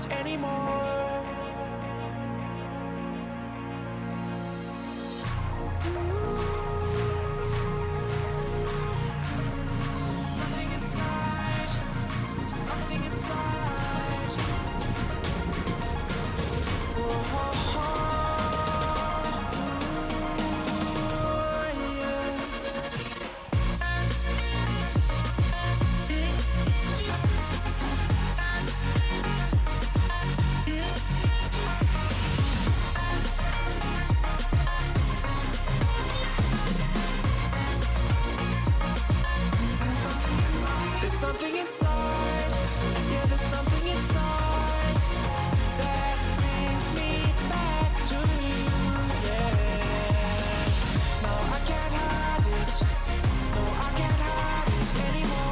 it anymore. Something inside, something inside. There's something inside, yeah, there's something inside that brings me back to you, yeah. No, I can't hide it, no, I can't hide it anymore.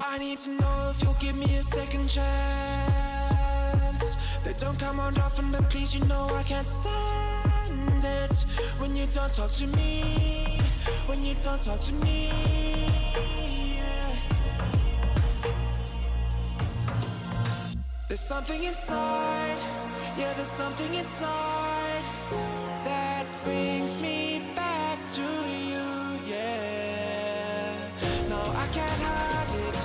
I need to know if you'll give me a second chance. They don't come around often, but please, you know I can't stand it when you don't talk to me, when you don't talk to me, yeah. There's something inside, yeah, there's something inside that brings me back to you, yeah. No, I can't hide it,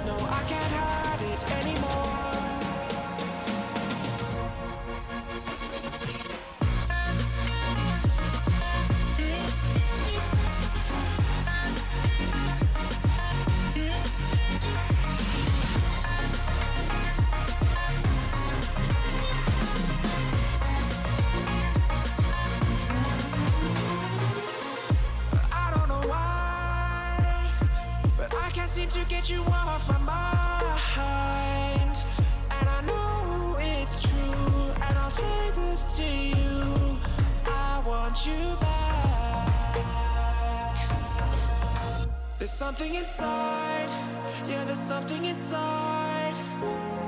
no, I can't hide it anymore. I don't know why, but I can't seem to get you off my mind. And I know it's true, and I'll say this to you, I want you back. There's something inside, yeah, there's something inside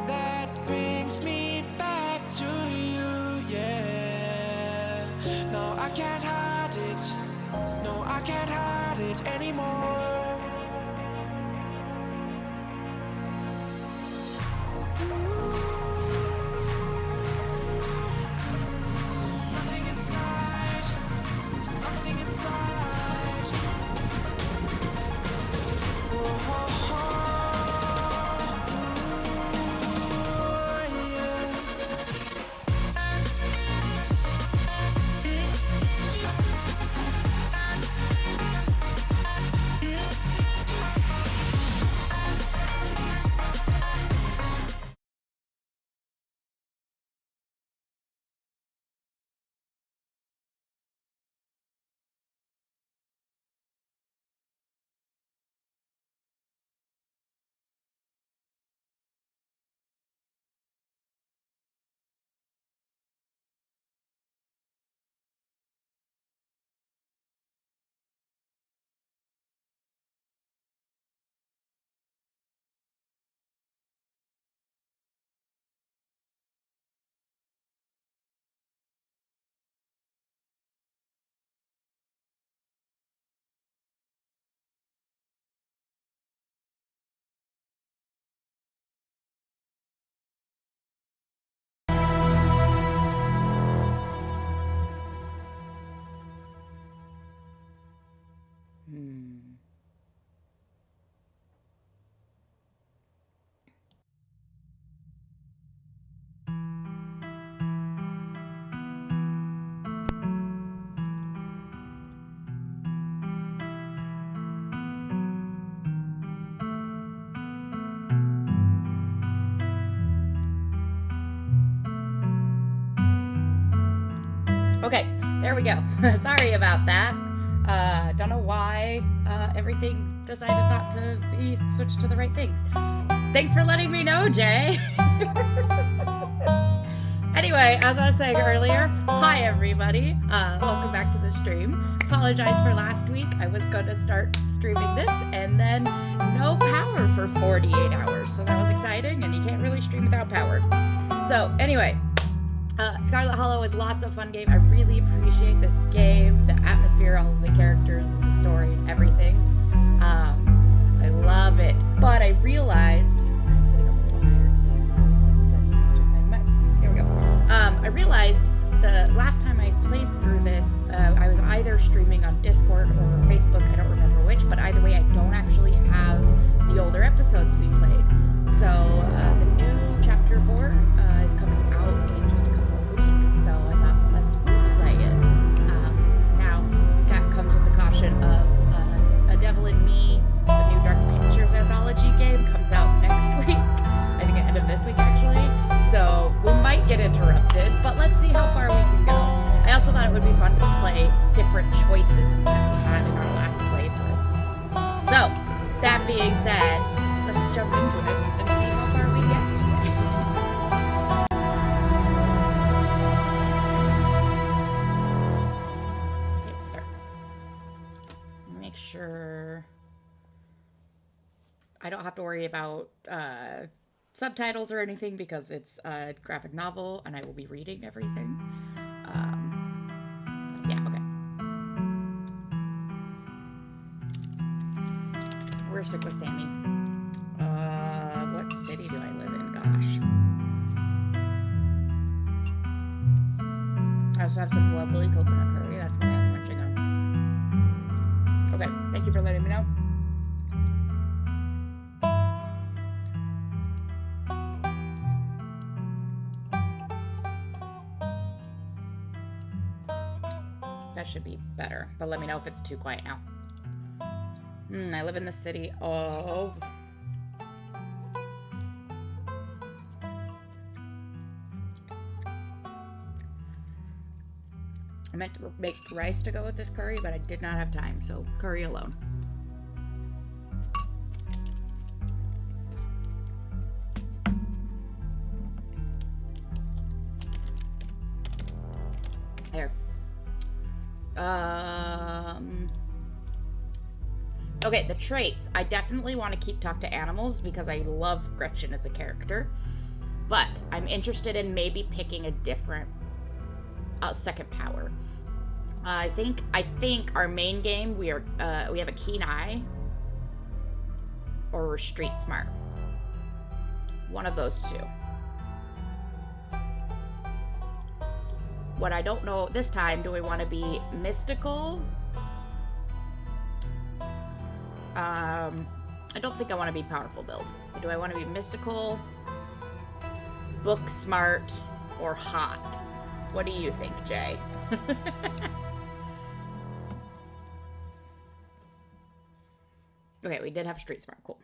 that brings me back to you, yeah. No, I can't hide it, no, I can't hide it anymore. Something inside, something inside. Okay, there we go. Sorry about that. Don't know why everything decided not to be switched to the right things. Thanks for letting me know, Jay. Anyway, as I was saying earlier, hi everybody. Welcome back to the stream. Apologize for last week. I was going to start streaming this and then no power for 48 hours. So that was exciting, and you can't really stream without power. So anyway, Scarlet Hollow is lots of fun game. I really appreciate this game, the atmosphere, all of the characters, the story, and everything. I love it. But I realized I'm sitting up a little higher today. Just my mic. There we go. I realized the last time I played through this, I was either streaming on Discord or Facebook. I don't remember which, but either way, I don't actually have the older episodes we played. So the new chapter 4 is coming out in just a couple of weeks. So I thought, let's replay it. Now, that comes with the caution of A Devil in Me, the new Dark Pictures anthology game, comes out next week. I think at the end of this week, actually. So we might get interrupted, but let's see how far we can go. I also thought it would be fun to play different choices that we had in our last playthrough. So, that being said, let's jump into it and see how far we get today. Hit start. Make sure I don't have to worry about subtitles or anything because it's a graphic novel and I will be reading everything. Yeah, okay. We're gonna stick with Sammy. What city do I live in? Gosh. I also have some lovely coconut curry. That's what I'm munching on. Okay, thank you for letting me know. That should be better, but let me know if it's too quiet now. I live in the city of... I meant to make rice to go with this curry, but I did not have time, so curry alone. There. Okay, the traits. I definitely want to keep talk to animals because I love Gretchen as a character. But I'm interested in maybe picking a different second power. I think our main game we have a keen eye or we're street smart. One of those two. What I don't know this time, do we want to be mystical? I don't think I want to be powerful build. Do I want to be mystical, book smart, or hot? What do you think, Jay? Okay, we did have street smart. Cool.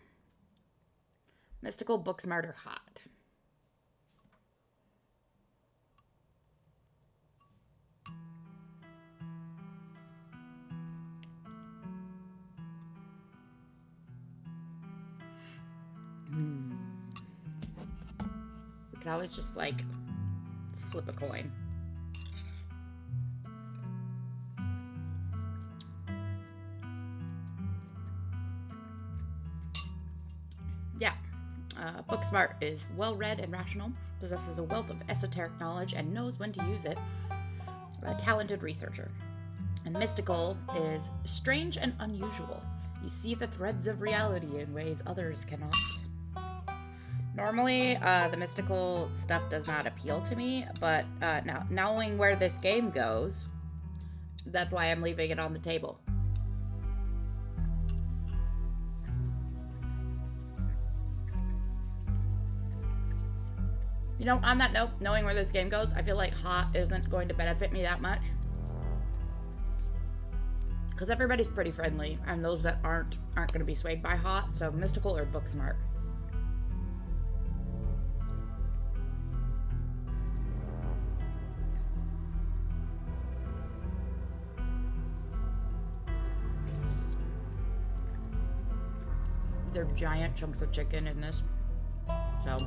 Mystical, book smart, or hot? We could always just, like, flip a coin. Yeah. Booksmart is well-read and rational, possesses a wealth of esoteric knowledge, and knows when to use it. A talented researcher. And mystical is strange and unusual. You see the threads of reality in ways others cannot. Normally, the mystical stuff does not appeal to me, but now knowing where this game goes, that's why I'm leaving it on the table. You know, on that note, knowing where this game goes, I feel like hot isn't going to benefit me that much. Because everybody's pretty friendly, and those that aren't going to be swayed by hot, so mystical or book smart. They're giant chunks of chicken in this. So.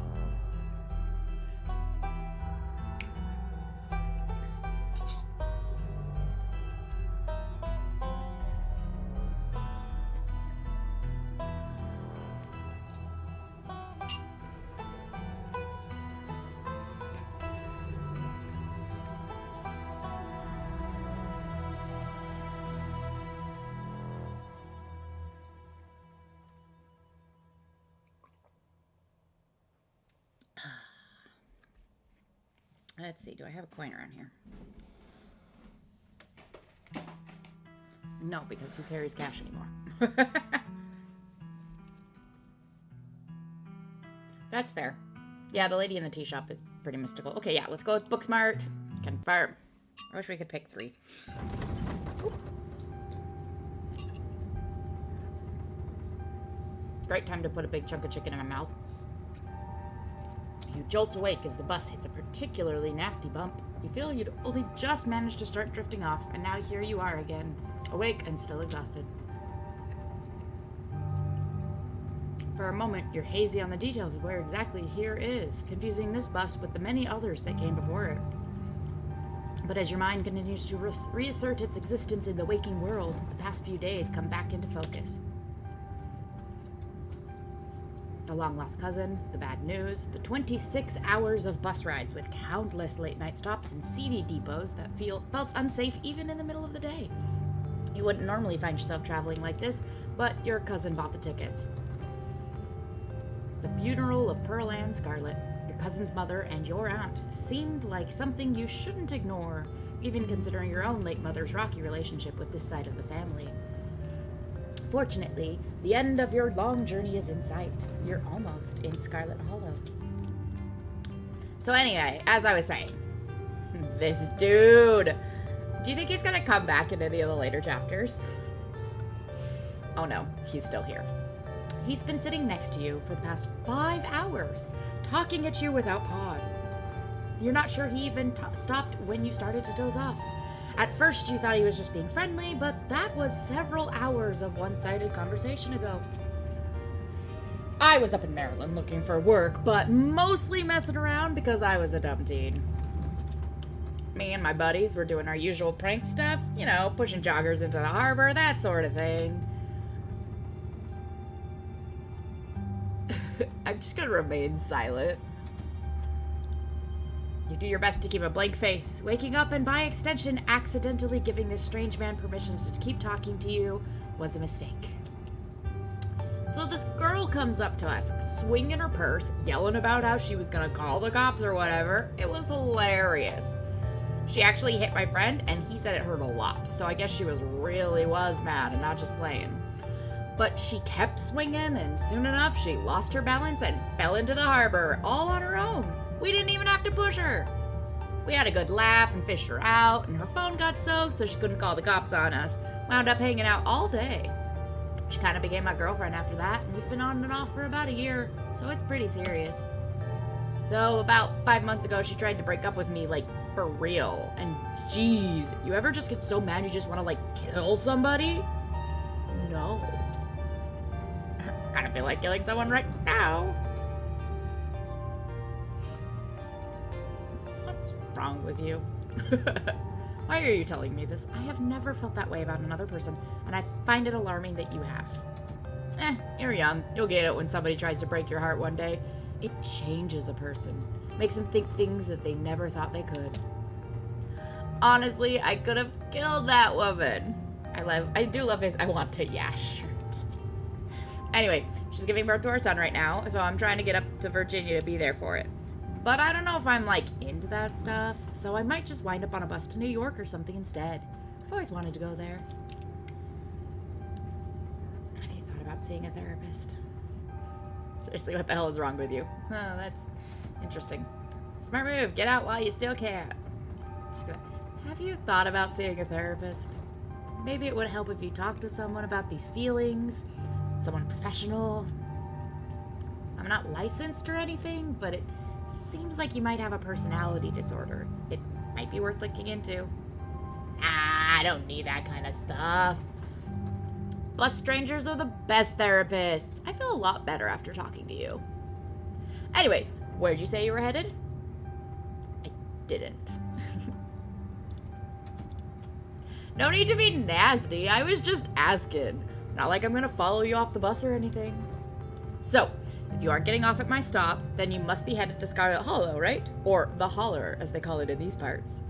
Let's see, do I have a coin around here? No, because who carries cash anymore? That's fair. Yeah, the lady in the tea shop is pretty mystical. Okay, yeah, let's go with Booksmart. Confirm. I wish we could pick 3. Oop. Great time to put a big chunk of chicken in my mouth. You jolt awake as the bus hits a particularly nasty bump. You feel you'd only just managed to start drifting off, and now here you are again, awake and still exhausted. For a moment, you're hazy on the details of where exactly here is, confusing this bus with the many others that came before it. But as your mind continues to reassert its existence in the waking world, the past few days come back into focus. The long-lost cousin, the bad news, the 26 hours of bus rides with countless late-night stops and seedy depots that felt unsafe even in the middle of the day. You wouldn't normally find yourself traveling like this, but your cousin bought the tickets. The funeral of Pearl Ann Scarlet, your cousin's mother and your aunt, seemed like something you shouldn't ignore, even considering your own late mother's rocky relationship with this side of the family. Fortunately, the end of your long journey is in sight. You're almost in Scarlet Hollow. So anyway, as I was saying, this dude, do you think he's gonna come back in any of the later chapters? Oh no, he's still here. He's been sitting next to you for the past 5 hours, talking at you without pause. You're not sure he even stopped when you started to doze off. At first, you thought he was just being friendly, but that was several hours of one-sided conversation ago. I was up in Maryland looking for work, but mostly messing around because I was a dumb teen. Me and my buddies were doing our usual prank stuff, you know, pushing joggers into the harbor, that sort of thing. I'm just gonna remain silent. You do your best to keep a blank face, waking up and by extension accidentally giving this strange man permission to keep talking to you was a mistake. So this girl comes up to us, swinging her purse, yelling about how she was gonna call the cops or whatever. It was hilarious. She actually hit my friend and he said it hurt a lot, so I guess she really was mad and not just playing. But she kept swinging and soon enough she lost her balance and fell into the harbor all on her own. We didn't even have to push her. We had a good laugh and fished her out, and her phone got soaked so she couldn't call the cops on us. Wound up hanging out all day. She kind of became my girlfriend after that, and we've been on and off for about a year, so it's pretty serious. Though about 5 months ago, she tried to break up with me, like, for real. And geez, you ever just get so mad you just want to, like, kill somebody? No. I kind of feel like killing someone right now. Wrong with you? Why are you telling me this? I have never felt that way about another person, and I find it alarming that you have. You're young. You'll get it when somebody tries to break your heart one day. It changes a person. Makes them think things that they never thought they could. Honestly, I could have killed that woman. I do love his I want to yash. Anyway, she's giving birth to our son right now, so I'm trying to get up to Virginia to be there for it. But I don't know if I'm, like, into that stuff, so I might just wind up on a bus to New York or something instead. I've always wanted to go there. Have you thought about seeing a therapist? Seriously, what the hell is wrong with you? Oh, that's interesting. Smart move. Get out while you still can. Have you thought about seeing a therapist? Maybe it would help if you talked to someone about these feelings. Someone professional. I'm not licensed or anything, but it seems like you might have a personality disorder. It might be worth looking into. I don't need that kind of stuff. Bus strangers are the best therapists. I feel a lot better after talking to you. Anyways, where'd you say you were headed? I didn't. No need to be nasty. I was just asking. Not like I'm gonna follow you off the bus or anything. So, if you aren't getting off at my stop, then you must be headed to Scarlet Hollow, right? Or the Holler, as they call it in these parts.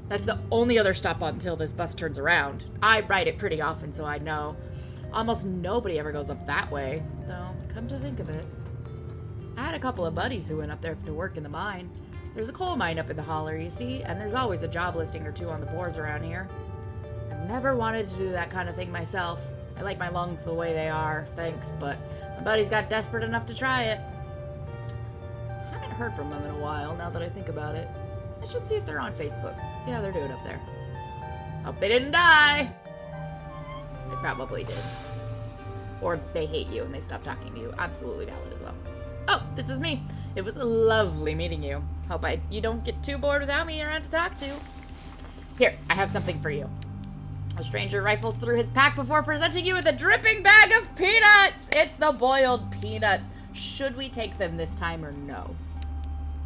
That's the only other stop until this bus turns around. I ride it pretty often, so I know. Almost nobody ever goes up that way, though, come to think of it. I had a couple of buddies who went up there to work in the mine. There's a coal mine up in the Holler, you see, and there's always a job listing or two on the boards around here. I've never wanted to do that kind of thing myself. I like my lungs the way they are, thanks, but my buddies got desperate enough to try it. I haven't heard from them in a while, now that I think about it. I should see if they're on Facebook. See how they're doing up there. Hope they didn't die! They probably did. Or they hate you and they stopped talking to you. Absolutely valid as well. Oh, this is me. It was lovely meeting you. Hope you don't get too bored without me around to talk to. Here, I have something for you. A stranger rifles through his pack before presenting you with a dripping bag of peanuts! It's the boiled peanuts. Should we take them this time or no?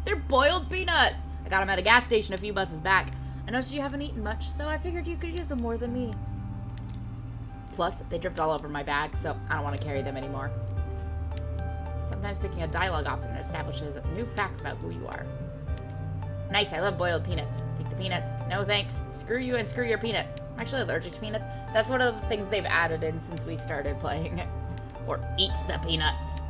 They're boiled peanuts! I got them at a gas station a few buses back. I noticed you haven't eaten much, so I figured you could use them more than me. Plus, they dripped all over my bag, so I don't want to carry them anymore. Sometimes picking a dialogue often establishes new facts about who you are. Nice, I love boiled peanuts. Take the peanuts. No thanks. Screw you and screw your peanuts. I'm actually allergic to peanuts. That's one of the things they've added in since we started playing. Or eat the peanuts.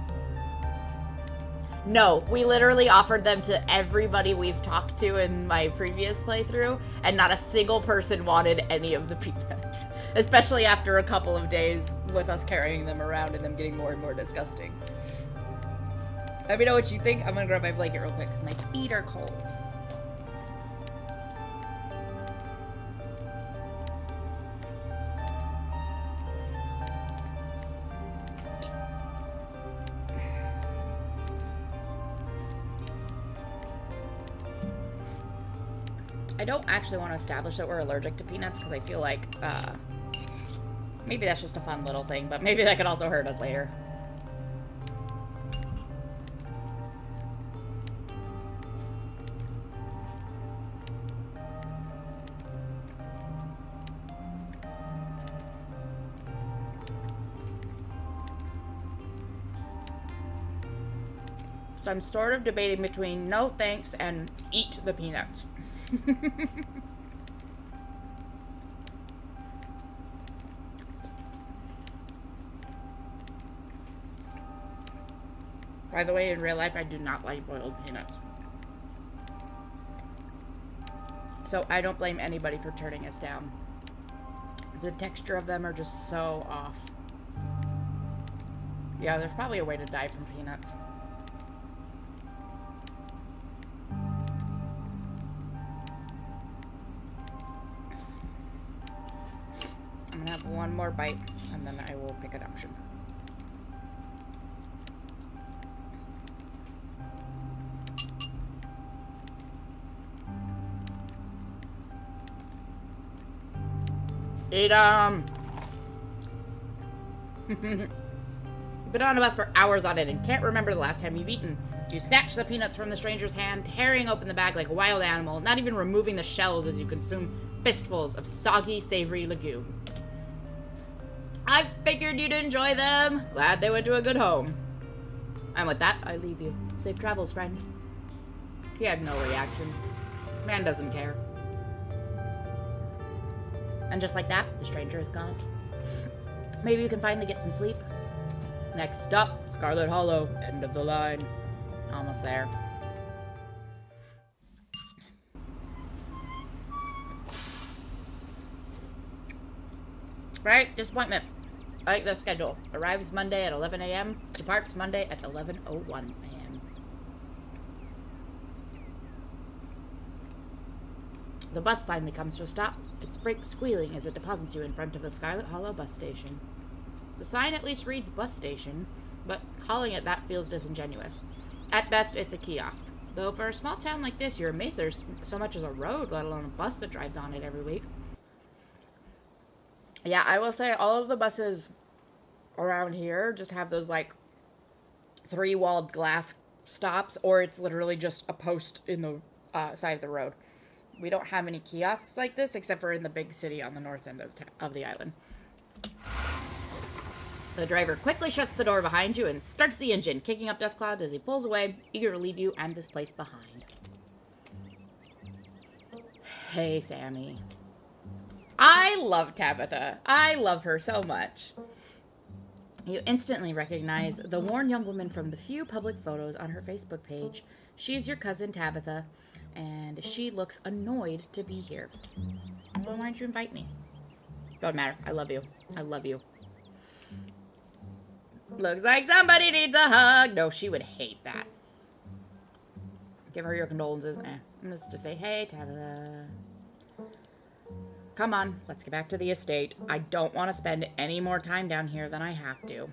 No, we literally offered them to everybody we've talked to in my previous playthrough, and not a single person wanted any of the peanuts. Especially after a couple of days with us carrying them around and them getting more and more disgusting. Let me know what you think. I'm gonna grab my blanket real quick because my feet are cold. I don't actually want to establish that we're allergic to peanuts because I feel like, maybe that's just a fun little thing, but maybe that could also hurt us later. So I'm sort of debating between no thanks and eat the peanuts. By the way, in real life, I do not like boiled peanuts. So I don't blame anybody for turning us down. The texture of them are just so off. Yeah, there's probably a way to die from peanuts. I'm gonna have one more bite, and then I will pick an option. Eat 'em! You've been on a bus for hours on it and can't remember the last time you've eaten. You snatch the peanuts from the stranger's hand, tearing open the bag like a wild animal, not even removing the shells as you consume fistfuls of soggy, savory legume. I figured you'd enjoy them. Glad they went to a good home. And with that, I leave you. Safe travels, friend. He had no reaction. Man doesn't care. And just like that, the stranger is gone. Maybe we can finally get some sleep. Next stop, Scarlet Hollow. End of the line. Almost there. Right, disappointment. I like the schedule. Arrives Monday at 11 a.m. Departs Monday at 11:01 a.m. The bus finally comes to a stop. Its brakes squealing as it deposits you in front of the Scarlet Hollow bus station. The sign at least reads bus station, but calling it that feels disingenuous. At best, it's a kiosk. Though for a small town like this, you're amazed there's so much as a road, let alone a bus that drives on it every week. Yeah, I will say all of the buses around here just have those like 3-walled glass stops, or it's literally just a post in the side of the road. We don't have any kiosks like this except for in the big city on the north end of the island. The driver quickly shuts the door behind you and starts the engine, kicking up dust clouds as he pulls away, eager to leave you and this place behind. Hey, Sammy. I love Tabitha. I love her so much. You instantly recognize the worn young woman from the few public photos on her Facebook page. She's your cousin Tabitha, and she looks annoyed to be here. Well, why don't you invite me? Don't matter. I love you. I love you. Looks like somebody needs a hug. No, she would hate that. Give her your condolences. I'm just to say, hey, Tabitha. Come on, let's get back to the estate. I don't want to spend any more time down here than I have to.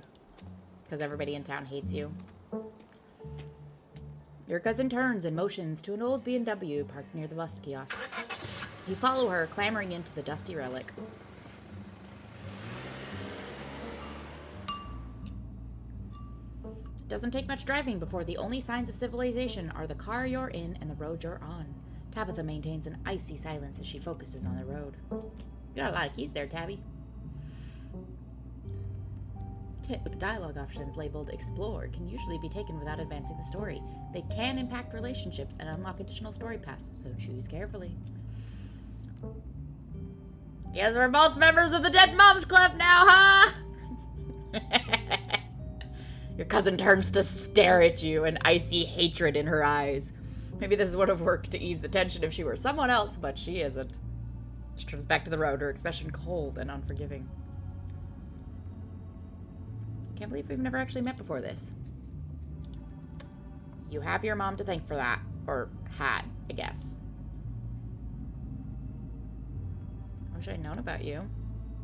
Because everybody in town hates you. Your cousin turns and motions to an old B&W parked near the bus kiosk. You follow her, clambering into the dusty relic. It doesn't take much driving before the only signs of civilization are the car you're in and the road you're on. Tabitha maintains an icy silence as she focuses on the road. You got a lot of keys there, Tabby. Tip, dialogue options labeled Explore can usually be taken without advancing the story. They can impact relationships and unlock additional story paths, so choose carefully. Yes, we're both members of the Dead Moms Club now, huh? Your cousin turns to stare at you, an icy hatred in her eyes. Maybe this would have worked to ease the tension if she were someone else, but she isn't. She turns back to the road, her expression cold and unforgiving. Can't believe we've never actually met before this. You have your mom to thank for that. Or had, I guess. I wish I'd known about you.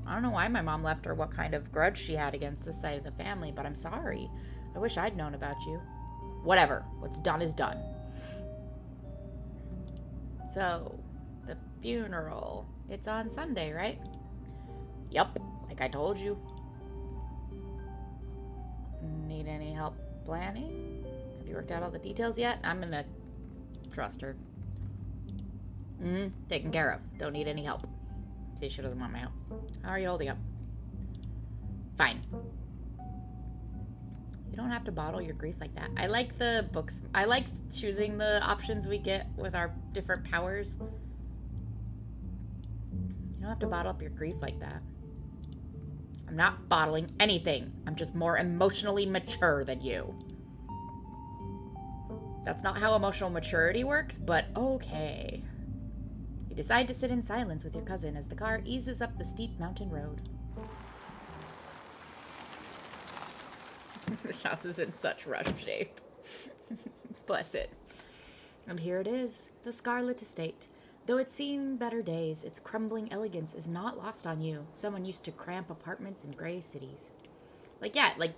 I don't know why my mom left or what kind of grudge she had against this side of the family, but I'm sorry. I wish I'd known about you. Whatever. What's done is done. So, the funeral. It's on Sunday, right? Yup, like I told you. Need any help planning? Have you worked out all the details yet? I'm gonna trust her. Taken care of. Don't need any help. See, she doesn't want my help. How are you holding up? Fine. You don't have to bottle your grief like that. I like the books. I like choosing the options we get with our different powers. You don't have to bottle up your grief like that. I'm not bottling anything. I'm just more emotionally mature than you. That's not how emotional maturity works, but okay. You decide to sit in silence with your cousin as the car eases up the steep mountain road. This house is in such rough shape. Bless it. And here it is, the Scarlet Estate. Though it's seen better days, its crumbling elegance is not lost on you, someone used to cramped apartments in gray cities. Like, yeah, like,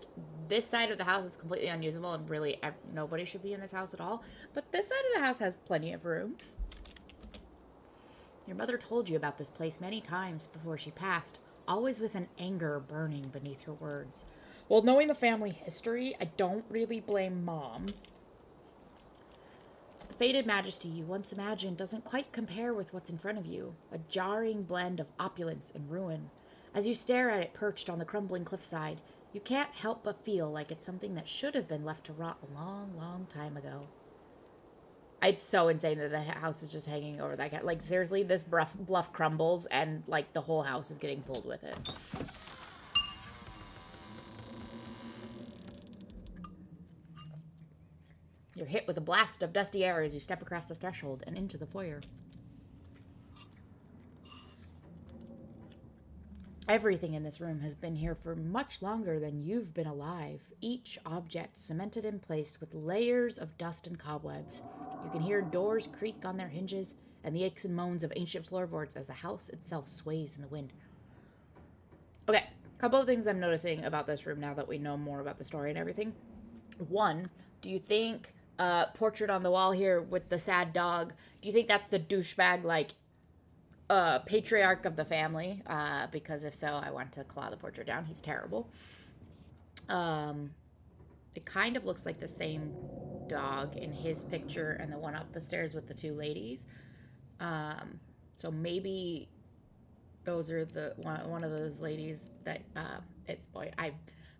this side of the house is completely unusable and really nobody should be in this house at all. But this side of the house has plenty of room. Your mother told you about this place many times before she passed, always with an anger burning beneath her words. Well, knowing the family history, I don't really blame Mom. The faded majesty you once imagined doesn't quite compare with what's in front of you, a jarring blend of opulence and ruin. As you stare at it perched on the crumbling cliffside, you can't help but feel like it's something that should have been left to rot a long, long time ago. It's so insane that the house is just hanging over that cat. Like, seriously, this bluff crumbles and, like, the whole house is getting pulled with it. You're hit with a blast of dusty air as you step across the threshold and into the foyer. Everything in this room has been here for much longer than you've been alive, each object cemented in place with layers of dust and cobwebs. You can hear doors creak on their hinges and the aches and moans of ancient floorboards as the house itself sways in the wind. Okay, a couple of things I'm noticing about this room now that we know more about the story and everything. One, do you think portrait on the wall here with the sad dog, do you think that's the douchebag, like, patriarch of the family? Because if so, I want to claw the portrait down. He's terrible. It kind of looks like the same dog in his picture and the one up the stairs with the two ladies. So maybe those are the one of those ladies that it's boy.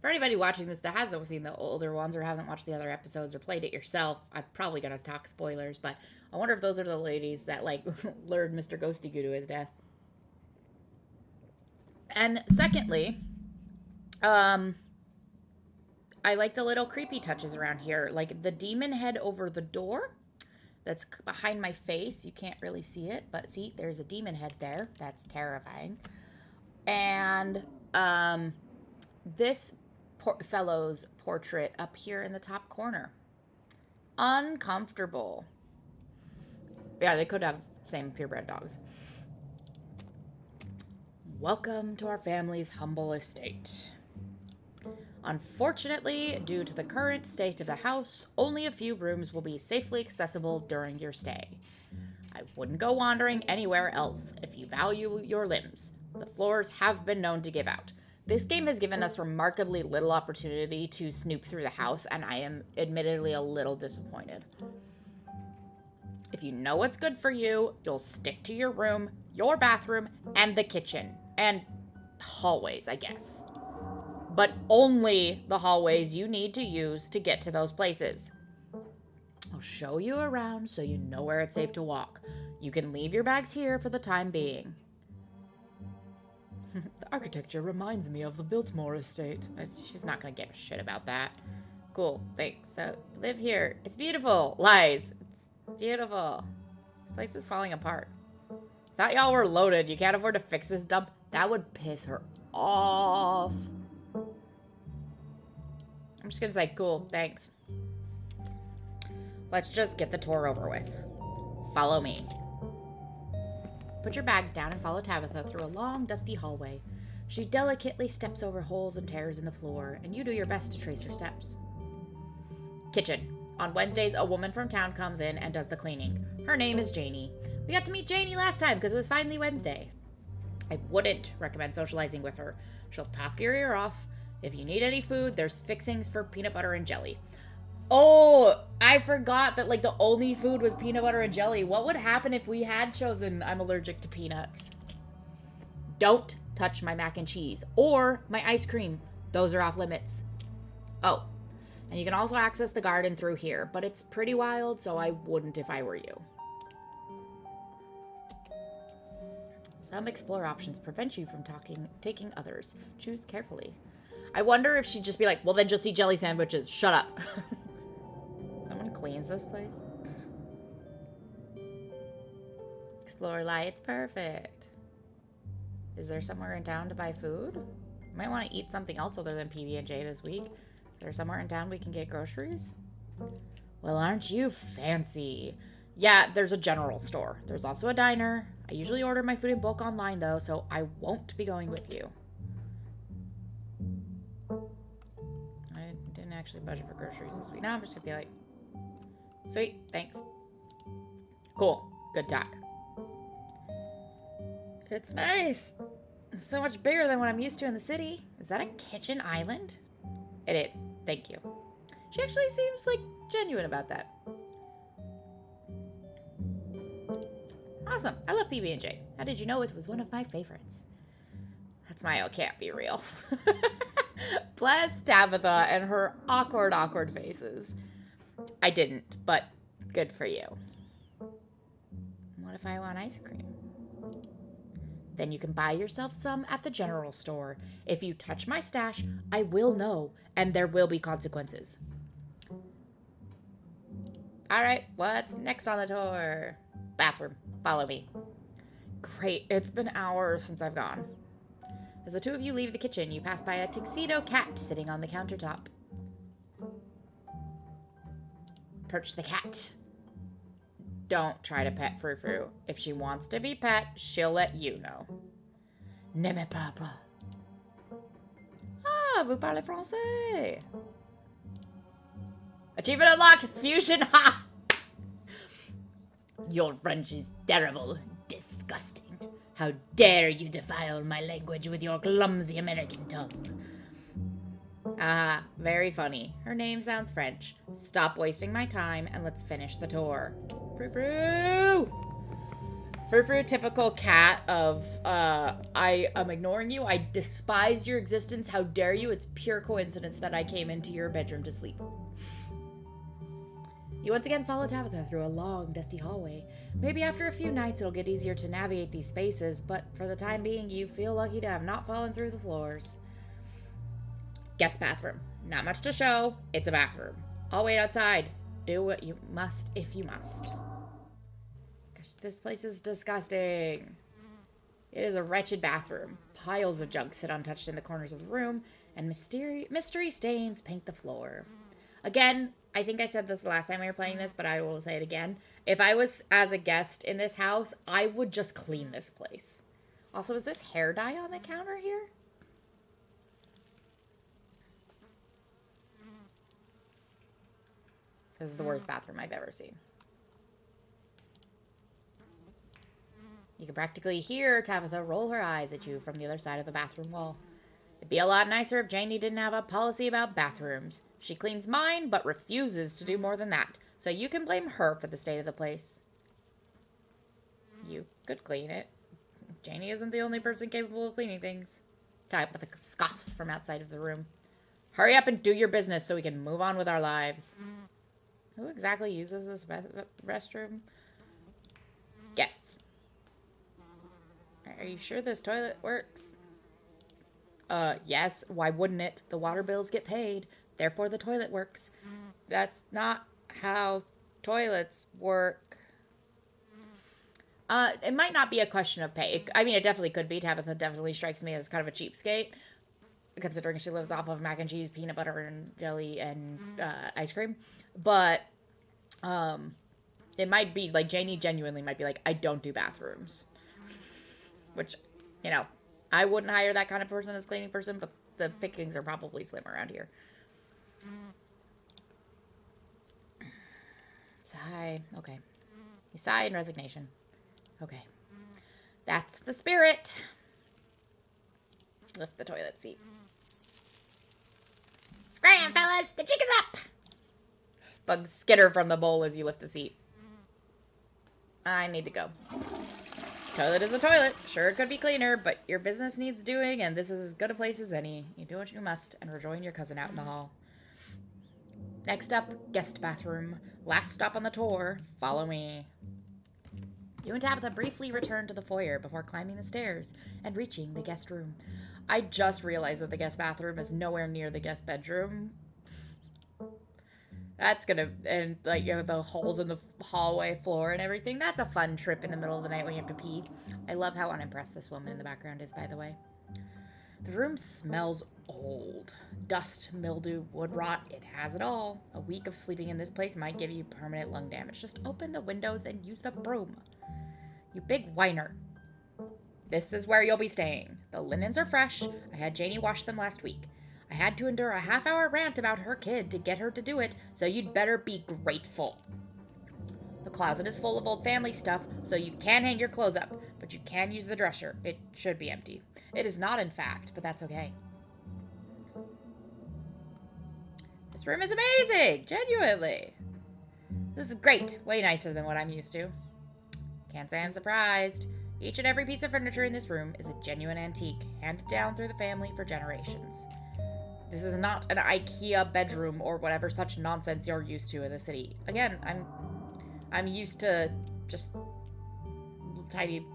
For anybody watching this that hasn't seen the older ones or hasn't watched the other episodes or played it yourself, I'm probably gonna talk spoilers, but I wonder if those are the ladies that like lured Mr. Ghosty Goo to his death. And secondly, I like the little creepy touches around here. Like the demon head over the door that's behind my face. You can't really see it, but see, there's a demon head there. That's terrifying. And this fellow's portrait up here in the top corner. Uncomfortable. Yeah, they could have same purebred dogs. Welcome to our family's humble estate. Unfortunately, due to the current state of the house, only a few rooms will be safely accessible during your stay. I wouldn't go wandering anywhere else if you value your limbs. The floors have been known to give out. This game has given us remarkably little opportunity to snoop through the house, and I am admittedly a little disappointed. If you know what's good for you, you'll stick to your room, your bathroom, and the kitchen. And hallways, I guess. But only the hallways you need to use to get to those places. I'll show you around so you know where it's safe to walk. You can leave your bags here for the time being. The architecture reminds me of the Biltmore estate. She's not going to give a shit about that. Cool, thanks. So, live here. It's beautiful. Lies. It's beautiful. This place is falling apart. Thought y'all were loaded. You can't afford to fix this dump. That would piss her off. I'm just gonna say, cool, thanks. Let's just get the tour over with. Follow me. Put your bags down and follow Tabitha through a long, dusty hallway. She delicately steps over holes and tears in the floor, and you do your best to trace her steps. Kitchen. On Wednesdays, a woman from town comes in and does the cleaning. Her name is Janie. We got to meet Janie last time because it was finally Wednesday. I wouldn't recommend socializing with her. She'll talk your ear off. If you need any food, there's fixings for peanut butter and jelly. Oh, I forgot that, like, the only food was peanut butter and jelly. What would happen if we had chosen I'm allergic to peanuts? Don't touch my mac and cheese or my ice cream. Those are off limits. Oh, and you can also access the garden through here, but it's pretty wild, so I wouldn't if I were you. Some explore options prevent you from taking others. Choose carefully. I wonder if she'd just be like, well, then just eat jelly sandwiches. Shut up. Someone cleans this place. Explore lights. Perfect. Is there somewhere in town to buy food? Might want to eat something else other than PB&J this week. Is there somewhere in town we can get groceries? Well, aren't you fancy? Yeah, there's a general store. There's also a diner. I usually order my food in bulk online, though, so I won't be going with you. I didn't actually budget for groceries this week. Now I'm just gonna be like, sweet, thanks. Cool, good talk. It's nice. It's so much bigger than what I'm used to in the city. Is that a kitchen island? It is, thank you. She actually seems, like, genuine about that. Awesome. I love PB&J. How did you know it was one of my favorites? That smile can't be real. Bless Tabitha and her awkward faces. I didn't, but good for you. What if I want ice cream? Then you can buy yourself some at the general store. If you touch my stash, I will know, and there will be consequences. All right, what's next on the tour? Bathroom. Follow me. Great, it's been hours since I've gone. As the two of you leave the kitchen, you pass by a tuxedo cat sitting on the countertop. Approach the cat. Don't try to pet Frou-Frou. If she wants to be pet, she'll let you know. Ne me parle pas. Ah, vous parlez français. Achievement unlocked! Fusion! Ha! Your French is terrible. Disgusting. How dare you defile my language with your clumsy American tongue. Ah, very funny. Her name sounds French. Stop wasting my time and let's finish the tour. Frou-frou! Frou-frou, typical cat of, I am ignoring you. I despise your existence. How dare you? It's pure coincidence that I came into your bedroom to sleep. You once again follow Tabitha through a long, dusty hallway. Maybe after a few nights it'll get easier to navigate these spaces, but for the time being, you feel lucky to have not fallen through the floors. Guest bathroom. Not much to show. It's a bathroom. I'll wait outside. Do what you must if you must. Gosh, this place is disgusting. It is a wretched bathroom. Piles of junk sit untouched in the corners of the room, and mystery stains paint the floor. Again, I think I said this the last time we were playing this, but I will say it again. If I was as a guest in this house, I would just clean this place. Also, is this hair dye on the counter here? This is the worst bathroom I've ever seen. You can practically hear Tabitha roll her eyes at you from the other side of the bathroom wall. It'd be a lot nicer if Janie didn't have a policy about bathrooms. She cleans mine, but refuses to do more than that. So you can blame her for the state of the place. You could clean it. Janie isn't the only person capable of cleaning things. Tabitha scoffs from outside of the room. Hurry up and do your business so we can move on with our lives. Who exactly uses this restroom? Guests. Are you sure this toilet works? Yes. Why wouldn't it? The water bills get paid. Therefore, the toilet works. That's not how toilets work. It might not be a question of pay. I mean, it definitely could be. Tabitha definitely strikes me as kind of a cheapskate, considering she lives off of mac and cheese, peanut butter, and jelly, and ice cream. But it might be, like, Janie genuinely might be like, I don't do bathrooms. Which, you know, I wouldn't hire that kind of person as cleaning person, but the pickings are probably slim around here. Sigh. Okay. You sigh in resignation. Okay. That's the spirit. Lift the toilet seat. Scram, fellas! The jig is up! Bugs skitter from the bowl as you lift the seat. I need to go. Toilet is a toilet. Sure, it could be cleaner, but your business needs doing, and this is as good a place as any. You do what you must, and rejoin your cousin out in the hall. Next up, guest bathroom. Last stop on the tour. Follow me. You and Tabitha briefly return to the foyer before climbing the stairs and reaching the guest room. I just realized that the guest bathroom is nowhere near the guest bedroom. That's gonna, and like, you know, the holes in the hallway floor and everything. That's a fun trip in the middle of the night when you have to pee. I love how unimpressed this woman in the background is, by the way. The room smells old. Dust, mildew, wood rot, it has it all. A week of sleeping in this place might give you permanent lung damage. Just open the windows and use the broom. You big whiner. This is where you'll be staying. The linens are fresh. I had Janie wash them last week. I had to endure a half-hour rant about her kid to get her to do it, so you'd better be grateful. The closet is full of old family stuff, so you can hang your clothes up, but you can use the dresser. It should be empty. It is not, in fact, but that's okay. This room is amazing! Genuinely! This is great. Way nicer than what I'm used to. Can't say I'm surprised. Each and every piece of furniture in this room is a genuine antique, handed down through the family for generations. This is not an IKEA bedroom or whatever such nonsense you're used to in the city. Again, I'm used to just tiny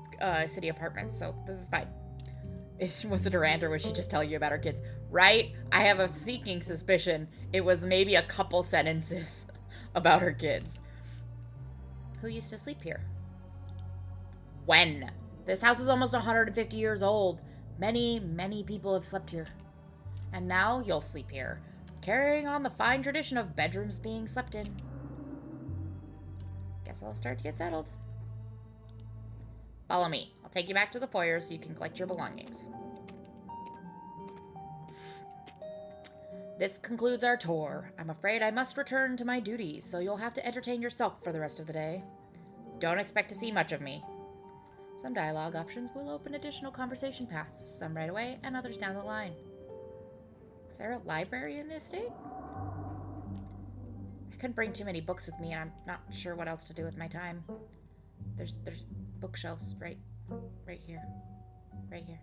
city apartments, so this is fine. Was it a rant, or was she just telling you about her kids? Right? I have a sneaking suspicion it was maybe a couple sentences about her kids. Who used to sleep here? When? This house is almost 150 years old. Many, many people have slept here. And now you'll sleep here, carrying on the fine tradition of bedrooms being slept in. Guess I'll start to get settled. Follow me. I'll take you back to the foyer so you can collect your belongings. This concludes our tour. I'm afraid I must return to my duties, so you'll have to entertain yourself for the rest of the day. Don't expect to see much of me. Some dialogue options will open additional conversation paths, some right away and others down the line. Is there a library in this state? I couldn't bring too many books with me, and I'm not sure what else to do with my time. There's bookshelves right here. Right here.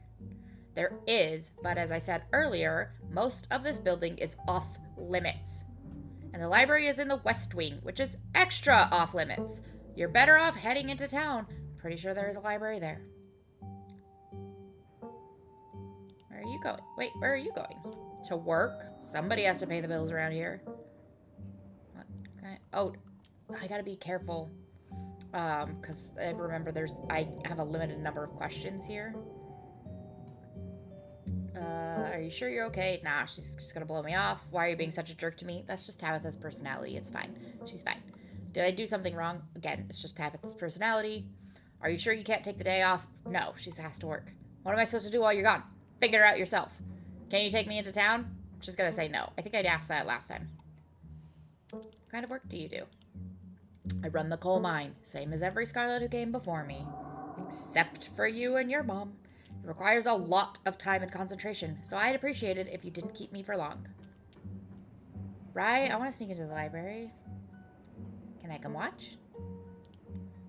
There is, but as I said earlier, most of this building is off limits. And the library is in the West Wing, which is extra off limits. You're better off heading into town. Pretty sure there is a library there. Where are you going? Wait, where are you going? To work? Somebody has to pay the bills around here. What kind? Oh, I gotta be careful. Because remember, I have a limited number of questions here. Are you sure you're okay? Nah, she's just gonna blow me off. Why are you being such a jerk to me? That's just Tabitha's personality. It's fine. She's fine. Did I do something wrong? Again, it's just Tabitha's personality. Are you sure you can't take the day off? No, she has to work. What am I supposed to do while you're gone? Figure it out yourself. Can you take me into town? She's gonna say no. I think I'd asked that last time. What kind of work do you do? I run the coal mine, same as every Scarlet who came before me. Except for you and your mom. It requires a lot of time and concentration, so I'd appreciate it if you didn't keep me for long. Right? I want to sneak into the library. Can I come watch?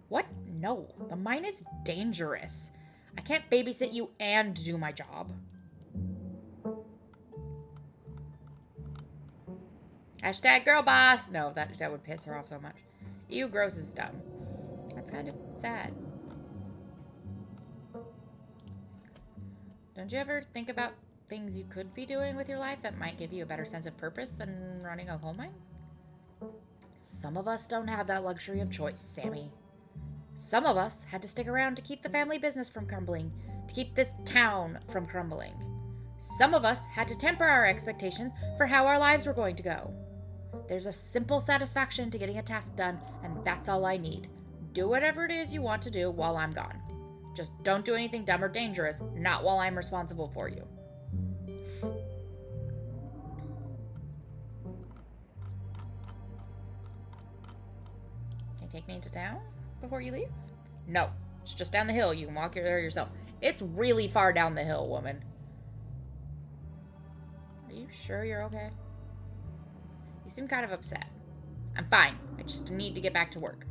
What? No. The mine is dangerous. I can't babysit you and do my job. Hashtag girl boss. No, that would piss her off so much. Ew, gross is dumb. That's kind of sad. Don't you ever think about things you could be doing with your life that might give you a better sense of purpose than running a coal mine? Some of us don't have that luxury of choice, Sammy. Some of us had to stick around to keep the family business from crumbling, to keep this town from crumbling. Some of us had to temper our expectations for how our lives were going to go. There's a simple satisfaction to getting a task done, and that's all I need. Do whatever it is you want to do while I'm gone. Just don't do anything dumb or dangerous, not while I'm responsible for you. Can you take me into town before you leave? No, it's just down the hill. You can walk there yourself. It's really far down the hill, woman. Are you sure you're okay? You seem kind of upset. I'm fine. I just need to get back to work.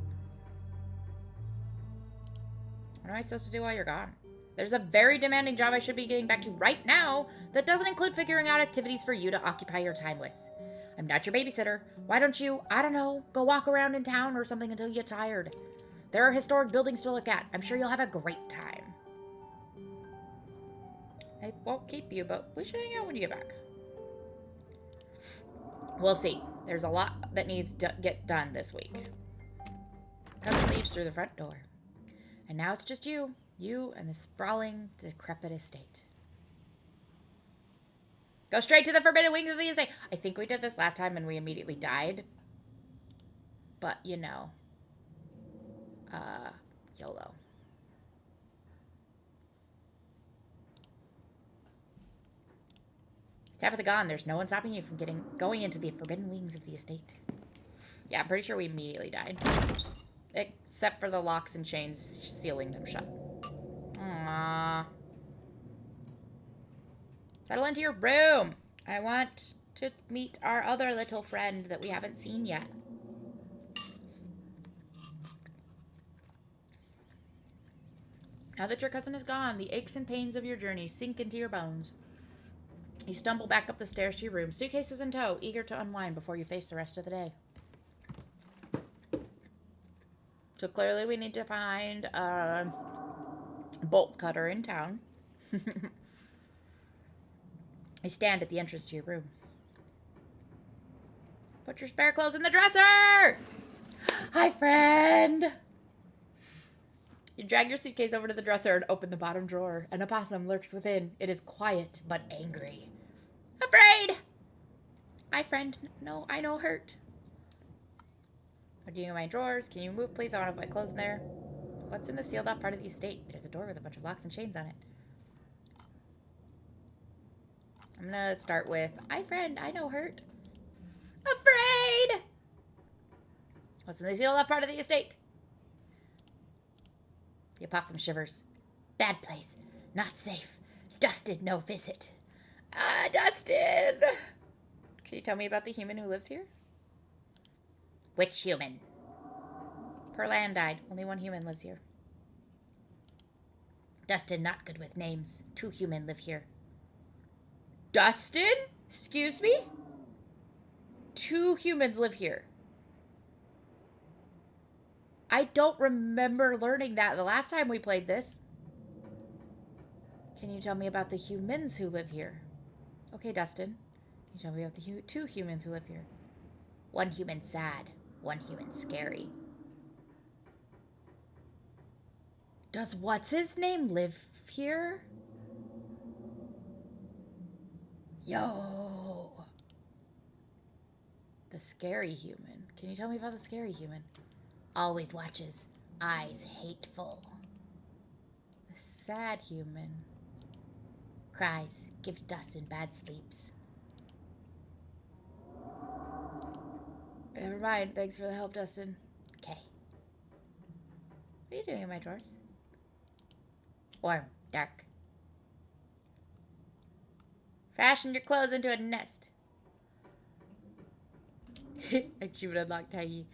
What am I supposed to do while you're gone? There's a very demanding job I should be getting back to right now that doesn't include figuring out activities for you to occupy your time with. I'm not your babysitter. Why don't you, I don't know, go walk around in town or something until you get tired? There are historic buildings to look at. I'm sure you'll have a great time. I won't keep you, but we should hang out when you get back. We'll see. There's a lot that needs to get done this week. Cousin leaves through the front door. And now it's just you and the sprawling, decrepit estate. Go straight to the forbidden wings of the estate. I think we did this last time and we immediately died. But, you know. YOLO. Tabitha gone. There's no one stopping you from going into the forbidden wings of the estate. Yeah, I'm pretty sure we immediately died. Except for the locks and chains sealing them shut. Aww. Settle into your room. I want to meet our other little friend that we haven't seen yet. Now that your cousin is gone, the aches and pains of your journey sink into your bones. You stumble back up the stairs to your room, suitcases in tow, eager to unwind before you face the rest of the day. So clearly we need to find a bolt cutter in town. I stand at the entrance to your room. Put your spare clothes in the dresser! Hi, friend! You drag your suitcase over to the dresser and open the bottom drawer. An opossum lurks within. It is quiet, but angry. Afraid! Hi, friend. No, I know hurt. What are you in my drawers? Can you move, please? I want to put my clothes in there. What's in the sealed off part of the estate? There's a door with a bunch of locks and chains on it. I'm gonna start with, hi, friend. I know hurt. Afraid! What's in the sealed off part of the estate? The opossum shivers. Bad place. Not safe. Dusted, no visit. Ah, Dustin! Can you tell me about the human who lives here? Which human? Perlan died. Only one human lives here. Dustin, not good with names. 2 human live here. Dustin? Excuse me? 2 humans live here. I don't remember learning that the last time we played this. Can you tell me about the humans who live here? Okay, Dustin. Can you tell me about the 2 humans who live here? 1 human sad. 1 human scary. Does what's his name live here? Yo. The scary human. Can you tell me about the scary human? Always watches. Eyes hateful. The sad human. Cries. Give Dustin bad sleeps. Never mind. Thanks for the help, Dustin. Okay. What are you doing in my drawers? Warm. Dark. Fashion your clothes into a nest. Like she would unlock Taggy.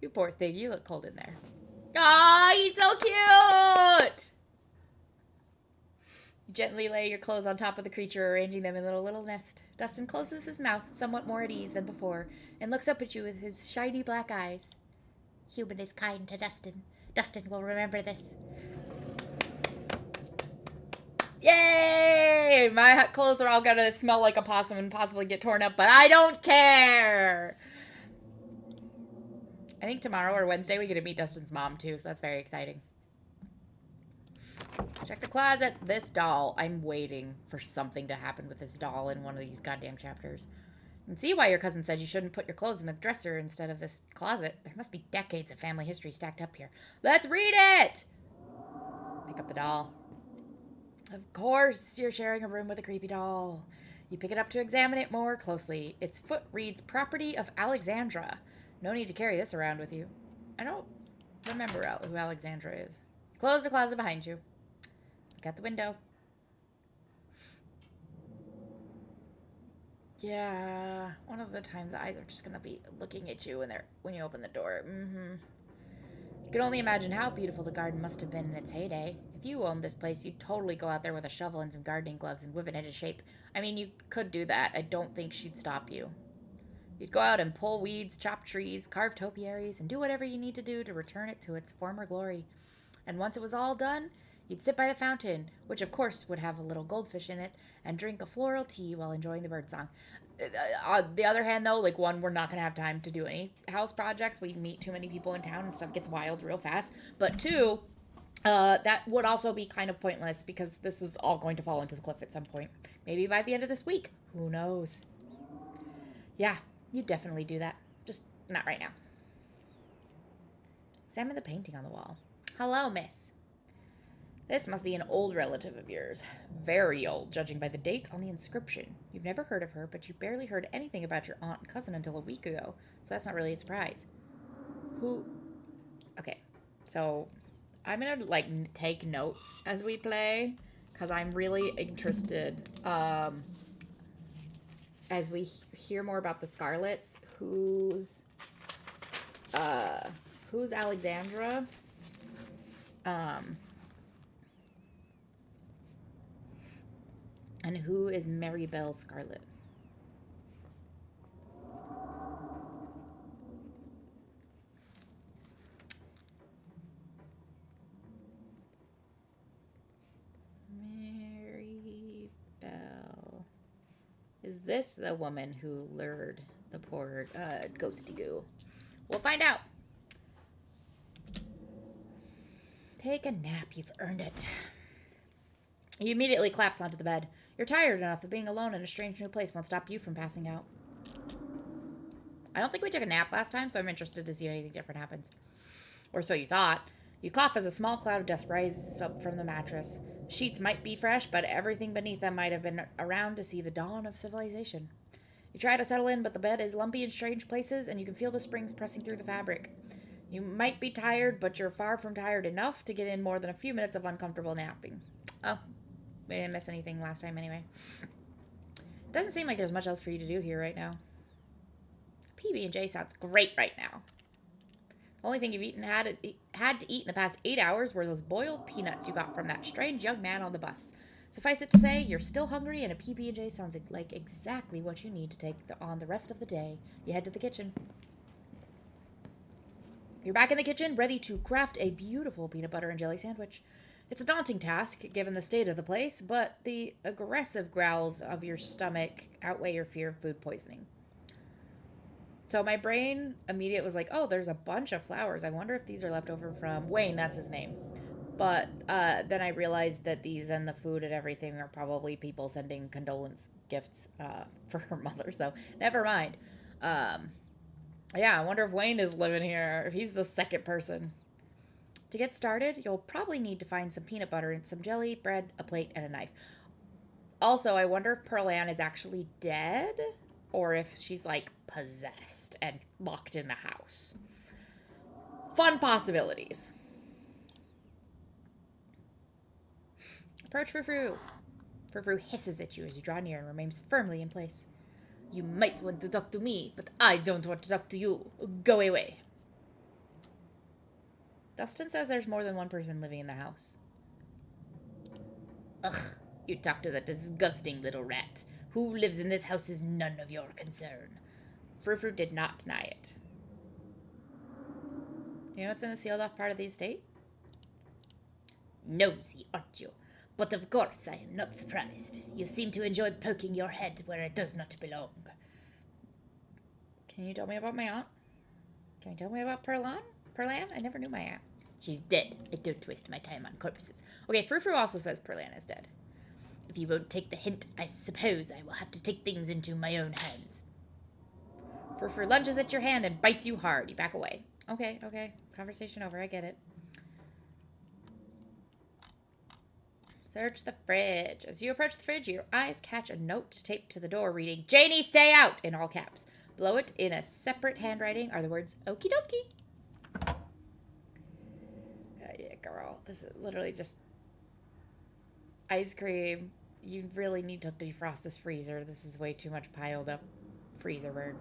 You poor thing. You look cold in there. Aw, he's so cute! You gently lay your clothes on top of the creature, arranging them in a little nest. Dustin closes his mouth, somewhat more at ease than before, and looks up at you with his shiny black eyes. Human is kind to Dustin. Dustin will remember this. Yay! My clothes are all gonna smell like a possum and possibly get torn up, but I don't care! I think tomorrow or Wednesday we get to meet Dustin's mom too, so that's very exciting. Check the closet. This doll. I'm waiting for something to happen with this doll in one of these goddamn chapters. You can see why your cousin said you shouldn't put your clothes in the dresser instead of this closet. There must be decades of family history stacked up here. Let's read it! Pick up the doll. Of course, you're sharing a room with a creepy doll. You pick it up to examine it more closely. Its foot reads, Property of Alexandra. No need to carry this around with you. I don't remember who Alexandra is. Close the closet behind you. Look out the window. Yeah, one of the times the eyes are just going to be looking at you when you open the door. You can only imagine how beautiful the garden must have been in its heyday. If you owned this place, you'd totally go out there with a shovel and some gardening gloves and whip it into shape. I mean, you could do that. I don't think she'd stop you. You'd go out and pull weeds, chop trees, carve topiaries, and do whatever you need to do to return it to its former glory. And once it was all done, you'd sit by the fountain, which of course would have a little goldfish in it, and drink a floral tea while enjoying the birdsong. On the other hand, though, like, 1, we're not going to have time to do any house projects. We meet too many people in town and stuff gets wild real fast. But 2, that would also be kind of pointless because this is all going to fall into the cliff at some point. Maybe by the end of this week. Who knows? Yeah, you definitely do that. Just not right now. Examine the painting on the wall. Hello, miss. This must be an old relative of yours. Very old, judging by the dates on the inscription. You've never heard of her, but you barely heard anything about your aunt and cousin until a week ago, so that's not really a surprise. Who... Okay, so I'm gonna, like, take notes as we play, because I'm really interested, as we hear more about the Scarlets, who's Alexandra? And who is Mary Belle Scarlet? Mary Belle. Is this the woman who lured the poor ghosty goo? We'll find out. Take a nap. You've earned it. You immediately collapse onto the bed. You're tired enough that being alone in a strange new place won't stop you from passing out. I don't think we took a nap last time, so I'm interested to see if anything different happens. Or so you thought. You cough as a small cloud of dust rises up from the mattress. Sheets might be fresh, but everything beneath them might have been around to see the dawn of civilization. You try to settle in, but the bed is lumpy in strange places, and you can feel the springs pressing through the fabric. You might be tired, but you're far from tired enough to get in more than a few minutes of uncomfortable napping. Oh. We didn't miss anything last time anyway. Doesn't seem like there's much else for you to do here right now. PB&J sounds great right now. The only thing you've had to eat in the past 8 hours were those boiled peanuts you got from that strange young man on the bus. Suffice it to say, you're still hungry, and a PB&J sounds like exactly what you need to take on the rest of the day. You head to the kitchen. You're back in the kitchen, ready to craft a beautiful peanut butter and jelly sandwich. It's a daunting task, given the state of the place, but the aggressive growls of your stomach outweigh your fear of food poisoning. So my brain immediately was like, oh, there's a bunch of flowers. I wonder if these are left over from Wayne. That's his name. But then I realized that these and the food and everything are probably people sending condolence gifts for her mother. So never mind. Yeah, I wonder if Wayne is living here, if he's the second person. To get started, you'll probably need to find some peanut butter and some jelly, bread, a plate, and a knife. Also, I wonder if Pearl Ann is actually dead, or if she's, like, possessed and locked in the house. Fun possibilities. Approach Frou-Frou. Frou-Frou hisses at you as you draw near and remains firmly in place. You might want to talk to me, but I don't want to talk to you. Go away. Dustin says there's more than one person living in the house. Ugh, you talk to that disgusting little rat. Who lives in this house is none of your concern. Frou-Frou did not deny it. You know what's in the sealed off part of the estate? Nosy, aren't you? But of course I am not surprised. You seem to enjoy poking your head where it does not belong. Can you tell me about my aunt? Can you tell me about Pearl Ann? I never knew my aunt. She's dead. I don't waste my time on corpses. Okay, Frou-Frou also says Pearl Ann is dead. If you won't take the hint, I suppose I will have to take things into my own hands. Frou-Frou lunges at your hand and bites you hard. You back away. Okay. Conversation over. I get it. Search the fridge. As you approach the fridge, your eyes catch a note taped to the door reading, Janie, stay out, in all caps. Below it, in a separate handwriting, are the words, okie dokie. Yeah, girl. This is literally just ice cream. You really need to defrost this freezer. This is way too much piled up freezer burn.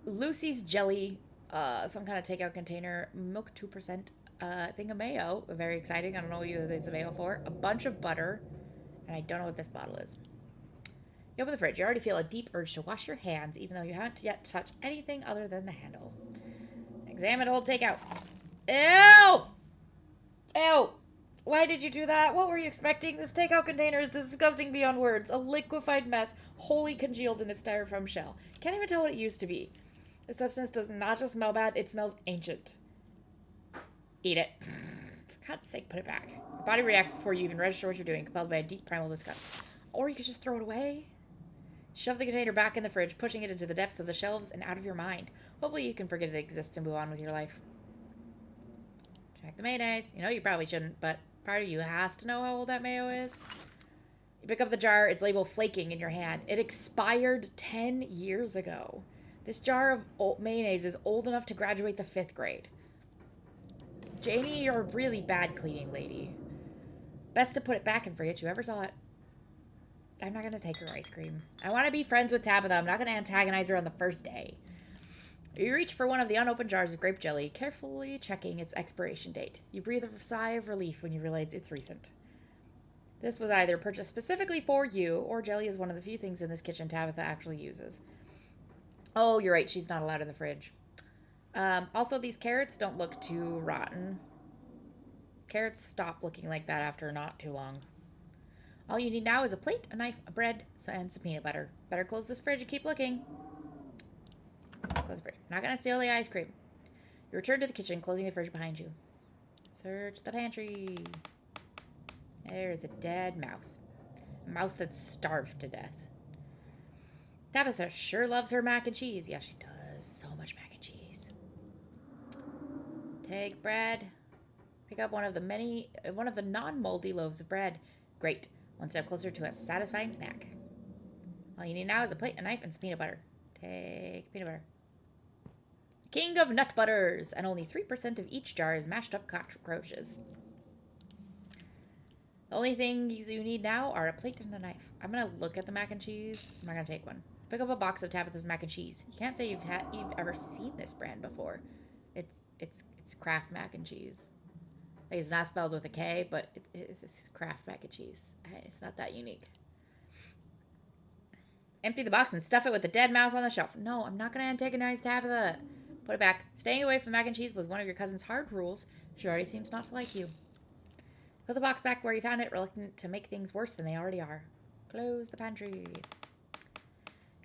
Lucy's jelly, some kind of takeout container, milk 2%. Thing of mayo, very exciting. I don't know what you use the mayo for. A bunch of butter, and I don't know what this bottle is. You open the fridge. You already feel a deep urge to wash your hands, even though you haven't yet touched anything other than the handle. Examine old takeout. Ew! Ew! Why did you do that? What were you expecting? This takeout container is disgusting beyond words. A liquefied mess, wholly congealed in its styrofoam shell. Can't even tell what it used to be. The substance does not just smell bad, it smells ancient. Eat it. For God's sake, put it back. Your body reacts before you even register what you're doing, compelled by a deep primal disgust. Or you could just throw it away. Shove the container back in the fridge, pushing it into the depths of the shelves and out of your mind. Hopefully you can forget it exists and move on with your life. Check the mayonnaise. You know you probably shouldn't, but part of you has to know how old that mayo is. You pick up the jar. It's labeled flaking in your hand. It expired 10 years ago. This jar of mayonnaise is old enough to graduate the 5th grade. Janie, you're a really bad cleaning lady. Best to put it back and forget you ever saw it. I'm not going to take her ice cream. I want to be friends with Tabitha. I'm not going to antagonize her on the first day. You reach for one of the unopened jars of grape jelly, carefully checking its expiration date. You breathe a sigh of relief when you realize it's recent. This was either purchased specifically for you, or jelly is one of the few things in this kitchen Tabitha actually uses. Oh, you're right. She's not allowed in the fridge. Also, these carrots don't look too rotten. Carrots stop looking like that after not too long. All you need now is a plate, a knife, a bread, and some peanut butter. Better close this fridge and keep looking. Close the fridge. Not gonna steal the ice cream. You return to the kitchen, closing the fridge behind you. Search the pantry. There's a dead mouse. A mouse that's starved to death. Tabitha sure loves her mac and cheese. Yeah, she does. So much mac and cheese. Take bread. Pick up one of the non-moldy loaves of bread. Great. One step closer to a satisfying snack. All you need now is a plate, a knife, and some peanut butter. Take peanut butter. King of nut butters, and only 3% of each jar is mashed up cockroaches. The only things you need now are a plate and a knife. I'm gonna look at the mac and cheese. I'm not gonna take one. Pick up a box of Tabitha's mac and cheese. You can't say you've ever seen this brand before. It's Kraft mac and cheese. Like, it's not spelled with a K, but it's Kraft mac and cheese. It's not that unique. Empty the box and stuff it with the dead mouse on the shelf. No, I'm not gonna antagonize Tabitha. Put it back. Staying away from mac and cheese was one of your cousin's hard rules. She already seems not to like you. Put the box back where you found it, reluctant to make things worse than they already are. Close the pantry.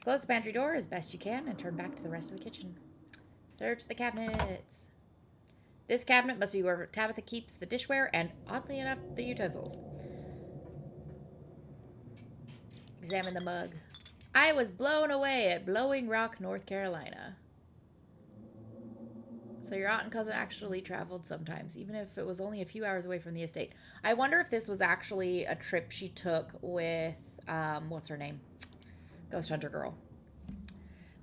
Close the pantry door as best you can and turn back to the rest of the kitchen. Search the cabinets. This cabinet must be where Tabitha keeps the dishware and, oddly enough, the utensils. Examine the mug. I was blown away at Blowing Rock, North Carolina. So your aunt and cousin actually traveled sometimes, even if it was only a few hours away from the estate. I wonder if this was actually a trip she took with, what's her name? Ghost Hunter Girl.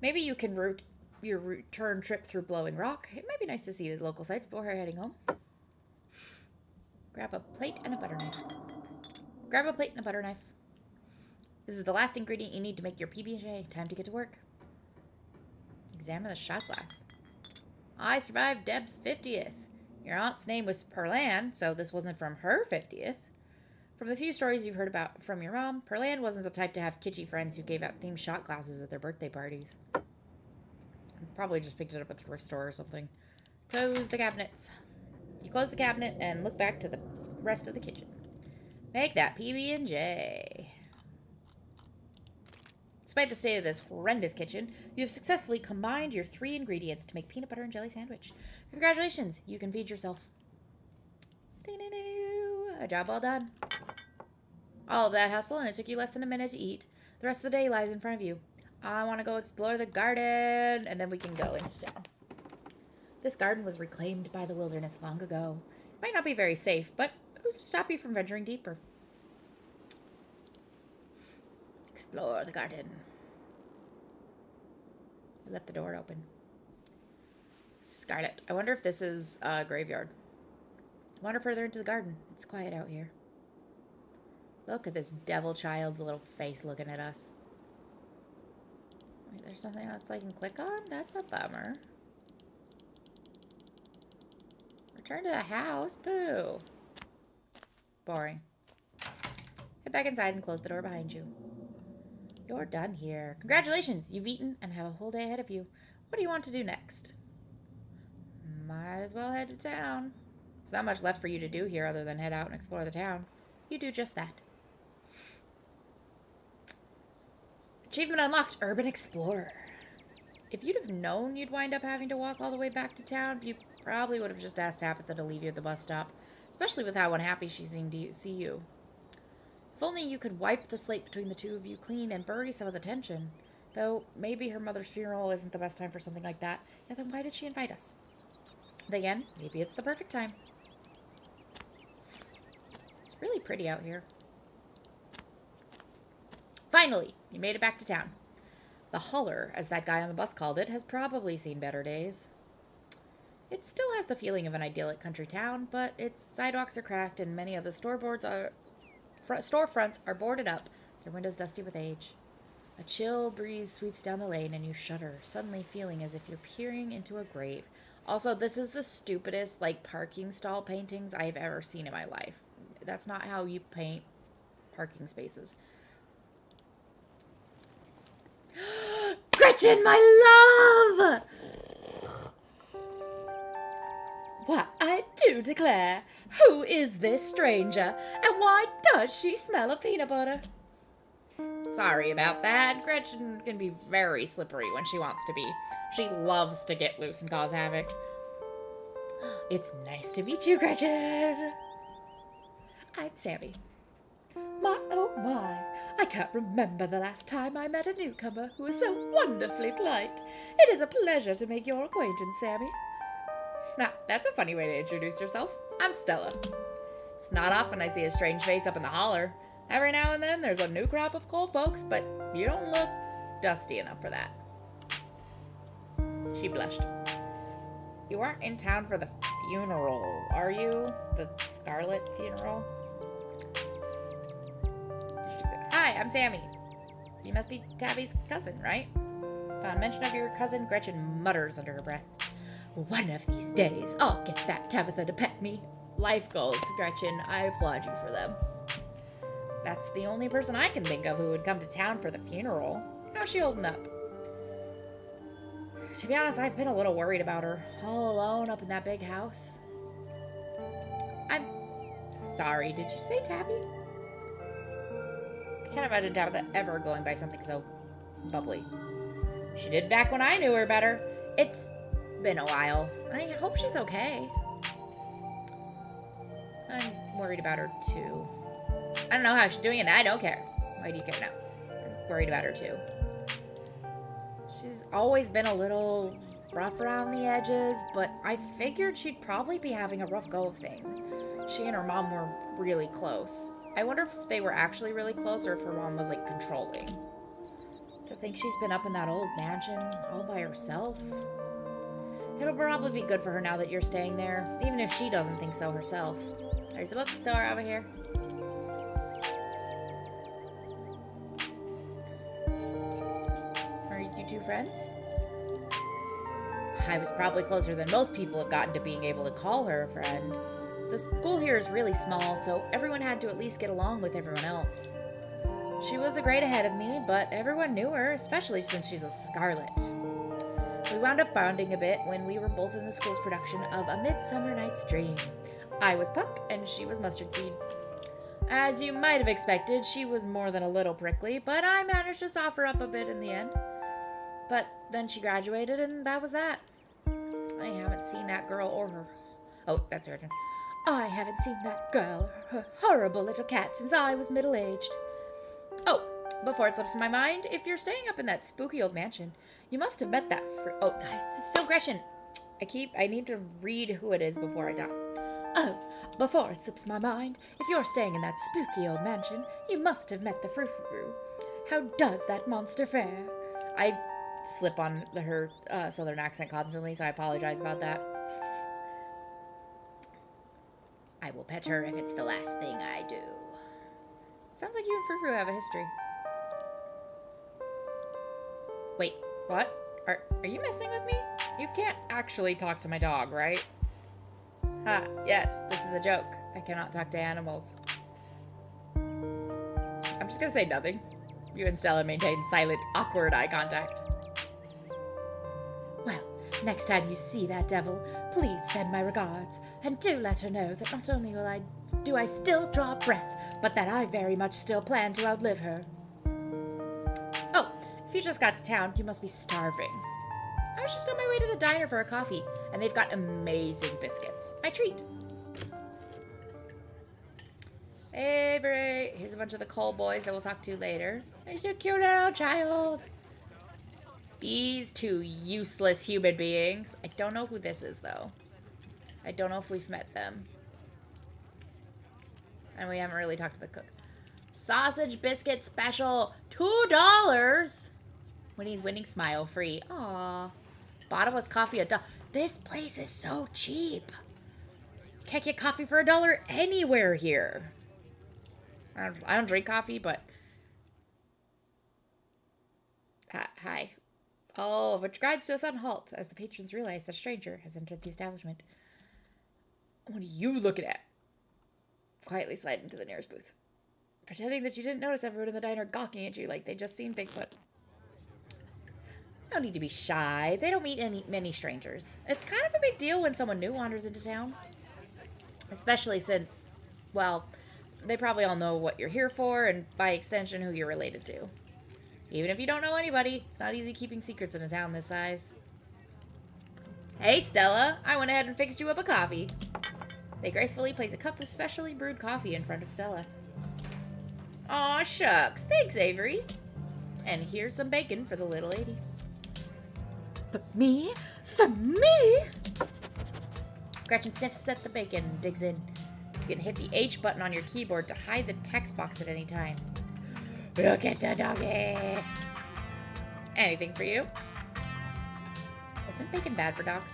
Maybe you can route your return trip through Blowing Rock. It might be nice to see the local sites before heading home. Grab a plate and a butter knife. Grab a plate and a butter knife. This is the last ingredient you need to make your PB&J. Time to get to work. Examine the shot glass. I survived Deb's 50th. Your aunt's name was Perlan, so this wasn't from her 50th. From the few stories you've heard about from your mom, Perlan wasn't the type to have kitschy friends who gave out themed shot glasses at their birthday parties. Probably just picked it up at the thrift store or something. Close the cabinets. You close the cabinet and look back to the rest of the kitchen. Make that PB&J. Despite the state of this horrendous kitchen, you have successfully combined your 3 ingredients to make peanut butter and jelly sandwich. Congratulations, you can feed yourself. A job well done. All of that hustle, and it took you less than a minute to eat. The rest of the day lies in front of you. I want to go explore the garden, and then we can go into town. This garden was reclaimed by the wilderness long ago. It might not be very safe, but who's to stop you from venturing deeper? Explore the garden. We left the door open. Scarlet. I wonder if this is a graveyard. Wander further into the garden. It's quiet out here. Look at this devil child's little face looking at us. Wait, there's nothing else I can click on? That's a bummer. Return to the house? Boo. Boring. Head back inside and close the door behind you. You're done here. Congratulations! You've eaten and have a whole day ahead of you. What do you want to do next? Might as well head to town. There's not much left for you to do here other than head out and explore the town. You do just that. Achievement unlocked, Urban Explorer. If you'd have known you'd wind up having to walk all the way back to town, you probably would have just asked Tabitha to leave you at the bus stop, especially with how unhappy she seemed to see you. If only you could wipe the slate between the two of you clean and bury some of the tension. Though, maybe her mother's funeral isn't the best time for something like that. Yeah, then why did she invite us? Then again, maybe it's the perfect time. It's really pretty out here. Finally, you made it back to town. The Holler, as that guy on the bus called it, has probably seen better days. It still has the feeling of an idyllic country town, but its sidewalks are cracked and many of the storefronts are boarded up, their windows dusty with age. A chill breeze sweeps down the lane and you shudder, suddenly feeling as if you're peering into a grave. Also, this is the stupidest, parking stall paintings I've ever seen in my life. That's not how you paint parking spaces. Gretchen, my love! Why, I do declare, who is this stranger, and why does she smell of peanut butter? Sorry about that. Gretchen can be very slippery when she wants to be. She loves to get loose and cause havoc. It's nice to meet you, Gretchen. I'm Sammy. My, oh my, I can't remember the last time I met a newcomer who was so wonderfully polite. It is a pleasure to make your acquaintance, Sammy. Now, that's a funny way to introduce yourself. I'm Stella. It's not often I see a strange face up in the Holler. Every now and then there's a new crop of cool folks, but you don't look dusty enough for that. She blushed. You aren't in town for the funeral, are you? The Scarlet funeral? I'm Sammy. You must be Tabby's cousin, right? Upon mention of your cousin, Gretchen mutters under her breath. One of these days, I'll get that Tabitha to pet me. Life goals, Gretchen. I applaud you for them. That's the only person I can think of who would come to town for the funeral. How's she holding up? To be honest, I've been a little worried about her. All alone up in that big house. I'm sorry, did you say Tabby? I can't imagine Tabitha ever going by something so bubbly. She did back when I knew her better. It's been a while. I hope she's okay. I'm worried about her too. I don't know how she's doing and I don't care. Why do you care now? I'm worried about her too. She's always been a little rough around the edges, but I figured she'd probably be having a rough go of things. She and her mom were really close. I wonder if they were actually really close or if her mom was like controlling. To think she's been up in that old mansion all by herself. It'll probably be good for her now that you're staying there, even if she doesn't think so herself. There's a bookstore over here. Are you two friends? I was probably closer than most people have gotten to being able to call her a friend. The school here is really small, so everyone had to at least get along with everyone else. She was a grade ahead of me, but everyone knew her, especially since she's a Scarlet. We wound up bonding a bit when we were both in the school's production of A Midsummer Night's Dream. I was Puck, and she was Mustard Seed. As you might have expected, she was more than a little prickly, but I managed to soften her up a bit in the end. But then she graduated, and that was that. I haven't seen that girl or her... Oh, that's her turn. I haven't seen that girl or her horrible little cat since I was middle-aged. Oh, before it slips my mind, if you're staying up in that spooky old mansion, you must have met that Oh, it's still Gretchen. I need to read who it is before I die. Oh, before it slips my mind, if you're staying in that spooky old mansion, you must have met the frou-frou. How does that monster fare? I slip on her southern accent constantly, so I apologize about that. I will pet her if it's the last thing I do. Sounds like you and Frou-Frou have a history. Wait, what? Are you messing with me? You can't actually talk to my dog, right? Ha, yes, this is a joke. I cannot talk to animals. I'm just gonna say nothing. You and Stella maintain silent, awkward eye contact. Well, next time you see that devil, please send my regards, and do let her know that not only do I still draw breath, but that I very much still plan to outlive her. Oh, if you just got to town, you must be starving. I was just on my way to the diner for a coffee, and they've got amazing biscuits. My treat. Hey, Bray. Here's a bunch of the Cole boys that we'll talk to later. Here's your cute little child. These two useless human beings. I don't know who this is, though. I don't know if we've met them. And we haven't really talked to the cook. Sausage biscuit special, $2. Winnie's winning smile free. Aww. Bottomless coffee, $1. This place is so cheap. Can't get coffee for $1 anywhere here. I don't drink coffee, but... Hi. Oh, which grinds to a sudden halt as the patrons realize that a stranger has entered the establishment. What are you looking at? Quietly slide into the nearest booth. Pretending that you didn't notice everyone in the diner gawking at you like they just seen Bigfoot. No need to be shy. They don't meet many strangers. It's kind of a big deal when someone new wanders into town. Especially since, well, they probably all know what you're here for and by extension who you're related to. Even if you don't know anybody, it's not easy keeping secrets in a town this size. Hey, Stella. I went ahead and fixed you up a coffee. They gracefully place a cup of specially brewed coffee in front of Stella. Aw, shucks. Thanks, Avery. And here's some bacon for the little lady. For me? For me? Gretchen sniffs at the bacon and digs in. You can hit the H button on your keyboard to hide the text box at any time. Look at the doggy. Anything for you? Isn't bacon bad for dogs?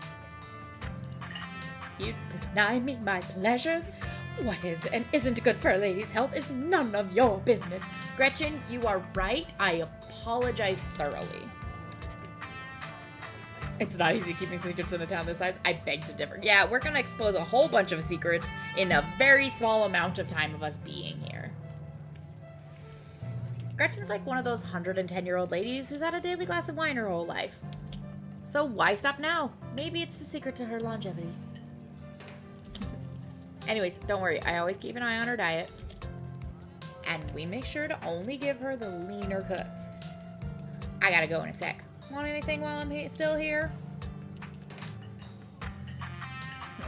You deny me my pleasures? What is and isn't good for a lady's health is none of your business. Gretchen, you are right. I apologize thoroughly. It's not easy keeping secrets in a town this size. I beg to differ. Yeah, we're gonna expose a whole bunch of secrets in a very small amount of time of us being here. Gretchen's like one of those 110-year-old ladies who's had a daily glass of wine her whole life. So why stop now? Maybe it's the secret to her longevity. Anyways, don't worry. I always keep an eye on her diet. And we make sure to only give her the leaner cuts. I gotta go in a sec. Want anything while I'm still here?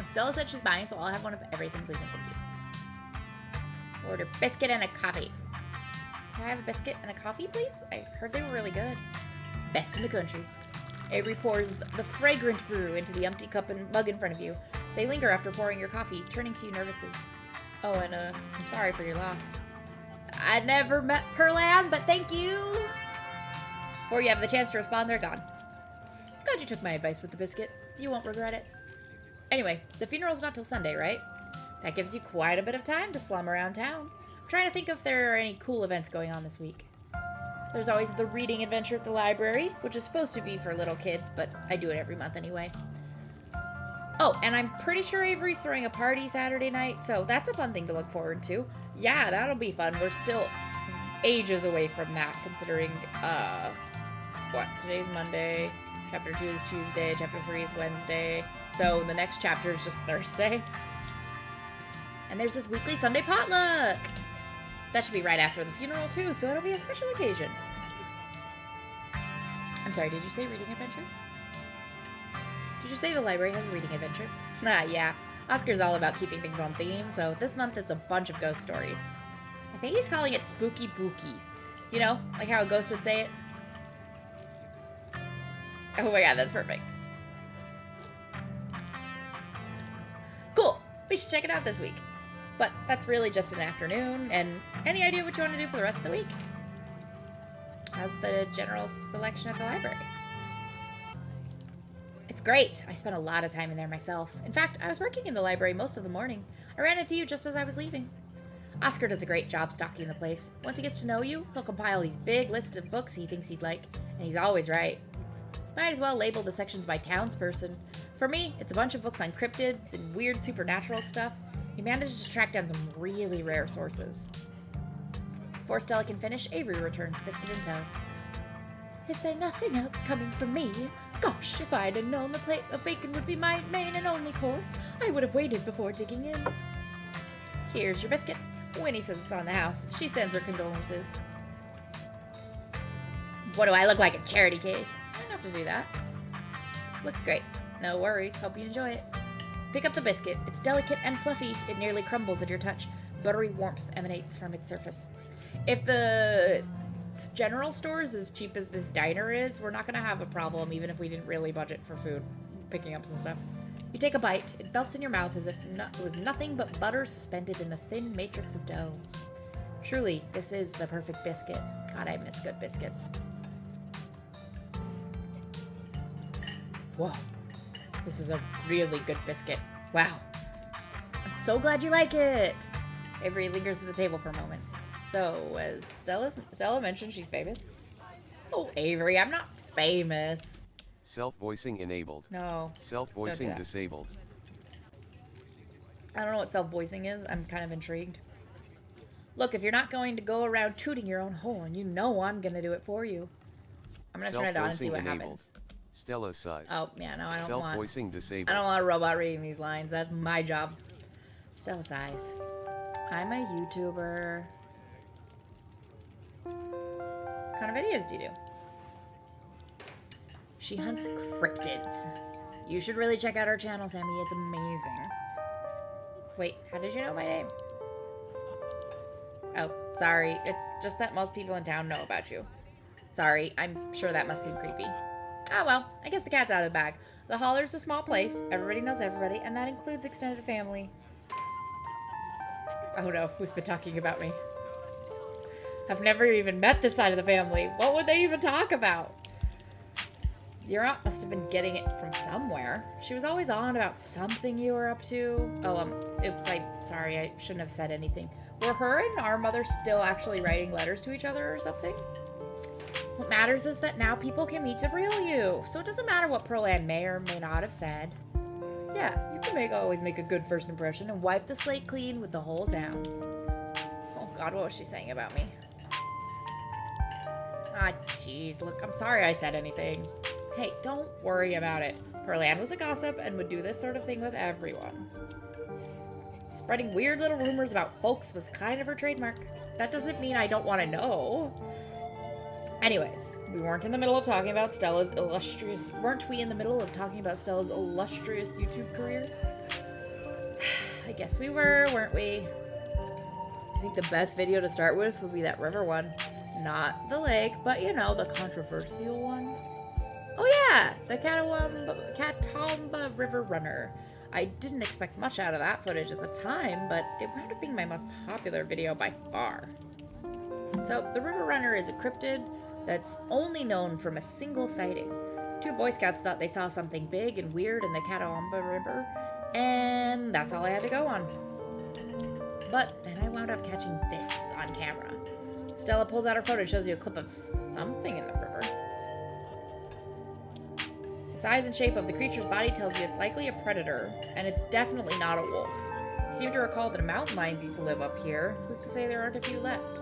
Stella said she's buying, so I'll have one of everything, please and thank you. Order biscuit and a coffee. Can I have a biscuit and a coffee, please? I heard they were really good. Best in the country. Avery pours the fragrant brew into the empty cup and mug in front of you. They linger after pouring your coffee, turning to you nervously. Oh, and I'm sorry for your loss. I never met Perlan, but thank you. Before you have the chance to respond, they're gone. Glad you took my advice with the biscuit. You won't regret it. Anyway, the funeral's not till Sunday, right? That gives you quite a bit of time to slum around town. I'm trying to think if there are any cool events going on this week. There's always the reading adventure at the library, which is supposed to be for little kids, but I do it every month anyway. Oh, and I'm pretty sure Avery's throwing a party Saturday night, so that's a fun thing to look forward to. Yeah, that'll be fun. We're still ages away from that, considering, what? Today's Monday. Chapter 2 is Tuesday. Chapter 3 is Wednesday. So the next chapter is just Thursday. And there's this weekly Sunday potluck. That should be right after the funeral, too, so it'll be a special occasion. I'm sorry, did you say reading adventure? Did you say the library has a reading adventure? Ah, yeah. Oscar's all about keeping things on theme, so this month it's a bunch of ghost stories. I think he's calling it spooky bookies. You know, like how a ghost would say it. Oh my god, that's perfect. Cool! We should check it out this week. But that's really just an afternoon, and any idea what you want to do for the rest of the week? How's the general selection at the library? It's great. I spent a lot of time in there myself. In fact, I was working in the library most of the morning. I ran into you just as I was leaving. Oscar does a great job stocking the place. Once he gets to know you, he'll compile these big lists of books he thinks you'd like, and he's always right. Might as well label the sections by townsperson. For me, it's a bunch of books on cryptids and weird supernatural stuff. He manages to track down some really rare sources. Before Stella can finish, Avery returns, biscuit in tow. Is there nothing else coming from me? Gosh, if I'd have known the plate of bacon would be my main and only course, I would have waited before digging in. Here's your biscuit. Winnie says it's on the house. She sends her condolences. What do I look like, a charity case? I don't have to do that. Looks great. No worries. Hope you enjoy it. Pick up the biscuit. It's delicate and fluffy. It nearly crumbles at your touch. Buttery warmth emanates from its surface. If the general store is as cheap as this diner is, we're not going to have a problem, even if we didn't really budget for food. Picking up some stuff. You take a bite. It melts in your mouth as if it was nothing but butter suspended in a thin matrix of dough. Truly, this is the perfect biscuit. God, I miss good biscuits. Whoa. This is a really good biscuit. Wow. I'm so glad you like it. Avery lingers at the table for a moment. So, as Stella mentioned she's famous? Oh, Avery, I'm not famous. Self-voicing enabled. No. Self-voicing disabled. I don't know what self-voicing is. I'm kind of intrigued. Look, if you're not going to go around tooting your own horn, you know I'm going to do it for you. I'm going to turn it on and see what happens. Stella size. Oh, yeah, no, I don't want... Self-voicing disabled. I don't want a robot reading these lines. That's my job. Stella size. I'm a YouTuber. What kind of videos do you do? She hunts cryptids. You should really check out her channel, Sammy. It's amazing. Wait, how did you know my name? Oh, sorry. It's just that most people in town know about you. Sorry, I'm sure that must seem creepy. Oh well, I guess the cat's out of the bag. The Holler's a small place. Everybody knows everybody, and that includes extended family. Oh no, who's been talking about me? I've never even met this side of the family. What would they even talk about? Your aunt must have been getting it from somewhere. She was always on about something you were up to. Oh, oops, sorry, I shouldn't have said anything. Were her and our mother still actually writing letters to each other or something? What matters is that now people can meet the real you, so it doesn't matter what Pearl Ann may or may not have said. Yeah, you can always make a good first impression and wipe the slate clean with the whole town. Oh God, what was she saying about me? Ah, jeez, look, I'm sorry I said anything. Hey, don't worry about it. Pearl Ann was a gossip and would do this sort of thing with everyone. Spreading weird little rumors about folks was kind of her trademark. That doesn't mean I don't want to know. Anyways, we weren't in the middle of talking about Stella's illustrious... Weren't we in the middle of talking about Stella's illustrious YouTube career? I guess we were, weren't we? I think the best video to start with would be that river one. Not the lake, but you know, the controversial one. Oh yeah, the Catawba River Runner. I didn't expect much out of that footage at the time, but it wound up being my most popular video by far. So, the River Runner is a cryptid that's only known from a single sighting. 2 Boy Scouts thought they saw something big and weird in the Catawba River, and that's all I had to go on. But then I wound up catching this on camera. Stella pulls out her phone and shows you a clip of something in the river. The size and shape of the creature's body tells you it's likely a predator, and it's definitely not a wolf. I seem to recall that mountain lions used to live up here. Who's to say there aren't a few left?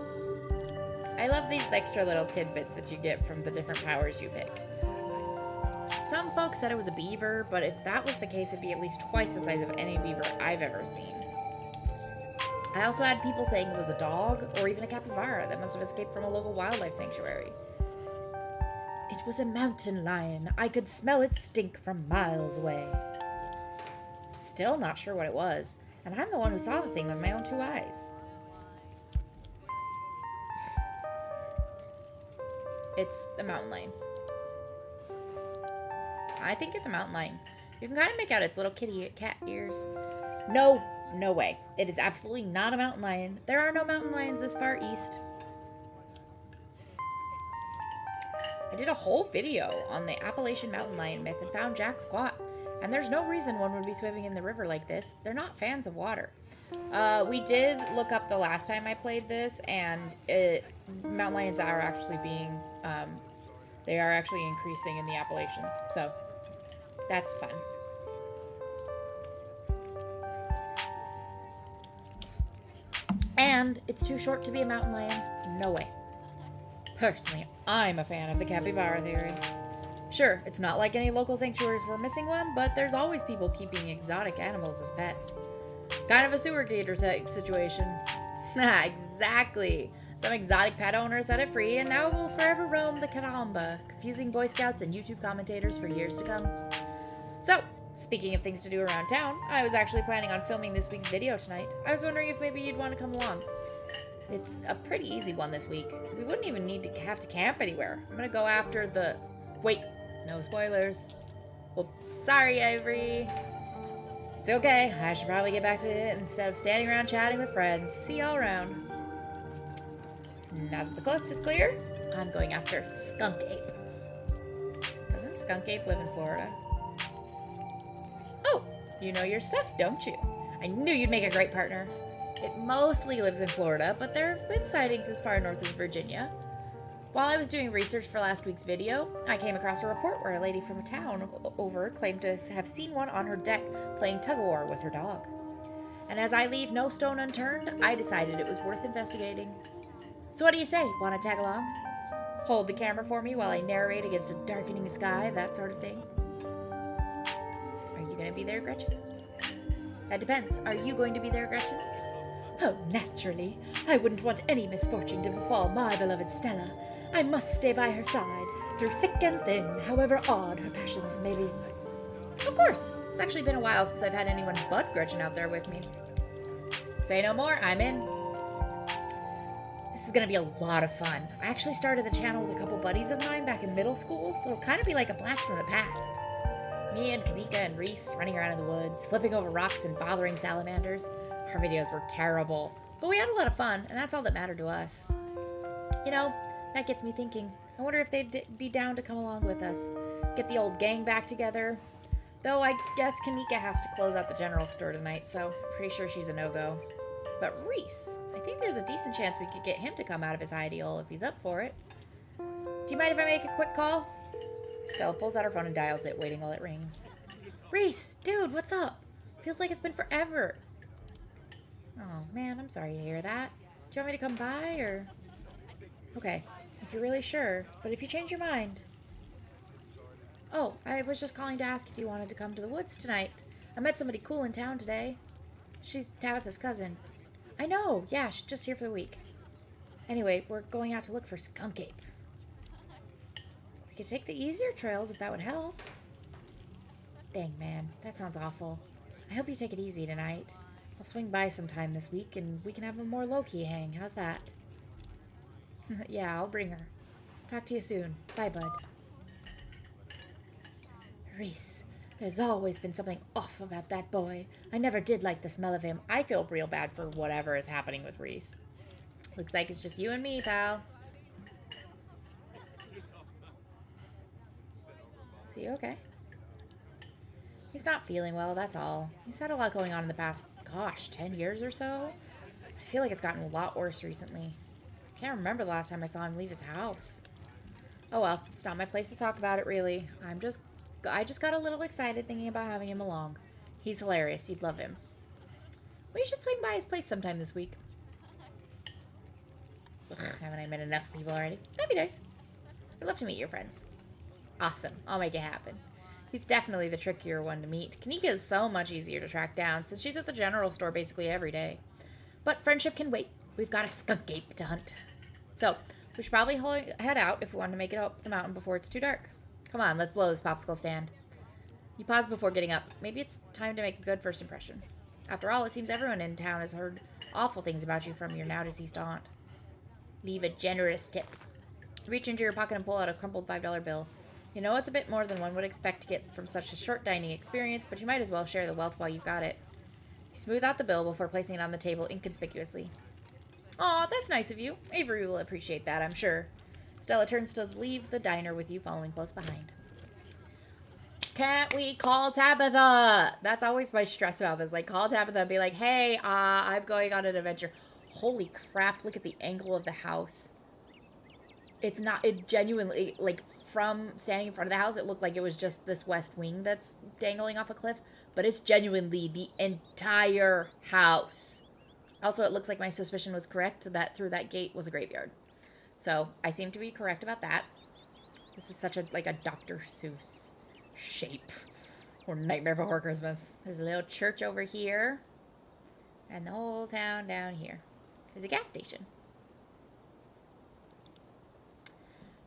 I love these extra little tidbits that you get from the different powers you pick. Some folks said it was a beaver, but if that was the case, it'd be at least twice the size of any beaver I've ever seen. I also had people saying it was a dog, or even a capybara that must have escaped from a local wildlife sanctuary. It was a mountain lion. I could smell its stink from miles away. Still not sure what it was, and I'm the one who saw the thing with my own 2 eyes. It's a mountain lion. I think it's a mountain lion. You can kind of make out its little cat ears. No way. It is absolutely not a mountain lion. There are no mountain lions this far east. I did a whole video on the Appalachian mountain lion myth and found Jack squat. And there's no reason one would be swimming in the river like this. They're not fans of water. We did look up the last time I played this, and mountain lions are actually being, they are actually increasing in the Appalachians. So, that's fun. And it's too short to be a mountain lion. No way. Personally, I'm a fan of the capybara theory. Sure, it's not like any local sanctuaries were missing one, but there's always people keeping exotic animals as pets. Kind of a sewer gator type situation. Exactly. Some exotic pet owner set it free, and now it will forever roam the Catawba, confusing Boy Scouts and YouTube commentators for years to come. So, speaking of things to do around town, I was actually planning on filming this week's video tonight. I was wondering if maybe you'd want to come along. It's a pretty easy one this week. We wouldn't even need to have to camp anywhere. I'm gonna go after the... Wait, no spoilers. Oops, sorry, Ivory. It's okay. I should probably get back to it instead of standing around chatting with friends. See y'all around. Now that the coast is clear, I'm going after Skunk Ape. Doesn't Skunk Ape live in Florida? Oh, you know your stuff, don't you? I knew you'd make a great partner. It mostly lives in Florida, but there have been sightings as far north as Virginia. While I was doing research for last week's video, I came across a report where a lady from a town over claimed to have seen one on her deck playing tug-of-war with her dog. And as I leave no stone unturned, I decided it was worth investigating. So what do you say? Want to tag along? Hold the camera for me while I narrate against a darkening sky, that sort of thing. Are you going to be there, Gretchen? That depends. Are you going to be there, Gretchen? Oh, naturally. I wouldn't want any misfortune to befall my beloved Stella. I must stay by her side, through thick and thin, however odd her passions may be. Of course. It's actually been a while since I've had anyone but Gretchen out there with me. Say no more, I'm in. This is going to be a lot of fun. I actually started the channel with a couple buddies of mine back in middle school, so it'll kind of be like a blast from the past. Me and Kanika and Reese running around in the woods, flipping over rocks and bothering salamanders. Our videos were terrible, but we had a lot of fun, and that's all that mattered to us. You know, that gets me thinking, I wonder if they'd be down to come along with us. Get the old gang back together. Though I guess Kanika has to close out the general store tonight, so I'm pretty sure she's a no-go. But Reese, I think there's a decent chance we could get him to come out of his hidey hole if he's up for it. Do you mind if I make a quick call? Stella pulls out her phone and dials it, waiting while it rings. Reese, dude, what's up? Feels like it's been forever. Oh, man, I'm sorry to hear that. Do you want me to come by, or...? Okay, if you're really sure, but if you change your mind... Oh, I was just calling to ask if you wanted to come to the woods tonight. I met somebody cool in town today. She's Tabitha's cousin. I know, yeah, she's just here for the week. Anyway, we're going out to look for skunk ape. We could take the easier trails if that would help. Dang, man, that sounds awful. I hope you take it easy tonight. I'll swing by sometime this week and we can have a more low-key hang. How's that? Yeah, I'll bring her. Talk to you soon. Bye, bud. Reese, there's always been something off about that boy. I never did like the smell of him. I feel real bad for whatever is happening with Reese. Looks like it's just you and me, pal. Is he okay? He's not feeling well, that's all. He's had a lot going on in the past, gosh, 10 years or so? I feel like it's gotten a lot worse recently. I can't remember the last time I saw him leave his house. Oh well, it's not my place to talk about it, really. I just got a little excited thinking about having him along. He's hilarious. You'd love him. We should swing by his place sometime this week. Ugh, haven't I met enough people already? That'd be nice. I'd love to meet your friends. Awesome. I'll make it happen. He's definitely the trickier one to meet. Kanika is so much easier to track down since she's at the general store basically every day. But friendship can wait. We've got a skunk ape to hunt. So, we should probably head out if we want to make it up the mountain before it's too dark. Come on, let's blow this popsicle stand. You pause before getting up. Maybe it's time to make a good first impression. After all, it seems everyone in town has heard awful things about you from your now-deceased aunt. Leave a generous tip. Reach into your pocket and pull out a crumpled $5 bill. You know it's a bit more than one would expect to get from such a short dining experience, but you might as well share the wealth while you've got it. You smooth out the bill before placing it on the table inconspicuously. Aw, that's nice of you. Avery will appreciate that, I'm sure. Stella turns to leave the diner with you following close behind. Can't we call Tabitha? That's always my stress about this. Like, call Tabitha and be like, hey, I'm going on an adventure. Holy crap, look at the angle of the house. It's not, it genuinely, like, from standing in front of the house, it looked like it was just this west wing that's dangling off a cliff. But it's genuinely the entire house. Also, it looks like my suspicion was correct that through that gate was a graveyard. So, I seem to be correct about that. This is such a, like a Dr. Seuss shape. Or Nightmare Before Christmas. There's a little church over here. And the whole town down here. There's a gas station.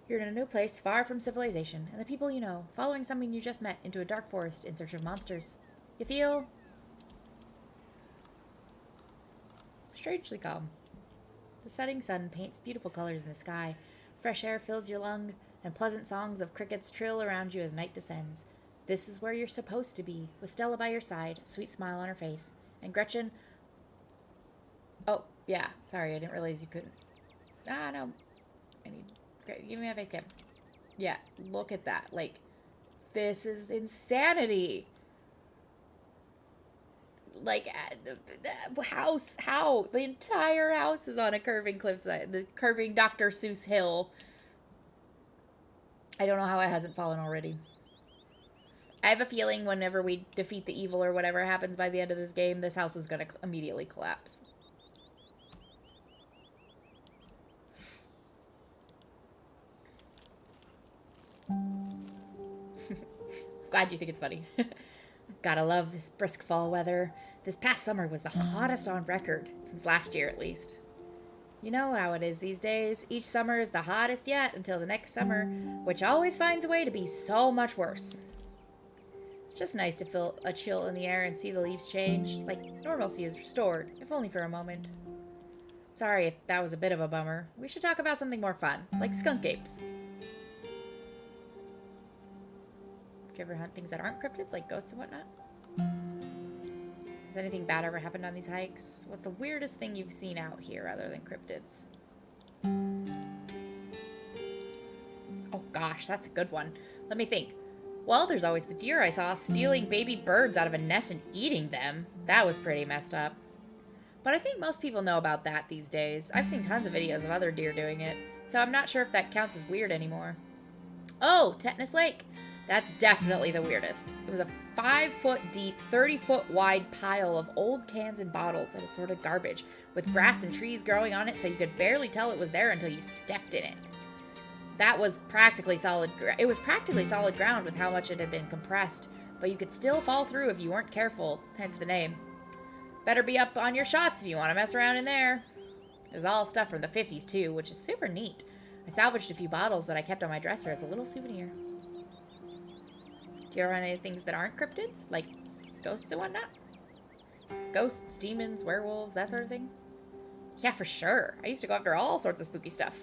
You're in a new place, far from civilization, and the people you know, following someone you just met into a dark forest in search of monsters. You feel strangely calm. The setting sun paints beautiful colors in the sky. Fresh air fills your lung, and pleasant songs of crickets trill around you as night descends. This is where you're supposed to be, with Stella by your side, a sweet smile on her face. And Gretchen... Oh, yeah. Sorry, I didn't realize you couldn't... Ah, no. I need... Give me my face cam. Yeah, look at that. Like, this is insanity. Like, the house, how? The entire house is on a curving cliffside. The curving Dr. Seuss hill. I don't know how it hasn't fallen already. I have a feeling whenever we defeat the evil or whatever happens by the end of this game, this house is going to immediately collapse. Glad you think it's funny. Gotta love this brisk fall weather. This past summer was the hottest on record, since last year at least. You know how it is these days. Each summer is the hottest yet until the next summer, which always finds a way to be so much worse. It's just nice to feel a chill in the air and see the leaves change, like normalcy is restored, if only for a moment. Sorry if that was a bit of a bummer. We should talk about something more fun, like skunk apes. Do you ever hunt things that aren't cryptids, like ghosts and whatnot? Has anything bad ever happened on these hikes? What's the weirdest thing you've seen out here other than cryptids? gosh, that's a good one. Let me think. Well, there's always the deer I saw stealing baby birds out of a nest and eating them. That was pretty messed up. But I think most people know about that these days. I've seen tons of videos of other deer doing it, so I'm not sure if that counts as weird anymore. Oh, Tetanus Lake. That's definitely the weirdest. It was a 5-foot deep, 30-foot wide pile of old cans and bottles and assorted garbage, with grass and trees growing on it so you could barely tell it was there until you stepped in it. That was practically solid. It was practically solid ground with how much it had been compressed, but you could still fall through if you weren't careful, hence the name. Better be up on your shots if you want to mess around in there. It was all stuff from the 50s too, which is super neat. I salvaged a few bottles that I kept on my dresser as a little souvenir. Do you ever run any things that aren't cryptids? Like ghosts and whatnot? Ghosts, demons, werewolves, that sort of thing? Yeah, for sure. I used to go after all sorts of spooky stuff.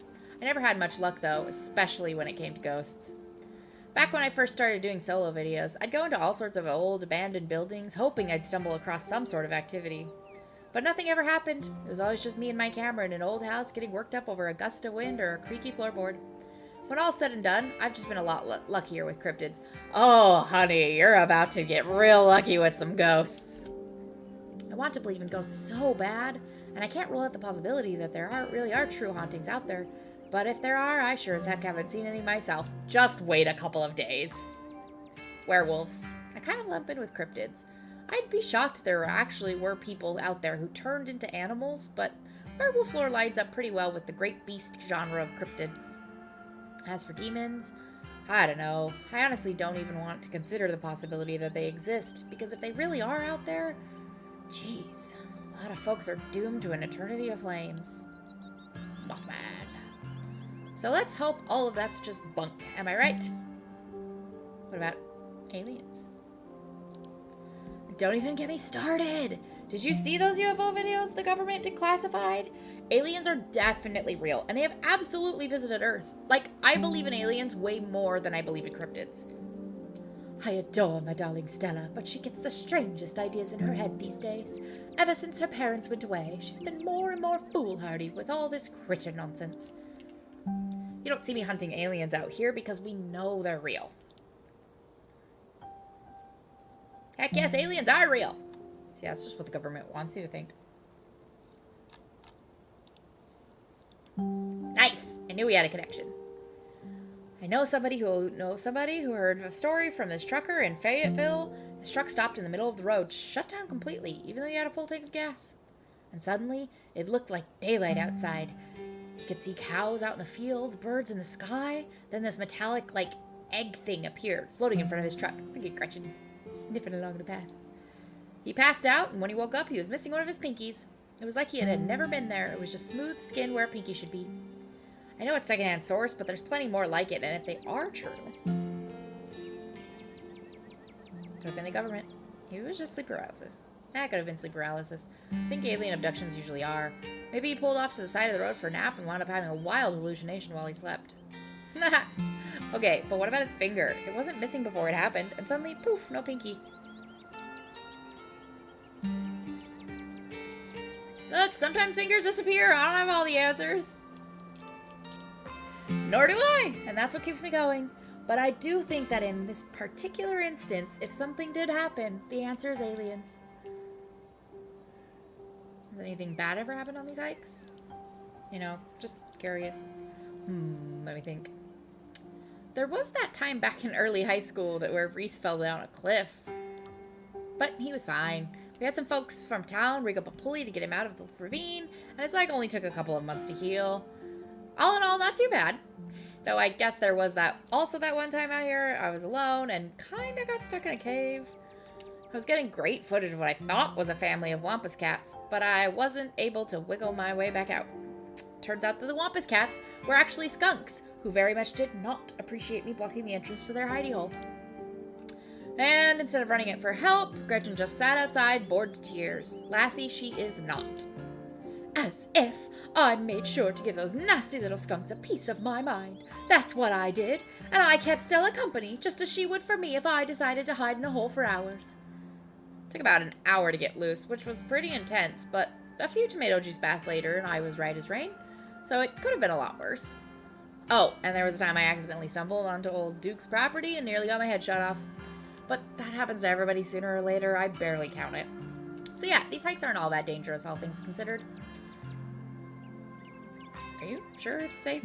I never had much luck though, especially when it came to ghosts. Back when I first started doing solo videos, I'd go into all sorts of old abandoned buildings, hoping I'd stumble across some sort of activity. But nothing ever happened. It was always just me and my camera in an old house getting worked up over a gust of wind or a creaky floorboard. When all's said and done, I've just been a lot luckier with cryptids. Oh, honey, you're about to get real lucky with some ghosts. I want to believe in ghosts so bad, and I can't rule out the possibility that there really are true hauntings out there. But if there are, I sure as heck haven't seen any myself. Just wait a couple of days. Werewolves. I kind of lump in with cryptids. I'd be shocked if there actually were people out there who turned into animals, but werewolf lore lines up pretty well with the great beast genre of cryptid. As for demons, I don't know. I honestly don't even want to consider the possibility that they exist, because if they really are out there, geez, a lot of folks are doomed to an eternity of flames. Mothman. So let's hope all of that's just bunk, am I right? What about aliens? Don't even get me started! Did you see those UFO videos the government declassified? Aliens are definitely real, and they have absolutely visited Earth. Like, I believe in aliens way more than I believe in cryptids. I adore my darling Stella, but she gets the strangest ideas in her head these days. Ever since her parents went away, she's been more and more foolhardy with all this critter nonsense. You don't see me hunting aliens out here because we know they're real. Heck yes, aliens are real. See, that's just what the government wants you to think. Nice! I knew we had a connection. I know somebody who heard a story from this trucker in Fayetteville. His truck stopped in the middle of the road, shut down completely, even though he had a full tank of gas. And suddenly, it looked like daylight outside. You could see cows out in the fields, birds in the sky. Then this metallic, like, egg thing appeared, floating in front of his truck. Look at Gretchen, sniffing along the path. He passed out, and when he woke up, he was missing one of his pinkies. It was like he had never been there. It was just smooth skin where a pinky should be. I know it's secondhand source, but there's plenty more like it, and if they are true, could have been the government. Maybe it was just sleep paralysis. That could have been sleep paralysis. I think alien abductions usually are. Maybe he pulled off to the side of the road for a nap and wound up having a wild hallucination while he slept. Okay, but what about its finger? It wasn't missing before it happened, and suddenly, poof, no pinky. Look, sometimes fingers disappear. I don't have all the answers. Nor do I, and that's what keeps me going. But I do think that in this particular instance, if something did happen, the answer is aliens. Has anything bad ever happened on these hikes? You know, just curious. Let me think. There was that time back in early high school where Reese fell down a cliff. But he was fine. We had some folks from town rig up a pulley to get him out of the ravine, and it's like only took a couple of months to heal. All in all, not too bad. Though I guess there was that one time out here, I was alone and kinda got stuck in a cave. I was getting great footage of what I thought was a family of wampus cats, but I wasn't able to wiggle my way back out. Turns out that the wampus cats were actually skunks, who very much did not appreciate me blocking the entrance to their hidey hole. And instead of running it for help, Gretchen just sat outside, bored to tears. Lassie she is not. As if I made sure to give those nasty little skunks a piece of my mind. That's what I did, and I kept Stella company, just as she would for me if I decided to hide in a hole for hours. It took about an hour to get loose, which was pretty intense, but a few tomato juice baths later and I was right as rain, so it could have been a lot worse. Oh, and there was a time I accidentally stumbled onto old Duke's property and nearly got my head shot off. But that happens to everybody sooner or later. I barely count it. So yeah, these hikes aren't all that dangerous, all things considered. Are you sure it's safe?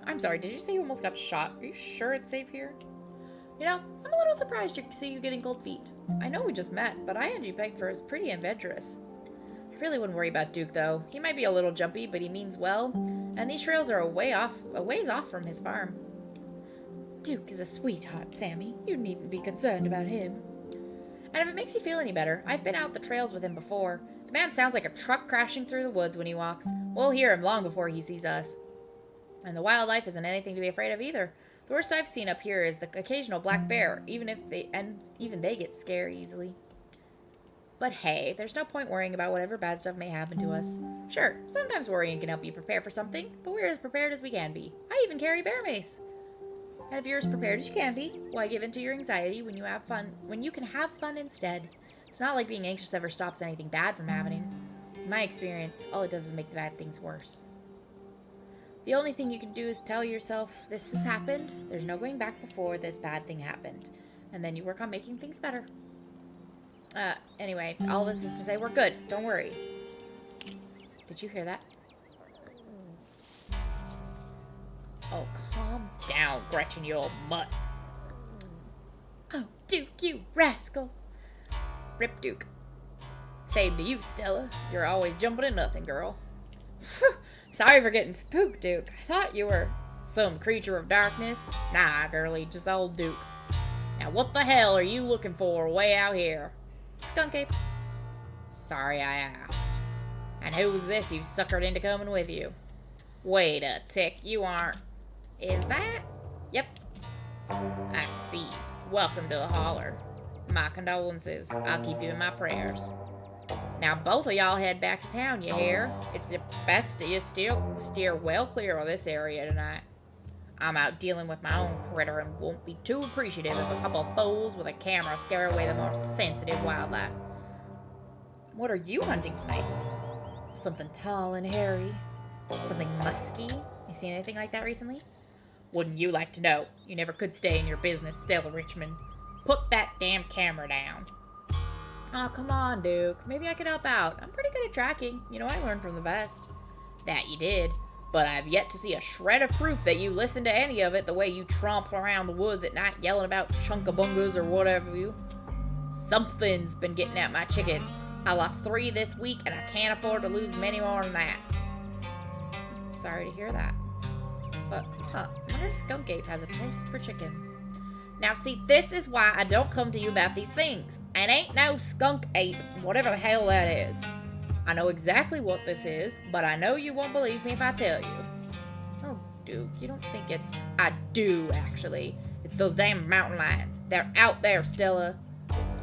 I'm sorry, did you say you almost got shot? Are you sure it's safe here? You know, I'm a little surprised to see you getting cold feet. I know we just met, but I had you pegged for as pretty adventurous. I really wouldn't worry about Duke, though. He might be a little jumpy, but he means well, and these trails are a ways off from his farm. Duke is a sweetheart, Sammy. You needn't be concerned about him. And if it makes you feel any better, I've been out the trails with him before. The man sounds like a truck crashing through the woods when he walks. We'll hear him long before he sees us. And the wildlife isn't anything to be afraid of either. The worst I've seen up here is the occasional black bear, even they get scared easily. But hey, there's no point worrying about whatever bad stuff may happen to us. Sure, sometimes worrying can help you prepare for something, but we're as prepared as we can be. I even carry bear mace. And if you're as prepared as you can be, why give in to your anxiety when you can have fun instead? It's not like being anxious ever stops anything bad from happening. In my experience, all it does is make the bad things worse. The only thing you can do is tell yourself, this has happened, there's no going back before this bad thing happened. And then you work on making things better. Anyway, all this is to say we're good, don't worry. Did you hear that? Oh, calm down, Gretchen, you old mutt. Oh, Duke, you rascal. Rip Duke. Same to you, Stella. You're always jumping at nothing, girl. Phew. Sorry for getting spooked, Duke. I thought you were some creature of darkness. Nah, girlie, just old Duke. Now what the hell are you looking for way out here? Skunk ape. Sorry I asked. And who was this you suckered into coming with you? Wait a tick, you aren't... Is that? Yep. I see. Welcome to the Holler. My condolences. I'll keep you in my prayers. Now both of y'all head back to town, you hear? It's best you steer well clear of this area tonight. I'm out dealing with my own critter and won't be too appreciative if a couple of fools with a camera scare away the more sensitive wildlife. What are you hunting tonight? Something tall and hairy. Something musky. You seen anything like that recently? Wouldn't you like to know? You never could stay in your business, Stella Richmond. Put that damn camera down. Oh, come on, Duke. Maybe I could help out. I'm pretty good at tracking. You know, I learned from the best. That you did. But I've yet to see a shred of proof that you listened to any of it the way you tromp around the woods at night yelling about chunkabungas or whatever you. Something's been getting at my chickens. I lost 3 this week and I can't afford to lose many more than that. Sorry to hear that. But, I wonder if Skunk Ape has a taste for chicken. Now see, this is why I don't come to you about these things. And ain't no Skunk Ape, whatever the hell that is. I know exactly what this is, but I know you won't believe me if I tell you. Oh, Duke, you don't think it's... I do, actually. It's those damn mountain lions. They're out there, Stella.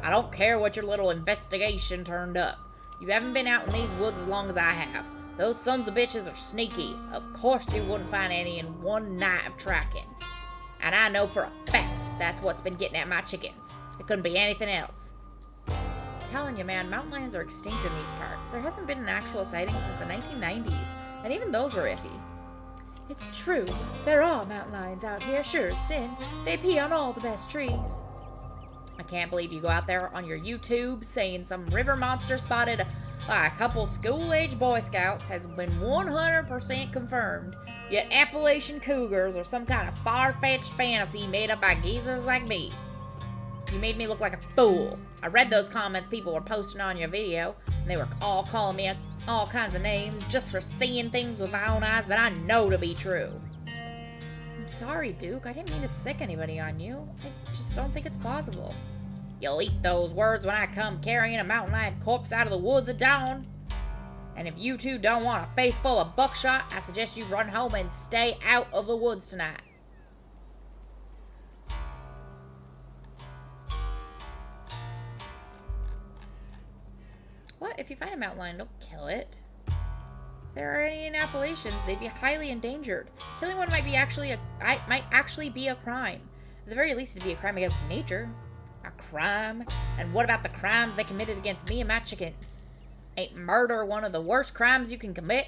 I don't care what your little investigation turned up. You haven't been out in these woods as long as I have. Those sons of bitches are sneaky. Of course you wouldn't find any in one night of tracking. And I know for a fact that's what's been getting at my chickens. It couldn't be anything else. I'm telling you, man, mountain lions are extinct in these parts. There hasn't been an actual sighting since the 1990s, and even those were iffy. It's true. There are mountain lions out here, sure as sin. They pee on all the best trees. I can't believe you go out there on your YouTube saying some river monster spotted by a couple school-age Boy Scouts has been 100% confirmed, yet Appalachian cougars are some kind of far-fetched fantasy made up by geezers like me. You made me look like a fool. I read those comments people were posting on your video, and they were all calling me all kinds of names just for seeing things with my own eyes that I know to be true. I'm sorry, Duke. I didn't mean to sick anybody on you. I just don't think it's plausible. You'll eat those words when I come carrying a mountain lion corpse out of the woods at dawn. And if you two don't want a face full of buckshot, I suggest you run home and stay out of the woods tonight. What? If you find a mountain lion, don't kill it. If there are any in Appalachians, they'd be highly endangered. Killing one might actually be a crime. At the very least, it'd be a crime against nature. A crime? And what about the crimes they committed against me and my chickens? Ain't murder one of the worst crimes you can commit?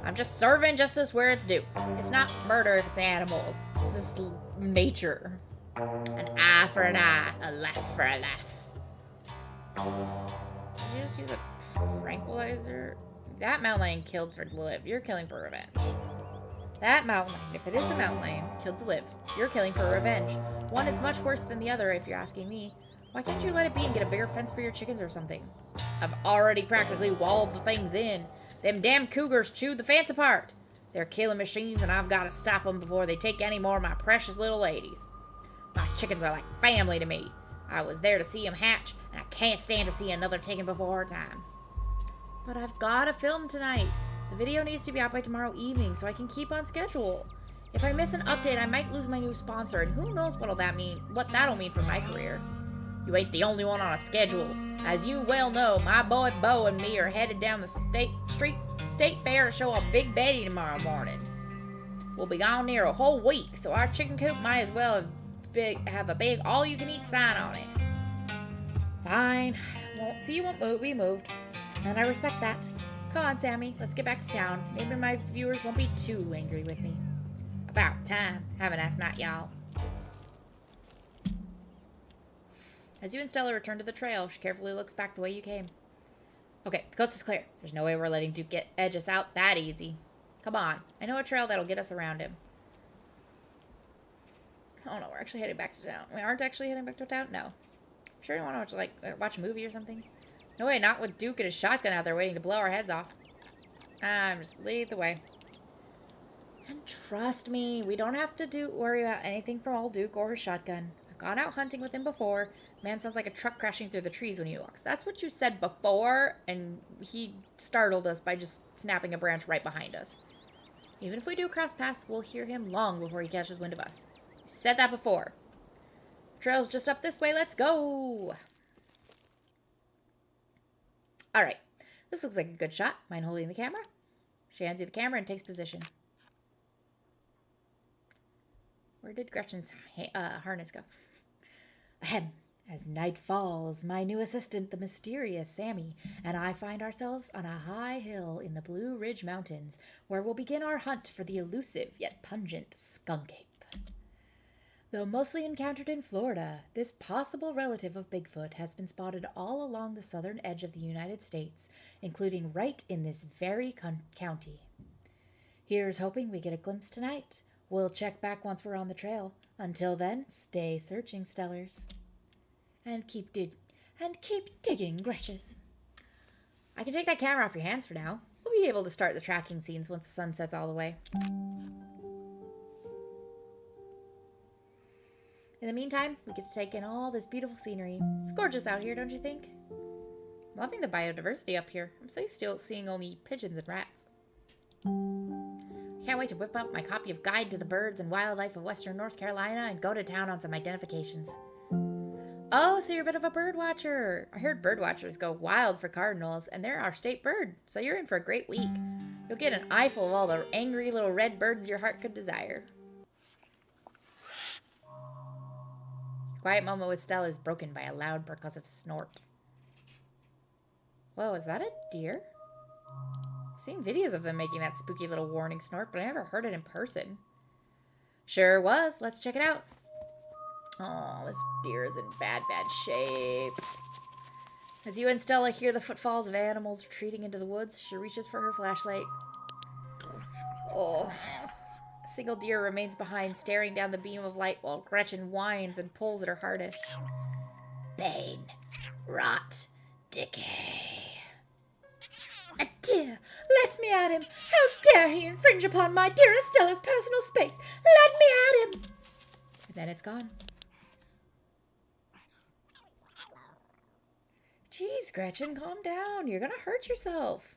I'm just serving justice where it's due. It's not murder if it's animals. It's just nature. An eye for an eye, a laugh for a laugh. Did you just use a tranquilizer? That mountain lion killed for to live. You're killing for revenge. That mountain lion, if it is a mountain lion, killed to live. You're killing for revenge. One is much worse than the other, if you're asking me. Why can't you let it be and get a bigger fence for your chickens or something? I've already practically walled the things in. Them damn cougars chewed the fence apart. They're killing machines, and I've got to stop them before they take any more of my precious little ladies. My chickens are like family to me. I was there to see them hatch, and I can't stand to see another taken before her time. But I've got to film tonight. The video needs to be out by tomorrow evening so I can keep on schedule. If I miss an update, I might lose my new sponsor, and who knows what that'll mean for my career. You ain't the only one on a schedule. As you well know, my boy Bo and me are headed down the state fair to show a Big Betty tomorrow morning. We'll be gone near a whole week, so our chicken coop might as well have a big all-you-can-eat sign on it. Fine. You won't be moved. And I respect that. Come on, Sammy. Let's get back to town. Maybe my viewers won't be too angry with me. About time. Have a nice night, y'all. As you and Stella return to the trail, she carefully looks back the way you came. Okay, the coast is clear. There's no way we're letting Duke edge us out that easy. Come on. I know a trail that'll get us around him. Oh no, we're actually heading back to town. We aren't actually heading back to town? No. Sure you want to watch a movie or something? No way, not with Duke and his shotgun out there waiting to blow our heads off. Just lead the way. And trust me, we don't have to worry about anything from old Duke or his shotgun. I've gone out hunting with him before. Man sounds like a truck crashing through the trees when he walks. That's what you said before, and he startled us by just snapping a branch right behind us. Even if we do cross paths, we'll hear him long before he catches wind of us. You said that before. Trail's just up this way. Let's go. All right. This looks like a good shot. Mind holding the camera? She hands you the camera and takes position. Where did Gretchen's harness go? Ahem. As night falls, my new assistant, the mysterious Sammy, and I find ourselves on a high hill in the Blue Ridge Mountains, where we'll begin our hunt for the elusive yet pungent skunk ape. Though mostly encountered in Florida, this possible relative of Bigfoot has been spotted all along the southern edge of the United States, including right in this very county. Here's hoping we get a glimpse tonight. We'll check back once we're on the trail. Until then, stay searching, Stellars. And keep digging, Gretches. I can take that camera off your hands for now. We'll be able to start the tracking scenes once the sun sets all the way. In the meantime, we get to take in all this beautiful scenery. It's gorgeous out here, don't you think? I'm loving the biodiversity up here. I'm so used to seeing only pigeons and rats. Can't wait to whip up my copy of Guide to the Birds and Wildlife of Western North Carolina and go to town on some identifications. Oh, so you're a bit of a bird watcher. I heard bird watchers go wild for cardinals, and they're our state bird, so you're in for a great week. You'll get an eyeful of all the angry little red birds your heart could desire. Quiet moment with Stella is broken by a loud percussive snort. Whoa, is that a deer? I've seen videos of them making that spooky little warning snort, but I never heard it in person. Sure was. Let's check it out. Oh, this deer is in bad shape. As you and Stella hear the footfalls of animals retreating into the woods, she reaches for her flashlight. Oh, a single deer remains behind, staring down the beam of light while Gretchen whines and pulls at her harness. Bane, rot, decay. A deer! Let me at him! How dare he infringe upon my dearest Stella's personal space! Let me at him! And then it's gone. Jeez, Gretchen, calm down. You're gonna hurt yourself.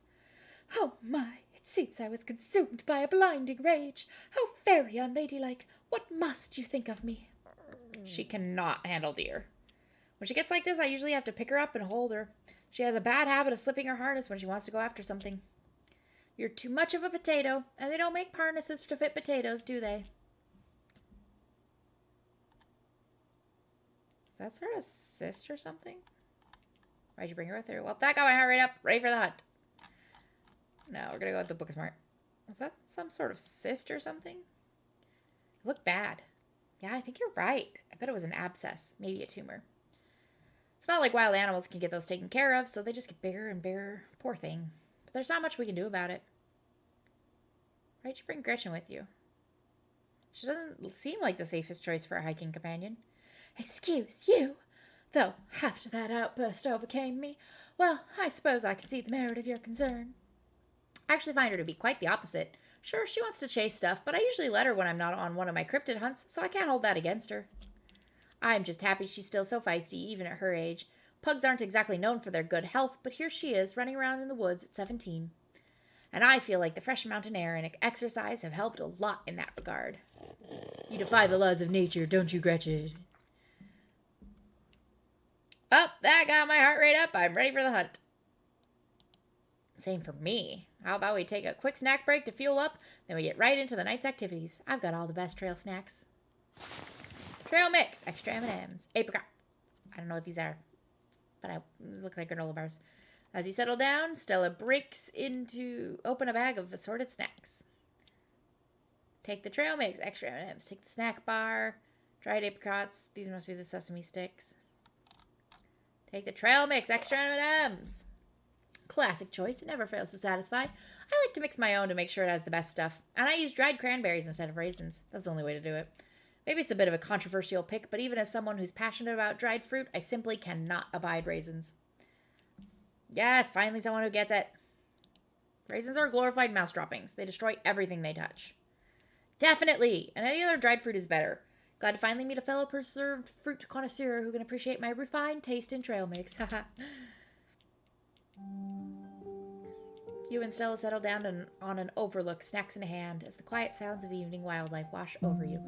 Oh my, it seems I was consumed by a blinding rage. How very unladylike. What must you think of me? She cannot handle deer. When she gets like this, I usually have to pick her up and hold her. She has a bad habit of slipping her harness when she wants to go after something. You're too much of a potato, and they don't make harnesses to fit potatoes, do they? Is that her assist or something? Why'd you bring her with her? Well, that got my heart rate up. Ready for the hunt. No, we're gonna go with the book smart. Is that some sort of cyst or something? It looked bad. Yeah, I think you're right. I bet it was an abscess, maybe a tumor. It's not like wild animals can get those taken care of, so they just get bigger and bigger. Poor thing. But there's not much we can do about it. Why'd you bring Gretchen with you? She doesn't seem like the safest choice for a hiking companion. Excuse you? Though, after that outburst overcame me, well, I suppose I can see the merit of your concern. I actually find her to be quite the opposite. Sure, she wants to chase stuff, but I usually let her when I'm not on one of my cryptid hunts, so I can't hold that against her. I'm just happy she's still so feisty, even at her age. Pugs aren't exactly known for their good health, but here she is, running around in the woods at 17. And I feel like the fresh mountain air and exercise have helped a lot in that regard. You defy the laws of nature, don't you, Gretchen? Oh, that got my heart rate up. I'm ready for the hunt. Same for me. How about we take a quick snack break to fuel up, then we get right into the night's activities. I've got all the best trail snacks. Trail mix, extra M&Ms, apricot. I don't know what these are, but I look like granola bars. As you settle down, Stella breaks into open a bag of assorted snacks. Take the trail mix, extra M&Ms. Take the snack bar, dried apricots. These must be the sesame sticks. Take the trail mix, extra M&Ms. Classic choice. It never fails to satisfy. I like to mix my own to make sure it has the best stuff. And I use dried cranberries instead of raisins. That's the only way to do it. Maybe it's a bit of a controversial pick, but even as someone who's passionate about dried fruit, I simply cannot abide raisins. Yes, finally someone who gets it. Raisins are glorified mouse droppings. They destroy everything they touch. Definitely! And any other dried fruit is better. Glad to finally meet a fellow preserved fruit connoisseur who can appreciate my refined taste in trail mix. Haha. You and Stella settle down on an overlook, snacks in hand, as the quiet sounds of evening wildlife wash over you.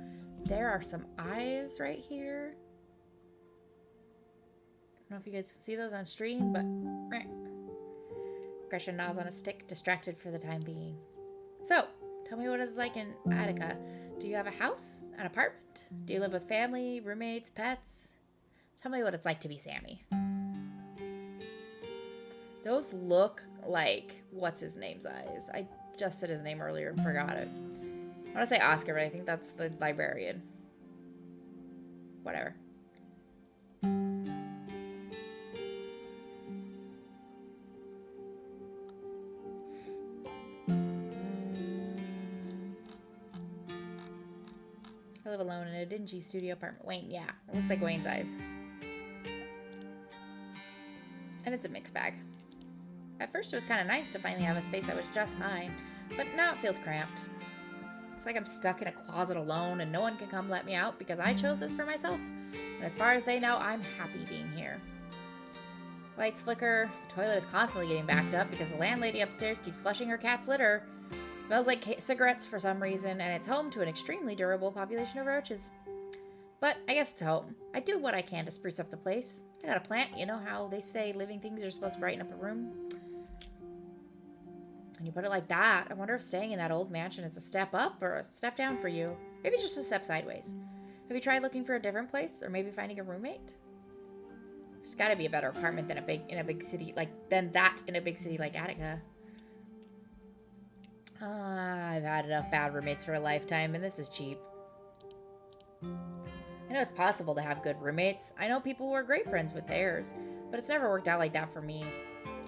There are some eyes right here. I don't know if you guys can see those on stream, but... Gretchen gnaws on a stick, distracted for the time being. So, tell me what it's like in Attica. Do you have a house? An apartment? Do you live with family, roommates, pets? Tell me what it's like to be Sammy. Those look like what's-his-name's eyes. I just said his name earlier and forgot it. I want to say Oscar, but I think that's the librarian. Whatever. I live alone in a dingy studio apartment. Wayne, yeah. It looks like Wayne's eyes. And it's a mixed bag. At first it was kind of nice to finally have a space that was just mine, but now it feels cramped. It's like I'm stuck in a closet alone and no one can come let me out because I chose this for myself. And as far as they know, I'm happy being here. Lights flicker. The toilet is constantly getting backed up because the landlady upstairs keeps flushing her cat's litter. It smells like cigarettes for some reason, and it's home to an extremely durable population of roaches. But I guess it's home. I do what I can to spruce up the place. I got a plant. You know how they say living things are supposed to brighten up a room? When you put it like that, I wonder if staying in that old mansion is a step up or a step down for you. Maybe just a step sideways. Have you tried looking for a different place, or maybe finding a roommate? There's got to be a better apartment than in a big city like Attica. I've had enough bad roommates for a lifetime, and this is cheap. I know it's possible to have good roommates. I know people who are great friends with theirs, but it's never worked out like that for me.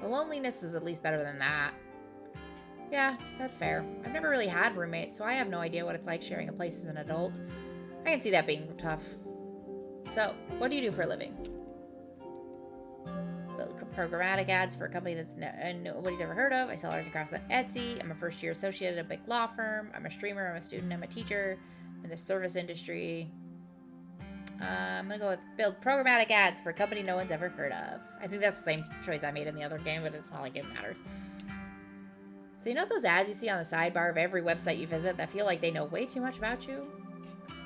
The loneliness is at least better than that. Yeah, that's fair. I've never really had roommates, so I have no idea what it's like sharing a place as an adult. I can see that being tough. So, what do you do for a living? Build programmatic ads for a company that's nobody's ever heard of. I sell arts and crafts on Etsy. I'm a first-year associate at a big law firm. I'm a streamer. I'm a student. I'm a teacher. I'm in the service industry. I'm gonna go with build programmatic ads for a company no one's ever heard of. I think that's the same choice I made in the other game, but it's not like it matters. So you know those ads you see on the sidebar of every website you visit that feel like they know way too much about you?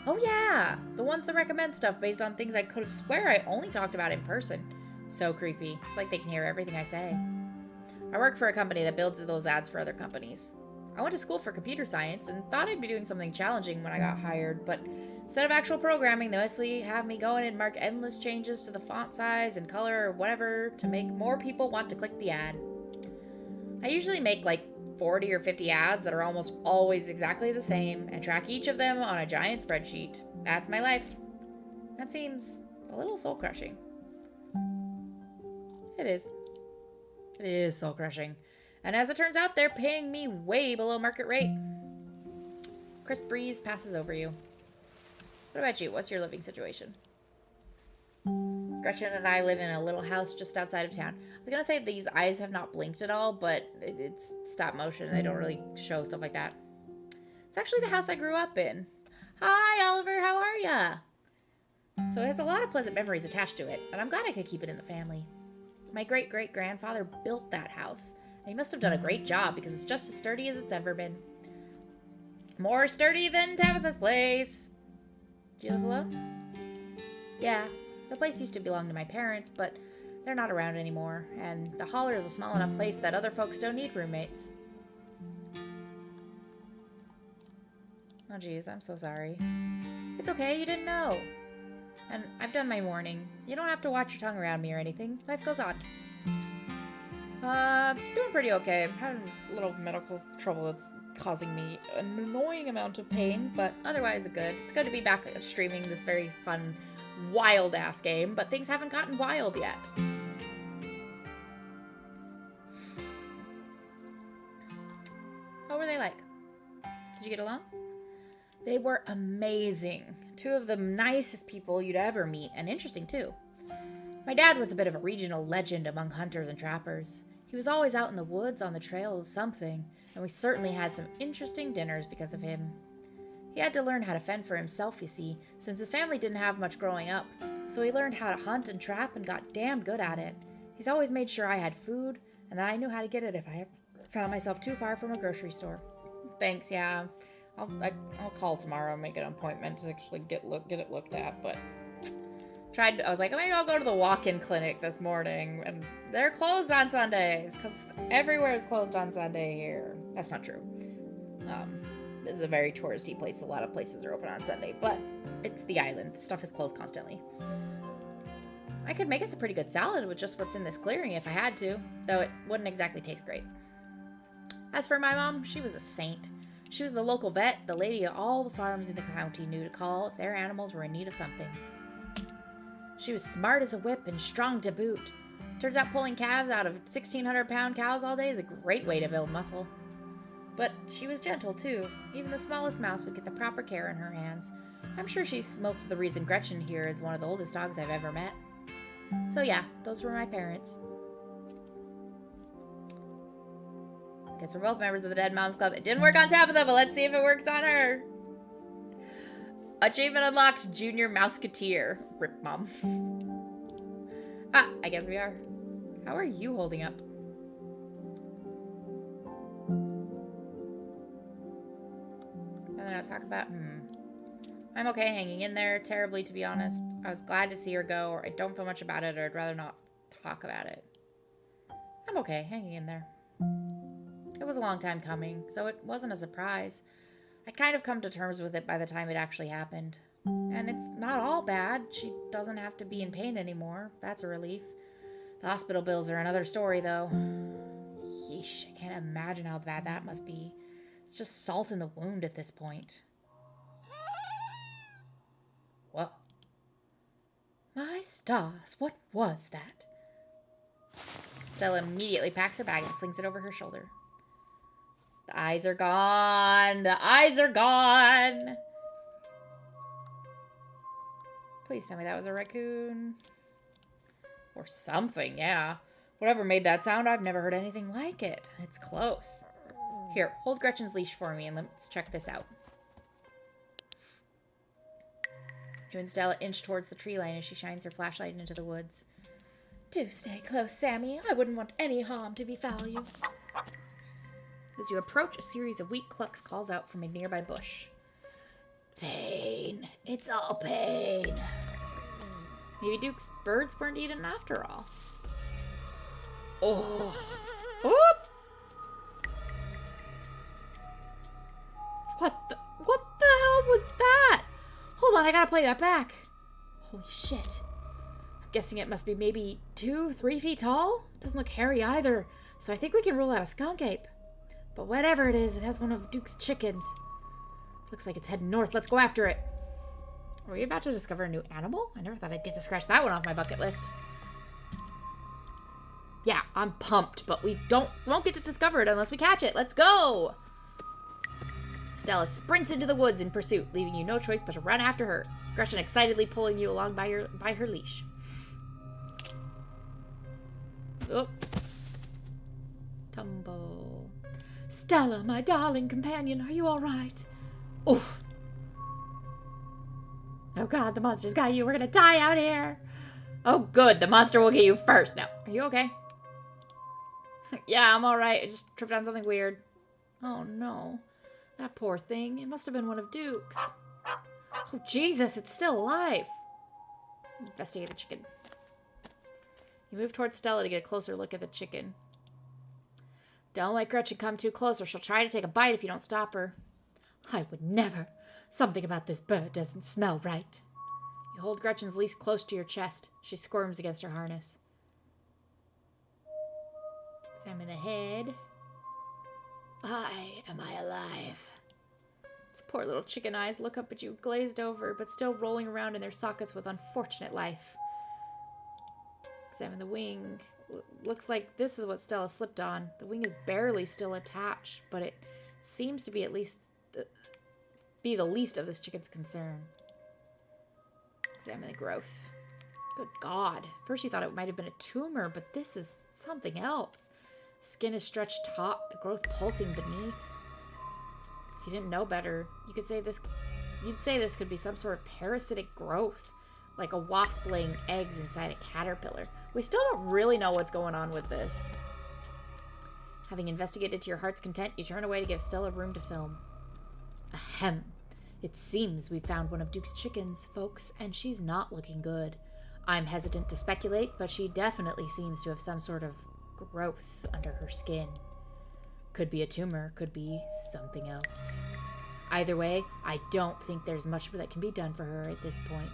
Oh yeah! The ones that recommend stuff based on things I could have swear I only talked about in person. So creepy. It's like they can hear everything I say. I work for a company that builds those ads for other companies. I went to school for computer science and thought I'd be doing something challenging when I got hired, but instead of actual programming, they mostly have me go in and mark endless changes to the font size and color or whatever to make more people want to click the ad. I usually make like 40 or 50 ads that are almost always exactly the same and track each of them on a giant spreadsheet. That's my life. That seems a little soul-crushing. It is. It is soul-crushing. And as it turns out, they're paying me way below market rate. Crisp breeze passes over you. What about you? What's your living situation? Gretchen and I live in a little house just outside of town. I was gonna say these eyes have not blinked at all, but it's stop motion. They don't really show stuff like that. It's actually the house I grew up in. Hi, Oliver. How are ya? So it has a lot of pleasant memories attached to it, and I'm glad I could keep it in the family. My great-great-grandfather built that house, and he must have done a great job because it's just as sturdy as it's ever been. More sturdy than Tabitha's place. Do you live alone? Yeah. The place used to belong to my parents, but they're not around anymore, and the Holler is a small enough place that other folks don't need roommates. Oh geez, I'm so sorry. It's okay, you didn't know. And I've done my mourning. You don't have to watch your tongue around me or anything. Life goes on. Doing pretty okay. I'm having a little medical trouble that's causing me an annoying amount of pain, but otherwise good. It's good to be back streaming this very fun, wild-ass game, but things haven't gotten wild yet. What were they like? Did you get along? They were amazing. Two of the nicest people you'd ever meet, and interesting too. My dad was a bit of a regional legend among hunters and trappers. He was always out in the woods on the trail of something, and we certainly had some interesting dinners because of him. He had to learn how to fend for himself, you see, since his family didn't have much growing up, so he learned how to hunt and trap and got damn good at it. He's always made sure I had food, and that I knew how to get it if I found myself too far from a grocery store. Thanks, yeah. I'll call tomorrow and make an appointment to actually get it looked at, but I was like, maybe I'll go to the walk-in clinic this morning, and they're closed on Sundays, because everywhere is closed on Sunday here. That's not true. This is a very touristy place. A lot of places are open on Sunday, but it's the island. Stuff is closed constantly. I could make us a pretty good salad with just what's in this clearing if I had to, though it wouldn't exactly taste great. As for my mom, she was a saint. She was the local vet, the lady all the farms in the county knew to call if their animals were in need of something. She was smart as a whip and strong to boot. Turns out pulling calves out of 1,600-pound cows all day is a great way to build muscle. But she was gentle, too. Even the smallest mouse would get the proper care in her hands. I'm sure she's most of the reason Gretchen here is one of the oldest dogs I've ever met. So yeah, those were my parents. Guess we're both members of the Dead Moms Club. It didn't work on Tabitha, but let's see if it works on her. Achievement unlocked, Junior Mouseketeer. Rip, Mom. Ah, I guess we are. How are you holding up? And then I'll talk about, I'm okay hanging in there, terribly to be honest. I was glad to see her go, or I don't feel much about it, or I'd rather not talk about it. I'm okay, hanging in there. It was a long time coming, so it wasn't a surprise. I'd kind of come to terms with it by the time it actually happened. And it's not all bad. She doesn't have to be in pain anymore. That's a relief. The hospital bills are another story, though. Yeesh, I can't imagine how bad that must be. It's just salt in the wound at this point. What? My stars, what was that? Stella immediately packs her bag and slings it over her shoulder. The eyes are gone! The eyes are gone! Please tell me that was a raccoon. Or something, yeah. Whatever made that sound, I've never heard anything like it. It's close. Here, hold Gretchen's leash for me and let's check this out. You and Stella inch towards the tree line as she shines her flashlight into the woods. Do stay close, Sammy. I wouldn't want any harm to befall you. As you approach, a series of weak clucks calls out from a nearby bush. Pain. It's all pain. Maybe Duke's birds weren't eaten after all. Oh. Whoop! What the hell was that? Hold on, I gotta play that back. Holy shit. I'm guessing it must be maybe 2-3 feet tall? Doesn't look hairy either. So I think we can rule out a skunk ape. But whatever it is, it has one of Duke's chickens. Looks like it's heading north. Let's go after it. Are we about to discover a new animal? I never thought I'd get to scratch that one off my bucket list. Yeah, I'm pumped, but we won't get to discover it unless we catch it. Let's go! Stella sprints into the woods in pursuit, leaving you no choice but to run after her. Gretchen excitedly pulling you along by her leash. Oh. Tumble. Stella, my darling companion, are you all right? Oof. Oh god, the monster's got you. We're gonna die out here. Oh good, the monster will get you first. Now, are you okay? Yeah, I'm alright. I just tripped on something weird. Oh no. That poor thing. It must have been one of Duke's. Oh Jesus, it's still alive. Investigate the chicken. You move towards Stella to get a closer look at the chicken. Don't let Gretchen come too close or she'll try to take a bite if you don't stop her. I would never. Something about this bird doesn't smell right. You hold Gretchen's leash close to your chest. She squirms against her harness. Examine the head. Am I alive? Its poor little chicken eyes look up at you, glazed over, but still rolling around in their sockets with unfortunate life. Examine the wing. Looks like this is what Stella slipped on. The wing is barely still attached, but it seems to be at least the least of this chicken's concern. Examine the growth. Good God. First you thought it might have been a tumor, but this is something else. Skin is stretched taut, the growth pulsing beneath. If you didn't know better, you'd say this could be some sort of parasitic growth, like a wasp laying eggs inside a caterpillar. We still don't really know what's going on with this. Having investigated to your heart's content, you turn away to give Stella room to film. Ahem. It seems we found one of Duke's chickens, folks, and she's not looking good. I'm hesitant to speculate, but she definitely seems to have some sort of growth under her skin. Could be a tumor, could be something else. Either way, I don't think there's much that can be done for her at this point.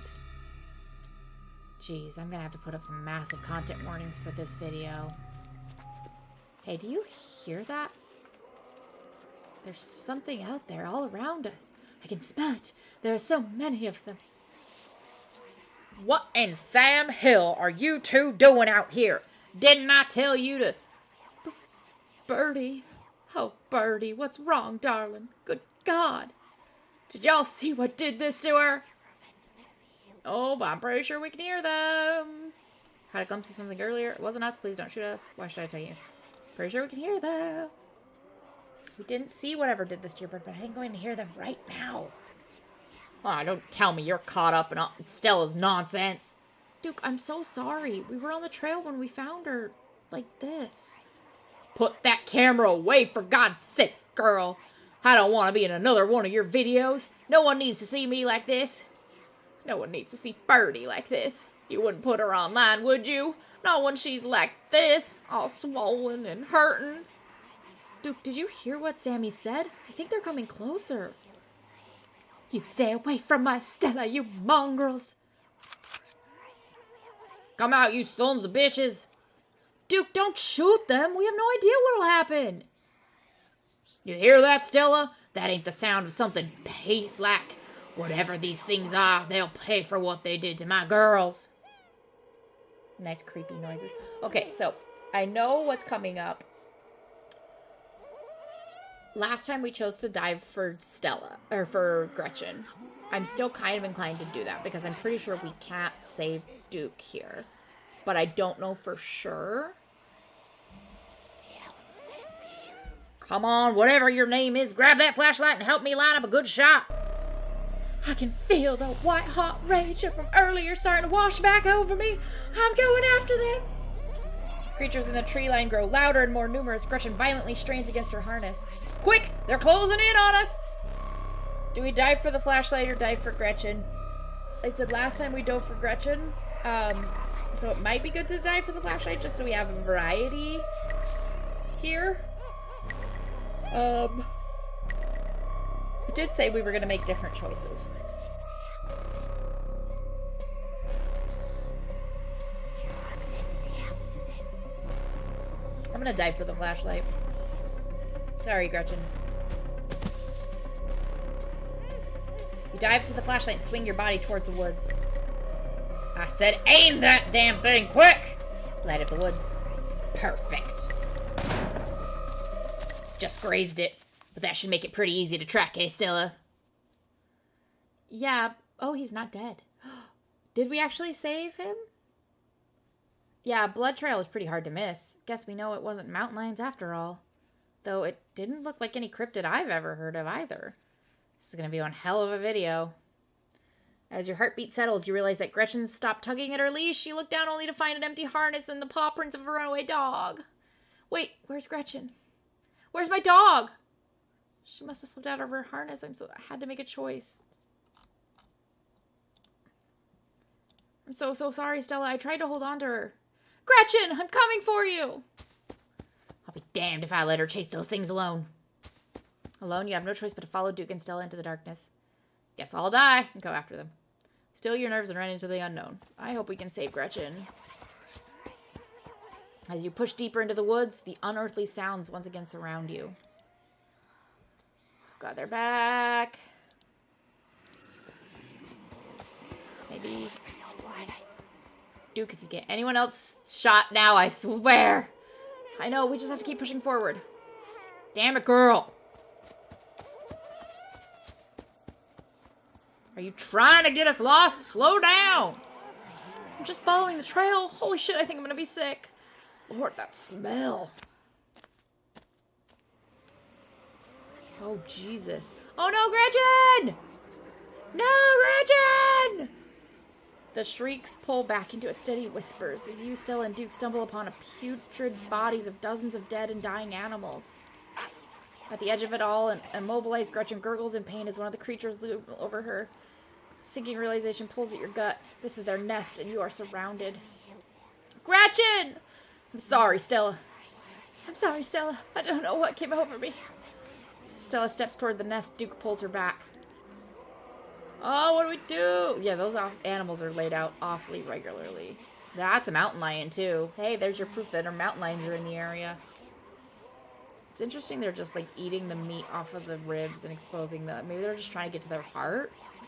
Jeez, I'm gonna have to put up some massive content warnings for this video. Hey, do you hear that? There's something out there all around us. I can smell it. There are so many of them. What in Sam Hill are you two doing out here? Didn't I tell you to... Birdie. Oh, Birdie, what's wrong, darling? Good God. Did y'all see what did this to her? Oh, but I'm pretty sure we can hear them. Had a glimpse of something earlier. It wasn't us. Please don't shoot us. Why should I tell you? Pretty sure we can hear them. We didn't see whatever did this to your bird, but I think I'm going to hear them right now. Oh, don't tell me you're caught up in Stella's nonsense. Duke, I'm so sorry. We were on the trail when we found her like this. Put that camera away, for God's sake, girl. I don't want to be in another one of your videos. No one needs to see me like this. No one needs to see Birdie like this. You wouldn't put her online, would you? Not when she's like this, all swollen and hurting. Duke, did you hear what Sammy said? I think they're coming closer. You stay away from my Stella, you mongrels. Come out, you sons of bitches. Duke, don't shoot them. We have no idea what'll happen. You hear that, Stella? That ain't the sound of something peace-like. Whatever these things are, they'll pay for what they did to my girls. Nice creepy noises. Okay, so I know what's coming up. Last time we chose to dive for Stella, or for Gretchen. I'm still kind of inclined to do that because I'm pretty sure we can't save Duke here. But I don't know for sure. Come on, whatever your name is, grab that flashlight and help me line up a good shot. I can feel the white-hot rage from earlier starting to wash back over me. I'm going after them. As creatures in the tree line grow louder and more numerous, Gretchen violently strains against her harness. Quick! They're closing in on us! Do we dive for the flashlight or dive for Gretchen? I said last time we dove for Gretchen, so it might be good to dive for the flashlight just so we have a variety here. I did say we were going to make different choices. I'm gonna dive for the flashlight. Sorry, Gretchen. You dive to the flashlight and swing your body towards the woods. I said aim that damn thing, quick! Light up the woods. Perfect. Just grazed it. But that should make it pretty easy to track, eh, Stella? Yeah. Oh, he's not dead. Did we actually save him? Yeah, blood trail is pretty hard to miss. Guess we know it wasn't mountain lions after all. Though it didn't look like any cryptid I've ever heard of either. This is going to be one hell of a video. As your heartbeat settles, you realize that Gretchen stopped tugging at her leash. She looked down only to find an empty harness and the paw prints of a runaway dog. Wait, where's Gretchen? Where's my dog? She must have slipped out of her harness. I had to make a choice. I'm so sorry, Stella. I tried to hold on to her. Gretchen, I'm coming for you. I'll be damned if I let her chase those things alone. Alone, you have no choice but to follow Duke and Stella into the darkness. Guess I'll die and go after them. Still your nerves and run into the unknown. I hope we can save Gretchen. As you push deeper into the woods, the unearthly sounds once again surround you. God, they're back. Maybe. Duke, if you get anyone else shot now, I swear. I know, we just have to keep pushing forward. Damn it, girl. Are you trying to get us lost? Slow down. I'm just following the trail. Holy shit, I think I'm gonna be sick. Lord, that smell. Oh, Jesus. Oh, no, Gretchen! No, Gretchen! The shrieks pull back into a steady whispers as you, Stella, and Duke stumble upon a putrid bodies of dozens of dead and dying animals. At the edge of it all, an immobilized Gretchen gurgles in pain as one of the creatures loom over her. Sinking realization pulls at your gut. This is their nest, and you are surrounded. Gretchen! I'm sorry, Stella. I'm sorry, Stella. I don't know what came over me. Stella steps toward the nest. Duke pulls her back. Oh, what do we do? Yeah, those animals are laid out awfully regularly. That's a mountain lion, too. Hey, there's your proof that our mountain lions are in the area. It's interesting they're just, like, eating the meat off of the ribs and exposing the... Maybe they're just trying to get to their hearts?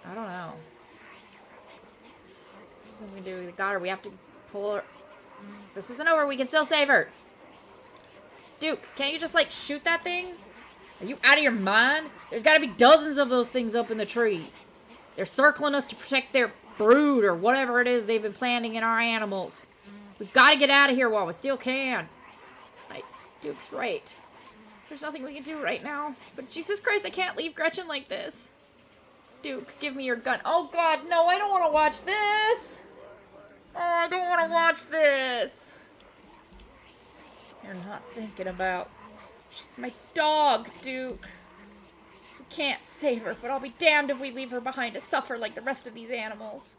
I don't know. There's nothing we can do. We got her. We have to pull her... This isn't over. We can still save her. Duke, can't you just, like, shoot that thing? Are you out of your mind? There's got to be dozens of those things up in the trees. They're circling us to protect their brood or whatever it is they've been planting in our animals. We've got to get out of here while we still can. Duke's right. There's nothing we can do right now. But Jesus Christ, I can't leave Gretchen like this. Duke, give me your gun. Oh, God, no, I don't want to watch this. Oh, I don't want to watch this. You're not thinking about... She's my dog, Duke. We can't save her, but I'll be damned if we leave her behind to suffer like the rest of these animals.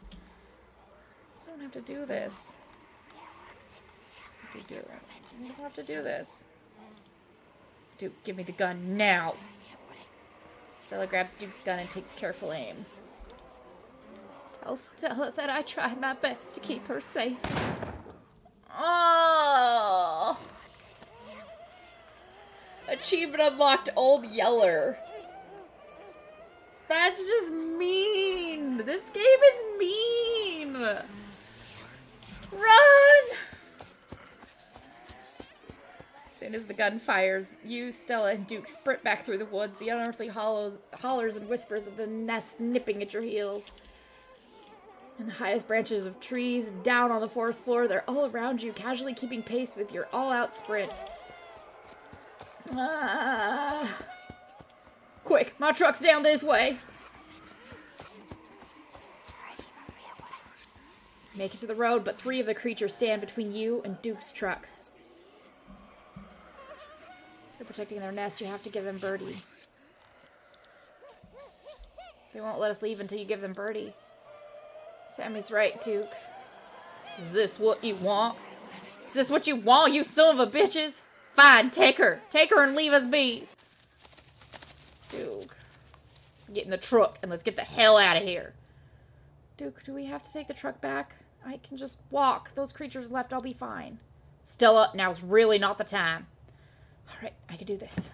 I don't have to do this. I don't have to do this. Duke, give me the gun now. Stella grabs Duke's gun and takes careful aim. Tell Stella that I tried my best to keep her safe. Oh! Achievement unlocked, Old Yeller. That's just mean. This game is mean. Run! As soon as the gun fires, you, Stella, and Duke sprint back through the woods, the unearthly hollers and whispers of the nest nipping at your heels. In the highest branches of trees, down on the forest floor, they're all around you, casually keeping pace with your all-out sprint. Quick, my truck's down this way. Make it to the road, but 3 of the creatures stand between you and Duke's truck. They're protecting their nest. You have to give them Birdie. They won't let us leave until you give them Birdie. Sammy's right, Duke. Is this what you want? Is this what you want, you son of a bitches? Fine, take her. Take her and leave us be. Duke. Get in the truck and let's get the hell out of here. Duke, do we have to take the truck back? I can just walk. Those creatures left, I'll be fine. Stella, now's really not the time. Alright, I can do this.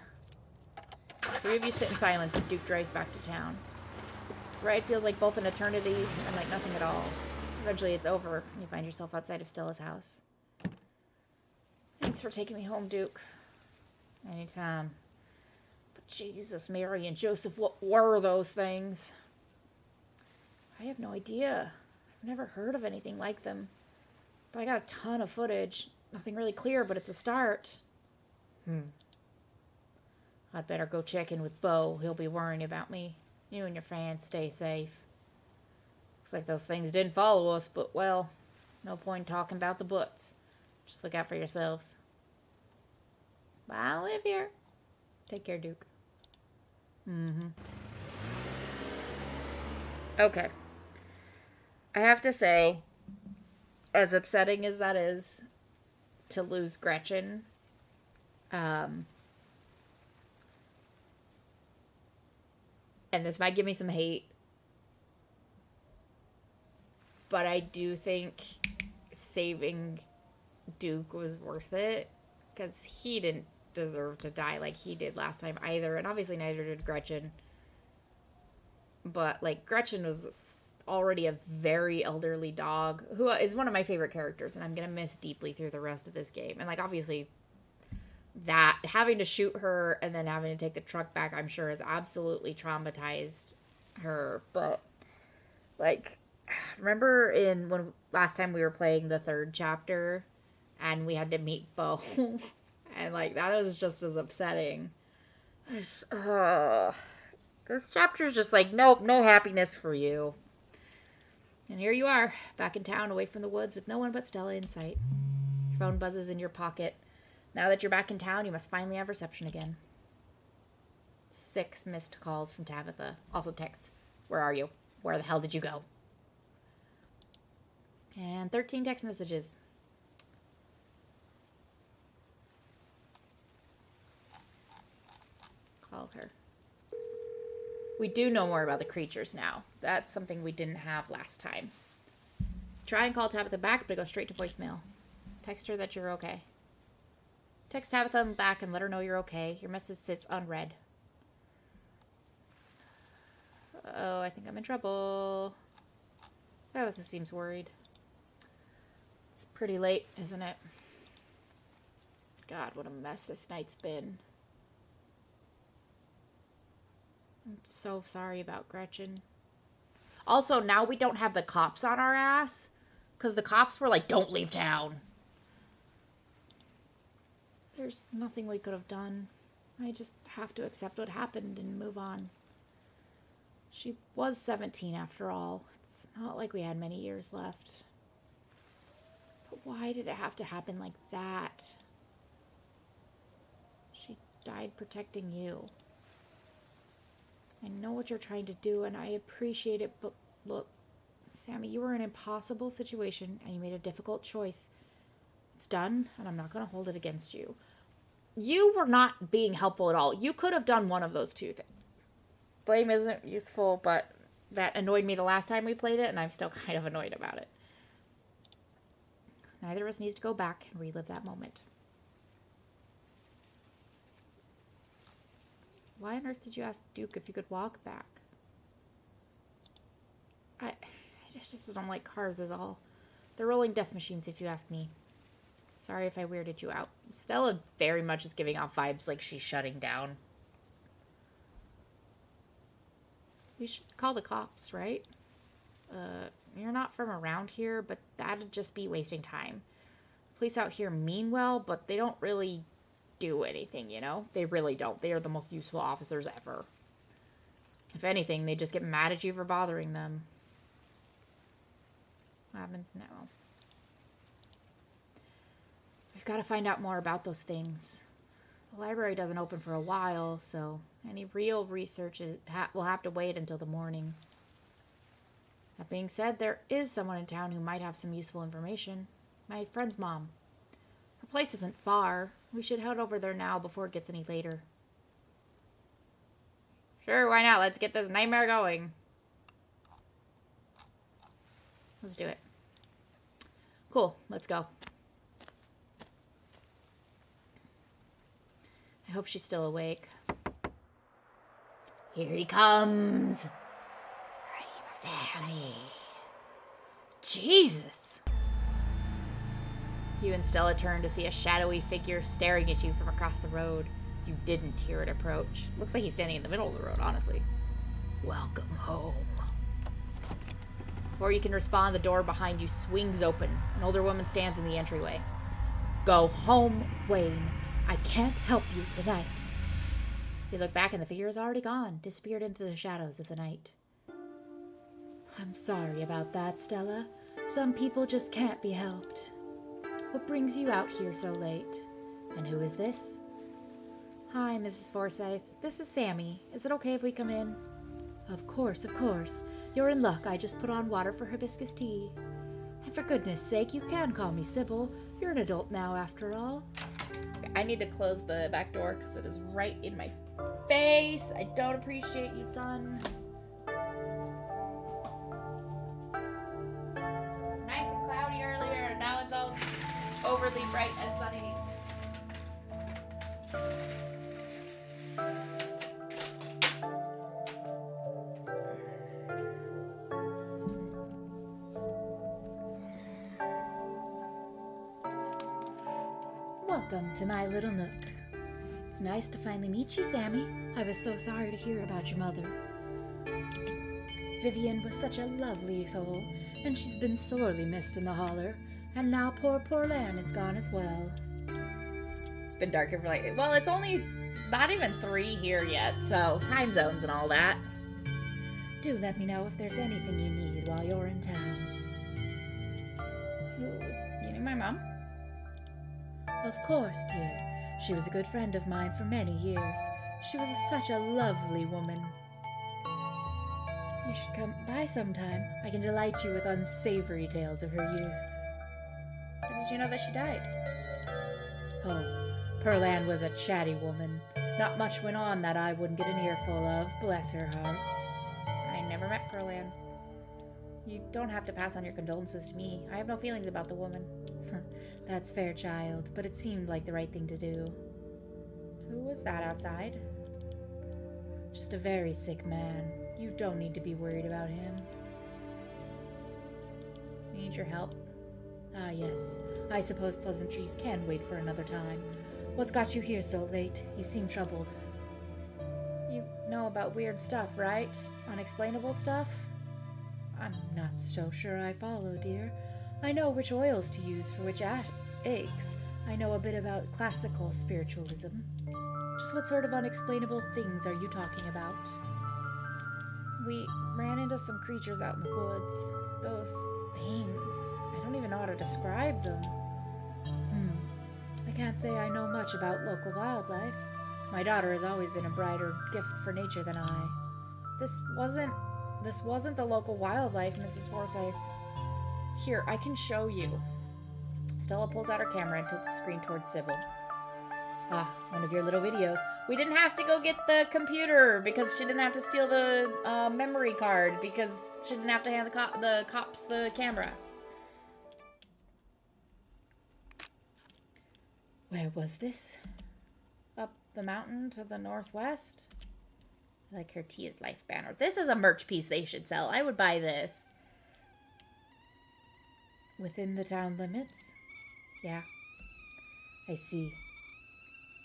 3 of you sit in silence as Duke drives back to town. The ride feels like both an eternity and like nothing at all. Eventually it's over, and you find yourself outside of Stella's house. Thanks for taking me home, Duke. Anytime. But Jesus, Mary, and Joseph, what were those things? I have no idea. I've never heard of anything like them. But I got a ton of footage. Nothing really clear, but it's a start. I'd better go check in with Bo. He'll be worrying about me. You and your friends stay safe. Looks like those things didn't follow us, but, well, no point talking about the buts. Just look out for yourselves. I'll live here. Take care, Duke. Okay. I have to say, as upsetting as that is to lose Gretchen, and this might give me some hate, but I do think saving Duke was worth it, because he didn't deserve to die like he did last time either, and obviously neither did Gretchen. But, like, Gretchen was already a very elderly dog, who is one of my favorite characters, and I'm gonna miss deeply through the rest of this game. And, like, obviously, that, having to shoot her and then having to take the truck back, I'm sure has absolutely traumatized her. But, like, remember when last time we were playing the 3rd chapter, and we had to meet Bo, and, like, that was just as upsetting. This chapter's just like, nope, no happiness for you. And here you are, back in town, away from the woods, with no one but Stella in sight. Your phone buzzes in your pocket. Now that you're back in town, you must finally have reception again. 6 missed calls from Tabitha. Also texts. Where are you? Where the hell did you go? And 13 text messages. Call her. We do know more about the creatures now. That's something we didn't have last time. Try and call Tabitha back, but it goes straight to voicemail. Text her that you're okay. Text Tabitha back and let her know you're okay. Your message sits unread. Oh, I think I'm in trouble. Tabitha seems worried. It's pretty late, isn't it? God, what a mess this night's been. I'm so sorry about Gretchen. Also, now we don't have the cops on our ass. Because the cops were like, don't leave town. There's nothing we could have done. I just have to accept what happened and move on. She was 17 after all. It's not like we had many years left. But why did it have to happen like that? She died protecting you. I know what you're trying to do, and I appreciate it, but look, Sammy, you were in an impossible situation, and you made a difficult choice. It's done, and I'm not going to hold it against you. You were not being helpful at all. You could have done one of those two things. Blame isn't useful, but that annoyed me the last time we played it, and I'm still kind of annoyed about it. Neither of us needs to go back and relive that moment. Why on earth did you ask Duke if you could walk back? I just don't like cars is all. They're rolling death machines if you ask me. Sorry if I weirded you out. Stella very much is giving off vibes like she's shutting down. We should call the cops, right? You're not from around here, but that'd just be wasting time. Police out here mean well, but they don't really do anything, you know? They really don't. They are the most useful officers ever. If anything, they just get mad at you for bothering them. What happens now? We've got to find out more about those things. The library doesn't open for a while, so any real research will have to wait until the morning. That being said, there is someone in town who might have some useful information. My friend's mom. Her place isn't far. We should head over there now before it gets any later. Sure, why not? Let's get this nightmare going. Let's do it. Cool, let's go. I hope she's still awake. Here he comes. Sammy. Jesus. You and Stella turn to see a shadowy figure staring at you from across the road. You didn't hear it approach. Looks like he's standing in the middle of the road, honestly. Welcome home. Before you can respond, the door behind you swings open. An older woman stands in the entryway. Go home, Wayne. I can't help you tonight. You look back and the figure is already gone, disappeared into the shadows of the night. I'm sorry about that, Stella. Some people just can't be helped. What brings you out here so late? And who is this? Hi, Mrs. Forsyth. This is Sammy. Is it okay if we come in? Of course, of course. You're in luck. I just put on water for hibiscus tea. And for goodness sake, you can call me Sybil. You're an adult now, after all. Okay, I need to close the back door because it is right in my face. I don't appreciate you, son. It's nice and cloudy earlier, and now it's all overly bright and sunny. Welcome to my little nook. It's nice to finally meet you, Sammy. I was so sorry to hear about your mother. Vivian was such a lovely soul, and she's been sorely missed in the Holler. And now poor Lan is gone as well. It's been dark here for like, well, it's only not even 3 here yet, so time zones and all that. Do let me know if there's anything you need while you're in town. You knew my mom? Of course, dear. She was a good friend of mine for many years. She was such a lovely woman. You should come by sometime. I can delight you with unsavory tales of her youth. How did you know that she died? Oh, Pearl Ann was a chatty woman. Not much went on that I wouldn't get an earful of, bless her heart. I never met Pearl Ann. You don't have to pass on your condolences to me. I have no feelings about the woman. That's fair, child, but it seemed like the right thing to do. Who was that outside? Just a very sick man. You don't need to be worried about him. Need your help? Ah, yes. I suppose pleasantries can wait for another time. What's got you here so late? You seem troubled. You know about weird stuff, right? Unexplainable stuff? I'm not so sure I follow, dear. I know which oils to use for which aches. I know a bit about classical spiritualism. Just what sort of unexplainable things are you talking about? We ran into some creatures out in the woods. Those things. I don't even know how to describe them. I can't say I know much about local wildlife. My daughter has always been a brighter gift for nature than I. This wasn't the local wildlife, Mrs. Forsyth. Here, I can show you. Stella pulls out her camera and tilts the screen towards Sybil. Ah, one of your little videos. We didn't have to go get the computer because she didn't have to steal the memory card because she didn't have to hand the cops the camera. Where was this? Up the mountain to the northwest? I like her Tea is Life banner. This is a merch piece they should sell. I would buy this. Within the town limits? Yeah. I see.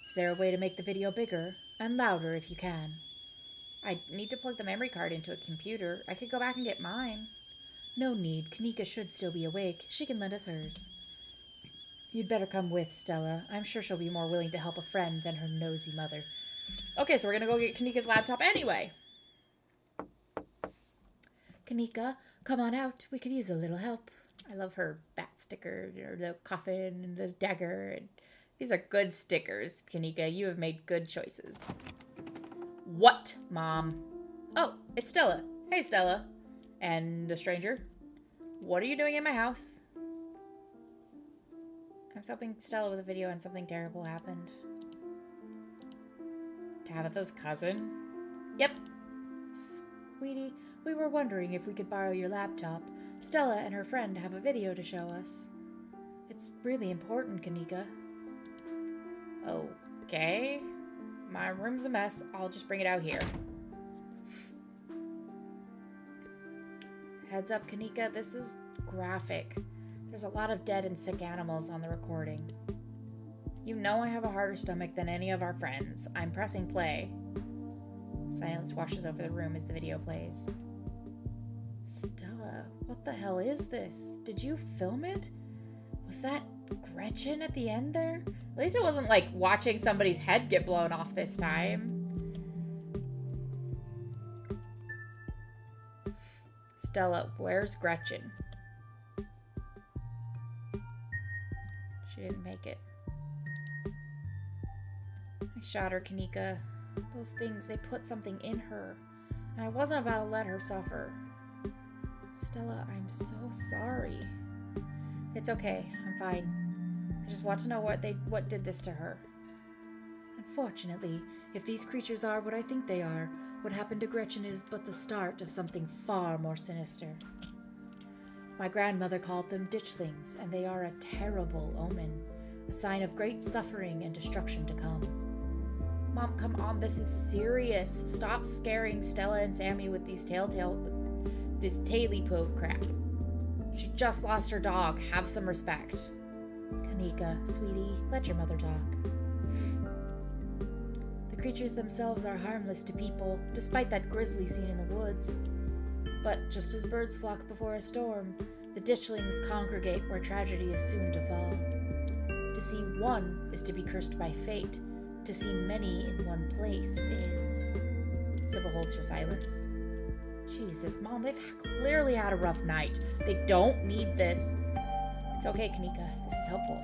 Is there a way to make the video bigger and louder if you can? I need to plug the memory card into a computer. I could go back and get mine. No need. Kanika should still be awake. She can lend us hers. You'd better come with, Stella. I'm sure she'll be more willing to help a friend than her nosy mother. Okay, so we're gonna go get Kanika's laptop anyway. Kanika, come on out. We could use a little help. I love her bat sticker, or the coffin, and the dagger. And these are good stickers, Kanika. You have made good choices. What, Mom? Oh, it's Stella. Hey, Stella. And the stranger. What are you doing in my house? I was helping Stella with a video and something terrible happened. Tabitha's cousin? Yep. Sweetie, we were wondering if we could borrow your laptop. Stella and her friend have a video to show us. It's really important, Kanika. Okay. My room's a mess. I'll just bring it out here. Heads up, Kanika. This is graphic. There's a lot of dead and sick animals on the recording. You know I have a harder stomach than any of our friends. I'm pressing play. Silence washes over the room as the video plays. Stella, what the hell is this? Did you film it? Was that Gretchen at the end there? At least it wasn't like watching somebody's head get blown off this time. Stella, where's Gretchen? She didn't make it. I shot her, Kanika. Those things, they put something in her. And I wasn't about to let her suffer. Stella, I'm so sorry. It's okay. I'm fine. I just want to know what did this to her. Unfortunately, if these creatures are what I think they are, what happened to Gretchen is but the start of something far more sinister. My grandmother called them ditchlings, and they are a terrible omen, a sign of great suffering and destruction to come. Mom, come on, this is serious. Stop scaring Stella and Sammy with this taily-poke crap. She just lost her dog. Have some respect. Kanika, sweetie, let your mother talk. The creatures themselves are harmless to people, despite that grisly scene in the woods. But just as birds flock before a storm, the ditchlings congregate where tragedy is soon to fall. To see one is to be cursed by fate. To see many in one place is... Sybil holds her silence. Jesus, Mom, they've clearly had a rough night. They don't need this. It's okay, Kanika. This is helpful.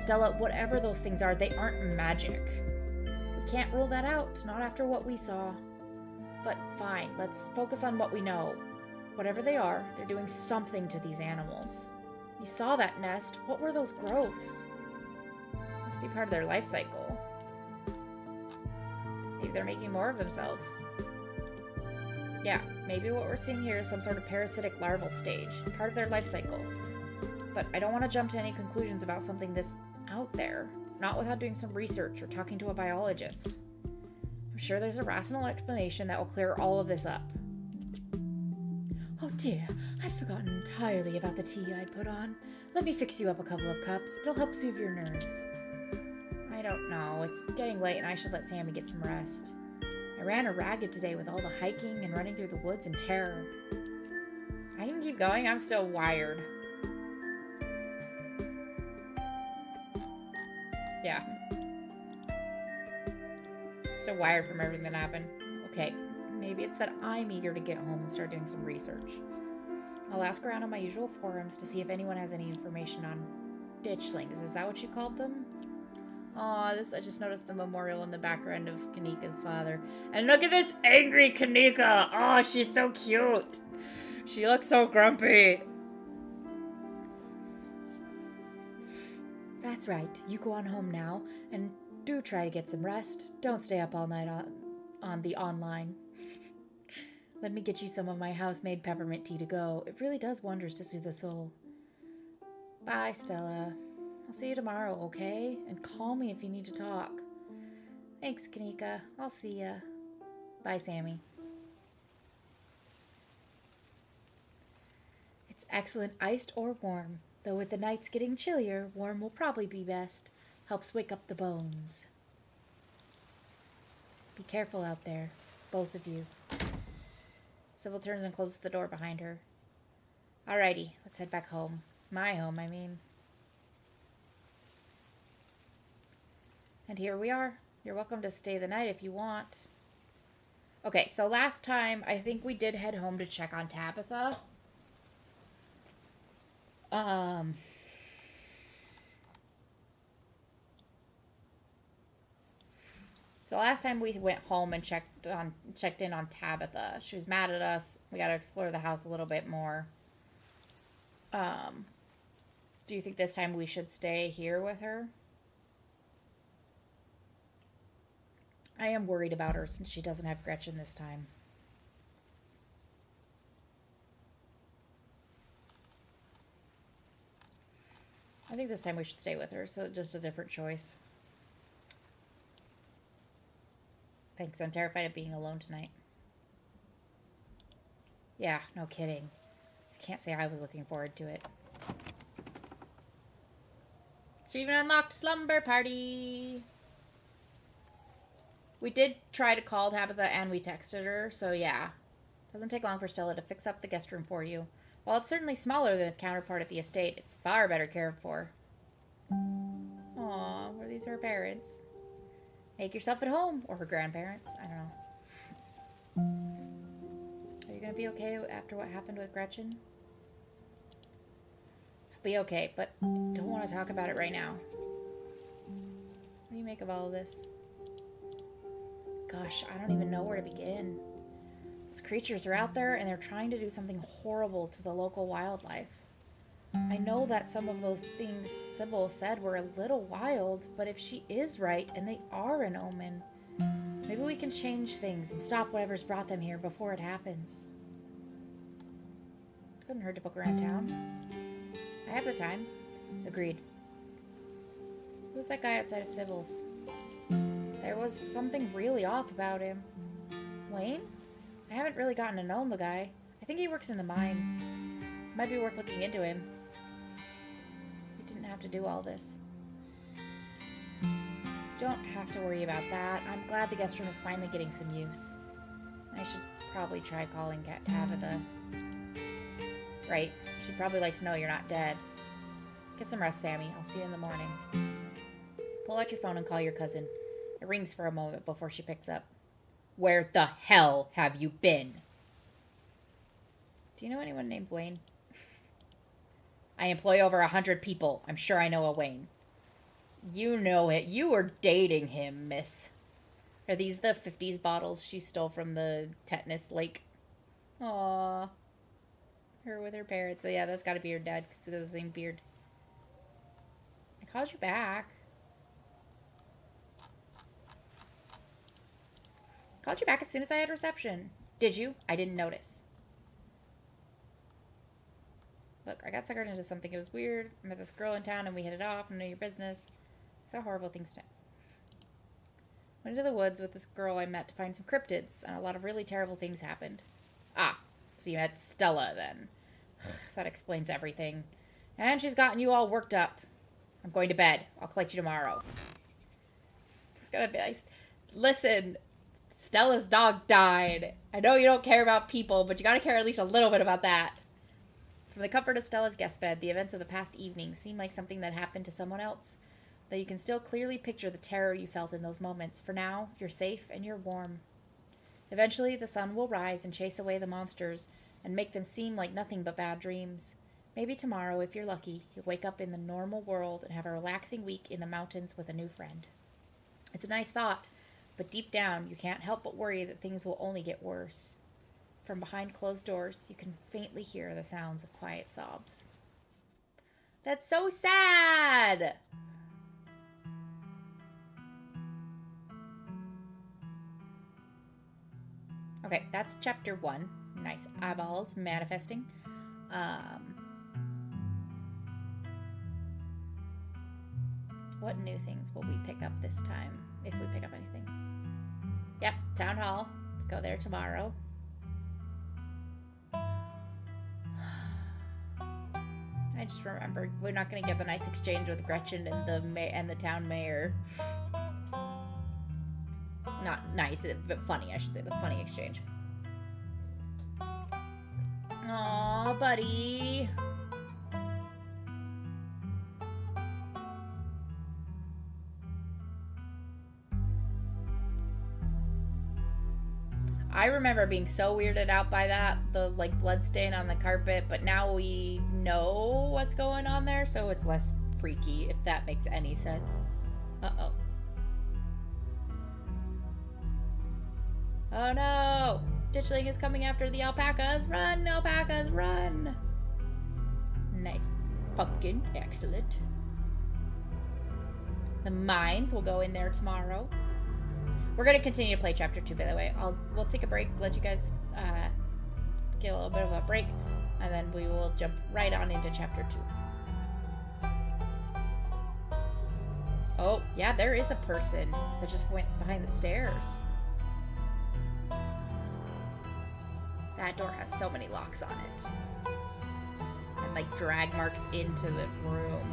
Stella, whatever those things are, they aren't magic. We can't rule that out, not after what we saw. But fine, let's focus on what we know. Whatever they are, they're doing something to these animals. You saw that nest. What were those growths? Must be part of their life cycle. Maybe they're making more of themselves. Yeah, maybe what we're seeing here is some sort of parasitic larval stage, part of their life cycle. But I don't want to jump to any conclusions about something this out there, not without doing some research or talking to a biologist. I'm sure there's a rational explanation that will clear all of this up. Oh dear, I'd forgotten entirely about the tea I'd put on. Let me fix you up a couple of cups. It'll help soothe your nerves. I don't know. It's getting late and I should let Sammy get some rest. I ran her ragged today with all the hiking and running through the woods in terror. I can keep going. I'm still wired. Yeah. Still wired from everything that happened. Okay. Maybe it's that I'm eager to get home and start doing some research. I'll ask around on my usual forums to see if anyone has any information on ditchlings. Is that what you called them? Aw, I just noticed the memorial in the background of Kanika's father. And look at this angry Kanika! Oh, she's so cute! She looks so grumpy! That's right. You go on home now, and do try to get some rest. Don't stay up all night on the online. Let me get you some of my house-made peppermint tea to go. It really does wonders to soothe the soul. Bye, Stella. I'll see you tomorrow, okay? And call me if you need to talk. Thanks, Kanika. I'll see ya. Bye, Sammy. It's excellent iced or warm. Though with the nights getting chillier, warm will probably be best. Helps wake up the bones. Be careful out there, both of you. Sybil turns and closes the door behind her. Alrighty, let's head back home. My home, I mean. And here we are. You're welcome to stay the night if you want. Okay, so last time, I think we did head home to check on Tabitha. So last time we went home and checked in on Tabitha. She was mad at us. We got to explore the house a little bit more. Do you think this time we should stay here with her? I am worried about her since she doesn't have Gretchen this time. I think this time we should stay with her, so just a different choice. Thanks, I'm terrified of being alone tonight. Yeah, no kidding. I can't say I was looking forward to it. She even unlocked slumber party. We did try to call Tabitha and we texted her, so yeah. Doesn't take long for Stella to fix up the guest room for you. While it's certainly smaller than the counterpart at the estate, it's far better cared for. Aw, were these her parents? Make yourself at home. Or her grandparents. I don't know. Are you gonna be okay after what happened with Gretchen? I'll be okay, but don't want to talk about it right now. What do you make of all of this? Gosh, I don't even know where to begin. Those creatures are out there and they're trying to do something horrible to the local wildlife. I know that some of those things Sybil said were a little wild, but if she is right and they are an omen, maybe we can change things and stop whatever's brought them here before it happens. Couldn't hurt to book around town. I have the time. Agreed. Who's that guy outside of Sybil's? There was something really off about him. Wayne? I haven't really gotten to know the guy. I think he works in the mine. Might be worth looking into him. We didn't have to do all this. Don't have to worry about that. I'm glad the guest room is finally getting some use. I should probably try calling Tabitha. Right. She'd probably like to know you're not dead. Get some rest, Sammy. I'll see you in the morning. Pull out your phone and call your cousin. It rings for a moment before she picks up. Where the hell have you been? Do you know anyone named Wayne? I employ over 100 people. I'm sure I know a Wayne. You know it. You were dating him, miss. Are these the 50s bottles she stole from the tetanus lake? Aww. Her with her parents. So yeah, that's gotta be her dad because he has the same beard. I called you back. Called you back as soon as I had reception. Did you? I didn't notice. Look, I got suckered into something. It was weird. I met this girl in town and we hit it off. I know your business. So horrible things to... Went into the woods with this girl I met to find some cryptids, and a lot of really terrible things happened. Ah, so you met Stella then. That explains everything. And she's gotten you all worked up. I'm going to bed. I'll collect you tomorrow. It's gonna be nice. Listen, Stella's dog died. I know you don't care about people, but you gotta care at least a little bit about that. From the comfort of Stella's guest bed, the events of the past evening seem like something that happened to someone else, though you can still clearly picture the terror you felt in those moments. For now, you're safe and you're warm. Eventually, the sun will rise and chase away the monsters and make them seem like nothing but bad dreams. Maybe tomorrow, if you're lucky, you'll wake up in the normal world and have a relaxing week in the mountains with a new friend. It's a nice thought, but deep down, you can't help but worry that things will only get worse. From behind closed doors, you can faintly hear the sounds of quiet sobs. That's so sad! Okay, that's chapter 1. Nice eyeballs manifesting. What new things will we pick up this time? If we pick up anything. Yep, Town Hall. Go there tomorrow. I just remembered we're not going to get the nice exchange with Gretchen and the town mayor. Not nice, but funny, I should say. The funny exchange. Aw, buddy. I remember being so weirded out by that, the like blood stain on the carpet, but now we know what's going on there, so it's less freaky, if that makes any sense. Uh-oh. Oh no! Ditchling is coming after the alpacas! Run, alpacas, run! Nice. Pumpkin, excellent. The mines will go in there tomorrow. We're going to continue to play chapter 2, by the way. We'll take a break, let you guys get a little bit of a break, and then we will jump right on into chapter 2. Oh, yeah, there is a person that just went behind the stairs. That door has so many locks on it. And like drag marks into the room.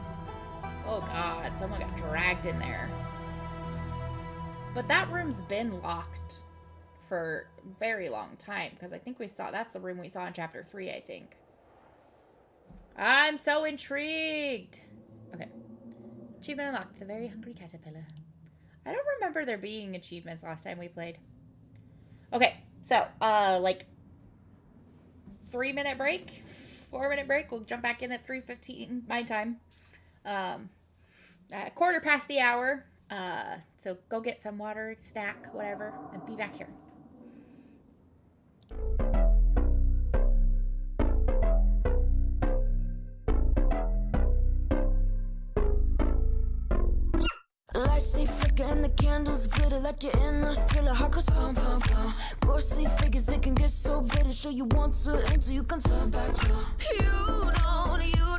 Oh god, someone got dragged in there. But that room's been locked for a very long time, because I think that's the room we saw in chapter 3, I think. I'm so intrigued. Okay. Achievement unlocked, the very hungry caterpillar. I don't remember there being achievements last time we played. Okay, so, like, 3-minute break, 4-minute break. We'll jump back in at 3:15 my time. Quarter past the hour. So go get some water, snack, whatever, and be back here. Lights they flicker and the candles glitter like you're in a thriller. Heart goes pum pum pum. Ghostly figures they can get so bitter. Show you want to enter, you can turn back. You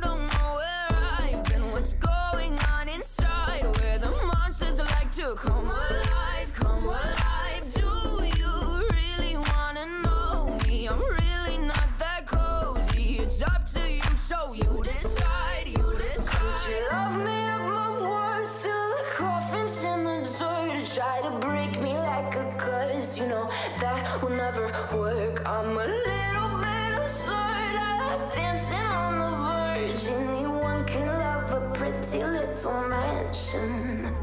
don't know where I've been. What's going on inside? Where the monsters like to come alive, come alive. Do you really wanna know me? I'm really not that cozy. It's up to you, so you decide, you decide. Would you love me up my words till the coffin's in the dirt? Try to break me like a curse, you know that will never work. I'm a little bit absurd. I like dancing on the verge. Anyone can love a pretty little mansion,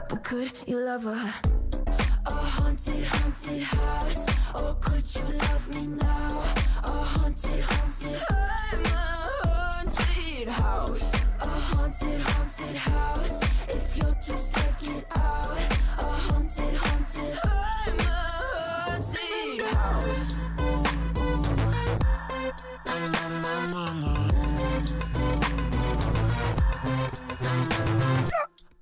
but could you love a haunted, haunted house? Or could you love me now? A haunted, haunted. I'm a haunted house. A haunted, haunted house. If you'll just check it out. A haunted, haunted. I'm a haunted house.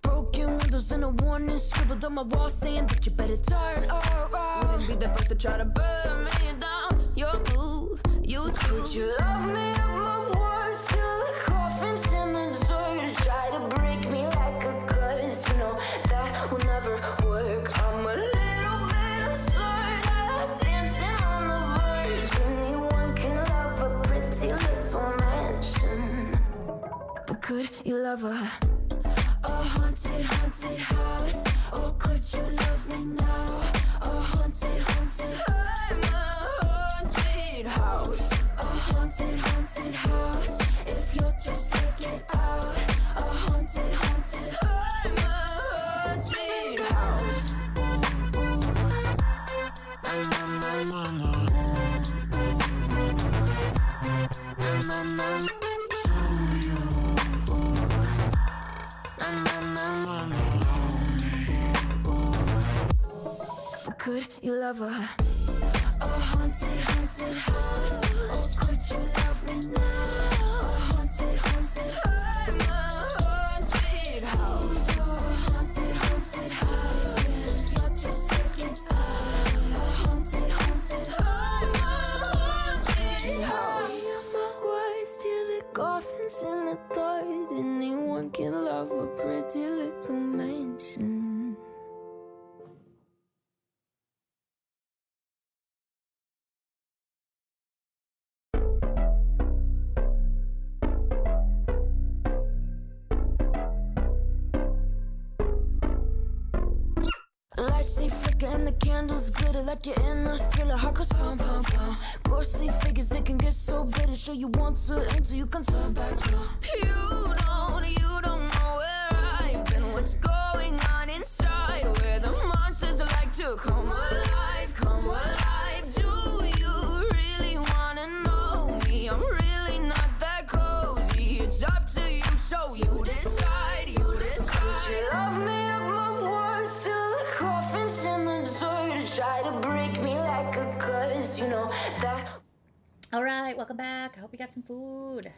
Broken windows and a warning scribbled on my wall saying that you better turn around. Wouldn't be the first to try to burn me down. Your move, you too. Would you love me up my words till the coffin's in the dirt? Try to break me like a curse. You know that will never work. I'm a little bit absurd. I like dancing on the verge. Anyone can love a pretty little mansion, but could you love a haunted, haunted house? Or could you love me now? A haunted, haunted. I'm a haunted house. A haunted, haunted house. If you'll just check it out. A haunted, haunted. I'm a haunted house. Could you love a haunted, haunted house? Or could you love me now? A haunted, haunted. I'm a haunted house. A haunted, haunted house. If you're just taking sides. A haunted, haunted. I'm a haunted house. My words till the coffin's in the dirt. Anyone can love a pretty little mansion. Lights they flicker and the candles glitter like you're in a thriller. Heart goes pum pum pum. Ghostly figures they can get so bitter. Show you want to enter, you can turn back. You don't know where I've been. What's going on inside? Where the monsters like to come alive, come alive. Do you really wanna know me? I'm really not that cozy. It's up to you, so you decide, you decide. Would you love me up my words till the coffin's in the dirt? Try to break me like a curse, you know that. All right, welcome back. I hope you got some food.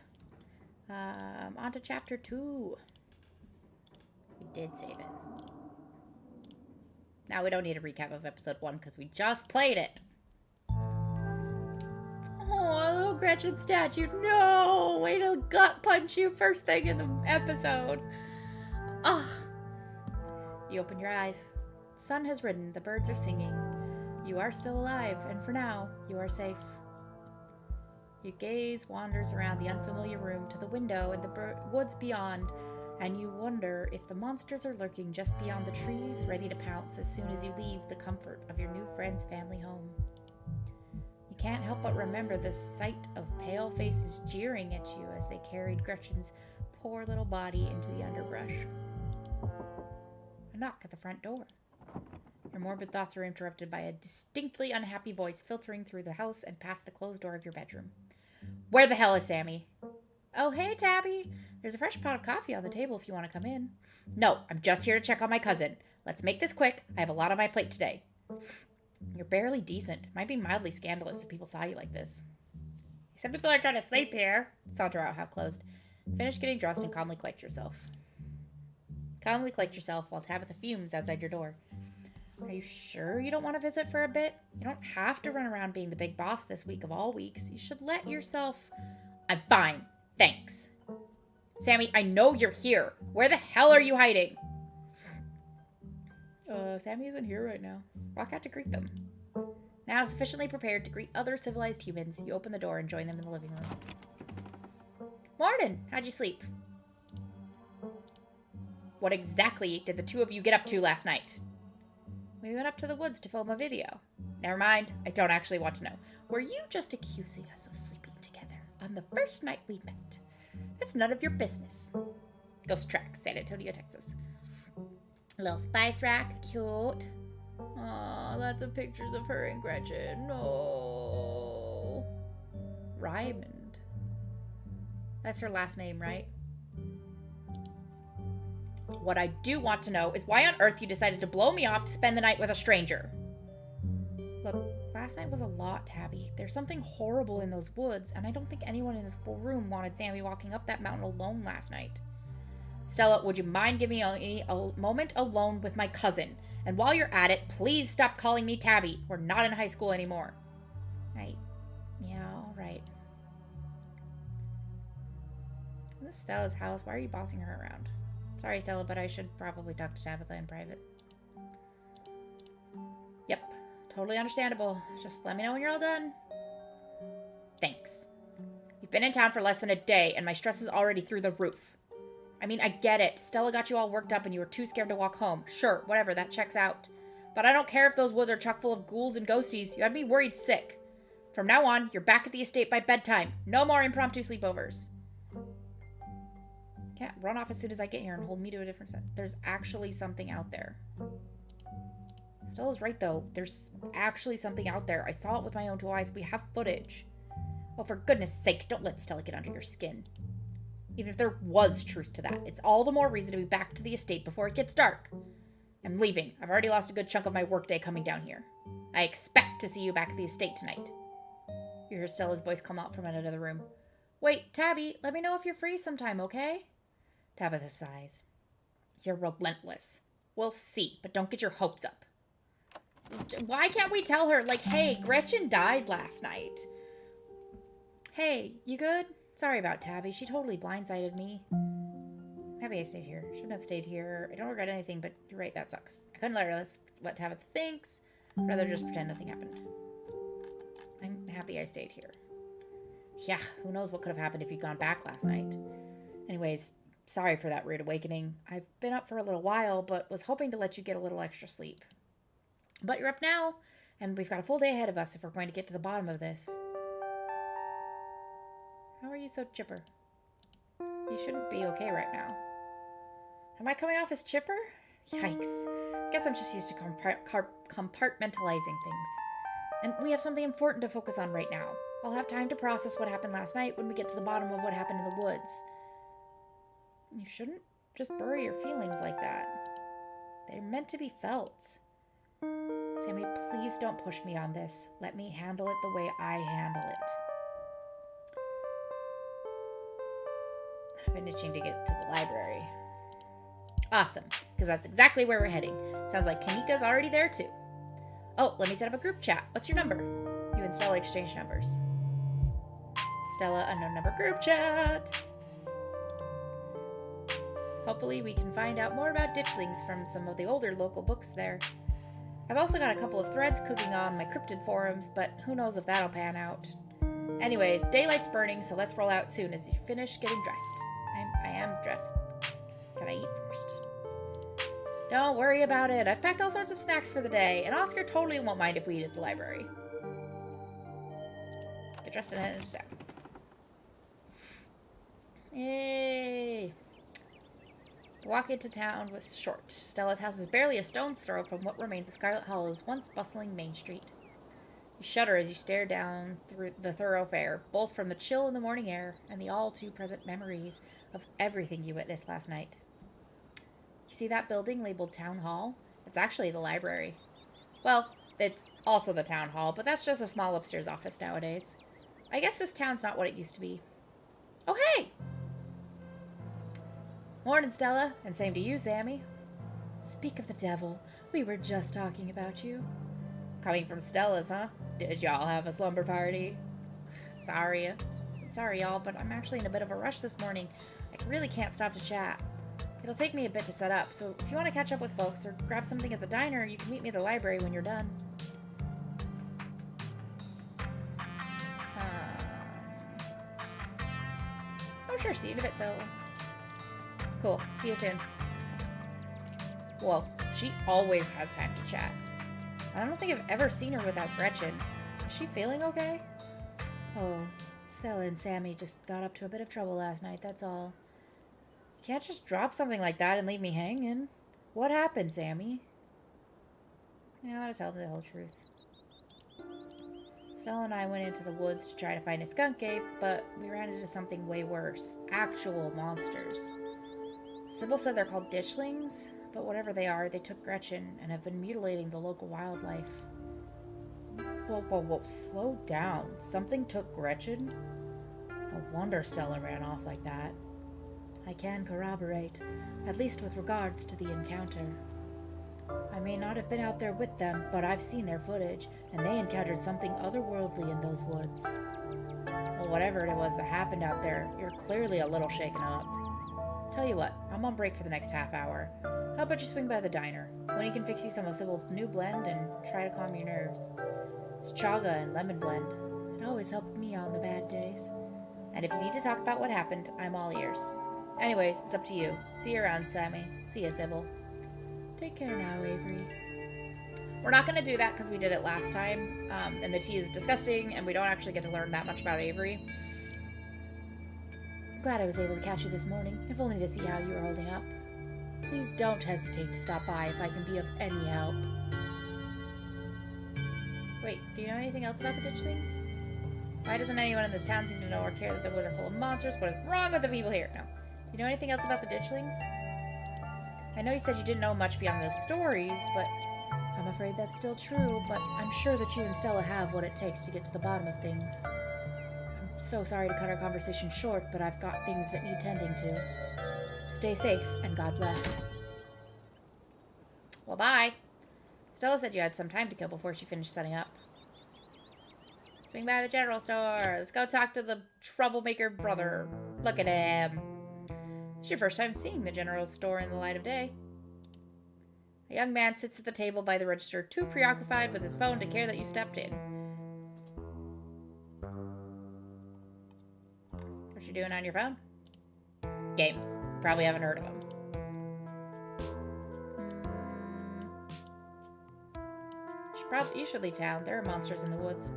On to chapter 2. We did save it. Now we don't need a recap of episode 1 because we just played it. Oh, little Gretchen statue. No! Way to gut punch you first thing in the episode. Ah. You open your eyes. The sun has risen. The birds are singing. You are still alive, and for now, you are safe. Your gaze wanders around the unfamiliar room to the window and the woods beyond, and you wonder if the monsters are lurking just beyond the trees, ready to pounce as soon as you leave the comfort of your new friend's family home. You can't help but remember the sight of pale faces jeering at you as they carried Gretchen's poor little body into the underbrush. A knock at the front door. Your morbid thoughts are interrupted by a distinctly unhappy voice filtering through the house and past the closed door of your bedroom. Where the hell is Sammy? Oh, hey, Tabby. There's a fresh pot of coffee on the table if you want to come in. No, I'm just here to check on my cousin. Let's make this quick. I have a lot on my plate today. You're barely decent. Might be mildly scandalous if people saw you like this. Some people are trying to sleep here. Saunter out half closed. Finish getting dressed and calmly collect yourself. Calmly collect yourself while Tabitha fumes outside your door. Are you sure you don't want to visit for a bit? You don't have to run around being the big boss this week of all weeks. You should let yourself... I'm fine. Thanks. Sammy, I know you're here. Where the hell are you hiding? Sammy isn't here right now. Walk out to greet them. Now sufficiently prepared to greet other civilized humans, you open the door and join them in the living room. Morning. How'd you sleep? What exactly did the two of you get up to last night? We went up to the woods to film a video. Never mind. I don't actually want to know. Were you just accusing us of sleeping together on the first night we met? That's none of your business. Ghost Track, San Antonio, Texas. A little spice rack. Cute. Aw, lots of pictures of her and Gretchen. Oh. Raymond. That's her last name, right? What I do want to know is why on earth you decided to blow me off to spend the night with a stranger. Look, last night was a lot, Tabby. There's something horrible in those woods, and I don't think anyone in this whole room wanted Sammy walking up that mountain alone last night. Stella, would you mind giving me a moment alone with my cousin? And while you're at it, please stop calling me Tabby. We're not in high school anymore. Yeah, all right. This is Stella's house. Why are you bossing her around? Sorry, Stella, but I should probably talk to Tabitha in private. Yep, totally understandable. Just let me know when you're all done. Thanks. You've been in town for less than a day, and my stress is already through the roof. I mean, I get it. Stella got you all worked up and you were too scared to walk home. Sure, whatever, that checks out. But I don't care if those woods are chock full of ghouls and ghosties. You had me worried sick. From now on, you're back at the estate by bedtime. No more impromptu sleepovers. Can't run off as soon as I get here and hold me to a different set. There's actually something out there. Stella's right, though. There's actually something out there. I saw it with my own two eyes. We have footage. Oh, for goodness sake, don't let Stella get under your skin. Even if there was truth to that, it's all the more reason to be back to the estate before it gets dark. I'm leaving. I've already lost a good chunk of my workday coming down here. I expect to see you back at the estate tonight. You hear Stella's voice come out from another room. Wait, Tabby, let me know if you're free sometime, okay? Tabitha sighs. You're relentless. We'll see, but don't get your hopes up. Why can't we tell her, like, hey, Gretchen died last night? Hey, you good? Sorry about Tabby. She totally blindsided me. Happy I stayed here. Shouldn't have stayed here. I don't regret anything, but you're right, that sucks. I couldn't let her list what Tabitha thinks. I'd rather just pretend nothing happened. I'm happy I stayed here. Yeah, who knows what could have happened if you'd gone back last night. Anyways, sorry for that rude awakening. I've been up for a little while, but was hoping to let you get a little extra sleep. But you're up now, and we've got a full day ahead of us if we're going to get to the bottom of this. How are you so chipper? You shouldn't be okay right now. Am I coming off as chipper? Yikes. Guess I'm just used to compartmentalizing things. And we have something important to focus on right now. I'll have time to process what happened last night when we get to the bottom of what happened in the woods. You shouldn't just bury your feelings like that. They're meant to be felt. Sammy, please don't push me on this. Let me handle it the way I handle it. I've been itching to get to the library. Awesome, because that's exactly where we're heading. Sounds like Kanika's already there too. Oh, let me set up a group chat. What's your number? You and Stella exchange numbers. Stella, unknown number group chat. Hopefully we can find out more about ditchlings from some of the older local books there. I've also got a couple of threads cooking on my cryptid forums, but who knows if that'll pan out. Anyways, daylight's burning, so let's roll out soon as you finish getting dressed. I am dressed. Can I eat first? Don't worry about it. I've packed all sorts of snacks for the day, and Oscar totally won't mind if we eat at the library. Get dressed and head into town. Yay! The walk into town was short. Stella's house is barely a stone's throw from what remains of Scarlet Hollow's once bustling main street. You shudder as you stare down through the thoroughfare, both from the chill in the morning air and the all-too-present memories of everything you witnessed last night. You see that building labeled Town Hall? It's actually the library. Well, it's also the Town Hall, but that's just a small upstairs office nowadays. I guess this town's not what it used to be. Oh, hey! Morning, Stella, and same to you, Sammy. Speak of the devil, we were just talking about you. Coming from Stella's, huh? Did y'all have a slumber party? Sorry, y'all, but I'm actually in a bit of a rush this morning. I really can't stop to chat. It'll take me a bit to set up, so if you want to catch up with folks or grab something at the diner, you can meet me at the library when you're done. Oh, sure, see you in a bit, so... Cool, see you soon. Whoa, she always has time to chat. I don't think I've ever seen her without Gretchen. Is she feeling okay? Oh, Stella and Sammy just got up to a bit of trouble last night, that's all. You can't just drop something like that and leave me hanging. What happened, Sammy? Yeah, I want to tell them the whole truth. Stella and I went into the woods to try to find a skunk ape, but we ran into something way worse. Actual monsters. Sybil said they're called ditchlings, but whatever they are, they took Gretchen and have been mutilating the local wildlife. Whoa, slow down. Something took Gretchen? No wonder Stella ran off like that. I can corroborate, at least with regards to the encounter. I may not have been out there with them, but I've seen their footage, and they encountered something otherworldly in those woods. Well, whatever it was that happened out there, you're clearly a little shaken up. Tell you what, I'm on break for the next half hour. How about you swing by the diner? Winnie can fix you some of Sybil's new blend and try to calm your nerves. It's chaga and lemon blend. It always helped me on the bad days. And if you need to talk about what happened, I'm all ears. Anyways, it's up to you. See you around, Sammy. See ya, Sybil. Take care now, Avery. We're not going to do that because we did it last time, and the tea is disgusting, and we don't actually get to learn that much about Avery. Glad I was able to catch you this morning, if only to see how you were holding up. Please don't hesitate to stop by if I can be of any help. Wait, do you know anything else about the ditchlings? Why doesn't anyone in this town seem to know or care that the woods are full of monsters? What is wrong with the people here? No. Do you know anything else about the ditchlings? I know you said you didn't know much beyond those stories, but I'm afraid that's still true, but I'm sure that you and Stella have what it takes to get to the bottom of things. I'm so sorry to cut our conversation short, but I've got things that need tending to. Stay safe, and God bless. Well, bye. Stella said you had some time to kill before she finished setting up. Swing by the general store. Let's go talk to the troublemaker brother. Look at him. It's your first time seeing the general store in the light of day. A young man sits at the table by the register, too preoccupied with his phone to care that you stepped in. What you doing on your phone? Games. Probably haven't heard of them. You should leave town. There are monsters in the woods.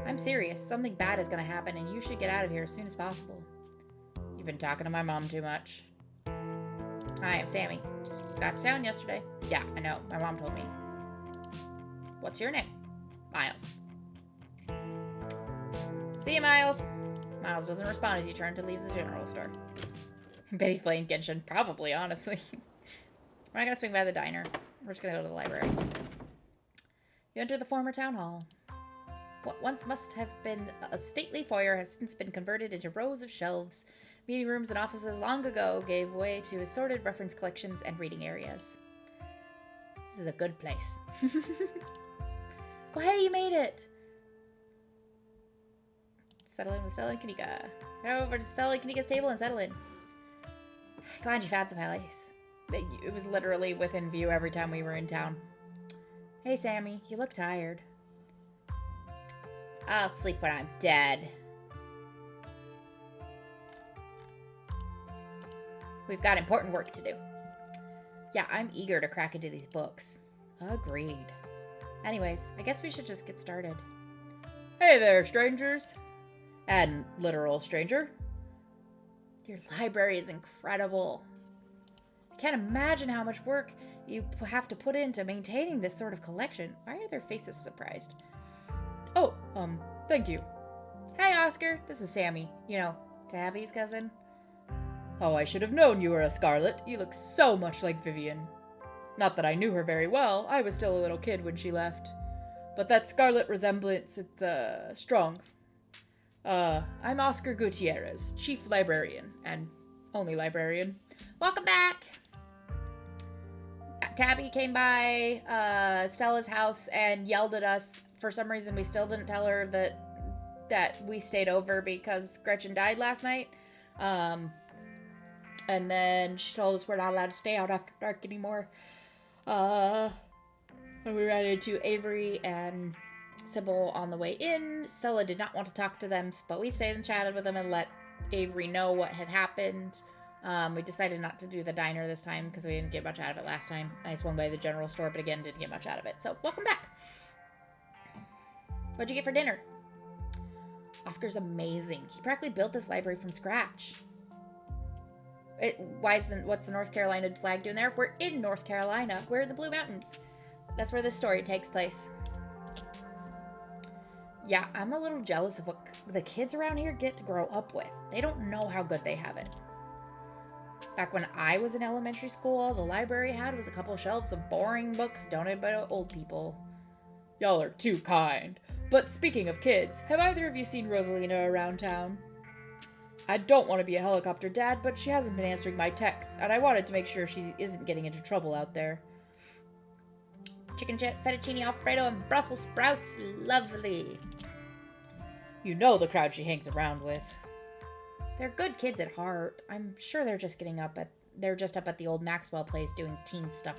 I'm serious. Something bad is going to happen, and you should get out of here as soon as possible. You've been talking to my mom too much. Hi, I'm Sammy. Just got to town yesterday. Yeah, I know. My mom told me. What's your name? Miles. See you, Miles. Miles doesn't respond as you turn to leave the general store. Betty's playing Genshin. Probably, honestly. We're not going to swing by the diner. We're just going to go to the library. You enter the former town hall. What once must have been a stately foyer has since been converted into rows of shelves. Meeting rooms and offices long ago gave way to assorted reference collections and reading areas. This is a good place. Oh, hey, you made it! Settle in with Stella and Kanika. Go over to Stella and Kanika's table and settle in. Glad you found the place. It was literally within view every time we were in town. Hey, Sammy, you look tired. I'll sleep when I'm dead. We've got important work to do. Yeah, I'm eager to crack into these books. Agreed. Anyways, I guess we should just get started. Hey there, strangers. And literal stranger. Your library is incredible. I can't imagine how much work you have to put into maintaining this sort of collection. Why are their faces surprised? Oh, thank you. Hey, Oscar. This is Sammy. You know, Tabby's cousin. Oh, I should have known you were a Scarlet. You look so much like Vivian. Not that I knew her very well. I was still a little kid when she left. But that Scarlet resemblance, it's, strong. I'm Oscar Gutierrez, Chief Librarian, and only librarian. Welcome back! Tabby came by Stella's house and yelled at us. For some reason, we still didn't tell her that we stayed over because Gretchen died last night. And then she told us we're not allowed to stay out after dark anymore. And we ran into Avery and Sybil on the way in. Stella did not want to talk to them, but we stayed and chatted with them and let Avery know what had happened. We decided not to do the diner this time because we didn't get much out of it last time. I swung by the general store, but again, didn't get much out of it. So, welcome back. What'd you get for dinner? Oscar's amazing. He practically built this library from scratch. What's the North Carolina flag doing there? We're in North Carolina. We're in the Blue Mountains. That's where this story takes place. Yeah, I'm a little jealous of what the kids around here get to grow up with. They don't know how good they have it. Back when I was in elementary school, the library I had was a couple shelves of boring books donated by old people. Y'all are too kind. But speaking of kids, have either of you seen Rosalina around town? I don't want to be a helicopter dad, but she hasn't been answering my texts, and I wanted to make sure she isn't getting into trouble out there. Chicken fettuccine Alfredo and Brussels sprouts, lovely. You know the crowd she hangs around with. They're good kids at heart. I'm sure they're just up at the old Maxwell place doing teen stuff.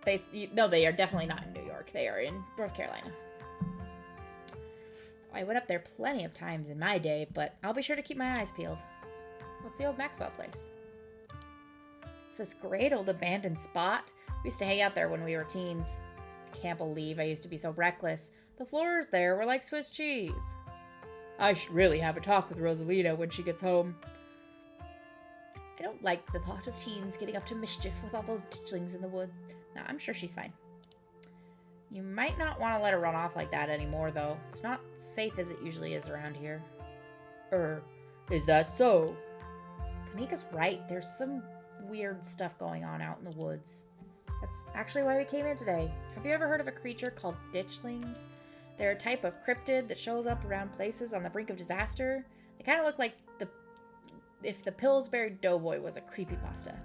They are definitely not in New York. They are in North Carolina. I went up there plenty of times in my day, but I'll be sure to keep my eyes peeled. What's the old Maxwell place? It's this great old abandoned spot. We used to hang out there when we were teens. I can't believe I used to be so reckless. The floors there were like Swiss cheese. I should really have a talk with Rosalina when she gets home. I don't like the thought of teens getting up to mischief with all those ditchlings in the wood. Nah, I'm sure she's fine. You might not want to let her run off like that anymore, though. It's not safe as it usually is around here. Is that so? Kanika's right. There's some weird stuff going on out in the woods. That's actually why we came in today. Have you ever heard of a creature called ditchlings? They're a type of cryptid that shows up around places on the brink of disaster. They kind of look like if the Pillsbury Doughboy was a creepypasta.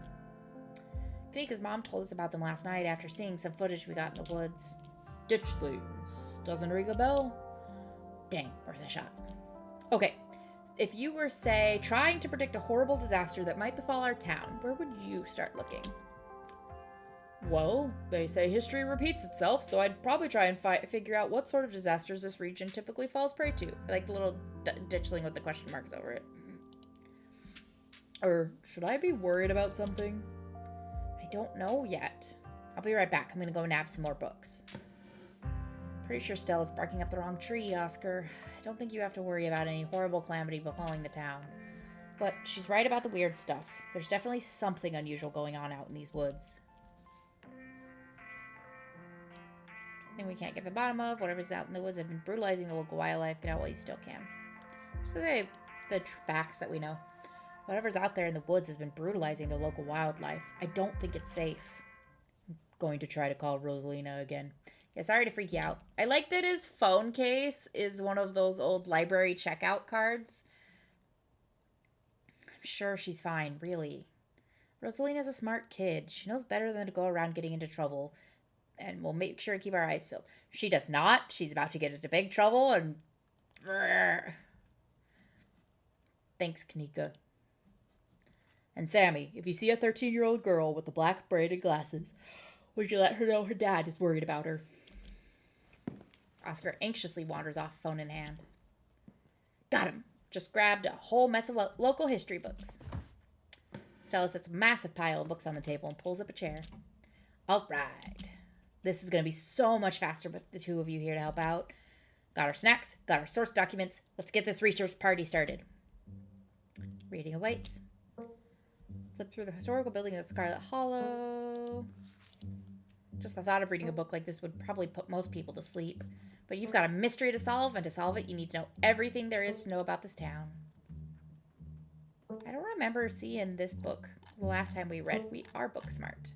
Kanika's mom told us about them last night after seeing some footage we got in the woods. Ditchlings. Doesn't ring a bell? Dang, worth a shot. Okay, if you were, say, trying to predict a horrible disaster that might befall our town, where would you start looking? Well, they say history repeats itself, so I'd probably try and figure out what sort of disasters this region typically falls prey to. I like the little ditchling with the question marks over it. Should I be worried about something? I don't know yet. I'll be right back. I'm gonna go nab some more books. Pretty sure Stella's barking up the wrong tree, Oscar. I don't think you have to worry about any horrible calamity befalling the town. But she's right about the weird stuff. There's definitely something unusual going on out in these woods. Something we can't get to the bottom of. Whatever's out in the woods have been brutalizing the local wildlife. Get out while you still can. So the facts that we know. Whatever's out there in the woods has been brutalizing the local wildlife. I don't think it's safe. I'm going to try to call Rosalina again. Yeah, sorry to freak you out. I like that his phone case is one of those old library checkout cards. I'm sure she's fine, really. Rosalina's a smart kid. She knows better than to go around getting into trouble. And we'll make sure to keep our eyes peeled. She does not. She's about to get into big trouble and... Thanks, Kanika. And Sammy, if you see a 13-year-old girl with the black braided glasses, would you let her know her dad is worried about her? Oscar anxiously wanders off, phone in hand. Got him. Just grabbed a whole mess of local history books. Stella sets a massive pile of books on the table and pulls up a chair. All right. This is going to be so much faster with the two of you here to help out. Got our snacks, got our source documents. Let's get this research party started. Reading awaits. Flip through the historical building of Scarlet Hollow. Just the thought of reading a book like this would probably put most people to sleep. But you've got a mystery to solve, and to solve it, you need to know everything there is to know about this town. I don't remember seeing this book the last time we read. We are book smart.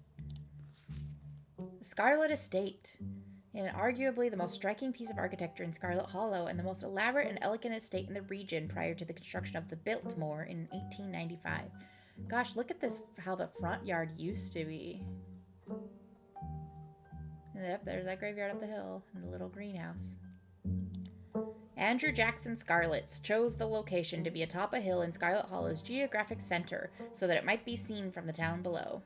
The Scarlet Estate. In arguably the most striking piece of architecture in Scarlet Hollow and the most elaborate and elegant estate in the region prior to the construction of the Biltmore in 1895. Gosh, look at this, how the front yard used to be. Yep, there's that graveyard up the hill and the little greenhouse. Andrew Jackson Scarlets chose the location to be atop a hill in Scarlet Hollow's geographic center so that it might be seen from the town below.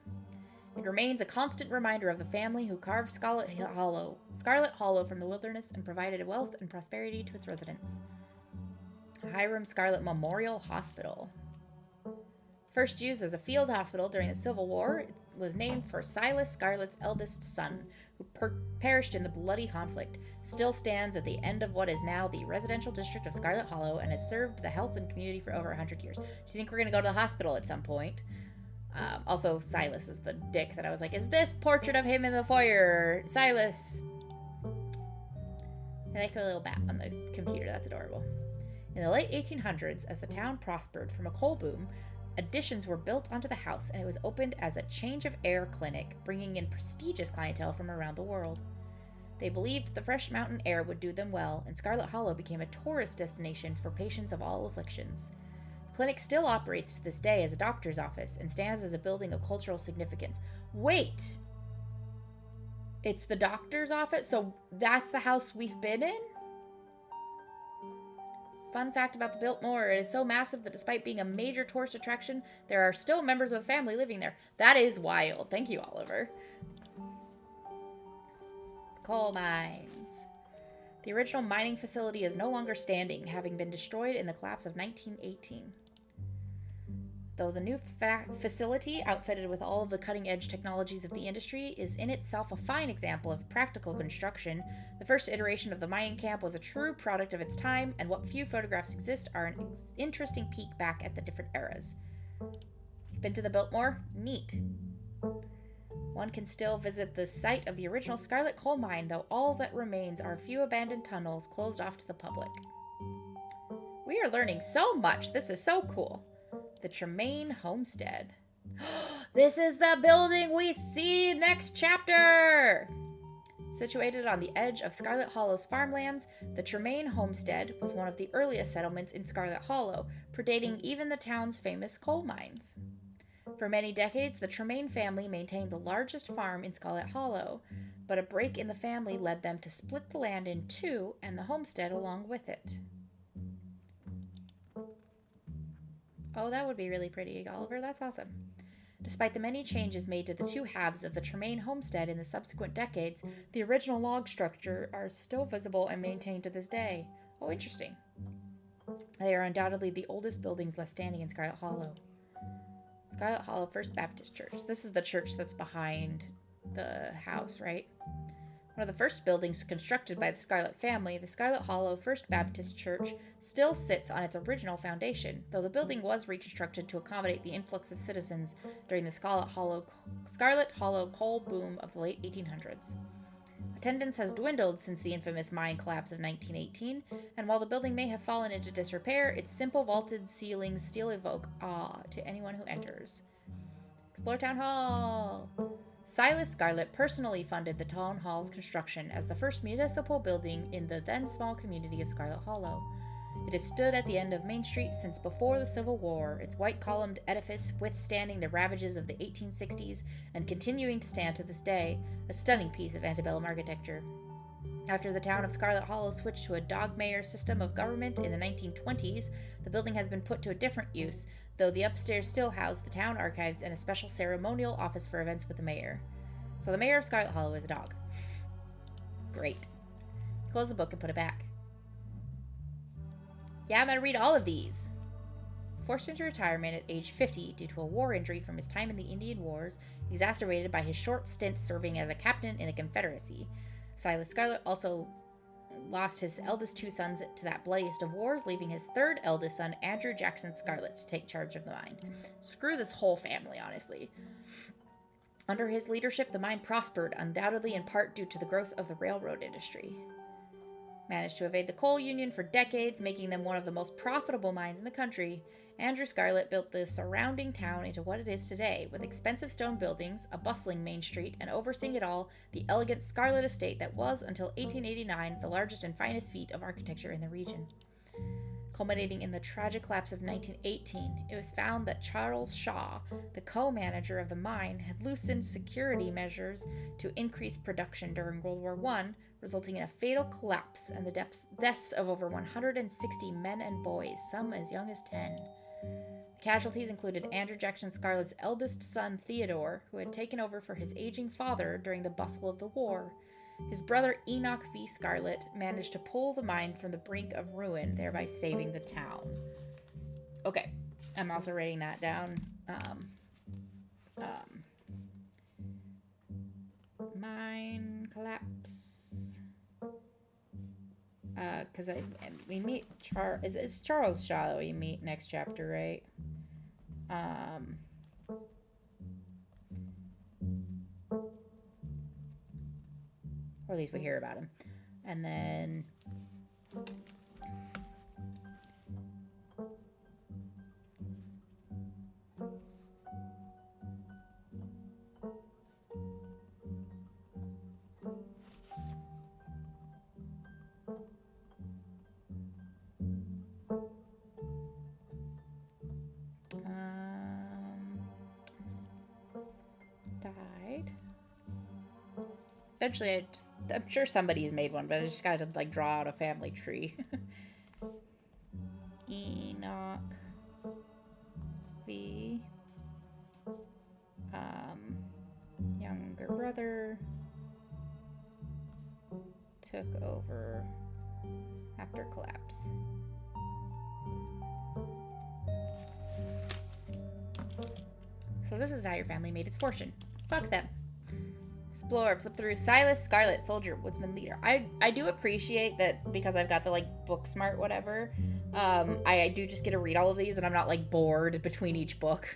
It remains a constant reminder of the family who carved Scarlet Hollow from the wilderness and provided wealth and prosperity to its residents. Hiram Scarlet Memorial Hospital. First used as a field hospital during the Civil War, it was named for Silas Scarlet's eldest son, who perished in the bloody conflict. Still stands at the end of what is now the residential district of Scarlet Hollow and has served the health and community for over 100 years. Do you think we're going to go to the hospital at some point? Also, Silas is the dick that I was like, is this portrait of him in the foyer? Silas. I like a little bat on the computer. That's adorable. In the late 1800s, as the town prospered from a coal boom, additions were built onto the house, and it was opened as a change of air clinic, bringing in prestigious clientele from around the world. They believed the fresh mountain air would do them well, and Scarlet Hollow became a tourist destination for patients of all afflictions. The clinic still operates to this day as a doctor's office and stands as a building of cultural significance. Wait! It's the doctor's office? So that's the house we've been in? Fun fact about the Biltmore, it is so massive that despite being a major tourist attraction, there are still members of the family living there. That is wild. Thank you, Oliver. Coal mines. The original mining facility is no longer standing, having been destroyed in the collapse of 1918. Though the new facility, outfitted with all of the cutting-edge technologies of the industry, is in itself a fine example of practical construction, the first iteration of the mining camp was a true product of its time, and what few photographs exist are an interesting peek back at the different eras. You've been to the Biltmore? Neat. One can still visit the site of the original Scarlet coal mine, though all that remains are a few abandoned tunnels closed off to the public. We are learning so much. This is so cool. The Tremaine Homestead. This is the building we see next chapter! Situated on the edge of Scarlet Hollow's farmlands, the Tremaine Homestead was one of the earliest settlements in Scarlet Hollow, predating even the town's famous coal mines. For many decades, the Tremaine family maintained the largest farm in Scarlet Hollow, but a break in the family led them to split the land in two and the homestead along with it. Oh, that would be really pretty, Oliver. That's awesome. Despite the many changes made to the two halves of the Tremaine homestead in the subsequent decades, the original log structure are still visible and maintained to this day. Oh, interesting. They are undoubtedly the oldest buildings left standing in Scarlet Hollow. Scarlet Hollow First Baptist Church. This is the church that's behind the house, right? One of the first buildings constructed by the Scarlet family, the Scarlet Hollow First Baptist Church still sits on its original foundation, though the building was reconstructed to accommodate the influx of citizens during the Scarlet Hollow coal boom of the late 1800s. Attendance has dwindled since the infamous mine collapse of 1918, and while the building may have fallen into disrepair, its simple vaulted ceilings still evoke awe to anyone who enters. Explore Town Hall! Silas Scarlet personally funded the town hall's construction as the first municipal building in the then small community of Scarlet Hollow. It has stood at the end of Main Street since before the Civil War, its white-columned edifice withstanding the ravages of the 1860s and continuing to stand to this day, a stunning piece of antebellum architecture. After the town of Scarlet Hollow switched to a dog-mayor system of government in the 1920s, the building has been put to a different use, though the upstairs still house the town archives and a special ceremonial office for events with the mayor. So the mayor of Scarlet Hollow is a dog. Great. Close the book and put it back. Yeah, I'm gonna read all of these. Forced into retirement at age 50 due to a war injury from his time in the Indian Wars, exacerbated by his short stint serving as a captain in the Confederacy, Silas Scarlet also lost his eldest 2 sons to that bloodiest of wars, leaving his 3rd eldest son, Andrew Jackson Scarlet, to take charge of the mine. Screw this whole family, honestly. Under his leadership, the mine prospered, undoubtedly in part due to the growth of the railroad industry. Managed to evade the coal union for decades, making them one of the most profitable mines in the country, Andrew Scarlet built the surrounding town into what it is today, with expensive stone buildings, a bustling main street, and overseeing it all, the elegant Scarlet Estate that was, until 1889, the largest and finest feat of architecture in the region. Culminating in the tragic collapse of 1918, it was found that Charles Shaw, the co-manager of the mine, had loosened security measures to increase production during World War I, resulting in a fatal collapse and the deaths of over 160 men and boys, some as young as 10. The casualties included Andrew Jackson Scarlet's eldest son, Theodore, who had taken over for his aging father during the bustle of the war. His brother Enoch V. Scarlet managed to pull the mine from the brink of ruin, thereby saving the town. Okay, I'm also writing that down. Mine collapse. Because we meet it's Charles Shaw that we meet next chapter, right? Or at least we hear about him. And then died. Eventually, I'm sure somebody's made one, but I just gotta like draw out a family tree. Enoch V. Younger brother took over after collapse. So this is how your family made its fortune. Fuck them. Explore, flip through Silas Scarlet, soldier, woodsman, leader. I do appreciate that because I've got the like book smart whatever. I do just get to read all of these and I'm not like bored between each book.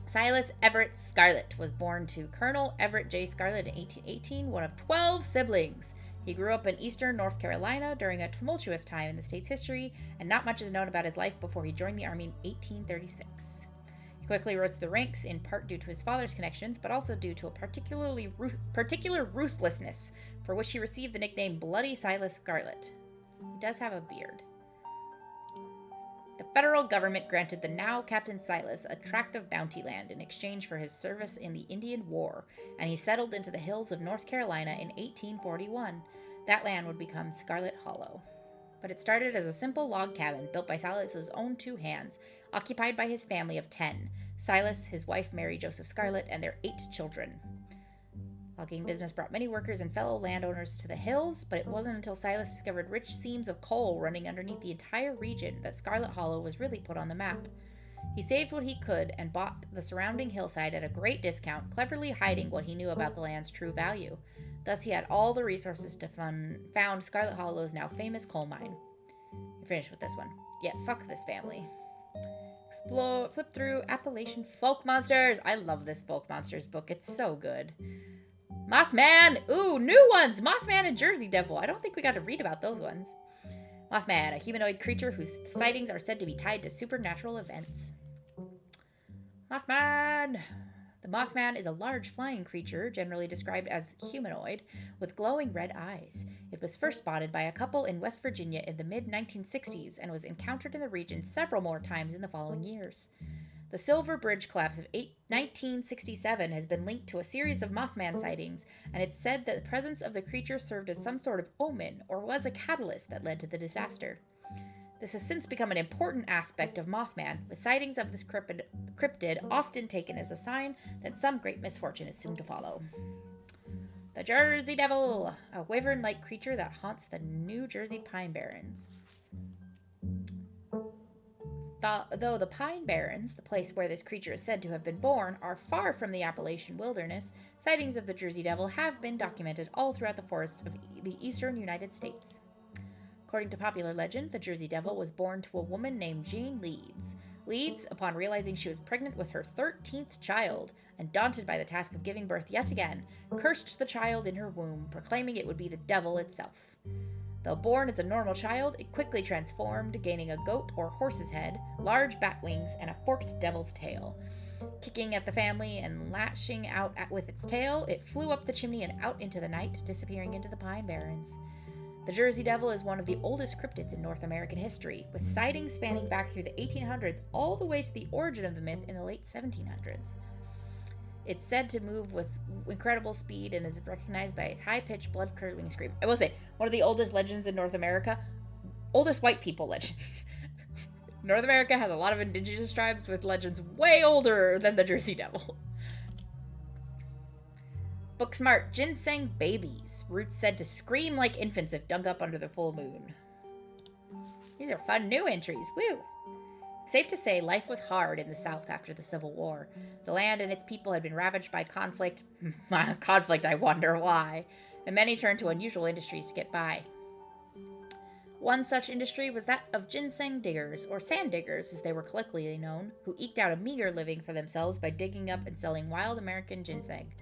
Silas Everett Scarlet was born to Colonel Everett J. Scarlet in 1818, one of 12 siblings. He grew up in eastern North Carolina during a tumultuous time in the state's history, and not much is known about his life before he joined the Army in 1836. He quickly rose to the ranks, in part due to his father's connections, but also due to a particular ruthlessness, for which he received the nickname Bloody Silas Scarlet. He does have a beard. The federal government granted the now Captain Silas a tract of bounty land in exchange for his service in the Indian War, and he settled into the hills of North Carolina in 1841. That land would become Scarlet Hollow. But it started as a simple log cabin built by Silas's own 2 hands, occupied by his family of 10, Silas, his wife Mary Joseph Scarlet, and their 8 children. Logging business brought many workers and fellow landowners to the hills, but it wasn't until Silas discovered rich seams of coal running underneath the entire region that Scarlet Hollow was really put on the map. He saved what he could and bought the surrounding hillside at a great discount, cleverly hiding what he knew about the land's true value. Thus he had all the resources to found Scarlet Hollow's now famous coal mine. You're finished with this one. Yeah, fuck this family. Explore, flip through Appalachian Folk Monsters. I love this Folk Monsters book. It's so good. Mothman! Ooh, new ones! Mothman and Jersey Devil. I don't think we got to read about those ones. Mothman, a humanoid creature whose sightings are said to be tied to supernatural events. Mothman! The Mothman is a large flying creature, generally described as humanoid, with glowing red eyes. It was first spotted by a couple in West Virginia in the mid-1960s and was encountered in the region several more times in the following years. The Silver Bridge collapse of 1967 has been linked to a series of Mothman sightings, and it's said that the presence of the creature served as some sort of omen or was a catalyst that led to the disaster. This has since become an important aspect of Mothman, with sightings of this cryptid often taken as a sign that some great misfortune is soon to follow. The Jersey Devil, a wyvern-like creature that haunts the New Jersey Pine Barrens. Though the Pine Barrens, the place where this creature is said to have been born, are far from the Appalachian wilderness, sightings of the Jersey Devil have been documented all throughout the forests of the eastern United States. According to popular legend, the Jersey Devil was born to a woman named Jane Leeds. Leeds, upon realizing she was pregnant with her 13th child, and daunted by the task of giving birth yet again, cursed the child in her womb, proclaiming it would be the devil itself. Though born as a normal child, it quickly transformed, gaining a goat or horse's head, large bat wings, and a forked devil's tail. Kicking at the family and lashing out with its tail, it flew up the chimney and out into the night, disappearing into the Pine Barrens. The Jersey Devil is one of the oldest cryptids in North American history, with sightings spanning back through the 1800s all the way to the origin of the myth in the late 1700s. It's said to move with incredible speed and is recognized by its high-pitched, blood-curdling scream. I will say, one of the oldest legends in North America, oldest white people legends. North America has a lot of indigenous tribes with legends way older than the Jersey Devil. Booksmart, ginseng babies. Roots said to scream like infants if dug up under the full moon. These are fun new entries. Woo! Safe to say, life was hard in the South after the Civil War. The land and its people had been ravaged by conflict. Conflict, I wonder why. And many turned to unusual industries to get by. One such industry was that of ginseng diggers, or sand diggers as they were colloquially known, who eked out a meager living for themselves by digging up and selling wild American ginseng.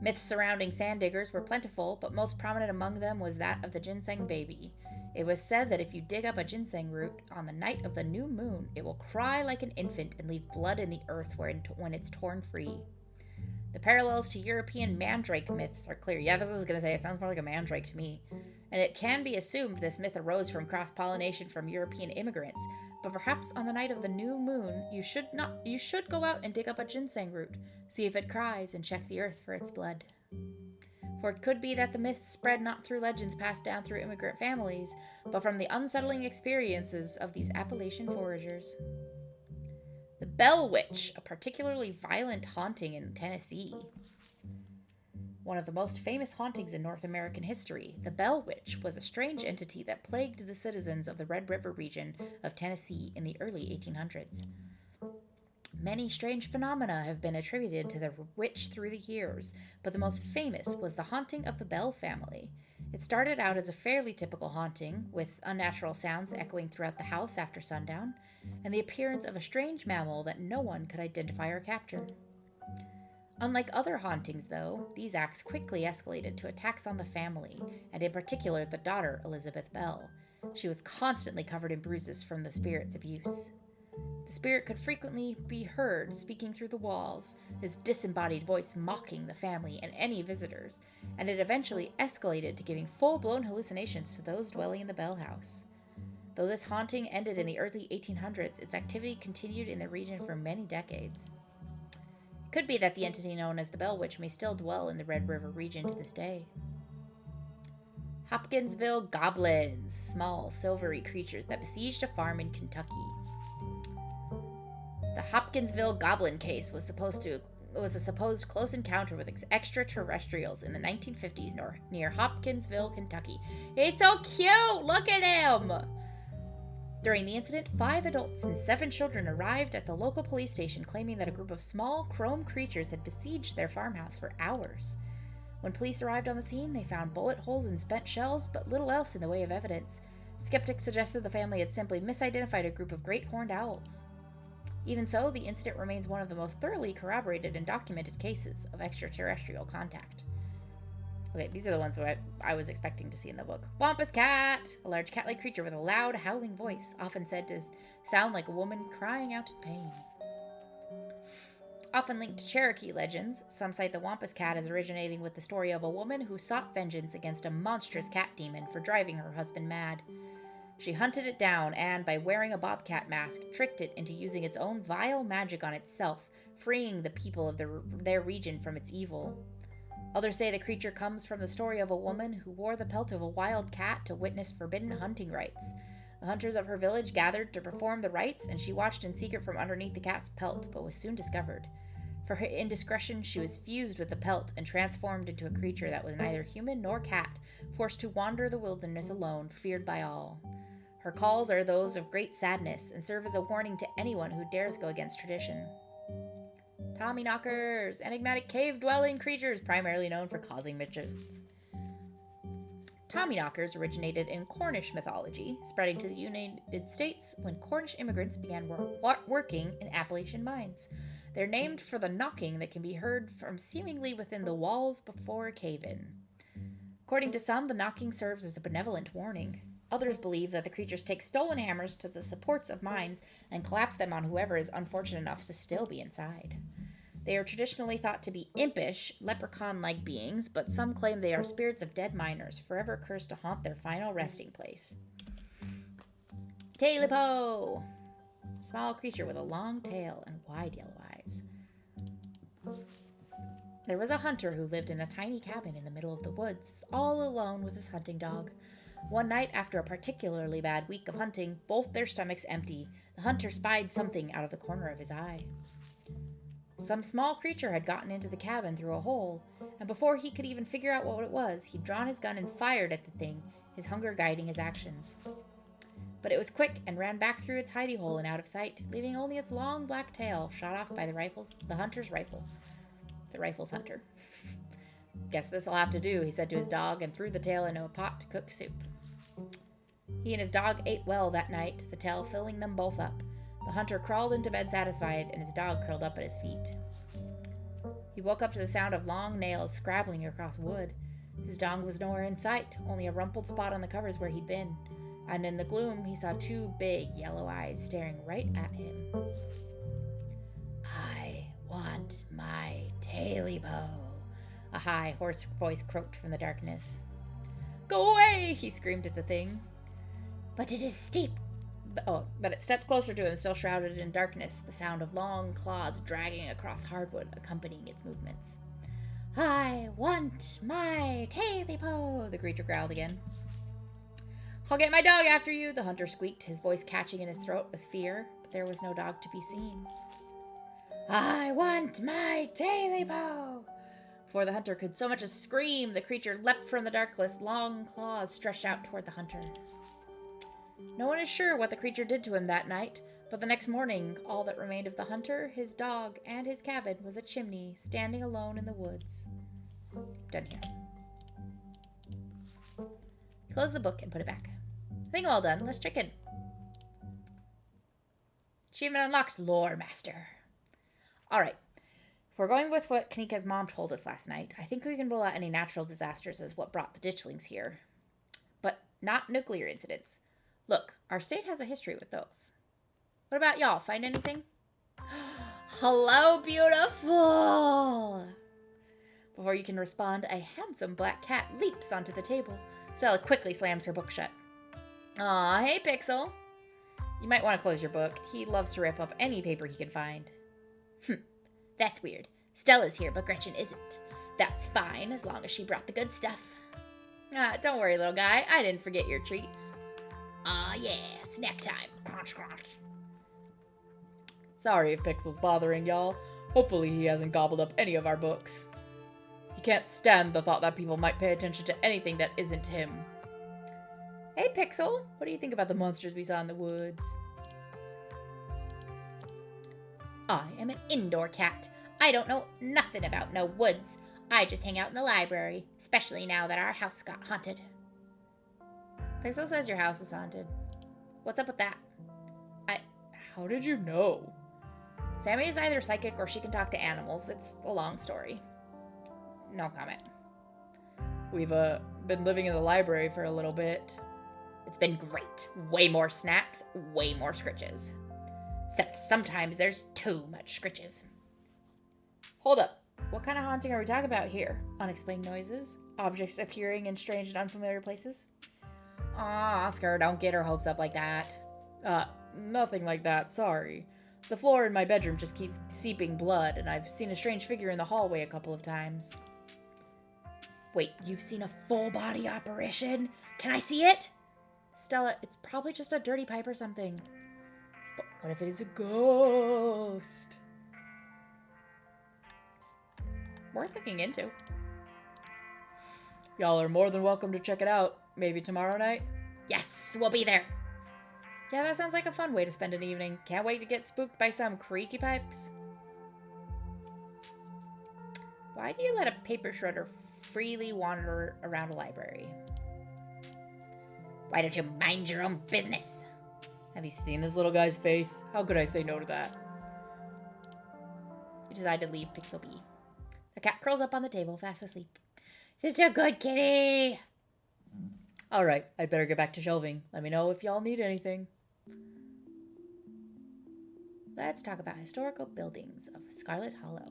Myths surrounding sand diggers were plentiful, but most prominent among them was that of the ginseng baby. It was said that if you dig up a ginseng root on the night of the new moon, it will cry like an infant and leave blood in the earth when it's torn free. The parallels to European mandrake myths are clear. Yeah, this is going to say it sounds more like a mandrake to me. And it can be assumed this myth arose from cross-pollination from European immigrants. But perhaps on the night of the new moon, you should go out and dig up a ginseng root, see if it cries, and check the earth for its blood. For it could be that the myth spread not through legends passed down through immigrant families, but from the unsettling experiences of these Appalachian foragers. The Bell Witch, a particularly violent haunting in Tennessee. One of the most famous hauntings in North American history, the Bell Witch was a strange entity that plagued the citizens of the Red River region of Tennessee in the early 1800s. Many strange phenomena have been attributed to the witch through the years, but the most famous was the haunting of the Bell family. It started out as a fairly typical haunting, with unnatural sounds echoing throughout the house after sundown, and the appearance of a strange mammal that no one could identify or capture. Unlike other hauntings, though, these acts quickly escalated to attacks on the family, and in particular the daughter, Elizabeth Bell. She was constantly covered in bruises from the spirit's abuse. The spirit could frequently be heard speaking through the walls, his disembodied voice mocking the family and any visitors, and it eventually escalated to giving full-blown hallucinations to those dwelling in the Bell house. Though this haunting ended in the early 1800s, its activity continued in the region for many decades. It could be that the entity known as the Bell Witch may still dwell in the Red River region to this day. Hopkinsville Goblins, small, silvery creatures that besieged a farm in Kentucky. The Hopkinsville Goblin case was a supposed close encounter with extraterrestrials in the 1950s near Hopkinsville, Kentucky. He's so cute! Look at him! During the incident, 5 adults and 7 children arrived at the local police station claiming that a group of small chrome creatures had besieged their farmhouse for hours. When police arrived on the scene, they found bullet holes and spent shells, but little else in the way of evidence. Skeptics suggested the family had simply misidentified a group of great horned owls. Even so, the incident remains one of the most thoroughly corroborated and documented cases of extraterrestrial contact. Okay, these are the ones that I was expecting to see in the book. Wampus cat! A large cat-like creature with a loud, howling voice, often said to sound like a woman crying out in pain. Often linked to Cherokee legends, some cite the Wampus cat as originating with the story of a woman who sought vengeance against a monstrous cat demon for driving her husband mad. She hunted it down and, by wearing a bobcat mask, tricked it into using its own vile magic on itself, freeing the people of their region from its evil. Others say the creature comes from the story of a woman who wore the pelt of a wild cat to witness forbidden hunting rites. The hunters of her village gathered to perform the rites, and she watched in secret from underneath the cat's pelt, but was soon discovered. For her indiscretion, she was fused with the pelt and transformed into a creature that was neither human nor cat, forced to wander the wilderness alone, feared by all. Her calls are those of great sadness and serve as a warning to anyone who dares go against tradition. Tommyknockers, enigmatic cave-dwelling creatures primarily known for causing mischief. Tommyknockers originated in Cornish mythology, spreading to the United States when Cornish immigrants began working in Appalachian mines. They're named for the knocking that can be heard from seemingly within the walls before a cave-in. According to some, the knocking serves as a benevolent warning. Others believe that the creatures take stolen hammers to the supports of mines and collapse them on whoever is unfortunate enough to still be inside. They are traditionally thought to be impish, leprechaun-like beings, but some claim they are spirits of dead miners, forever cursed to haunt their final resting place. Tailipo! Small creature with a long tail and wide yellow eyes. There was a hunter who lived in a tiny cabin in the middle of the woods, all alone with his hunting dog. One night, after a particularly bad week of hunting, both their stomachs empty, the hunter spied something out of the corner of his eye. Some small creature had gotten into the cabin through a hole, and before he could even figure out what it was, he'd drawn his gun and fired at the thing, his hunger guiding his actions. But it was quick and ran back through its hidey hole and out of sight, leaving only its long black tail shot off by the hunter's rifle. The rifle's hunter. Guess this'll have to do, he said to his dog, and threw the tail into a pot to cook soup. He and his dog ate well that night, the tail filling them both up. The hunter crawled into bed satisfied, and his dog curled up at his feet. He woke up to the sound of long nails scrabbling across wood. His dog was nowhere in sight, only a rumpled spot on the covers where he'd been. And in the gloom, he saw two big yellow eyes staring right at him. I want my Tailipo, a high, hoarse voice croaked from the darkness. Go away, he screamed at the thing. But it is steep. But it stepped closer to him, still shrouded in darkness, the sound of long claws dragging across hardwood accompanying its movements. I want my Tailipo, the creature growled again. I'll get my dog after you, the hunter squeaked, his voice catching in his throat with fear, but there was no dog to be seen. I want my Tailipo! Before the hunter could so much as scream, the creature leapt from the darkness, long claws stretched out toward the hunter. No one is sure what the creature did to him that night, but the next morning, all that remained of the hunter, his dog, and his cabin was a chimney standing alone in the woods. Done here. Close the book and put it back. I think I'm all done. Let's check in. Achievement unlocked, Lore Master. Alright. If we're going with what Kanika's mom told us last night, I think we can rule out any natural disasters as what brought the ditchlings here. But not nuclear incidents. Look, our state has a history with those. What about y'all? Find anything? Hello, beautiful! Before you can respond, a handsome black cat leaps onto the table. Stella quickly slams her book shut. Aw, hey, Pixel. You might want to close your book. He loves to rip up any paper he can find. That's weird. Stella's here, but Gretchen isn't. That's fine, as long as she brought the good stuff. Don't worry, little guy. I didn't forget your treats. Aw, yeah. Snack time. Crunch, crunch. Sorry if Pixel's bothering y'all. Hopefully he hasn't gobbled up any of our books. He can't stand the thought that people might pay attention to anything that isn't him. Hey, Pixel. What do you think about the monsters we saw in the woods? I am an indoor cat. I don't know nothing about no woods. I just hang out in the library, especially now that our house got haunted. Pixel says your house is haunted. What's up with that? How did you know? Sammy is either psychic or she can talk to animals. It's a long story. No comment. We've been living in the library for a little bit. It's been great. Way more snacks, way more scritches. Except sometimes there's too much scritches. Hold up. What kind of haunting are we talking about here? Unexplained noises? Objects appearing in strange and unfamiliar places? Aw, Oscar, don't get her hopes up like that. Nothing like that, sorry. The floor in my bedroom just keeps seeping blood, and I've seen a strange figure in the hallway a couple of times. Wait, you've seen a full-body apparition? Can I see it? Stella, it's probably just a dirty pipe or something. But what if it is a ghost? worth looking into. Y'all are more than welcome to check it out. Maybe tomorrow night? Yes, we'll be there. Yeah, that sounds like a fun way to spend an evening. Can't wait to get spooked by some creaky pipes. Why do you let a paper shredder freely wander around a library? Why don't you mind your own business? Have you seen this little guy's face? How could I say no to that? You decide to leave Pixel be. The cat curls up on the table, fast asleep. Such a good kitty! Alright, I'd better get back to shelving. Let me know if y'all need anything. Let's talk about historical buildings of Scarlet Hollow.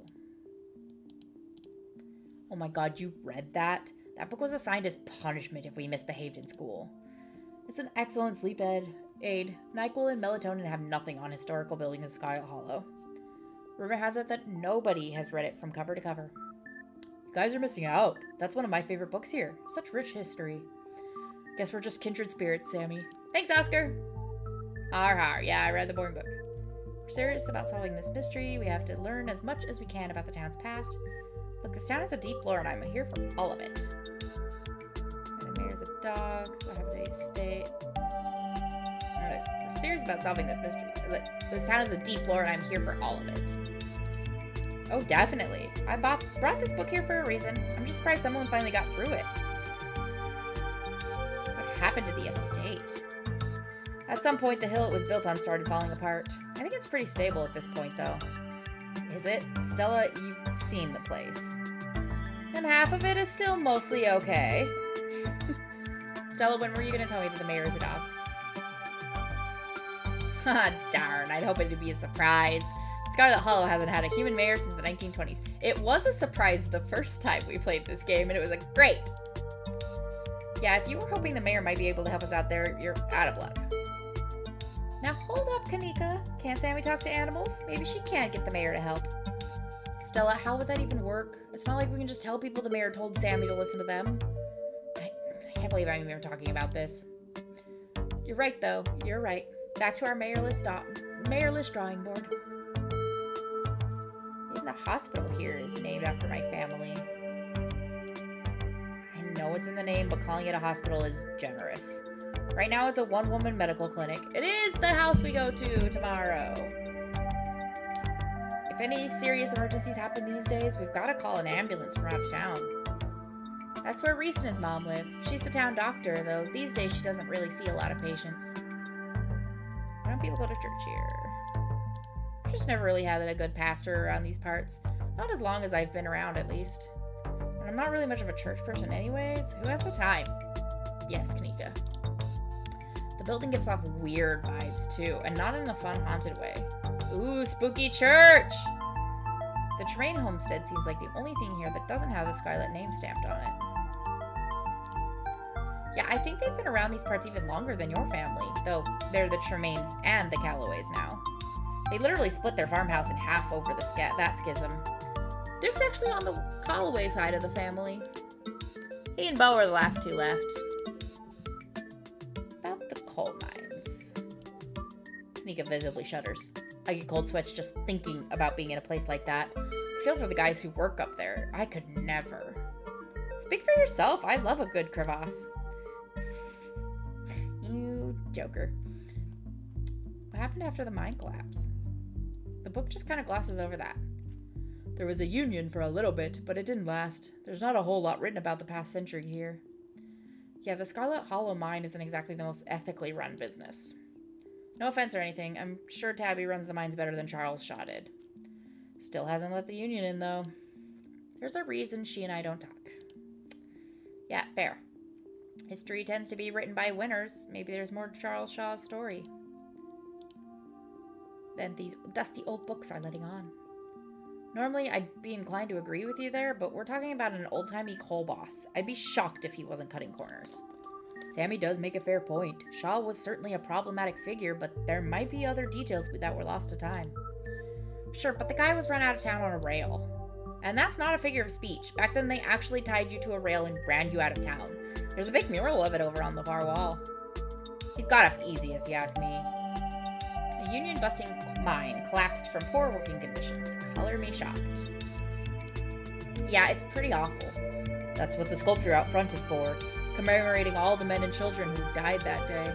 Oh my god, you read that? That book was assigned as punishment if we misbehaved in school. It's an excellent sleep aid. NyQuil and melatonin have nothing on historical buildings of Scarlet Hollow. Rumor has it that nobody has read it from cover to cover. You guys are missing out. That's one of my favorite books here. Such rich history. Guess we're just kindred spirits, Sammy. Thanks, Oscar! Har, yeah, I read the boring book. We're serious about solving this mystery. We have to learn as much as we can about the town's past. Look, this town has a deep lore, and I'm here for all of it. And the mayor's a dog. What happened to the estate? Alright, we're serious about solving this mystery. This town has a deep lore, and I'm here for all of it. Oh, definitely. I brought this book here for a reason. I'm just surprised someone finally got through it. What happened to the estate? At some point, the hill it was built on started falling apart. I think it's pretty stable at this point, though. Is it? Stella, you've seen the place. And half of it is still mostly okay. Stella, when were you going to tell me that the mayor is a dog? Ha, darn. I'd hope it'd be a surprise. Scarlet Hollow hasn't had a human mayor since the 1920s. It was a surprise the first time we played this game, and it was great. Yeah, if you were hoping the mayor might be able to help us out there, you're out of luck. Now hold up, Kanika. Can't Sammy talk to animals? Maybe she can get the mayor to help. Stella, how would that even work? It's not like we can just tell people the mayor told Sammy to listen to them. I can't believe I'm even talking about this. You're right, though. You're right. Back to our mayorless drawing board. Even the hospital here is named after my family. I know it's in the name, but calling it a hospital is generous. Right now, it's a one-woman medical clinic. It is the house we go to tomorrow. If any serious emergencies happen these days, we've got to call an ambulance from out of town. That's where Reese and his mom live. She's the town doctor, though these days she doesn't really see a lot of patients. Why don't people go to church here? I've just never really had a good pastor around these parts. Not as long as I've been around, at least. And I'm not really much of a church person anyways. Who has the time? Yes, Kanika. The building gives off weird vibes, too, and not in a fun, haunted way. Ooh, spooky church! The Terrain Homestead seems like the only thing here that doesn't have the Scarlet name stamped on it. Yeah, I think they've been around these parts even longer than your family, though they're the Tremaines and the Callaways now. They literally split their farmhouse in half over that schism. Duke's actually on the Callaway side of the family. He and Beau are the last two left. About the coal mines. Kanika visibly shudders. I get cold sweats just thinking about being in a place like that. I feel for the guys who work up there. I could never. Speak for yourself. I love a good crevasse. You joker. What happened after the mine collapse? The book just kind of glosses over that. There was a union for a little bit, but it didn't last. There's not a whole lot written about the past century here. Yeah, the Scarlet Hollow mine isn't exactly the most ethically run business. No offense or anything, I'm sure Tabby runs the mines better than Charles Shaw did. Still hasn't let the union in, though. There's a reason she and I don't talk. Yeah, fair. History tends to be written by winners. Maybe there's more to Charles Shaw's story than these dusty old books are letting on. Normally, I'd be inclined to agree with you there, but we're talking about an old-timey coal boss. I'd be shocked if he wasn't cutting corners. Sammy does make a fair point. Shaw was certainly a problematic figure, but there might be other details that were lost to time. Sure, but the guy was run out of town on a rail. And that's not a figure of speech. Back then, they actually tied you to a rail and ran you out of town. There's a big mural of it over on the far wall. He got off easy, if you ask me. A union-busting mine collapsed from poor working conditions. Color me shocked. Yeah, it's pretty awful. That's what the sculpture out front is for, commemorating all the men and children who died that day.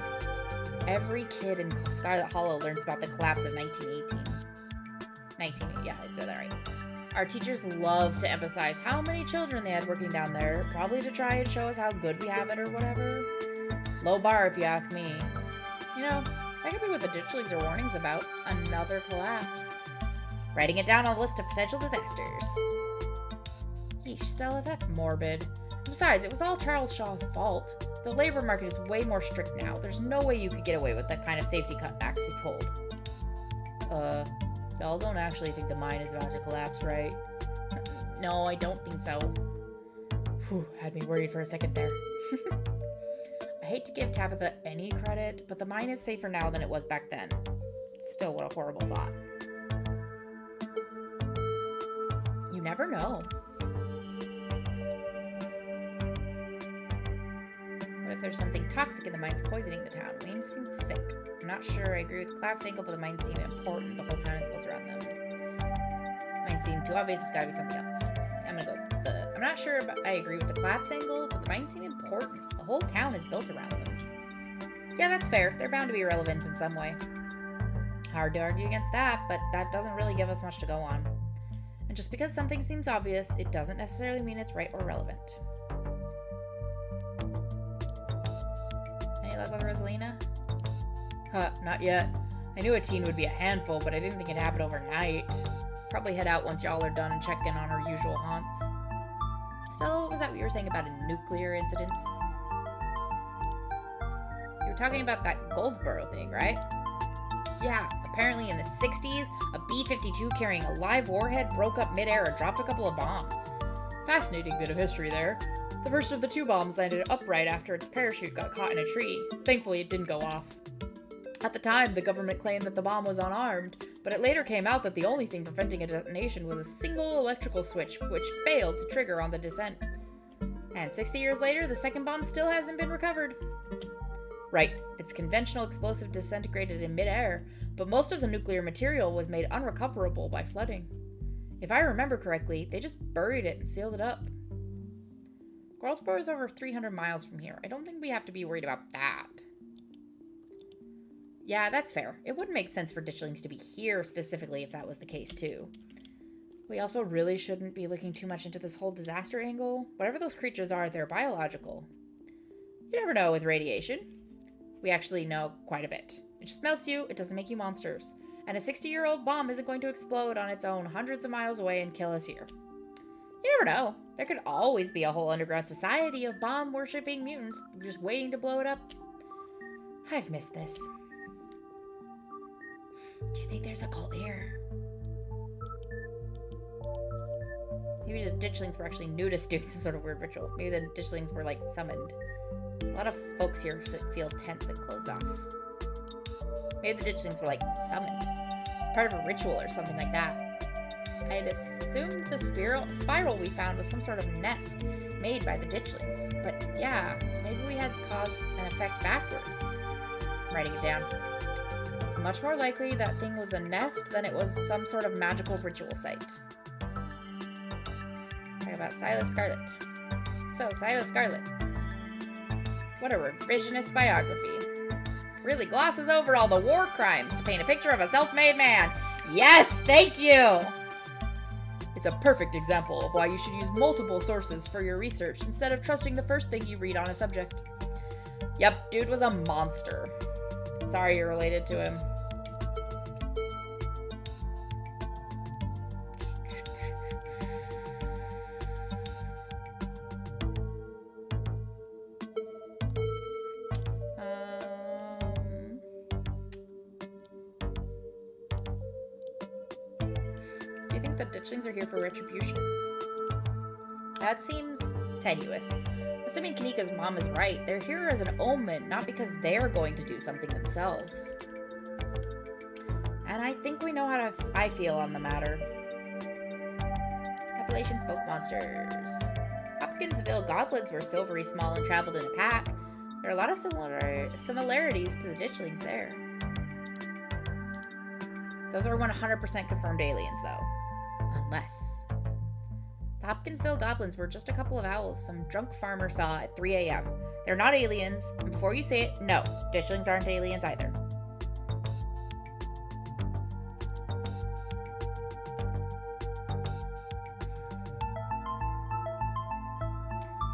Every kid in Scarlet Hollow learns about the collapse of 1918. Yeah, I said that right. Our teachers love to emphasize how many children they had working down there, probably to try and show us how good we have it or whatever. Low bar if you ask me. You know, that could be what the ditchlings are warnings about. Another collapse. Writing it down on a list of potential disasters. Yeesh, Stella, that's morbid. Besides, it was all Charles Shaw's fault. The labor market is way more strict now. There's no way you could get away with that kind of safety cutbacks he pulled. Y'all don't actually think the mine is about to collapse, right? No, I don't think so. Whew, had me worried for a second there. I hate to give Tabitha any credit, but the mine is safer now than it was back then. Still, what a horrible thought. You never know. What if there's something toxic in the mines poisoning the town? Wayne seems sick. I'm not sure I agree with the collapse angle, but the mines seem important. The whole town is built around them. Mines seem too obvious. It's gotta be something else. I'm gonna go with the... I'm not sure I agree with the collapse angle, but the mines seem important. The whole town is built around them. Yeah, that's fair. They're bound to be relevant in some way. Hard to argue against that, but that doesn't really give us much to go on. And just because something seems obvious, it doesn't necessarily mean it's right or relevant. Any luck with Rosalina? Not yet. I knew a teen would be a handful, but I didn't think it'd happen overnight. Probably head out once y'all are done and check in on her usual haunts. So, was that what you were saying about a nuclear incident? You were talking about that Goldsboro thing, right? Yeah, apparently in the 60s, a B-52 carrying a live warhead broke up midair and dropped a couple of bombs. Fascinating bit of history there. The first of the 2 bombs landed upright after its parachute got caught in a tree. Thankfully, it didn't go off. At the time, the government claimed that the bomb was unarmed, but it later came out that the only thing preventing a detonation was a single electrical switch, which failed to trigger on the descent. And 60 years later, the second bomb still hasn't been recovered. Right, its conventional explosive disintegrated in midair, but most of the nuclear material was made unrecoverable by flooding. If I remember correctly, they just buried it and sealed it up. Goldsboro is over 300 miles from here. I don't think we have to be worried about that. Yeah, that's fair. It wouldn't make sense for ditchlings to be here specifically if that was the case too. We also really shouldn't be looking too much into this whole disaster angle. Whatever those creatures are, they're biological. You never know with radiation. We actually know quite a bit. It just melts you, it doesn't make you monsters. And a 60-year-old bomb isn't going to explode on its own hundreds of miles away and kill us here. You never know. There could always be a whole underground society of bomb-worshipping mutants just waiting to blow it up. I've missed this. Do you think there's a cult here? Maybe the ditchlings were actually nudists doing some sort of weird ritual. Maybe the ditchlings were, like, summoned. A lot of folks here feel tense and closed off. Maybe the ditchlings were, like, summoned. It's part of a ritual or something like that. I'd assumed the spiral we found was some sort of nest made by the ditchlings. But yeah, maybe we had cause and effect backwards. I'm writing it down. It's much more likely that thing was a nest than it was some sort of magical ritual site. Talking about Silas Scarlet. So, Silas Scarlet. What a revisionist biography. Really glosses over all the war crimes to paint a picture of a self-made man. Yes, thank you! It's a perfect example of why you should use multiple sources for your research instead of trusting the first thing you read on a subject. Yep, dude was a monster. Sorry you're related to him. Do you think the ditchlings are here for retribution? That seems tenuous. Assuming Kanika's mom is right, they're here as an omen, not because they're going to do something themselves. And I think we know how I feel on the matter. Appalachian folk monsters. Hopkinsville goblins were silvery small and traveled in a pack. There are a lot of similarities to the ditchlings there. Those are 100% confirmed aliens, though. Unless... The Hopkinsville goblins were just a couple of owls some drunk farmer saw at 3 a.m. They're not aliens, and before you say it, no, ditchlings aren't aliens either.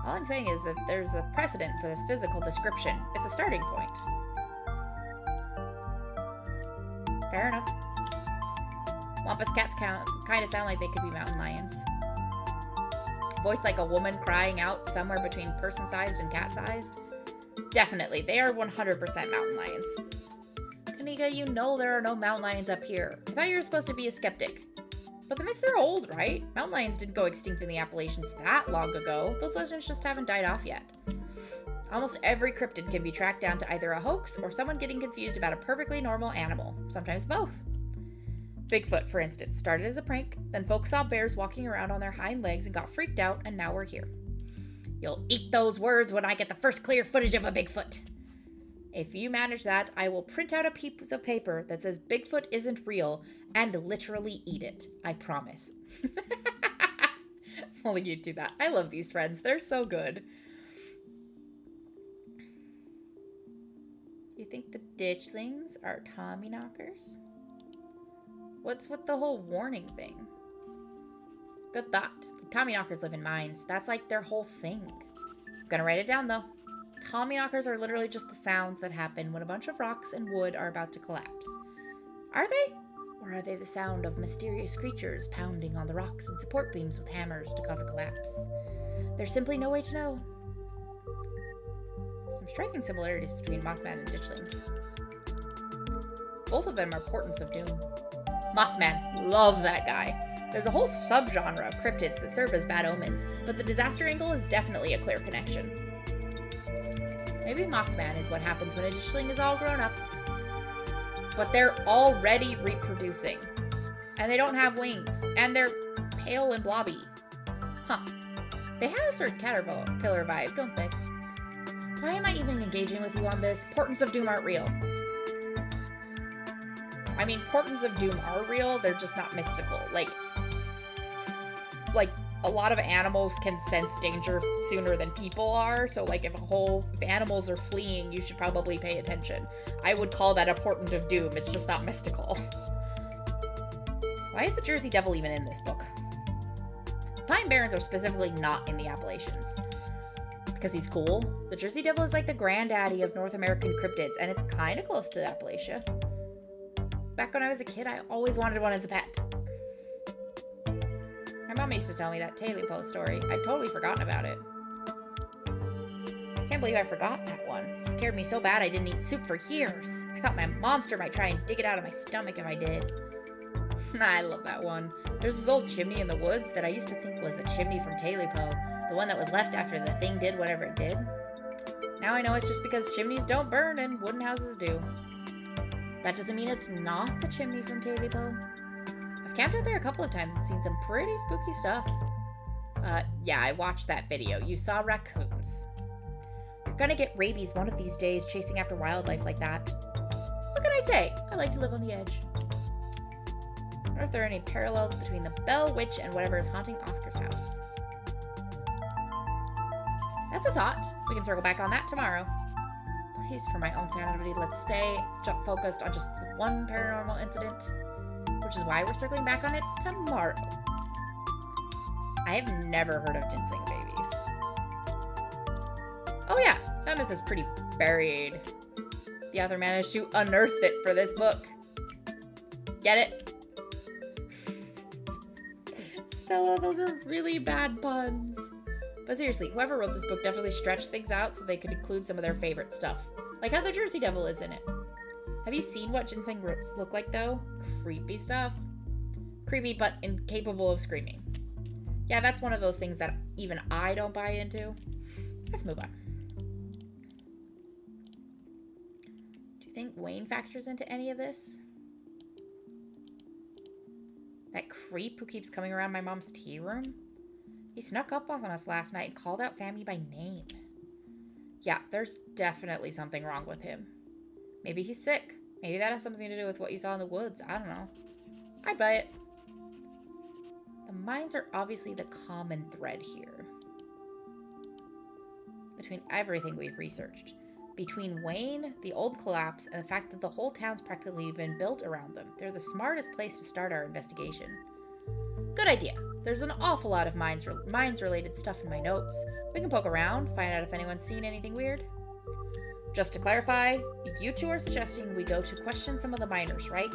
All I'm saying is that there's a precedent for this physical description. It's a starting point. Fair enough. Wampus cats kind of sound like they could be mountain lions. Voice like a woman crying out somewhere between person-sized and cat-sized. Definitely, they are 100% mountain lions. Kanika, you know there are no mountain lions up here. I thought you were supposed to be a skeptic. But the myths are old, right? Mountain lions didn't go extinct in the Appalachians that long ago. Those legends just haven't died off yet. Almost every cryptid can be tracked down to either a hoax or someone getting confused about a perfectly normal animal. Sometimes both. Bigfoot, for instance, started as a prank, then folks saw bears walking around on their hind legs and got freaked out, and now we're here. You'll eat those words when I get the first clear footage of a Bigfoot. If you manage that, I will print out a piece of paper that says Bigfoot isn't real and literally eat it. I promise. Only you do that. I love these friends. They're so good. You think the ditchlings are Tommyknockers? What's with the whole warning thing? Good thought. Tommyknockers live in mines. That's like their whole thing. Gonna write it down though. Tommyknockers are literally just the sounds that happen when a bunch of rocks and wood are about to collapse. Are they? Or are they the sound of mysterious creatures pounding on the rocks and support beams with hammers to cause a collapse? There's simply no way to know. Some striking similarities between Mothman and ditchlings. Both of them are portents of doom. Mothman, love that guy. There's a whole subgenre of cryptids that serve as bad omens, but the disaster angle is definitely a clear connection. Maybe Mothman is what happens when a ditchling is all grown up. But they're already reproducing. And they don't have wings. And they're pale and blobby. Huh. They have a certain caterpillar vibe, don't they? Why am I even engaging with you on this? Portents of doom aren't real. I mean, portents of doom are real, they're just not mystical. Like a lot of animals can sense danger sooner than people are, so like if animals are fleeing, you should probably pay attention. I would call that a portent of doom, it's just not mystical. Why is the Jersey Devil even in this book? Pine Barrens are specifically not in the Appalachians. Because he's cool. The Jersey Devil is like the granddaddy of North American cryptids, and it's kind of close to Appalachia. Back when I was a kid, I always wanted one as a pet. My mom used to tell me that Taylor story. I'd totally forgotten about it. Can't believe I forgot that one. It scared me so bad I didn't eat soup for years. I thought my monster might try and dig it out of my stomach if I did. I love that one. There's this old chimney in the woods that I used to think was the chimney from Taylor, the one that was left after the thing did whatever it did. Now I know it's just because chimneys don't burn and wooden houses do. That doesn't mean it's not the chimney from Taylor. I've camped out there a couple of times and seen some pretty spooky stuff. Yeah, I watched that video. You saw raccoons. You're gonna get rabies one of these days chasing after wildlife like that. What can I say? I like to live on the edge. I wonder if there are any parallels between the Bell Witch and whatever is haunting Oscar's house. That's a thought. We can circle back on that tomorrow. Please, for my own sanity, let's stay focused on just one paranormal incident, which is why we're circling back on it tomorrow. I have never heard of ginseng babies. Oh yeah, that myth is pretty buried. The author managed to unearth it for this book. Get it? Stella, those are really bad puns. But seriously, whoever wrote this book definitely stretched things out so they could include some of their favorite stuff. Like how the Jersey Devil is in it. Have you seen what ginseng roots look like though? Creepy stuff. Creepy but incapable of screaming. Yeah, that's one of those things that even I don't buy into. Let's move on. Do you think Wayne factors into any of this? That creep who keeps coming around my mom's tea room? He snuck up on us last night and called out Sammy by name. Yeah, there's definitely something wrong with him. Maybe he's sick. Maybe that has something to do with what you saw in the woods. I don't know. I'd buy it. The mines are obviously the common thread here. Between everything we've researched. Between Wayne, the old collapse, and the fact that the whole town's practically been built around them, they're the smartest place to start our investigation. Good idea. There's an awful lot of mines-related stuff in my notes. We can poke around, find out if anyone's seen anything weird. Just to clarify, you two are suggesting we go to question some of the miners, right?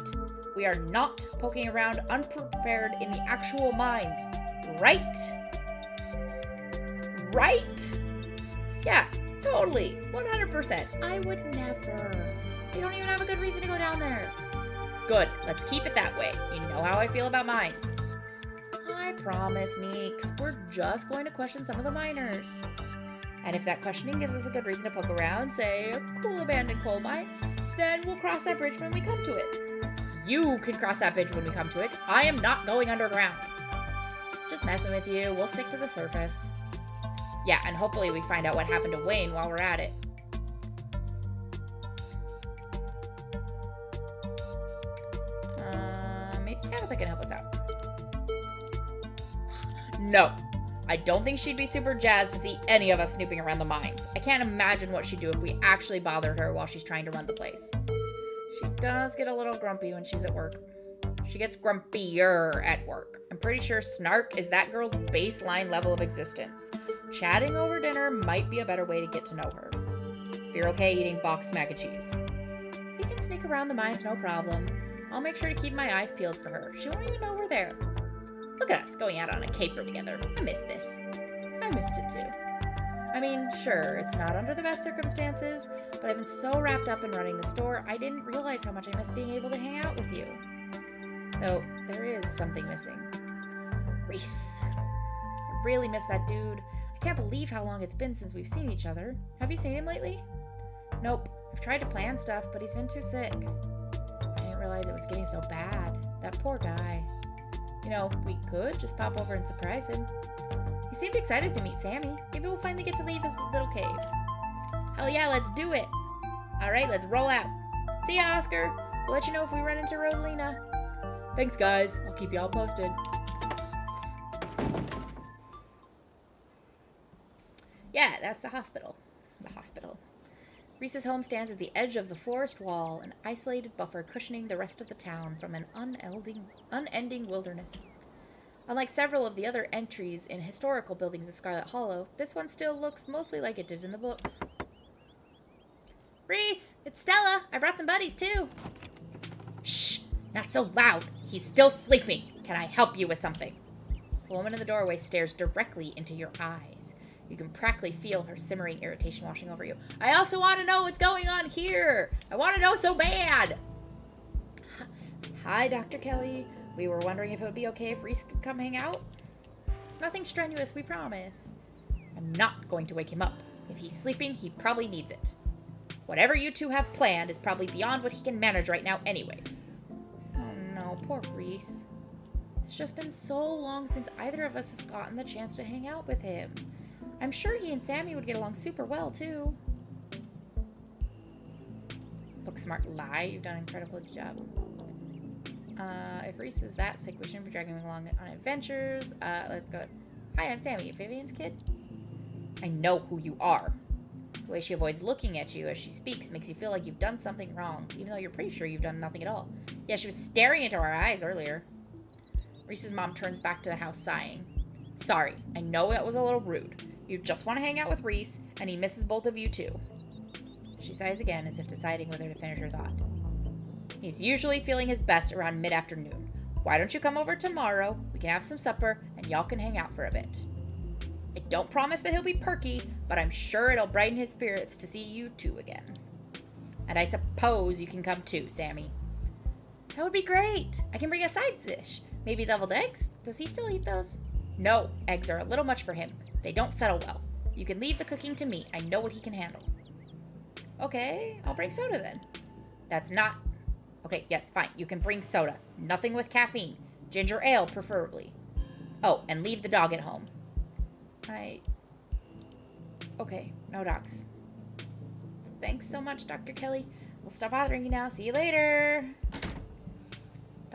We are not poking around unprepared in the actual mines, right? Right? Yeah, totally. 100%. I would never. We don't even have a good reason to go down there. Good. Let's keep it that way. You know how I feel about mines. I promise, Neeks. We're just going to question some of the miners. And if that questioning gives us a good reason to poke around, say a cool abandoned coal mine, then we'll cross that bridge when we come to it. You can cross that bridge when we come to it. I am not going underground. Just messing with you. We'll stick to the surface. Yeah, and hopefully we find out what happened to Wayne while we're at it. Maybe Tabitha can help us out. No. I don't think she'd be super jazzed to see any of us snooping around the mines. I can't imagine what she'd do if we actually bothered her while she's trying to run the place. She does get a little grumpy when she's at work. She gets grumpier at work. I'm pretty sure snark is that girl's baseline level of existence. Chatting over dinner might be a better way to get to know her. If you're okay eating boxed mac and cheese. We can sneak around the mines, no problem. I'll make sure to keep my eyes peeled for her. She won't even know we're there. Look at us going out on a caper together. I miss this. I missed it too. I mean, sure, it's not under the best circumstances, but I've been so wrapped up in running the store, I didn't realize how much I missed being able to hang out with you. Though, there is something missing. Reese. I really miss that dude. I can't believe how long it's been since we've seen each other. Have you seen him lately? Nope. I've tried to plan stuff, but he's been too sick. I didn't realize it was getting so bad. That poor guy. You know, we could just pop over and surprise him. He seemed excited to meet Sammy. Maybe we'll finally get to leave his little cave. Hell yeah, let's do it. Alright, let's roll out. See ya, Oscar. We'll let you know if we run into Rosalina. Thanks, guys. I'll keep y'all posted. Yeah, that's the hospital. The hospital. Reese's home stands at the edge of the forest wall, an isolated buffer cushioning the rest of the town from an unending wilderness. Unlike several of the other entries in historical buildings of Scarlet Hollow, this one still looks mostly like it did in the books. Reese! It's Stella! I brought some buddies, too! Shh! Not so loud! He's still sleeping! Can I help you with something? The woman in the doorway stares directly into your eyes. You can practically feel her simmering irritation washing over you. I also want to know what's going on here! I want to know so bad! Hi, Dr. Kelly. We were wondering if it would be okay if Reese could come hang out? Nothing strenuous, we promise. I'm not going to wake him up. If he's sleeping, he probably needs it. Whatever you two have planned is probably beyond what he can manage right now anyways. Oh no, poor Reese. It's just been so long since either of us has gotten the chance to hang out with him. I'm sure he and Sammy would get along super well, too. Book smart lie. You've done an incredible job. If Reese is that sick, we shouldn't be dragging him along on adventures. Let's go. Hi, I'm Sammy, Vivian's kid. I know who you are. The way she avoids looking at you as she speaks makes you feel like you've done something wrong, even though you're pretty sure you've done nothing at all. Yeah, she was staring into our eyes earlier. Reese's mom turns back to the house sighing. Sorry, I know that was a little rude. You just want to hang out with Reese, and he misses both of you too. She sighs again as if deciding whether to finish her thought. He's usually feeling his best around mid-afternoon. Why don't you come over tomorrow? We can have some supper, and y'all can hang out for a bit. I don't promise that he'll be perky, but I'm sure it'll brighten his spirits to see you two again. And I suppose you can come too, Sammy. That would be great. I can bring a side dish. Maybe deviled eggs? Does he still eat those? No, eggs are a little much for him. They don't settle well. You can leave the cooking to me. I know what he can handle. Okay, I'll bring soda then. That's not... Okay, yes, fine. You can bring soda. Nothing with caffeine. Ginger ale, preferably. Oh, and leave the dog at home. Okay, no dogs. Thanks so much, Dr. Kelly. We'll stop bothering you now. See you later.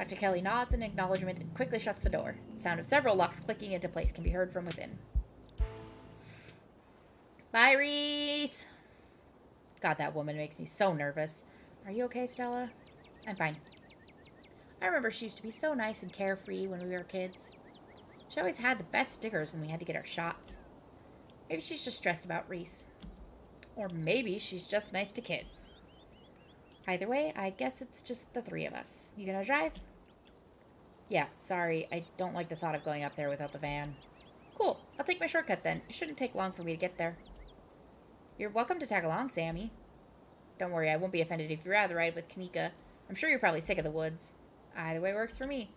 Dr. Kelly nods in acknowledgement and quickly shuts the door. The sound of several locks clicking into place can be heard from within. Bye, Reese! God, that woman makes me so nervous. Are you okay, Stella? I'm fine. I remember she used to be so nice and carefree when we were kids. She always had the best stickers when we had to get our shots. Maybe she's just stressed about Reese. Or maybe she's just nice to kids. Either way, I guess it's just the three of us. You gonna drive? Yeah, sorry. I don't like the thought of going up there without the van. Cool. I'll take my shortcut then. It shouldn't take long for me to get there. You're welcome to tag along, Sammy. Don't worry, I won't be offended if you'd rather ride with Kanika. I'm sure you're probably sick of the woods. Either way works for me.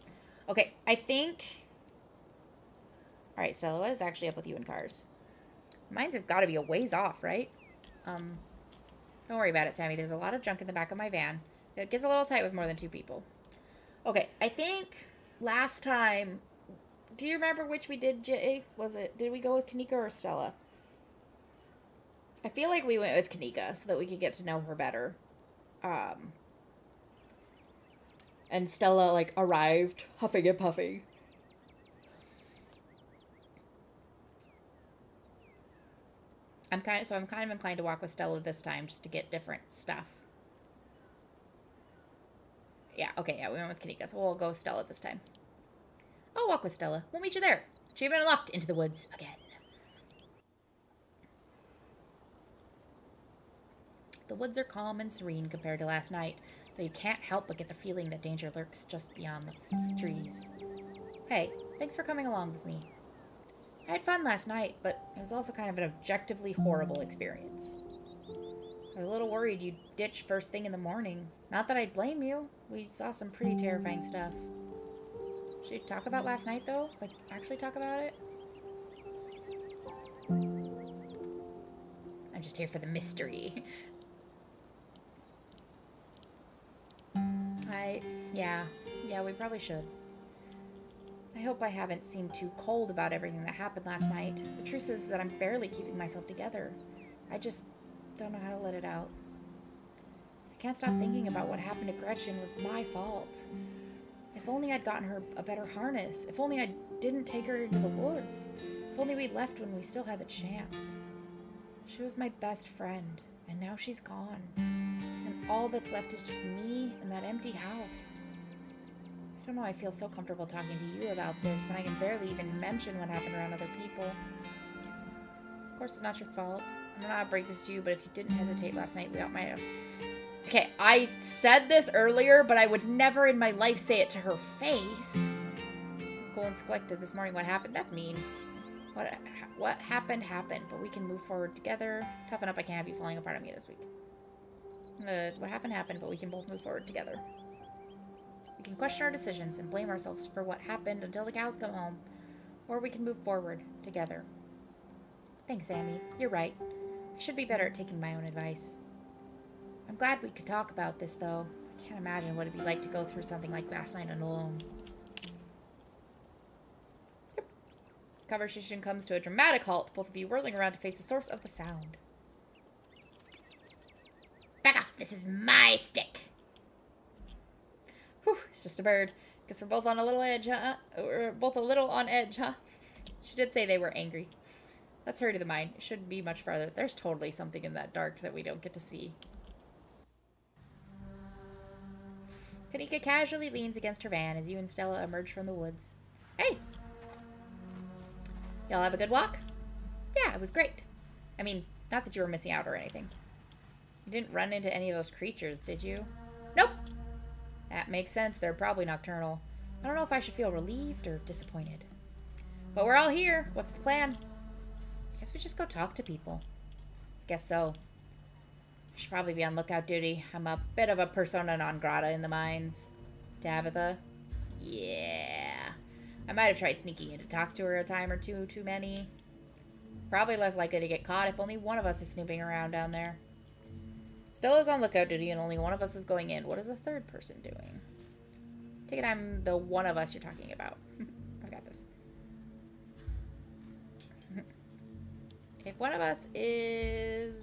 Okay, I think... Alright, Stella, what is actually up with you and cars? Mines have got to be a ways off, right? Don't worry about it, Sammy. There's a lot of junk in the back of my van. It gets a little tight with more than 2 people. Okay, I think last time... Do you remember which we did, Jay? Did we go with Kanika or Stella? I feel like we went with Kanika so that we could get to know her better. And Stella, like, arrived huffing and puffing. I'm kind of inclined to walk with Stella this time just to get different stuff. Yeah, okay, yeah, we went with Kanika, so we'll go with Stella this time. I'll walk with Stella. We'll meet you there. Achievement unlocked into the woods again. The woods are calm and serene compared to last night, though you can't help but get the feeling that danger lurks just beyond the trees. Hey, thanks for coming along with me. I had fun last night, but it was also kind of an objectively horrible experience. I was a little worried you'd ditch first thing in the morning. Not that I'd blame you. We saw some pretty terrifying stuff. Should we talk about last night, though? Like, actually talk about it? I'm just here for the mystery. Yeah, we probably should. I hope I haven't seemed too cold about everything that happened last night. The truth is that I'm barely keeping myself together. I just don't know how to let it out. I can't stop thinking about what happened to Gretchen was my fault. If only I'd gotten her a better harness. If only I didn't take her into the woods. If only we'd left when we still had the chance. She was my best friend, and now she's gone. And all that's left is just me and that empty house. I don't know, I feel so comfortable talking to you about this when I can barely even mention what happened around other people. Of course, it's not your fault. I don't know how to break this to you, but if you didn't hesitate last night, we all might have... Okay, I said this earlier, but I would never in my life say it to her face. Cool and collected this morning. What happened? That's mean. What happened, happened, but we can move forward together. Toughen up, I can't have you falling apart on me this week. What happened, happened, but we can both move forward together. We can question our decisions and blame ourselves for what happened until the cows come home. Or we can move forward together. Thanks, Amy. You're right. I should be better at taking my own advice. I'm glad we could talk about this, though. I can't imagine what it'd be like to go through something like last night alone. Yep. Conversation comes to a dramatic halt, both of you whirling around to face the source of the sound. Back off! This is my stick! Whew, it's just a bird. Guess we're both on a little edge, huh? We're both a little on edge, huh? She did say they were angry. Let's hurry to the mine. It shouldn't be much farther. There's totally something in that dark that we don't get to see. Kanika casually leans against her van as you and Stella emerge from the woods. Hey! Y'all have a good walk? Yeah, it was great. I mean, not that you were missing out or anything. You didn't run into any of those creatures, did you? Nope! That makes sense. They're probably nocturnal. I don't know if I should feel relieved or disappointed. But we're all here. What's the plan? I guess we just go talk to people. Guess so. I should probably be on lookout duty. I'm a bit of a persona non grata in the mines. Tabitha? Yeah. I might have tried sneaking in to talk to her a time or two too many. Probably less likely to get caught if only one of us is snooping around down there. Stella's on lookout duty and only one of us is going in. What is the third person doing? Take it I'm the one of us you're talking about. I've got this. If one of us is...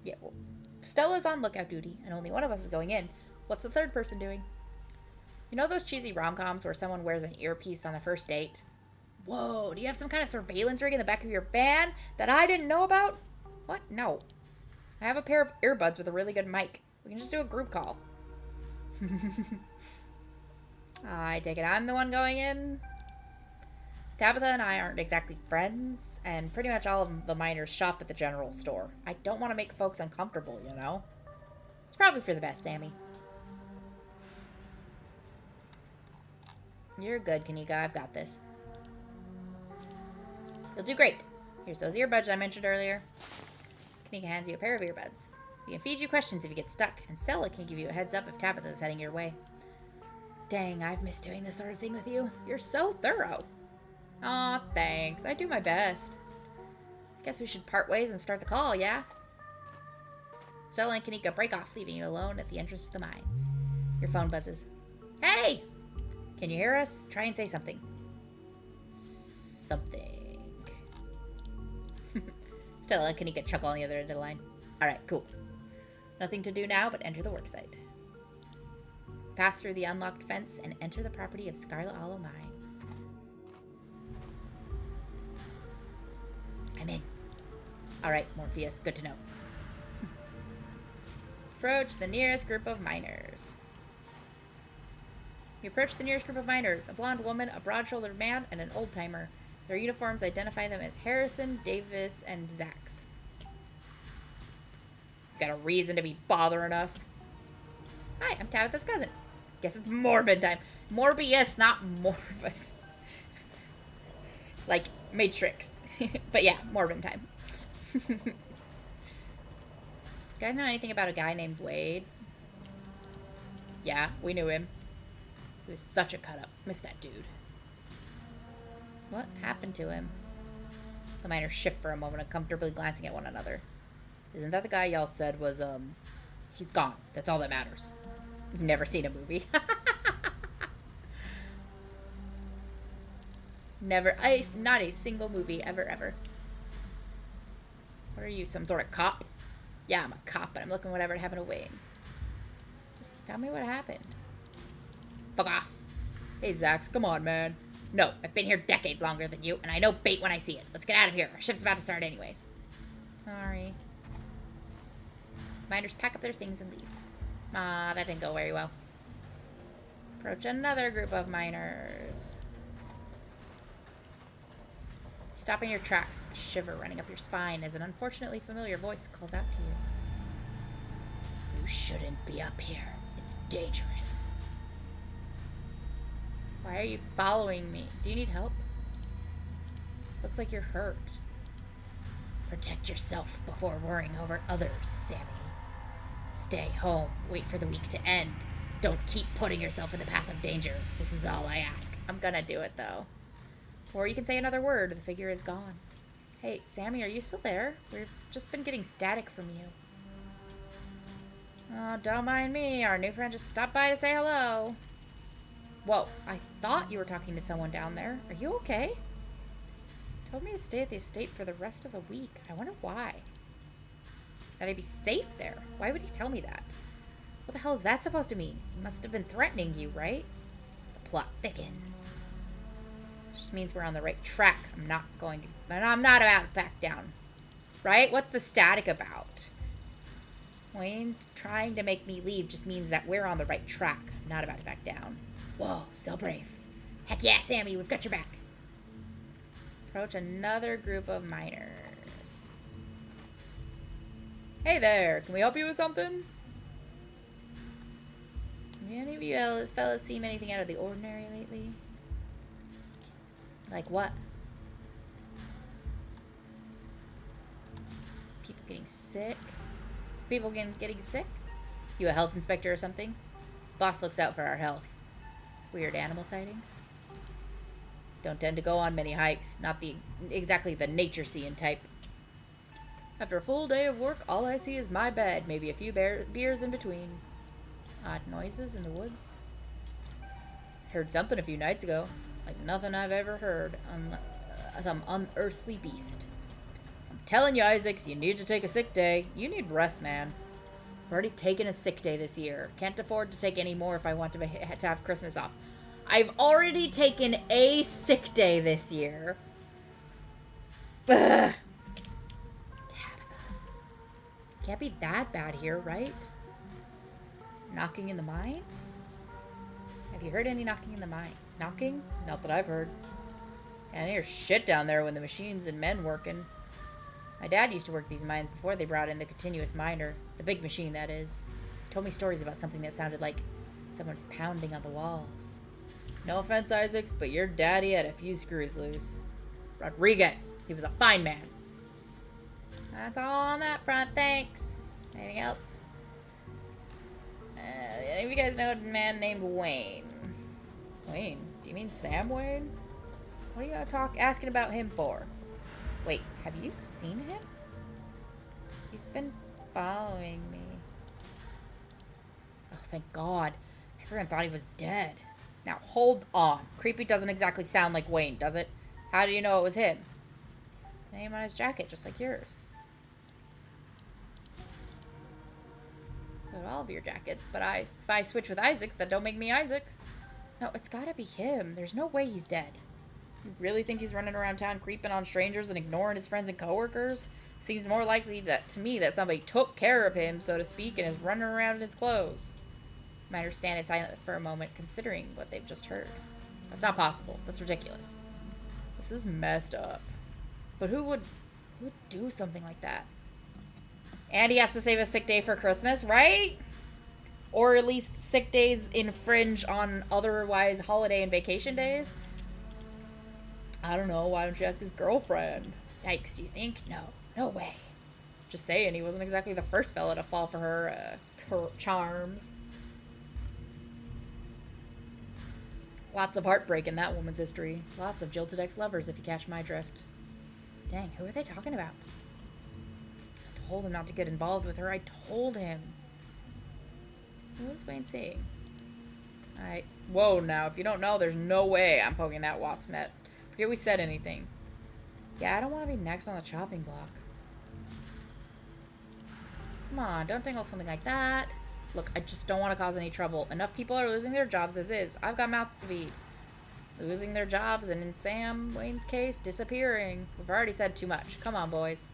Yeah, well, Stella's on lookout duty and only one of us is going in. What's the third person doing? You know those cheesy rom-coms where someone wears an earpiece on the first date? Whoa, do you have some kind of surveillance rig in the back of your van that I didn't know about? What? No. I have a pair of earbuds with a really good mic. We can just do a group call. I take it I'm the one going in. Tabitha and I aren't exactly friends, and pretty much all of the miners shop at the general store. I don't want to make folks uncomfortable, you know? It's probably for the best, Sammy. You're good, Kanika. I've got this. You'll do great. Here's those earbuds I mentioned earlier. Kanika hands you a pair of earbuds. We can feed you questions if you get stuck, and Stella can give you a heads up if Tabitha's heading your way. Dang, I've missed doing this sort of thing with you. You're so thorough. Aw, thanks. I do my best. Guess we should part ways and start the call, yeah? Stella and Kanika break off, leaving you alone at the entrance to the mines. Your phone buzzes. Hey! Can you hear us? Try and say something. Something. Stella and Kanika chuckle on the other end of the line. Alright, cool. Nothing to do now but enter the worksite. Pass through the unlocked fence and enter the property of Scarlet Hollow Mine. I'm in. Alright, Morpheus, good to know. Approach the nearest group of miners. You approach the nearest group of miners, a blonde woman, a broad-shouldered man, and an old-timer. Their uniforms identify them as Harrison, Davis, and Zax. Got a reason to be bothering us. Hi, I'm Tabitha's cousin. Guess it's Morbid time. Morbius, not Morbus. Like Matrix. But yeah, Morbid time. You guys know anything about a guy named Wade? Yeah, we knew him. He was such a cut-up. Miss that dude. What happened to him? The miners shift for a moment, uncomfortably glancing at one another. Isn't that the guy y'all said was, he's gone. That's all that matters. You've never seen a movie. Never. Not a single movie ever. What are you, some sort of cop? Yeah, I'm a cop, but I'm looking whatever happened to Wayne. Just tell me what happened. Fuck off. Hey, Zax, come on, man. No, I've been here decades longer than you, and I know bait when I see it. Let's get out of here. Our shift's about to start anyways. Sorry. Miners pack up their things and leave. Ah, that didn't go very well. Approach another group of miners. Stop in your tracks, a shiver running up your spine as an unfortunately familiar voice calls out to you. You shouldn't be up here. It's dangerous. Why are you following me? Do you need help? Looks like you're hurt. Protect yourself before worrying over others, Sammy. Stay home. Wait for the week to end. Don't keep putting yourself in the path of danger. This is all I ask. I'm gonna do it, though. Or you can say another word. The figure is gone. Hey, Sammy, are you still there? We've just been getting static from you. Oh, don't mind me. Our new friend just stopped by to say hello. Whoa, I thought you were talking to someone down there. Are you okay? Told me to stay at the estate for the rest of the week. I wonder why. That I'd be safe there. Why would he tell me that? What the hell is that supposed to mean? He must have been threatening you, right? The plot thickens. This just means we're on the right track. I'm not about to back down. Right? What's the static about? Wayne trying to make me leave just means that we're on the right track. I'm not about to back down. Whoa, so brave. Heck yeah, Sammy, we've got your back. Approach another group of miners. Hey there, can we help you with something? Have any of you fellas seen anything out of the ordinary lately? Like what? People getting sick? People getting sick? You a health inspector or something? Boss looks out for our health. Weird animal sightings? Don't tend to go on many hikes. Not exactly the nature-seeing type. After a full day of work, all I see is my bed. Maybe a few beers in between. Odd noises in the woods. Heard something a few nights ago. Like nothing I've ever heard. Some unearthly beast. I'm telling you, Isaacs, you need to take a sick day. You need rest, man. I've already taken a sick day this year. Can't afford to take any more if I want to have Christmas off. I've already taken a sick day this year. Ugh. Tabitha. Can't be that bad here, right? Knocking in the mines? Have you heard any knocking in the mines? Knocking? Not that I've heard. Can't hear shit down there when the machines and men working. My dad used to work these mines before they brought in the continuous miner. The big machine, that is. He told me stories about something that sounded like someone's pounding on the walls. No offense, Isaacs, but your daddy had a few screws loose. Rodriguez. He was a fine man. That's all on that front, thanks. Anything else? Any of you guys know a man named Wayne? Wayne? Do you mean Sam Wayne? What are you asking about him for? Wait, have you seen him? He's been following me. Oh, thank God. Everyone thought he was dead. Now, hold on. Creepy doesn't exactly sound like Wayne, does it? How do you know it was him? Name on his jacket, just like yours. So did all of your jackets, but if I switch with Isaacs, that don't make me Isaacs. No, it's gotta be him. There's no way he's dead. You really think he's running around town creeping on strangers and ignoring his friends and coworkers? Seems more likely to me that somebody took care of him, so to speak, and is running around in his clothes. You might understand it silent for a moment, considering what they've just heard. That's not possible. That's ridiculous. This is messed up. But who would do something like that? And he has to save a sick day for Christmas, right? Or at least sick days infringe on otherwise holiday and vacation days? I don't know. Why don't you ask his girlfriend? Yikes, do you think? No. No way. Just saying, he wasn't exactly the first fella to fall for her charms. Lots of heartbreak in that woman's history. Lots of jilted ex-lovers, if you catch my drift. Dang, who are they talking about? I told him not to get involved with her. I told him. Who is Wayne seeing? Whoa, now, if you don't know, there's no way I'm poking that wasp's nest. Forget we said anything. Yeah, I don't want to be next on the chopping block. Come on, don't tingle something like that. Look, I just don't want to cause any trouble. Enough people are losing their jobs as is. I've got mouth to feed. Losing their jobs, and in Sam Wayne's case, disappearing. We've already said too much. Come on, boys.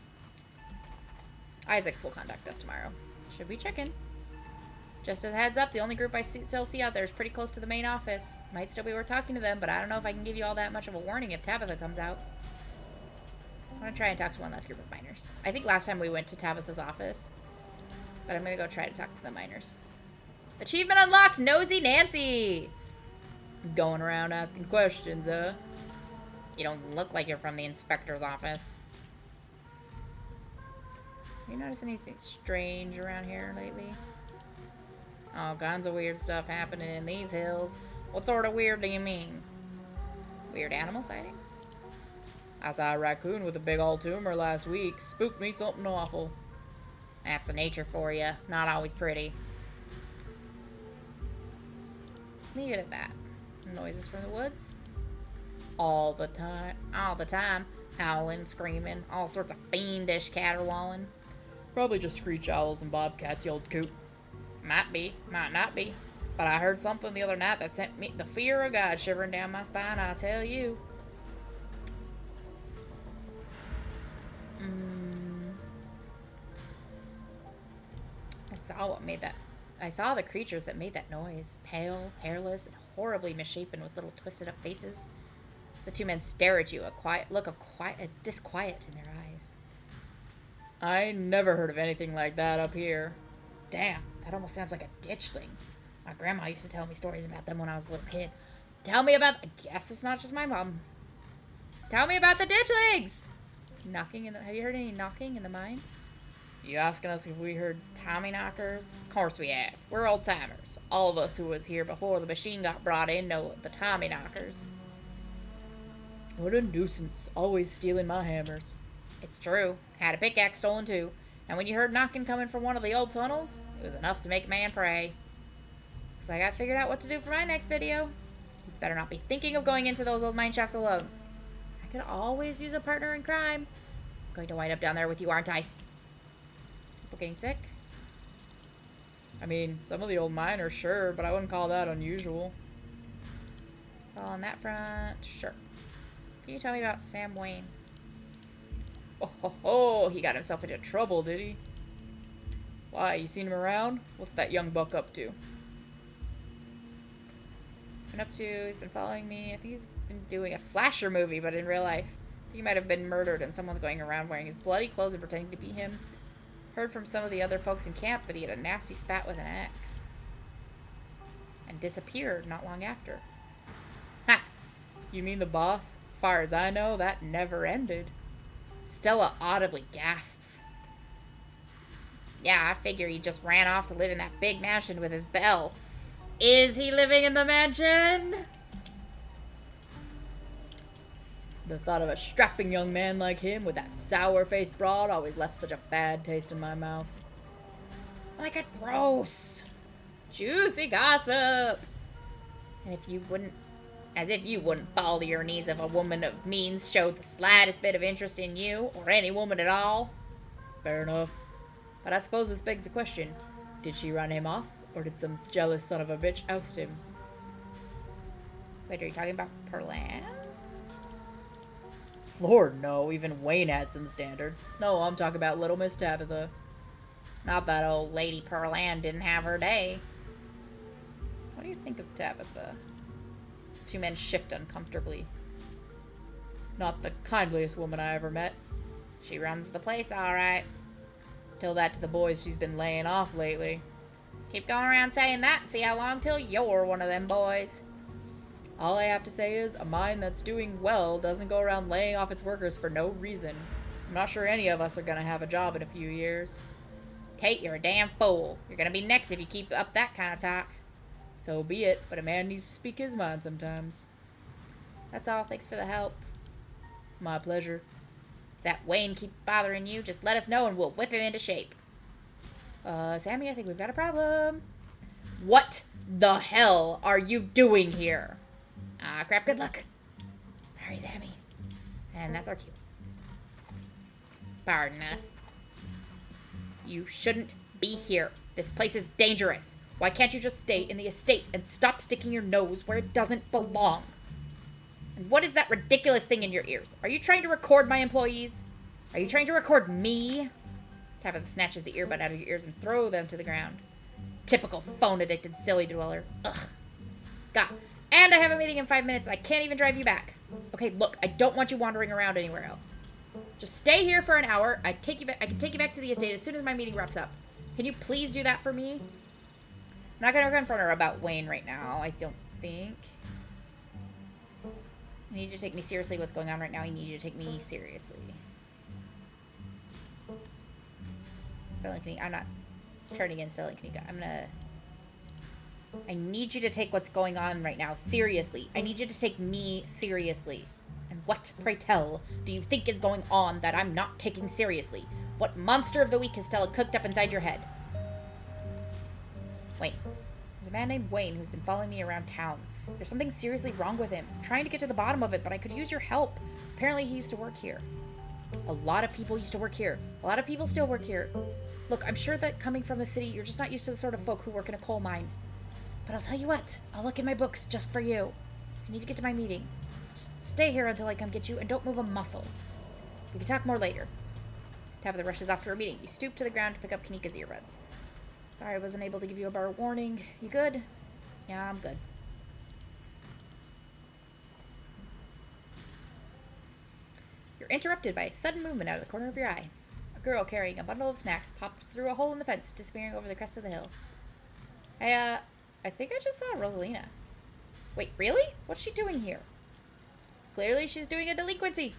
Isaacs will contact us tomorrow. Should we check in? Just as a heads up, the only group I still see out there is pretty close to the main office. Might still be worth talking to them, but I don't know if I can give you all that much of a warning if Tabitha comes out. I'm going to try and talk to one last group of miners. I think last time we went to Tabitha's office, but I'm going to go try to talk to the miners. Achievement unlocked, Nosy Nancy! Going around asking questions, You don't look like you're from the inspector's office. Have you noticed anything strange around here lately? All kinds of weird stuff happening in these hills. What sort of weird do you mean? Weird animal sightings? I saw a raccoon with a big old tumor last week. Spooked me something awful. That's the nature for you. Not always pretty. Leave it at that. Noises from the woods? All the time. All the time. Howling, screaming, all sorts of fiendish caterwauling. Probably just screech owls and bobcats, you old coot. Might be, might not be. But I heard something the other night that sent me the fear of God shivering down my spine, I tell you. I saw the creatures that made that noise. Pale, hairless, and horribly misshapen with little twisted up faces. The two men stare at you, a quiet look of disquiet in their eyes. I never heard of anything like that up here. Damn, that almost sounds like a ditchling. My grandma used to tell me stories about them when I was a little kid. Tell me about... I guess it's not just my mom. Tell me about the ditchlings! Knocking in the... Have you heard any knocking in the mines? You asking us if we heard Tommy knockers? Of course we have. We're old timers. All of us who was here before the machine got brought in know the Tommy knockers. What a nuisance. Always stealing my hammers. It's true. Had a pickaxe stolen too. And when you heard knocking coming from one of the old tunnels, it was enough to make a man pray. Looks like I figured out what to do for my next video. You better not be thinking of going into those old mine shafts alone. I could always use a partner in crime. I'm going to wind up down there with you, aren't I? People getting sick? I mean, some of the old miners, sure, but I wouldn't call that unusual. It's all on that front. Sure. Can you tell me about Sam Wayne? Oh, ho, ho, he got himself into trouble, did he? Why, you seen him around? What's that young buck up to? He's been following me. I think he's been doing a slasher movie, but in real life. I think he might have been murdered and someone's going around wearing his bloody clothes and pretending to be him. Heard from some of the other folks in camp that he had a nasty spat with an axe. And disappeared not long after. Ha! You mean the boss? Far as I know, that never ended. Stella audibly gasps. Yeah, I figure he just ran off to live in that big mansion with his belle. Is he living in the mansion? The thought of a strapping young man like him with that sour-faced broad always left such a bad taste in my mouth. Oh my god, gross. Juicy gossip. And as if you wouldn't fall to your knees if a woman of means showed the slightest bit of interest in you, or any woman at all. Fair enough. But I suppose this begs the question, did she run him off, or did some jealous son of a bitch oust him? Wait, are you talking about Perlan? Lord, no. Even Wayne had some standards. No, I'm talking about little Miss Tabitha. Not that old Lady Perlan didn't have her day. What do you think of Tabitha? Two men shift uncomfortably. Not the kindliest woman I ever met. She runs the place all right. Tell that to the boys she's been laying off lately. Keep going around saying that and see how long till you're one of them boys. All I have to say is, a mine that's doing well doesn't go around laying off its workers for no reason. I'm not sure any of us are gonna have a job in a few years. Kate, you're a damn fool. You're gonna be next if you keep up that kind of talk. So be it, but a man needs to speak his mind sometimes. That's all. Thanks for the help. My pleasure. If that Wayne keeps bothering you, just let us know and we'll whip him into shape. Sammy, I think we've got a problem. What the hell are you doing here? Ah, crap, good luck. Sorry, Sammy. And that's our cue. Pardon us. You shouldn't be here. This place is dangerous. Why can't you just stay in the estate and stop sticking your nose where it doesn't belong? And what is that ridiculous thing in your ears? Are you trying to record my employees? Are you trying to record me? Tabitha snatches the earbud out of your ears and throw them to the ground. Typical phone-addicted silly dweller. Ugh. God. And I have a meeting in 5 minutes. I can't even drive you back. Okay, look, I don't want you wandering around anywhere else. Just stay here for an hour. I can take you back to the estate as soon as my meeting wraps up. Can you please do that for me? I'm not going to confront her about Wayne right now, I don't think. I need you to take me seriously. What's going on right now? I need you to take me seriously. I'm not turning in Stella and Kanika. I need you to take what's going on right now seriously. I need you to take me seriously. And what, pray tell, do you think is going on that I'm not taking seriously? What monster of the week has Stella cooked up inside your head? Wayne. There's a man named Wayne who's been following me around town. There's something seriously wrong with him. I'm trying to get to the bottom of it, but I could use your help. Apparently he used to work here. A lot of people used to work here. A lot of people still work here. Look, I'm sure that coming from the city, you're just not used to the sort of folk who work in a coal mine. But I'll tell you what, I'll look in my books just for you. I need to get to my meeting. Just stay here until I come get you, and don't move a muscle. We can talk more later. Tabitha rushes off to her meeting. You stoop to the ground to pick up Kanika's earbuds. Sorry I wasn't able to give you a better warning. You good? Yeah, I'm good. You're interrupted by a sudden movement out of the corner of your eye. A girl carrying a bundle of snacks pops through a hole in the fence, disappearing over the crest of the hill. I think I just saw Rosalina. Wait, really? What's she doing here? Clearly she's doing a delinquency.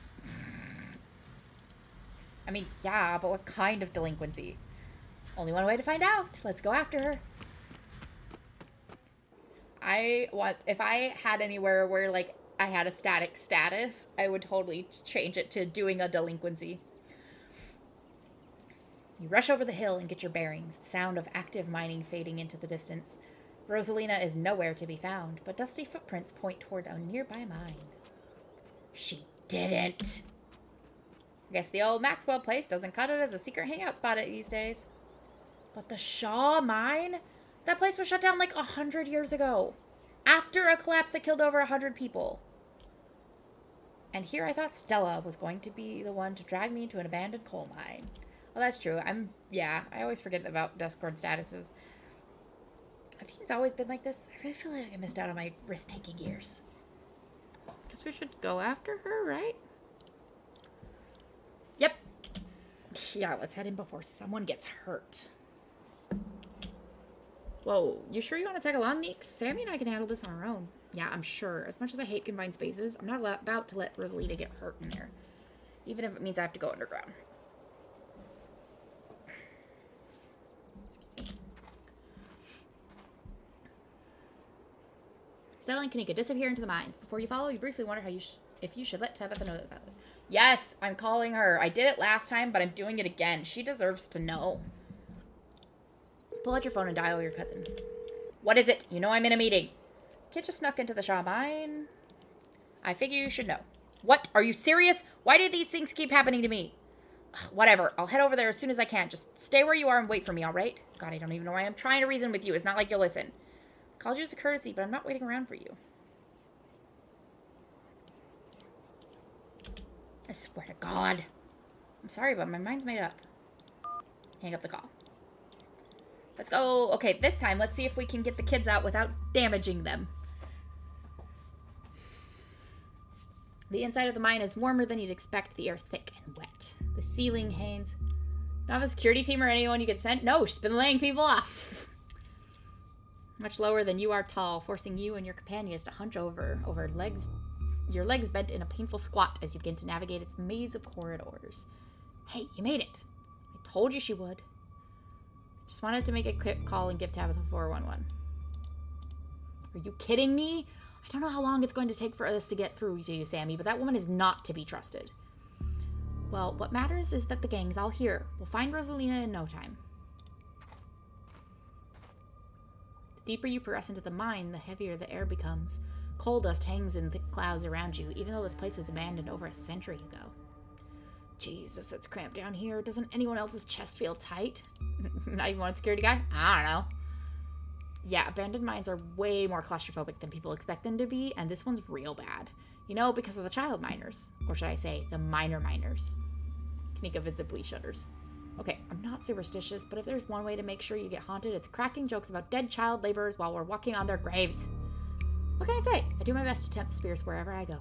I mean, yeah, but what kind of delinquency? Only one way to find out. Let's go after her. If I had anywhere where, like, I had a static status, I would totally change it to doing a delinquency. You rush over the hill and get your bearings, the sound of active mining fading into the distance. Rosalina is nowhere to be found, but dusty footprints point toward a nearby mine. She didn't. I guess the old Maxwell place doesn't cut it as a secret hangout spot these days. But the Shaw mine? That place was shut down like 100 years ago. After a collapse that killed over 100 people. And here I thought Stella was going to be the one to drag me to an abandoned coal mine. Well, that's true. I always forget about Discord statuses. Have teens always been like this? I really feel like I missed out on my risk-taking years. Guess we should go after her, right? Yep. Yeah, let's head in before someone gets hurt. Whoa, you sure you want to tag along, Neeks? Sammy and I can handle this on our own. Yeah, I'm sure. As much as I hate confined spaces, I'm not about to let Rosalita get hurt in there. Even if it means I have to go underground. Excuse me. Stella and Kanika disappear into the mines. Before you follow, you briefly wonder if you should let Tabitha know that was. Yes, I'm calling her. I did it last time, but I'm doing it again. She deserves to know. Pull out your phone and dial your cousin. What is it? You know I'm in a meeting. Kid just snuck into the Shaw mine. I figure you should know. What? Are you serious? Why do these things keep happening to me? Whatever. I'll head over there as soon as I can. Just stay where you are and wait for me, all right? God, I don't even know why I'm trying to reason with you. It's not like you'll listen. Called you as a courtesy, but I'm not waiting around for you. I swear to God. I'm sorry, but my mind's made up. Hang up the call. Let's go. Okay, this time, let's see if we can get the kids out without damaging them. The inside of the mine is warmer than you'd expect. The air thick and wet. The ceiling hangs. Not a security team or anyone you could send? No, she's been laying people off. Much lower than you are tall, forcing you and your companions to hunch over legs. Your legs bent in a painful squat as you begin to navigate its maze of corridors. Hey, you made it. I told you she would. Just wanted to make a quick call and give Tabitha 411. Are you kidding me? I don't know how long it's going to take for us to get through to you, Sammy, but that woman is not to be trusted. Well, what matters is that the gang's all here. We'll find Rosalina in no time. The deeper you progress into the mine, the heavier the air becomes. Coal dust hangs in thick clouds around you, even though this place was abandoned over a century ago. Jesus, it's cramped down here. Doesn't anyone else's chest feel tight? Not even one security guy? I don't know. Yeah, abandoned mines are way more claustrophobic than people expect them to be, and this one's real bad. You know, because of the child miners. Or should I say, the minor miners. Kanika visibly shudders. Okay, I'm not superstitious, but if there's one way to make sure you get haunted, it's cracking jokes about dead child laborers while we're walking on their graves. What can I say? I do my best to tempt the spirits wherever I go.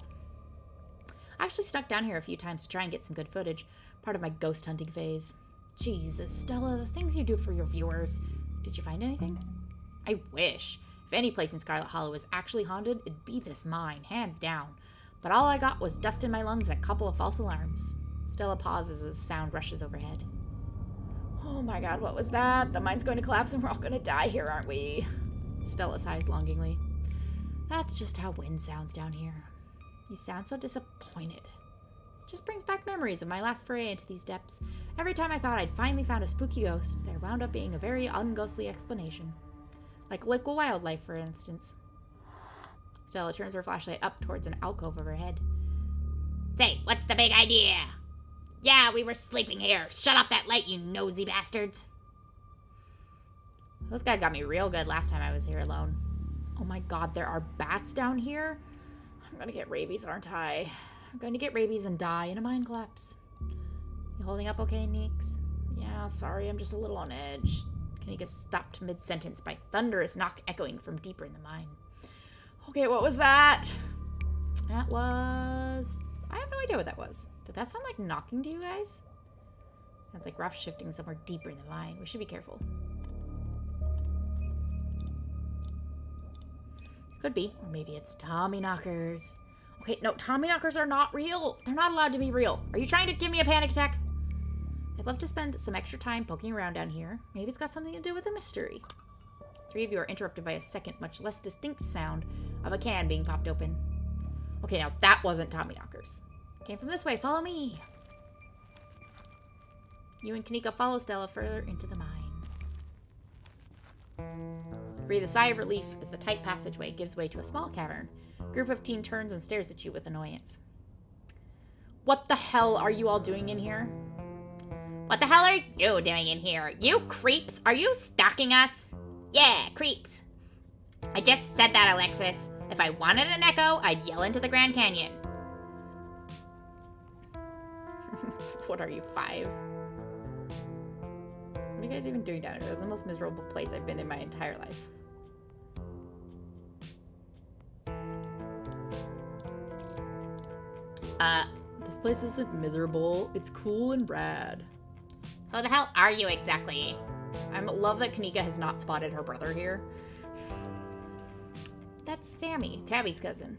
I actually snuck down here a few times to try and get some good footage. Part of my ghost hunting phase. Jesus, Stella, the things you do for your viewers. Did you find anything? I wish. If any place in Scarlet Hollow is actually haunted, it'd be this mine, hands down. But all I got was dust in my lungs and a couple of false alarms. Stella pauses as sound rushes overhead. Oh my God, what was that? The mine's going to collapse and we're all going to die here, aren't we? Stella sighs longingly. That's just how wind sounds down here. You sound so disappointed. It just brings back memories of my last foray into these depths. Every time I thought I'd finally found a spooky ghost, there wound up being a very unghostly explanation. Like local wildlife, for instance. Stella turns her flashlight up towards an alcove overhead. Say, what's the big idea? Yeah, we were sleeping here. Shut off that light, you nosy bastards. Those guys got me real good last time I was here alone. Oh my God, there are bats down here? I'm gonna get rabies, aren't I? I'm going to get rabies and die in a mine collapse. You holding up okay, Neeks? Yeah, sorry, I'm just a little on edge. Kanika stopped mid-sentence by thunderous knock echoing from deeper in the mine. Okay, what was that? That was... I have no idea what that was. Did that sound like knocking to you guys? Sounds like rough shifting somewhere deeper in the mine. We should be careful. Could be. Or maybe it's Tommy knockers. Okay, no, Tommy knockers are not real. They're not allowed to be real. Are you trying to give me a panic attack? I'd love to spend some extra time poking around down here. Maybe it's got something to do with a mystery. Three of you are interrupted by a second, much less distinct sound of a can being popped open. Okay, now that wasn't Tommy knockers. Came from this way. Follow me. You and Kanika follow Stella further into the mine. Breathe a sigh of relief as the tight passageway gives way to a small cavern. A group of teen turns and stares at you with annoyance. What the hell are you all doing in here? What the hell are you doing in here? You creeps! Are you stalking us? Yeah, creeps. I just said that, Alexis. If I wanted an echo, I'd yell into the Grand Canyon. What are you, 5? What are you guys even doing down here? That's the most miserable place I've been in my entire life. This place isn't miserable. It's cool and rad. Who the hell are you exactly? I love that Kanika has not spotted her brother here. That's Sammy, Tabby's cousin.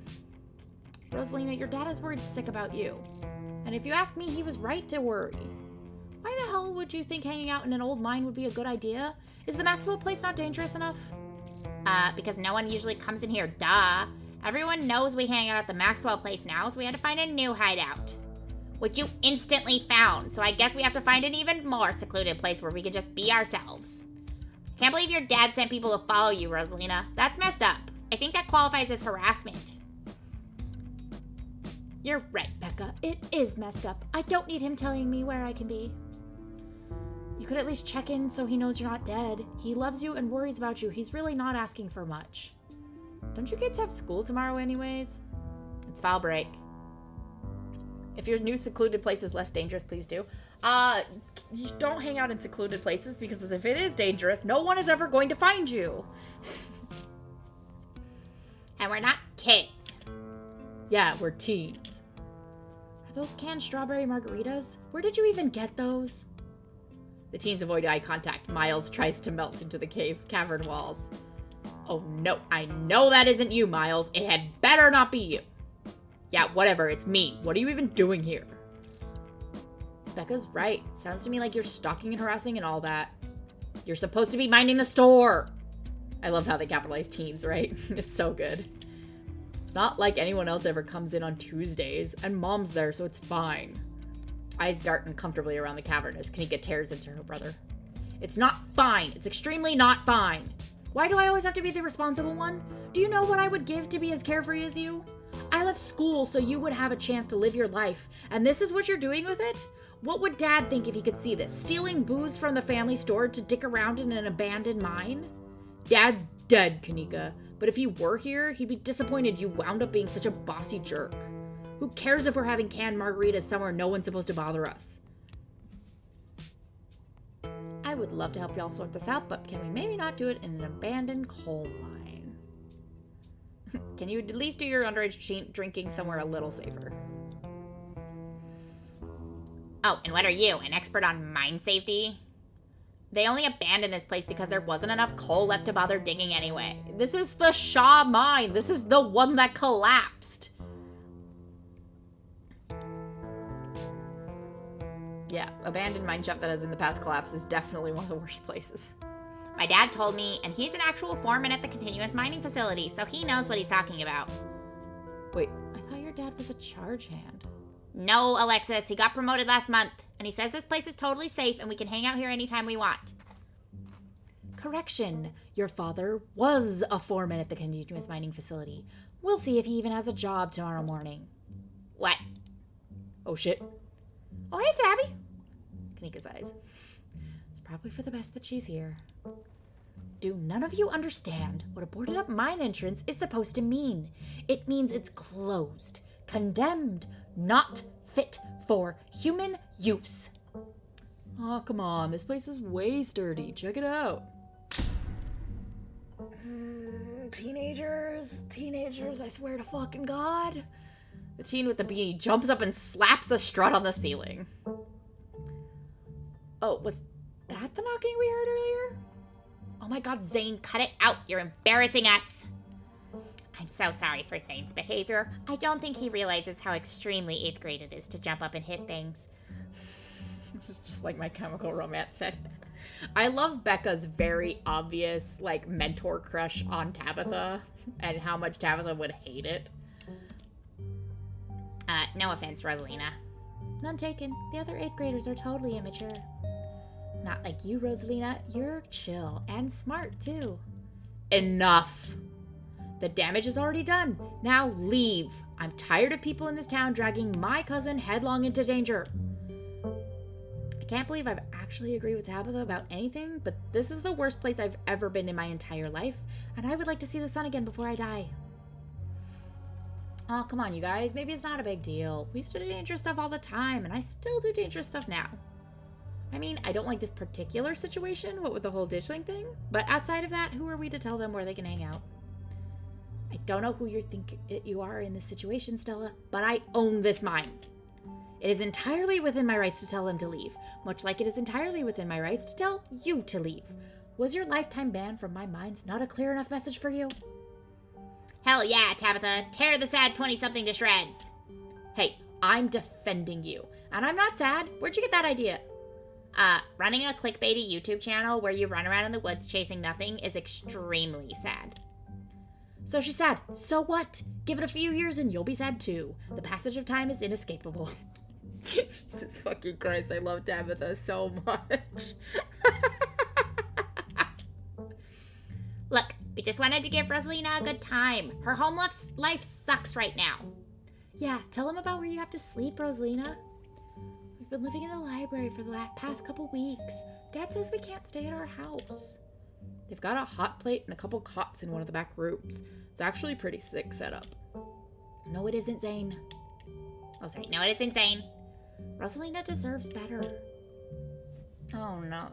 Rosalina, your dad is worried sick about you. And if you ask me, he was right to worry. Why the hell would you think hanging out in an old mine would be a good idea? Is the Maxwell place not dangerous enough? Because no one usually comes in here, duh. Everyone knows we hang out at the Maxwell place now, so we had to find a new hideout. Which you instantly found, so I guess we have to find an even more secluded place where we can just be ourselves. Can't believe your dad sent people to follow you, Rosalina. That's messed up. I think that qualifies as harassment. You're right, Becca. It is messed up. I don't need him telling me where I can be. You could at least check in so he knows you're not dead. He loves you and worries about you. He's really not asking for much. Don't you kids have school tomorrow anyways? It's fall break. If your new secluded place is less dangerous, please do. You don't hang out in secluded places because if it is dangerous, no one is ever going to find you. And we're not kids. Yeah, we're teens. Are those canned strawberry margaritas? Where did you even get those? The teens avoid eye contact. Miles tries to melt into the cavern walls. Oh no, I know that isn't you, Miles. It had better not be you. Yeah, whatever, it's me. What are you even doing here? Becca's right. Sounds to me like you're stalking and harassing and all that. You're supposed to be minding the store. I love how they capitalize teens, right? It's so good. It's not like anyone else ever comes in on Tuesdays, and Mom's there, so it's fine. Eyes dart uncomfortably around the cavern as Kanika tears into her brother. It's not fine. It's extremely not fine. Why do I always have to be the responsible one? Do you know what I would give to be as carefree as you? I left school so you would have a chance to live your life, and this is what you're doing with it? What would Dad think if he could see this? Stealing booze from the family store to dick around in an abandoned mine? Dad's dead, Kanika, but if he were here, he'd be disappointed you wound up being such a bossy jerk. Who cares if we're having canned margaritas somewhere no one's supposed to bother us? I would love to help y'all sort this out, but can we maybe not do it in an abandoned coal mine? Can you at least do your underage drinking somewhere a little safer? Oh, and what are you, an expert on mine safety? They only abandoned this place because there wasn't enough coal left to bother digging anyway. This is the Shaw mine. This is the one that collapsed. Yeah, abandoned mine shaft that has in the past collapsed is definitely one of the worst places. My dad told me, and he's an actual foreman at the continuous mining facility, so he knows what he's talking about. Wait, I thought your dad was a charge hand. No, Alexis, he got promoted last month, and he says this place is totally safe and we can hang out here anytime we want. Correction, your father was a foreman at the continuous mining facility. We'll see if he even has a job tomorrow morning. What? Oh shit. Oh hey, Tabby. Kanika's eyes. It's probably for the best that she's here. Do none of you understand what a boarded up mine entrance is supposed to mean? It means it's closed, condemned, not fit for human use. Oh, come on. This place is way sturdy. Check it out. Teenagers, I swear to fucking God. The teen with the beanie jumps up and slaps a strut on the ceiling. Oh, was that the knocking we heard earlier? Oh my god, Zane, cut it out. You're embarrassing us. I'm so sorry for Zane's behavior. I don't think he realizes how extremely 8th grade it is to jump up and hit things. Just like My Chemical Romance said. I love Becca's very obvious, like, mentor crush on Tabitha and how much Tabitha would hate it. No offense, Rosalina. None taken. The other 8th graders are totally immature. Not like you, Rosalina. You're chill and smart, too. Enough. The damage is already done. Now leave. I'm tired of people in this town dragging my cousin headlong into danger. I can't believe I've actually agreed with Tabitha about anything, but this is the worst place I've ever been in my entire life, and I would like to see the sun again before I die. Oh, come on, you guys. Maybe it's not a big deal. We used to do dangerous stuff all the time, and I still do dangerous stuff now. I mean, I don't like this particular situation, what with the whole ditchling thing, but outside of that, who are we to tell them where they can hang out? I don't know who you think you are in this situation, Stella, but I own this mine. It is entirely within my rights to tell them to leave, much like it is entirely within my rights to tell you to leave. Was your lifetime ban from my mines not a clear enough message for you? Hell yeah, Tabitha. Tear the sad 20-something to shreds. Hey, I'm defending you, and I'm not sad. Where'd you get that idea? Running a clickbaity YouTube channel where you run around in the woods chasing nothing is extremely sad. So she's sad. So what? Give it a few years and you'll be sad too. The passage of time is inescapable. Jesus fucking Christ, I love Tabitha so much. Look, we just wanted to give Rosalina a good time. Her home life sucks right now. Yeah, tell them about where you have to sleep, Rosalina. We've been living in the library for the past couple weeks. Dad says we can't stay at our house. They've got a hot plate and a couple cots in one of the back rooms. It's actually pretty sick setup. No, it isn't, Zane. Oh, sorry. No, it isn't Zane. Rosalina deserves better. Oh, no.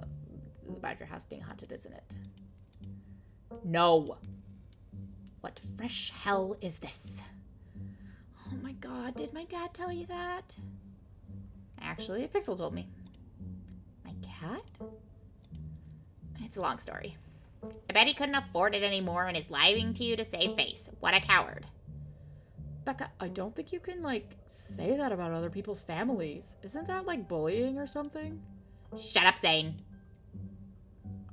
This is about your house being haunted, isn't it? No. What fresh hell is this? Oh my god, did my dad tell you that? Actually, Pixel told me. My cat? It's a long story. I bet he couldn't afford it anymore and is lying to you to save face. What a coward. Becca, I don't think you can, say that about other people's families. Isn't that, bullying or something? Shut up, Zane.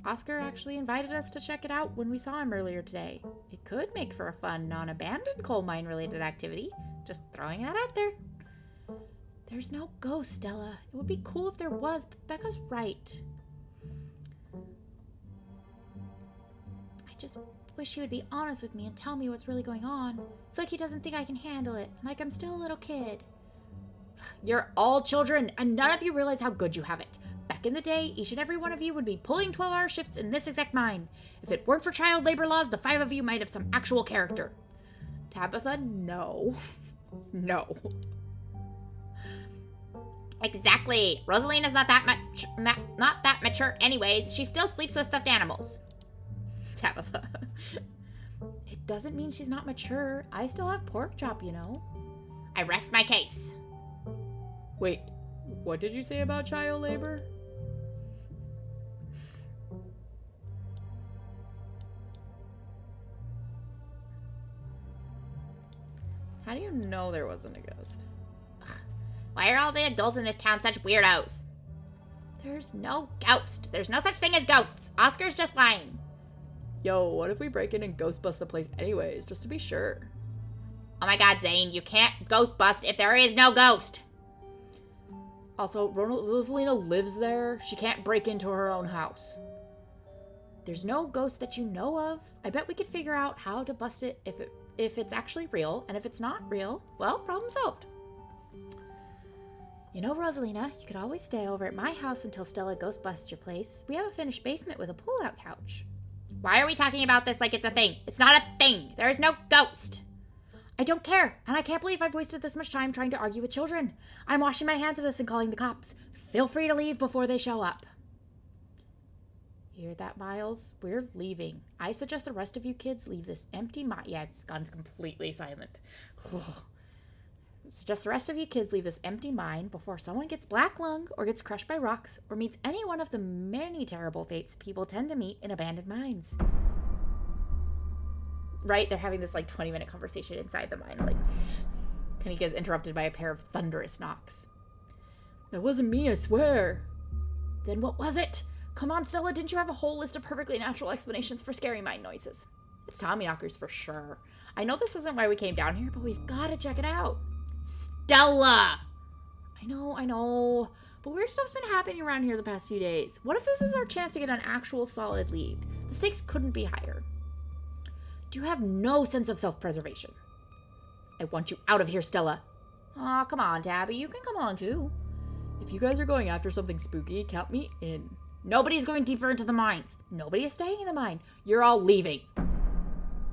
Oscar actually invited us to check it out when we saw him earlier today. It could make for a fun, non-abandoned coal mine-related activity. Just throwing that out there. There's no ghost, Stella. It would be cool if there was, but Becca's right. I just wish he would be honest with me and tell me what's really going on. It's like he doesn't think I can handle it, like I'm still a little kid. You're all children, and none of you realize how good you have it. Back in the day, each and every one of you would be pulling 12-hour shifts in this exact mine. If it weren't for child labor laws, the 5 of you might have some actual character. Tabitha, no. No. Exactly. Rosalina's not that mature anyways. She still sleeps with stuffed animals. Tabitha. It doesn't mean she's not mature. I still have pork chop, you know. I rest my case. Wait, what did you say about child labor? How do you know there wasn't a ghost? Why are all the adults in this town such weirdos? There's no ghost. There's no such thing as ghosts. Oscar's just lying. Yo, what if we break in and ghost bust the place anyways, just to be sure? Oh my god, Zane, you can't ghost bust if there is no ghost. Also, Rosalina lives there. She can't break into her own house. There's no ghost that you know of. I bet we could figure out how to bust it if it's actually real, and if it's not real, well, problem solved. You know, Rosalina, you could always stay over at my house until Stella ghost busts your place. We have a finished basement with a pull-out couch. Why are we talking about this like it's a thing? It's not a thing. There is no ghost. I don't care, and I can't believe I've wasted this much time trying to argue with children. I'm washing my hands of this and calling the cops. Feel free to leave before they show up. You hear that, Miles? We're leaving. I suggest the rest of you kids leave this empty mine. Yeah, it's gone completely silent. Suggest the rest of you kids leave this empty mine before someone gets black lung or gets crushed by rocks or meets any one of the many terrible fates people tend to meet in abandoned mines. Right? They're having this 20-minute conversation inside the mine. Kanika is interrupted by a pair of thunderous knocks. That wasn't me, I swear. Then what was it? Come on, Stella, didn't you have a whole list of perfectly natural explanations for scary mine noises? It's Tommyknockers for sure. I know this isn't why we came down here, but we've got to check it out. Stella! I know. But weird stuff's been happening around here the past few days. What if this is our chance to get an actual solid lead? The stakes couldn't be higher. You have no sense of self-preservation. I want you out of here, Stella. Aw, come on, Tabby. You can come on, too. If you guys are going after something spooky, count me in. Nobody's going deeper into the mines. Nobody is staying in the mine. You're all leaving.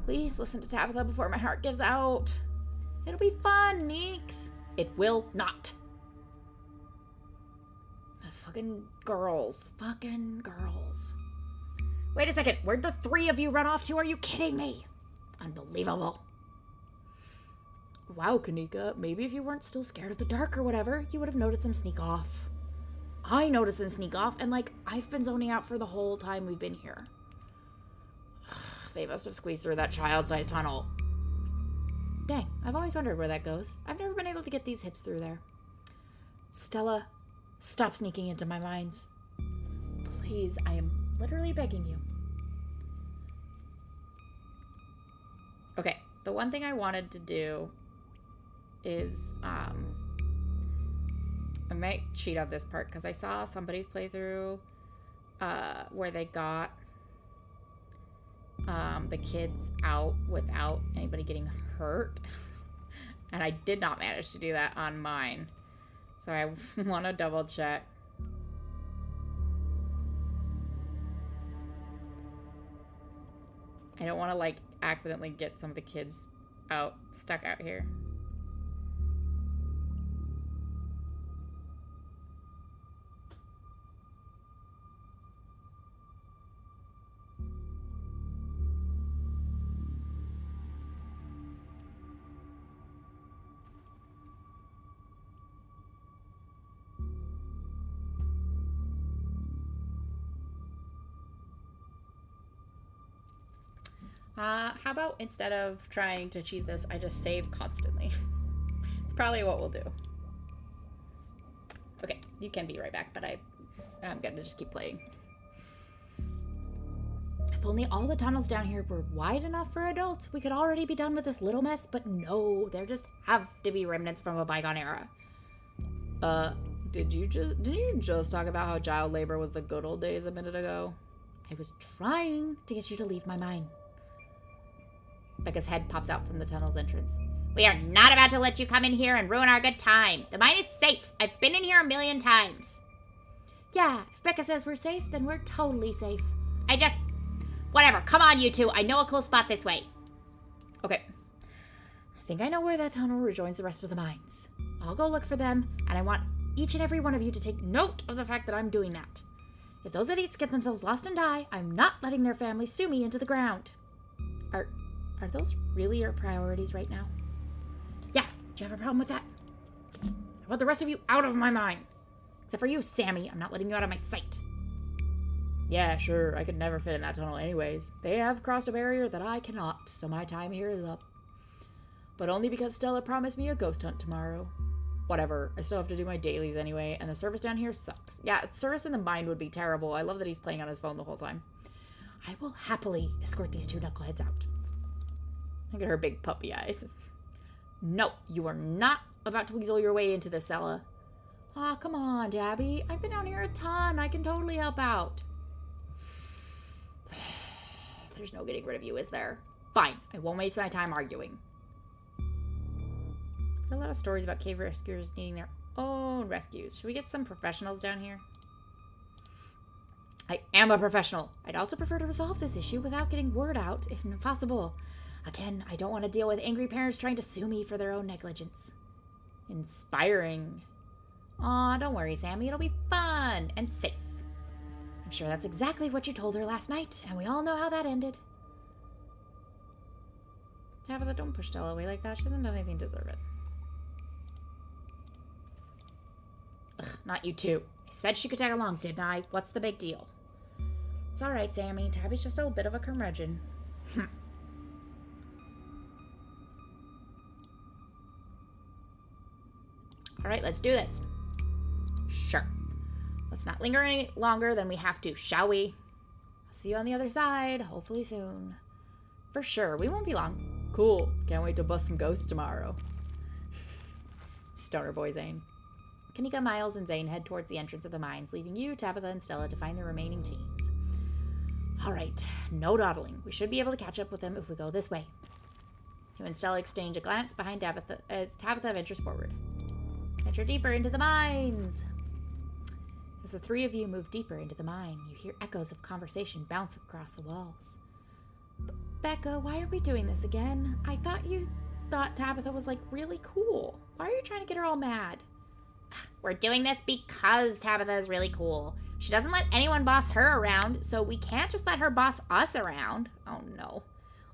Please listen to Tabitha before my heart gives out. It'll be fun, Neeks. It will not. The fucking girls. Fucking girls. Wait a second. Where'd the three of you run off to? Are you kidding me? Unbelievable. Wow, Kanika. Maybe if you weren't still scared of the dark or whatever, you would have noticed them sneak off. I noticed them sneak off, and like, I've been zoning out for the whole time we've been here. They must have squeezed through that child-sized tunnel. Dang, I've always wondered where that goes. I've never been able to get these hips through there. Stella, stop sneaking into my mines. Please, I am literally begging you. Okay, the one thing I wanted to do is, I might cheat on this part because I saw somebody's playthrough where they got the kids out without anybody getting hurt. And I did not manage to do that on mine. So I want to double check. I don't want to like accidentally get some of the kids stuck out here. How about instead of trying to cheat this, I just save constantly? It's probably what we'll do. Okay, you can be right back, but I'm gonna just keep playing. If only all the tunnels down here were wide enough for adults, we could already be done with this little mess, but no, there just have to be remnants from a bygone era. Didn't you just talk about how child labor was the good old days a minute ago? I was trying to get you to leave my mind. Becca's head pops out from the tunnel's entrance. We are not about to let you come in here and ruin our good time. The mine is safe. I've been in here 1,000,000 times. Yeah, if Becca says we're safe, then we're totally safe. Whatever. Come on, you two. I know a cool spot this way. Okay. I think I know where that tunnel rejoins the rest of the mines. I'll go look for them, and I want each and every one of you to take note of the fact that I'm doing that. If those idiots get themselves lost and die, I'm not letting their family sue me into the ground. Are those really your priorities right now? Yeah, do you have a problem with that? I want the rest of you out of my mind. Except for you, Sammy. I'm not letting you out of my sight. Yeah, sure. I could never fit in that tunnel anyways. They have crossed a barrier that I cannot, so my time here is up. But only because Stella promised me a ghost hunt tomorrow. Whatever. I still have to do my dailies anyway, and the service down here sucks. Yeah, service in the mine would be terrible. I love that he's playing on his phone the whole time. I will happily escort these two knuckleheads out. Look at her big puppy eyes. No, you are not about to weasel your way into this, Stella. Aw, come on, Tabby. I've been down here a ton. I can totally help out. There's no getting rid of you, is there? Fine. I won't waste my time arguing. There are a lot of stories about cave rescuers needing their own rescues. Should we get some professionals down here? I am a professional. I'd also prefer to resolve this issue without getting word out, if possible. Again, I don't want to deal with angry parents trying to sue me for their own negligence. Inspiring. Aw, don't worry, Sammy. It'll be fun and safe. I'm sure that's exactly what you told her last night, and we all know how that ended. Tabitha, don't push Stella away like that. She hasn't done anything to deserve it. Ugh, not you two. I said she could tag along, didn't I? What's the big deal? It's alright, Sammy. Tabby's just a bit of a curmudgeon. Alright, let's do this. Sure. Let's not linger any longer than we have to, shall we? I'll see you on the other side, hopefully soon. For sure, we won't be long. Cool. Can't wait to bust some ghosts tomorrow. Stoner boy Zane. Kanika, Miles, and Zane head towards the entrance of the mines, leaving you, Tabitha, and Stella to find the remaining teens. Alright, no dawdling. We should be able to catch up with them if we go this way. You and Stella exchange a glance behind Tabitha as Tabitha ventures forward. Venture deeper into the mines. As the three of you move deeper into the mine, you hear echoes of conversation bounce across the walls. Becca, why are we doing this again? I thought you thought Tabitha was, like, really cool. Why are you trying to get her all mad? We're doing this because Tabitha is really cool. She doesn't let anyone boss her around, so we can't just let her boss us around. Oh, no.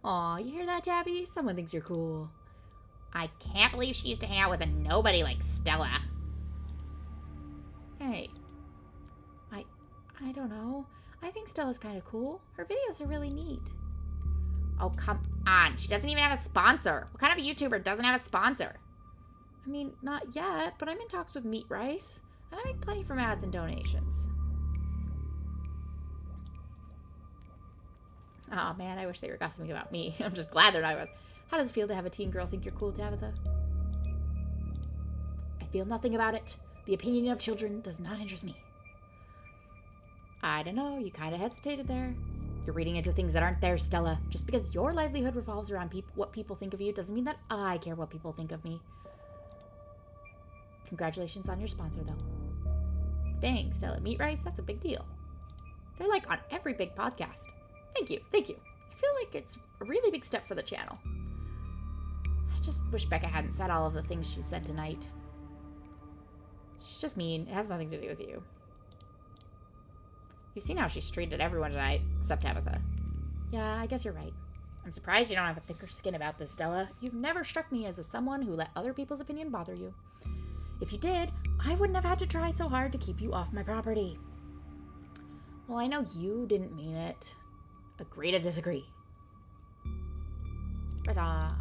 Aw, you hear that, Tabby? Someone thinks you're cool. I can't believe she used to hang out with a nobody like Stella. Hey. I don't know. I think Stella's kind of cool. Her videos are really neat. Oh, come on. She doesn't even have a sponsor. What kind of YouTuber doesn't have a sponsor? I mean, not yet, but I'm in talks with Meat Rice, and I make plenty from ads and donations. Oh man, I wish they were gossiping about me. I'm just glad they're not. How does it feel to have a teen girl think you're cool, Tabitha? I feel nothing about it. The opinion of children does not interest me. I don't know, you kind of hesitated there. You're reading into things that aren't there, Stella. Just because your livelihood revolves around what people think of you doesn't mean that I care what people think of me. Congratulations on your sponsor, though. Dang, Stella, Meat Rice, that's a big deal. They're like on every big podcast. Thank you, thank you. I feel like it's a really big step for the channel. I just wish Becca hadn't said all of the things she said tonight. She's just mean. It has nothing to do with you. You've seen how she's treated everyone tonight, except Tabitha. Yeah, I guess you're right. I'm surprised you don't have a thicker skin about this, Stella. You've never struck me as someone who let other people's opinion bother you. If you did, I wouldn't have had to try so hard to keep you off my property. Well, I know you didn't mean it. Agree to disagree. Press on.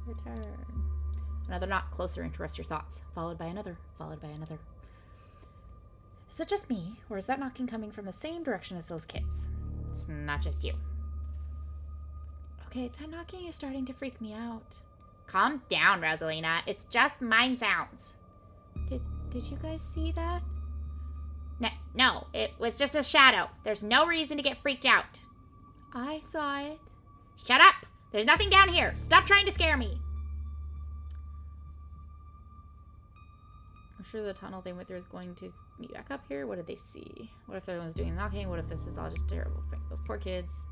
Return. Another knock closer interrupts your thoughts, followed by another, followed by another. Is it just me, or is that knocking coming from the same direction as those kids? It's not just you. Okay, that knocking is starting to freak me out. Calm down, Rosalina. It's just mine sounds. Did you guys see that? No, it was just a shadow. There's no reason to get freaked out. I saw it. Shut up! There's nothing down here. Stop trying to scare me. I'm sure the tunnel they went through is going to meet back up here. What did they see? What if everyone's doing knocking? What if this is all just terrible? Those poor kids.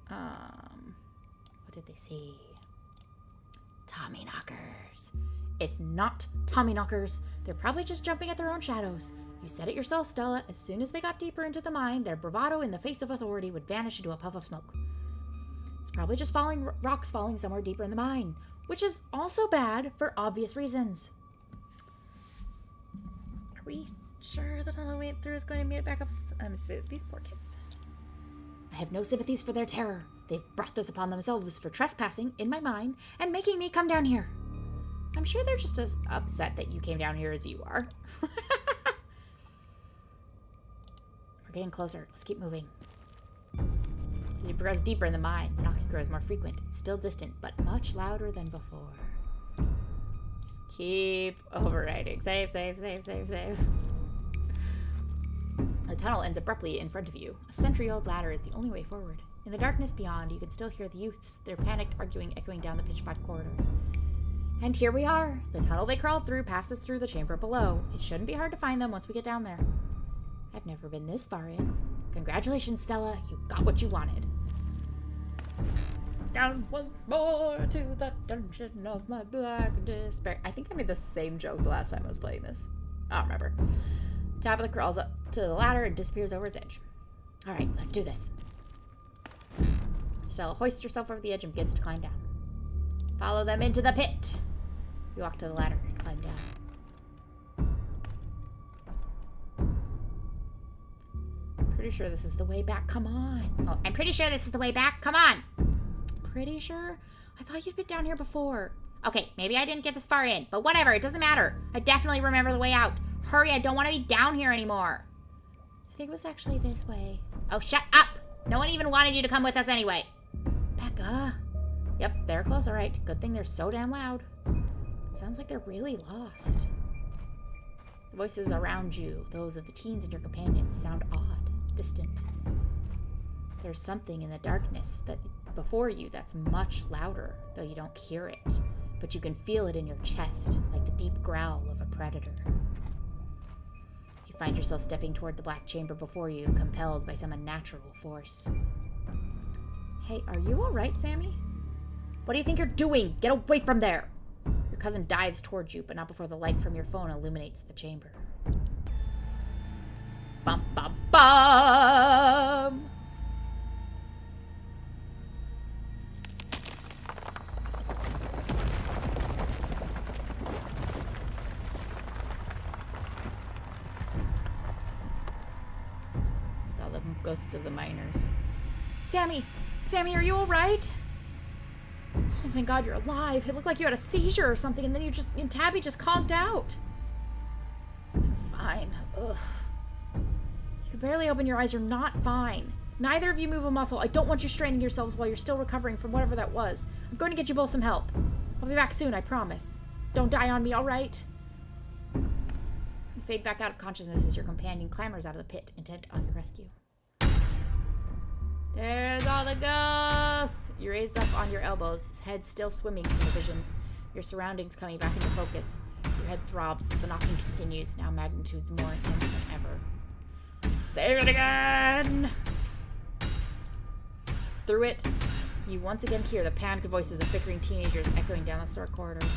What did they see? Tommy knockers. It's not Tommy knockers. They're probably just jumping at their own shadows. You said it yourself, Stella. As soon as they got deeper into the mine, their bravado in the face of authority would vanish into a puff of smoke. It's probably just rocks falling somewhere deeper in the mine, which is also bad for obvious reasons. Are we sure the tunnel we went through is going to meet it back up? These poor kids. I have no sympathies for their terror. They've brought this upon themselves for trespassing in my mine and making me come down here. I'm sure they're just as upset that you came down here as you are. We're getting closer. Let's keep moving. As you progress deeper in the mine, the knocking grows more frequent. It's still distant, but much louder than before. Just keep overriding. Save, save, save, save, save. The tunnel ends abruptly in front of you. A century-old ladder is the only way forward. In the darkness beyond, you can still hear the youths, their panicked arguing echoing down the pitch-black corridors. And here we are. The tunnel they crawled through passes through the chamber below. It shouldn't be hard to find them once we get down there. I've never been this far in. Congratulations, Stella. You got what you wanted. Down once more to the dungeon of my black despair. I think I made the same joke the last time I was playing this. I don't remember. Tabitha crawls up to the ladder and disappears over its edge. All right, let's do this. Stella hoists herself over the edge and begins to climb down. Follow them into the pit. You walk to the ladder and climb down. Pretty sure this is the way back. Come on. Oh, I'm pretty sure this is the way back. Come on. Pretty sure? I thought you'd been down here before. Okay, maybe I didn't get this far in, but whatever. It doesn't matter. I definitely remember the way out. Hurry, I don't want to be down here anymore. I think it was actually this way. Oh, shut up. No one even wanted you to come with us anyway. Becca. Yep, they're close, all right. Good thing they're so damn loud. It sounds like they're really lost. The voices around you, those of the teens and your companions, sound odd, distant. There's something in the darkness that before you that's much louder, though you don't hear it. But you can feel it in your chest, like the deep growl of a predator. You find yourself stepping toward the black chamber before you, compelled by some unnatural force. Hey, are you alright, Sammy? What do you think you're doing? Get away from there! Your cousin dives towards you, but not before the light from your phone illuminates the chamber. Bum bum bum! All the ghosts of the miners. Sammy! Sammy, are you alright? Oh, thank God you're alive. It looked like you had a seizure or something, and then Tabby just conked out. I'm fine. Ugh. You can barely open your eyes. You're not fine. Neither of you move a muscle. I don't want you straining yourselves while you're still recovering from whatever that was. I'm going to get you both some help. I'll be back soon, I promise. Don't die on me, alright? You fade back out of consciousness as your companion clambers out of the pit, intent on your rescue. There's all the ghosts! You raised up on your elbows, head still swimming in the visions, your surroundings coming back into focus. Your head throbs, the knocking continues, now magnitudes more intense than ever. Save it again! Through it, you once again hear the panicked voices of bickering teenagers echoing down the store corridors.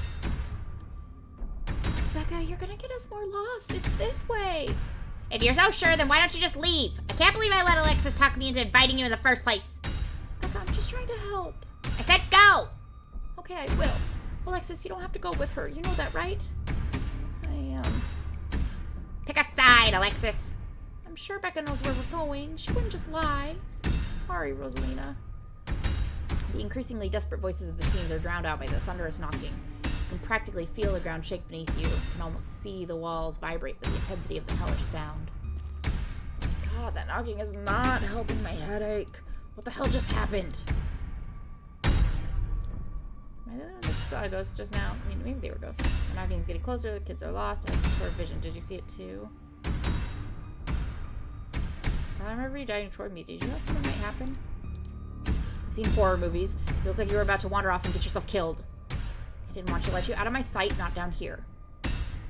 Becca, you're gonna get us more lost. It's this way. If you're so sure, then why don't you just leave? I can't believe I let Alexis talk me into inviting you in the first place. Becca, I'm just trying to help. I said go! Okay, I will. Alexis, you don't have to go with her. You know that, right? Pick a side, Alexis. I'm sure Becca knows where we're going. She wouldn't just lie. Sorry, Rosalina. The increasingly desperate voices of the teens are drowned out by the thunderous knocking. You can practically feel the ground shake beneath you. You can almost see the walls vibrate with the intensity of the hellish sound. God, that knocking is not helping my headache. What the hell just happened? I saw a ghost just now. I mean, maybe they were ghosts. The knocking is getting closer. The kids are lost. I had some sort of vision. Did you see it too? So I remember you diving toward me. Did you know something might happen? I've seen horror movies. You look like you were about to wander off and get yourself killed. I didn't want to let you out of my sight, not down here.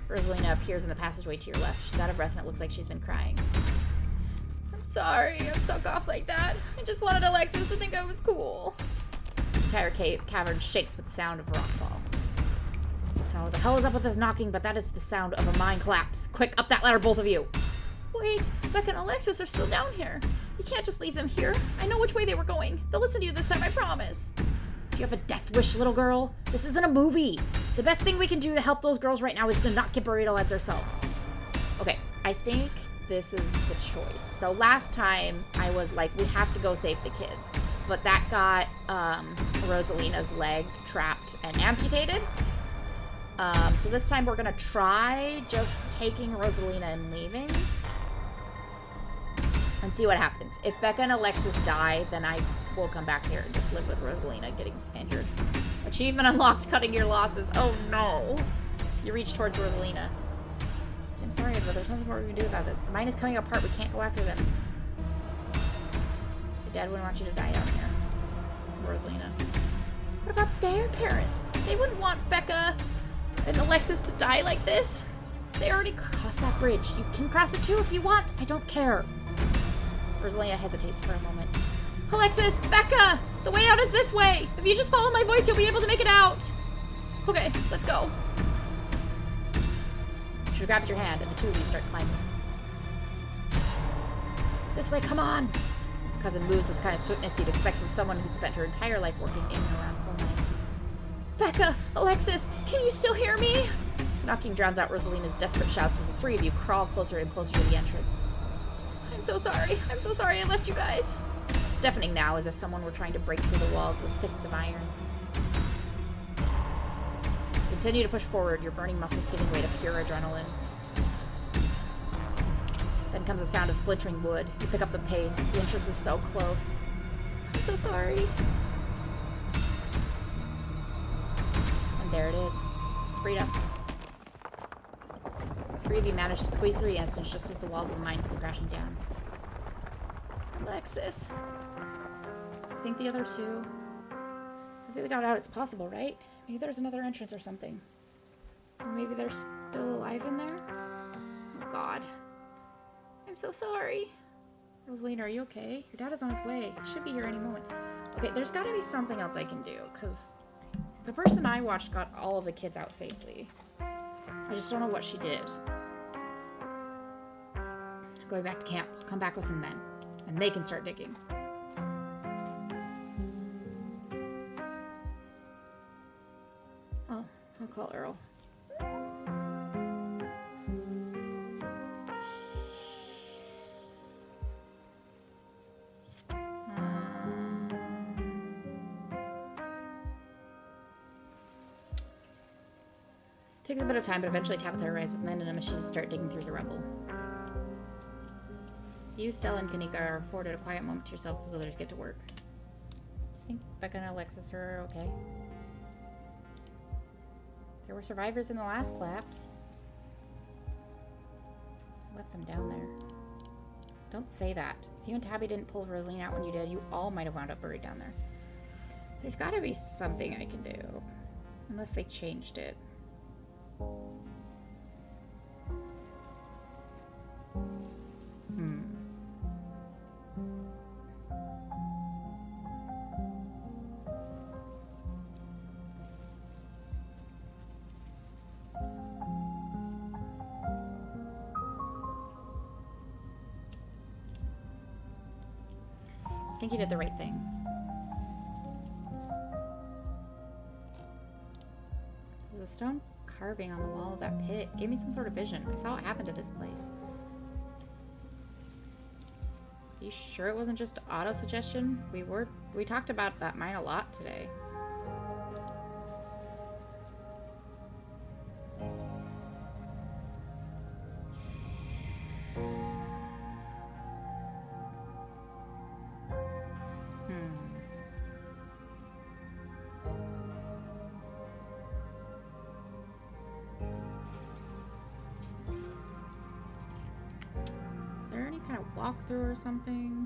Rosalina appears in the passageway to your left. She's out of breath and it looks like she's been crying. I'm sorry. I'm stuck off like that. I just wanted Alexis to think I was cool. The entire cavern shakes with the sound of a rockfall. I don't know what the hell is up with this knocking, but that is the sound of a mine collapse. Quick, up that ladder, both of you. Wait, Becca and Alexis are still down here. You can't just leave them here. I know which way they were going. They'll listen to you this time, I promise. Do you have a death wish, little girl? This isn't a movie. The best thing we can do to help those girls right now is to not get buried alive ourselves. Okay, I think this is the choice. So last time I was like, we have to go save the kids. But that got Rosalina's leg trapped and amputated. So this time we're gonna try just taking Rosalina and leaving. And see what happens. If Becca and Alexis die, then I will come back here and just live with Rosalina getting injured. Achievement unlocked, cutting your losses. Oh no. You reach towards Rosalina. I'm sorry, but there's nothing more we can do about this. The mine is coming apart. We can't go after them. Your dad wouldn't want you to die down here. Rosalina. What about their parents? They wouldn't want Becca and Alexis to die like this. They already crossed that bridge. You can cross it too if you want. I don't care. Rosalina hesitates for a moment. Alexis! Becca! The way out is this way! If you just follow my voice, you'll be able to make it out! Okay, let's go. She grabs your hand, and the two of you start climbing. This way, come on! Cousin moves with the kind of swiftness you'd expect from someone who spent her entire life working in and around coal mines. Becca! Alexis! Can you still hear me? Knocking drowns out Rosalina's desperate shouts as the three of you crawl closer and closer to the entrance. I'm so sorry. I'm so sorry I left you guys. It's deafening now, as if someone were trying to break through the walls with fists of iron. Continue to push forward, your burning muscles giving way to pure adrenaline. Then comes the sound of splintering wood. You pick up the pace. The entrance is so close. I'm so sorry. And there it is. Freedom. Three of you manage to squeeze through the entrance just as the walls of the mine come crashing down. Alexis. think the other two... Maybe they got out. It's possible, right? Maybe there's another entrance or something. Or maybe they're still alive in there? Oh, God. I'm so sorry. Rosalina, are you okay? Your dad is on his way. He should be here any moment. Okay, there's got to be something else I can do, because the person I watched got all of the kids out safely. I just don't know what she did. Going back to camp. Come back with some men. And they can start digging. Oh, I'll call Earl. Takes a bit of time, but eventually Tabitha arrives with men and a machine to start digging through the rubble. You, Stella, and Kanika are afforded a quiet moment to yourselves as others get to work. I think Becca and Alexis are okay. There were survivors in the last collapse. I left them down there. Don't say that. If you and Tabby didn't pull Rosaline out when you did, you all might have wound up buried down there. There's gotta be something I can do. Unless they changed it. I think you did the right thing. There's a stone carving on the wall of that pit. It gave me some sort of vision. I saw what happened to this place. You sure it wasn't just auto-suggestion? We talked about that mine a lot today. Walkthrough or something.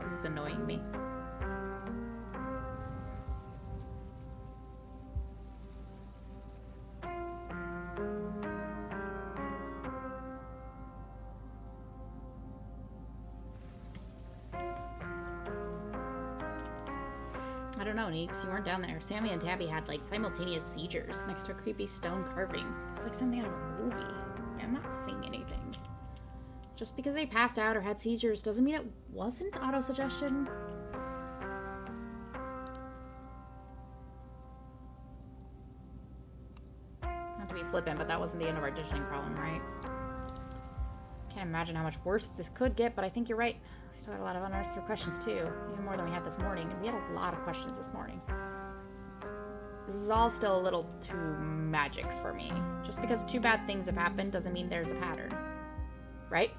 This is annoying me. I don't know, Neeks. You weren't down there. Sammy and Tabby had, like, simultaneous seizures next to a creepy stone carving. It's like something out of a movie. Yeah, I'm not seeing anything. Just because they passed out or had seizures doesn't mean it wasn't auto-suggestion. Not to be flippant, but that wasn't the end of our auditioning problem, right? Can't imagine how much worse this could get, but I think you're right. We still got a lot of unanswered questions too, even more than we had this morning, and we had a lot of questions this morning. This is all still a little too magic for me. Just because two bad things have happened doesn't mean there's a pattern. Right?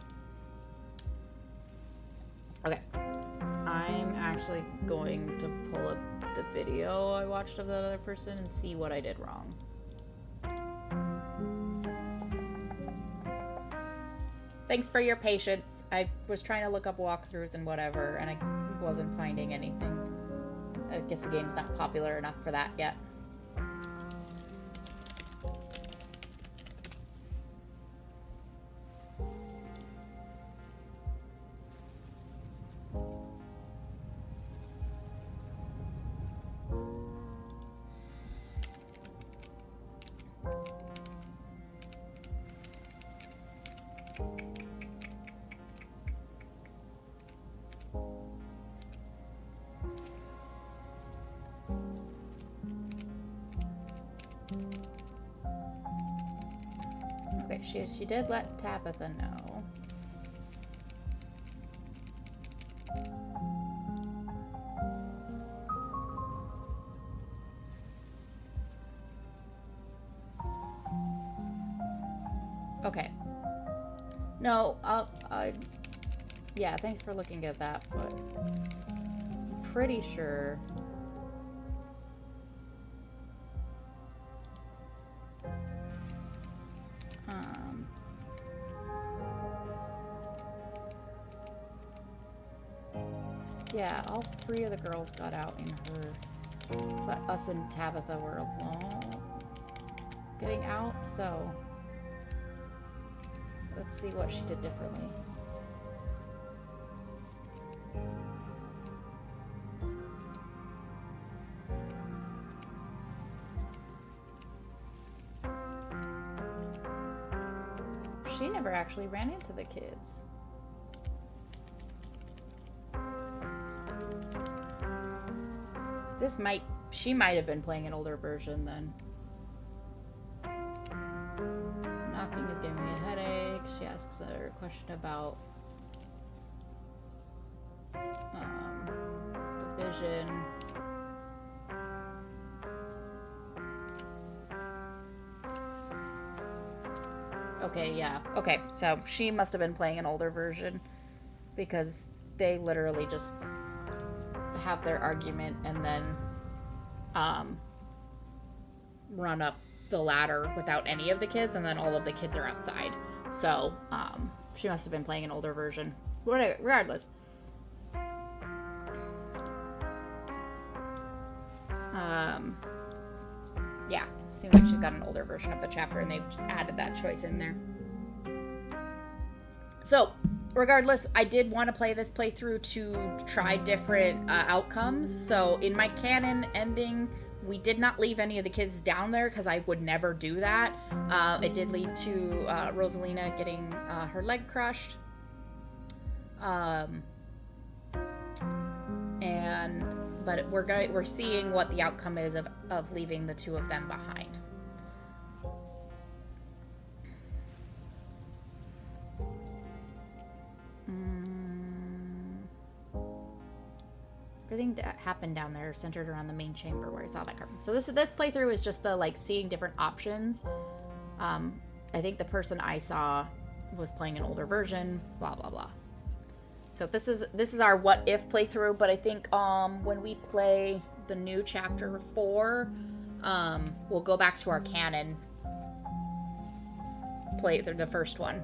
Okay. I'm actually going to pull up the video I watched of that other person and see what I did wrong. Thanks for your patience. I was trying to look up walkthroughs and whatever, and I wasn't finding anything. I guess the game's not popular enough for that yet. Okay, she did let Tabitha know. Okay. No, yeah, thanks for looking at that, but I'm pretty sure. Yeah, all 3 of the girls got out in her, but us and Tabitha were alone getting out, so let's see what she did differently. She never actually ran into the kids. She might have been playing an older version then. Knocking is giving me a headache. She asks her a question about the vision. Okay, yeah. Okay, so she must have been playing an older version because they literally just have their argument and then run up the ladder without any of the kids, and then all of the kids are outside. So she must have been playing an older version. Regardless. Yeah, seems like she's got an older version of the chapter and they've added that choice in there. So regardless, I did want to play this playthrough to try different outcomes. So in my canon ending, we did not leave any of the kids down there because I would never do that. It did lead to Rosalina getting her leg crushed. But we're seeing what the outcome is of leaving the 2 of them behind. Everything that happened down there centered around the main chamber where I saw that carbon. So this playthrough is just the seeing different options. I think the person I saw was playing an older version. Blah blah blah. So this is our what if playthrough. But I think when we play the new chapter 4, we'll go back to our canon playthrough, the first one.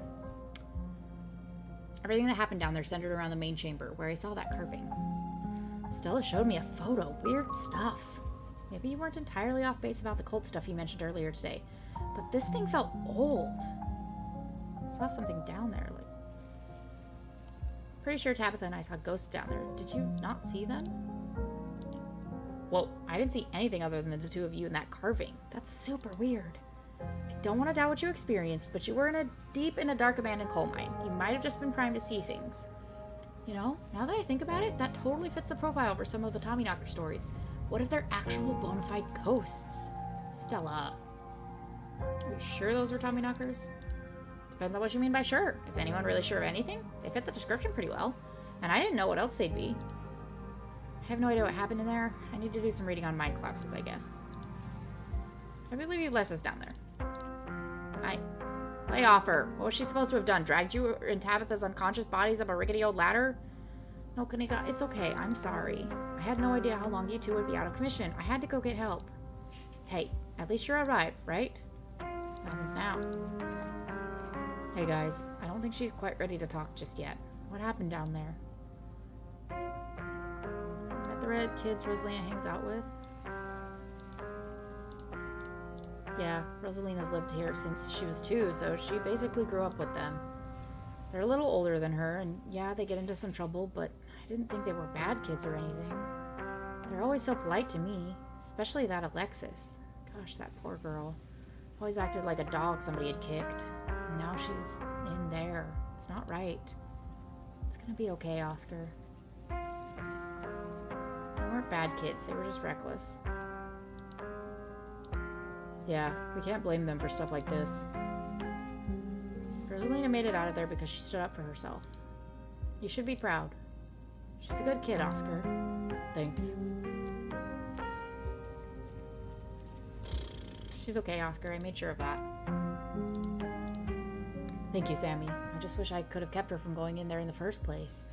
Everything that happened down there centered around the main chamber where I saw that carving. Stella showed me a photo. Weird stuff. Maybe you weren't entirely off base about the cult stuff you mentioned earlier today, but this thing felt old. I saw something down there. Pretty sure Tabitha and I saw ghosts down there. Did you not see them? Well, I didn't see anything other than the 2 of you in that carving. That's super weird. I don't want to doubt what you experienced, but you were deep in a dark abandoned coal mine. You might have just been primed to see things. You know, now that I think about it, that totally fits the profile for some of the Tommyknocker stories. What if they're actual bona fide ghosts? Stella. Are you sure those were Tommyknockers? Depends on what you mean by sure. Is anyone really sure of anything? They fit the description pretty well. And I didn't know what else they'd be. I have no idea what happened in there. I need to do some reading on mind collapses, I guess. I believe you left us down there. Lay off her. What was she supposed to have done? Dragged you and Tabitha's unconscious bodies up a rickety old ladder? No, Kanika, it's okay. I'm sorry. I had no idea how long you 2 would be out of commission. I had to go get help. Hey, at least you're arrived, right? What happens now? Hey guys, I don't think she's quite ready to talk just yet. What happened down there? At the red kids Rosalina hangs out with? Yeah, Rosalina's lived here since she was 2, so she basically grew up with them. They're a little older than her, and yeah, they get into some trouble, but I didn't think they were bad kids or anything. They're always so polite to me, especially that Alexis. Gosh, that poor girl. Always acted like a dog somebody had kicked. And now she's in there. It's not right. It's gonna be okay, Oscar. They weren't bad kids, they were just reckless. Yeah, we can't blame them for stuff like this. Rosalina made it out of there because she stood up for herself. You should be proud. She's a good kid, Oscar. Thanks. She's okay, Oscar. I made sure of that. Thank you, Sammy. I just wish I could have kept her from going in there in the first place.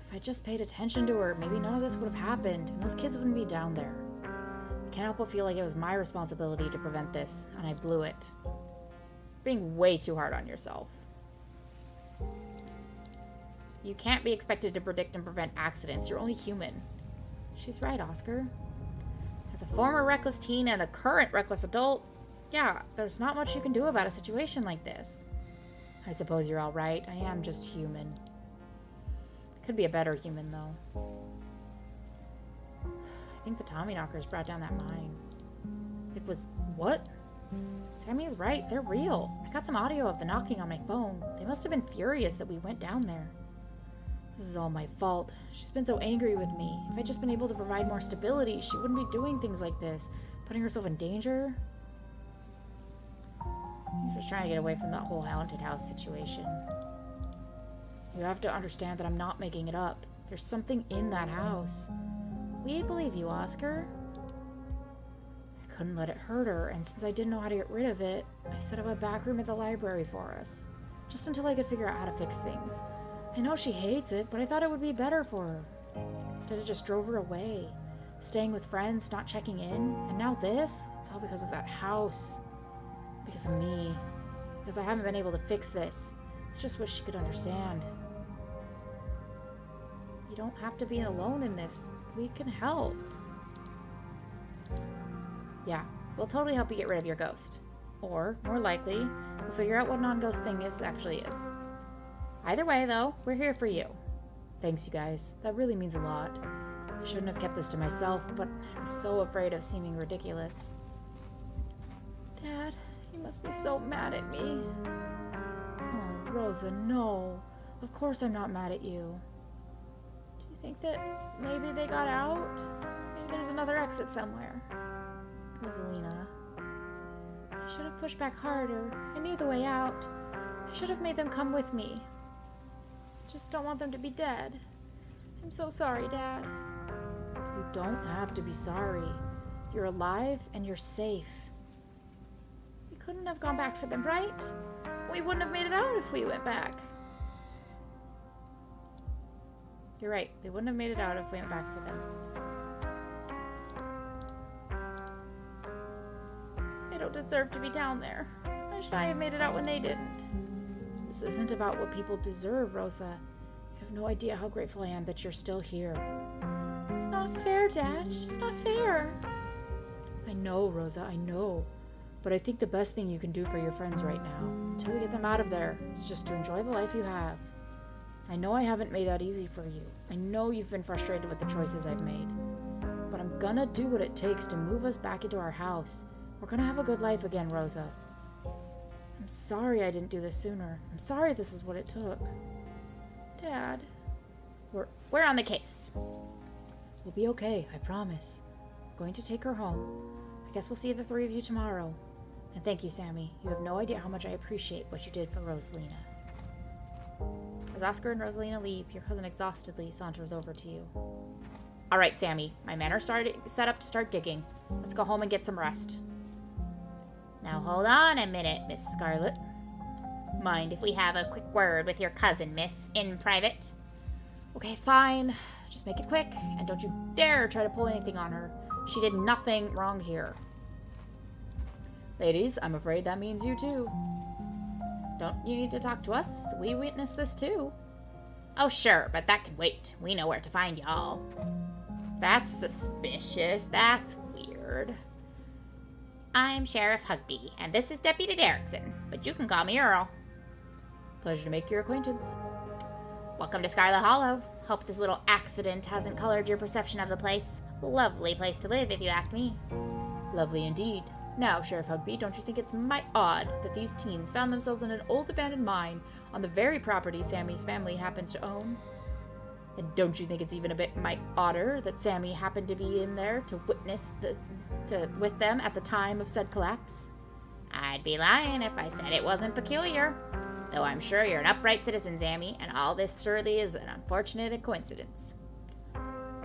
If I just paid attention to her, maybe none of this would have happened, and those kids wouldn't be down there. I can't help but feel like it was my responsibility to prevent this, and I blew it. being way too hard on yourself. You can't be expected to predict and prevent accidents. You're only human. She's right, Oscar. As a former reckless teen and a current reckless adult, yeah, there's not much you can do about a situation like this. I suppose you're all right. I am just human. Could be a better human, though. I think the Tommyknockers brought down that mine. It was... what? Sammy is right. They're real. I got some audio of the knocking on my phone. They must have been furious that we went down there. This is all my fault. She's been so angry with me. If I'd just been able to provide more stability, she wouldn't be doing things like this. Putting herself in danger. I'm just trying to get away from that whole haunted house situation. You have to understand that I'm not making it up. There's something in that house. We believe you, Oscar. I couldn't let it hurt her, and since I didn't know how to get rid of it, I set up a back room at the library for us. Just until I could figure out how to fix things. I know she hates it, but I thought it would be better for her. Instead, it just drove her away. Staying with friends, not checking in, and now this? It's all because of that house. Because of me. Because I haven't been able to fix this. I just wish she could understand. You don't have to be alone in this. We can help. Yeah, we'll totally help you get rid of your ghost. Or, more likely, we'll figure out what non-ghost thing this actually is. Either way, though, we're here for you. Thanks, you guys. That really means a lot. I shouldn't have kept this to myself, but I was so afraid of seeming ridiculous. Dad, you must be so mad at me. Oh, Rosa, no. Of course I'm not mad at you. Do you think that maybe they got out? Maybe there's another exit somewhere. Rosalina. I should have pushed back harder. I knew the way out. I should have made them come with me. I just don't want them to be dead. I'm so sorry, Dad. You don't have to be sorry. You're alive and you're safe. We couldn't have gone back for them, right? We wouldn't have made it out if we went back. You're right. We wouldn't have made it out if we went back for them. They don't deserve to be down there. Why should I have made it out when they didn't? This isn't about what people deserve, Rosa. You have no idea how grateful I am that you're still here. It's not fair, Dad. It's just not fair. I know, Rosa, I know. But I think the best thing you can do for your friends right now, until we get them out of there, is just to enjoy the life you have. I know I haven't made that easy for you. I know you've been frustrated with the choices I've made. But I'm gonna do what it takes to move us back into our house. We're gonna have a good life again, Rosa. I'm sorry I didn't do this sooner. I'm sorry this is what it took. Dad. We're on the case. We'll be okay, I promise. I'm going to take her home. I guess we'll see the three of you tomorrow. And thank you, Sammy. You have no idea how much I appreciate what you did for Rosalina. As Oscar and Rosalina leave, your cousin exhaustedly saunters over to you. All right, Sammy. My men are set up to start digging. Let's go home and get some rest. Now hold on a minute, Miss Scarlet. Mind if we have a quick word with your cousin, miss, in private? Okay, fine. Just make it quick, and don't you dare try to pull anything on her. She did nothing wrong here. Ladies, I'm afraid that means you too. Don't you need to talk to us? We witnessed this too. Oh, sure, but that can wait. We know where to find y'all. That's suspicious. That's weird. I'm Sheriff Hugby, and this is Deputy Derrickson, but you can call me Earl. Pleasure to make your acquaintance. Welcome to Scarlet Hollow. Hope this little accident hasn't colored your perception of the place. Lovely place to live, if you ask me. Lovely indeed. Now, Sheriff Hugby, don't you think it's mighty odd that these teens found themselves in an old abandoned mine on the very property Sammy's family happens to own? And don't you think it's even a bit mighty odder that Sammy happened to be in there to witness with them at the time of said collapse? I'd be lying if I said it wasn't peculiar. Though I'm sure you're an upright citizen, Sammy, and all this surely is an unfortunate coincidence.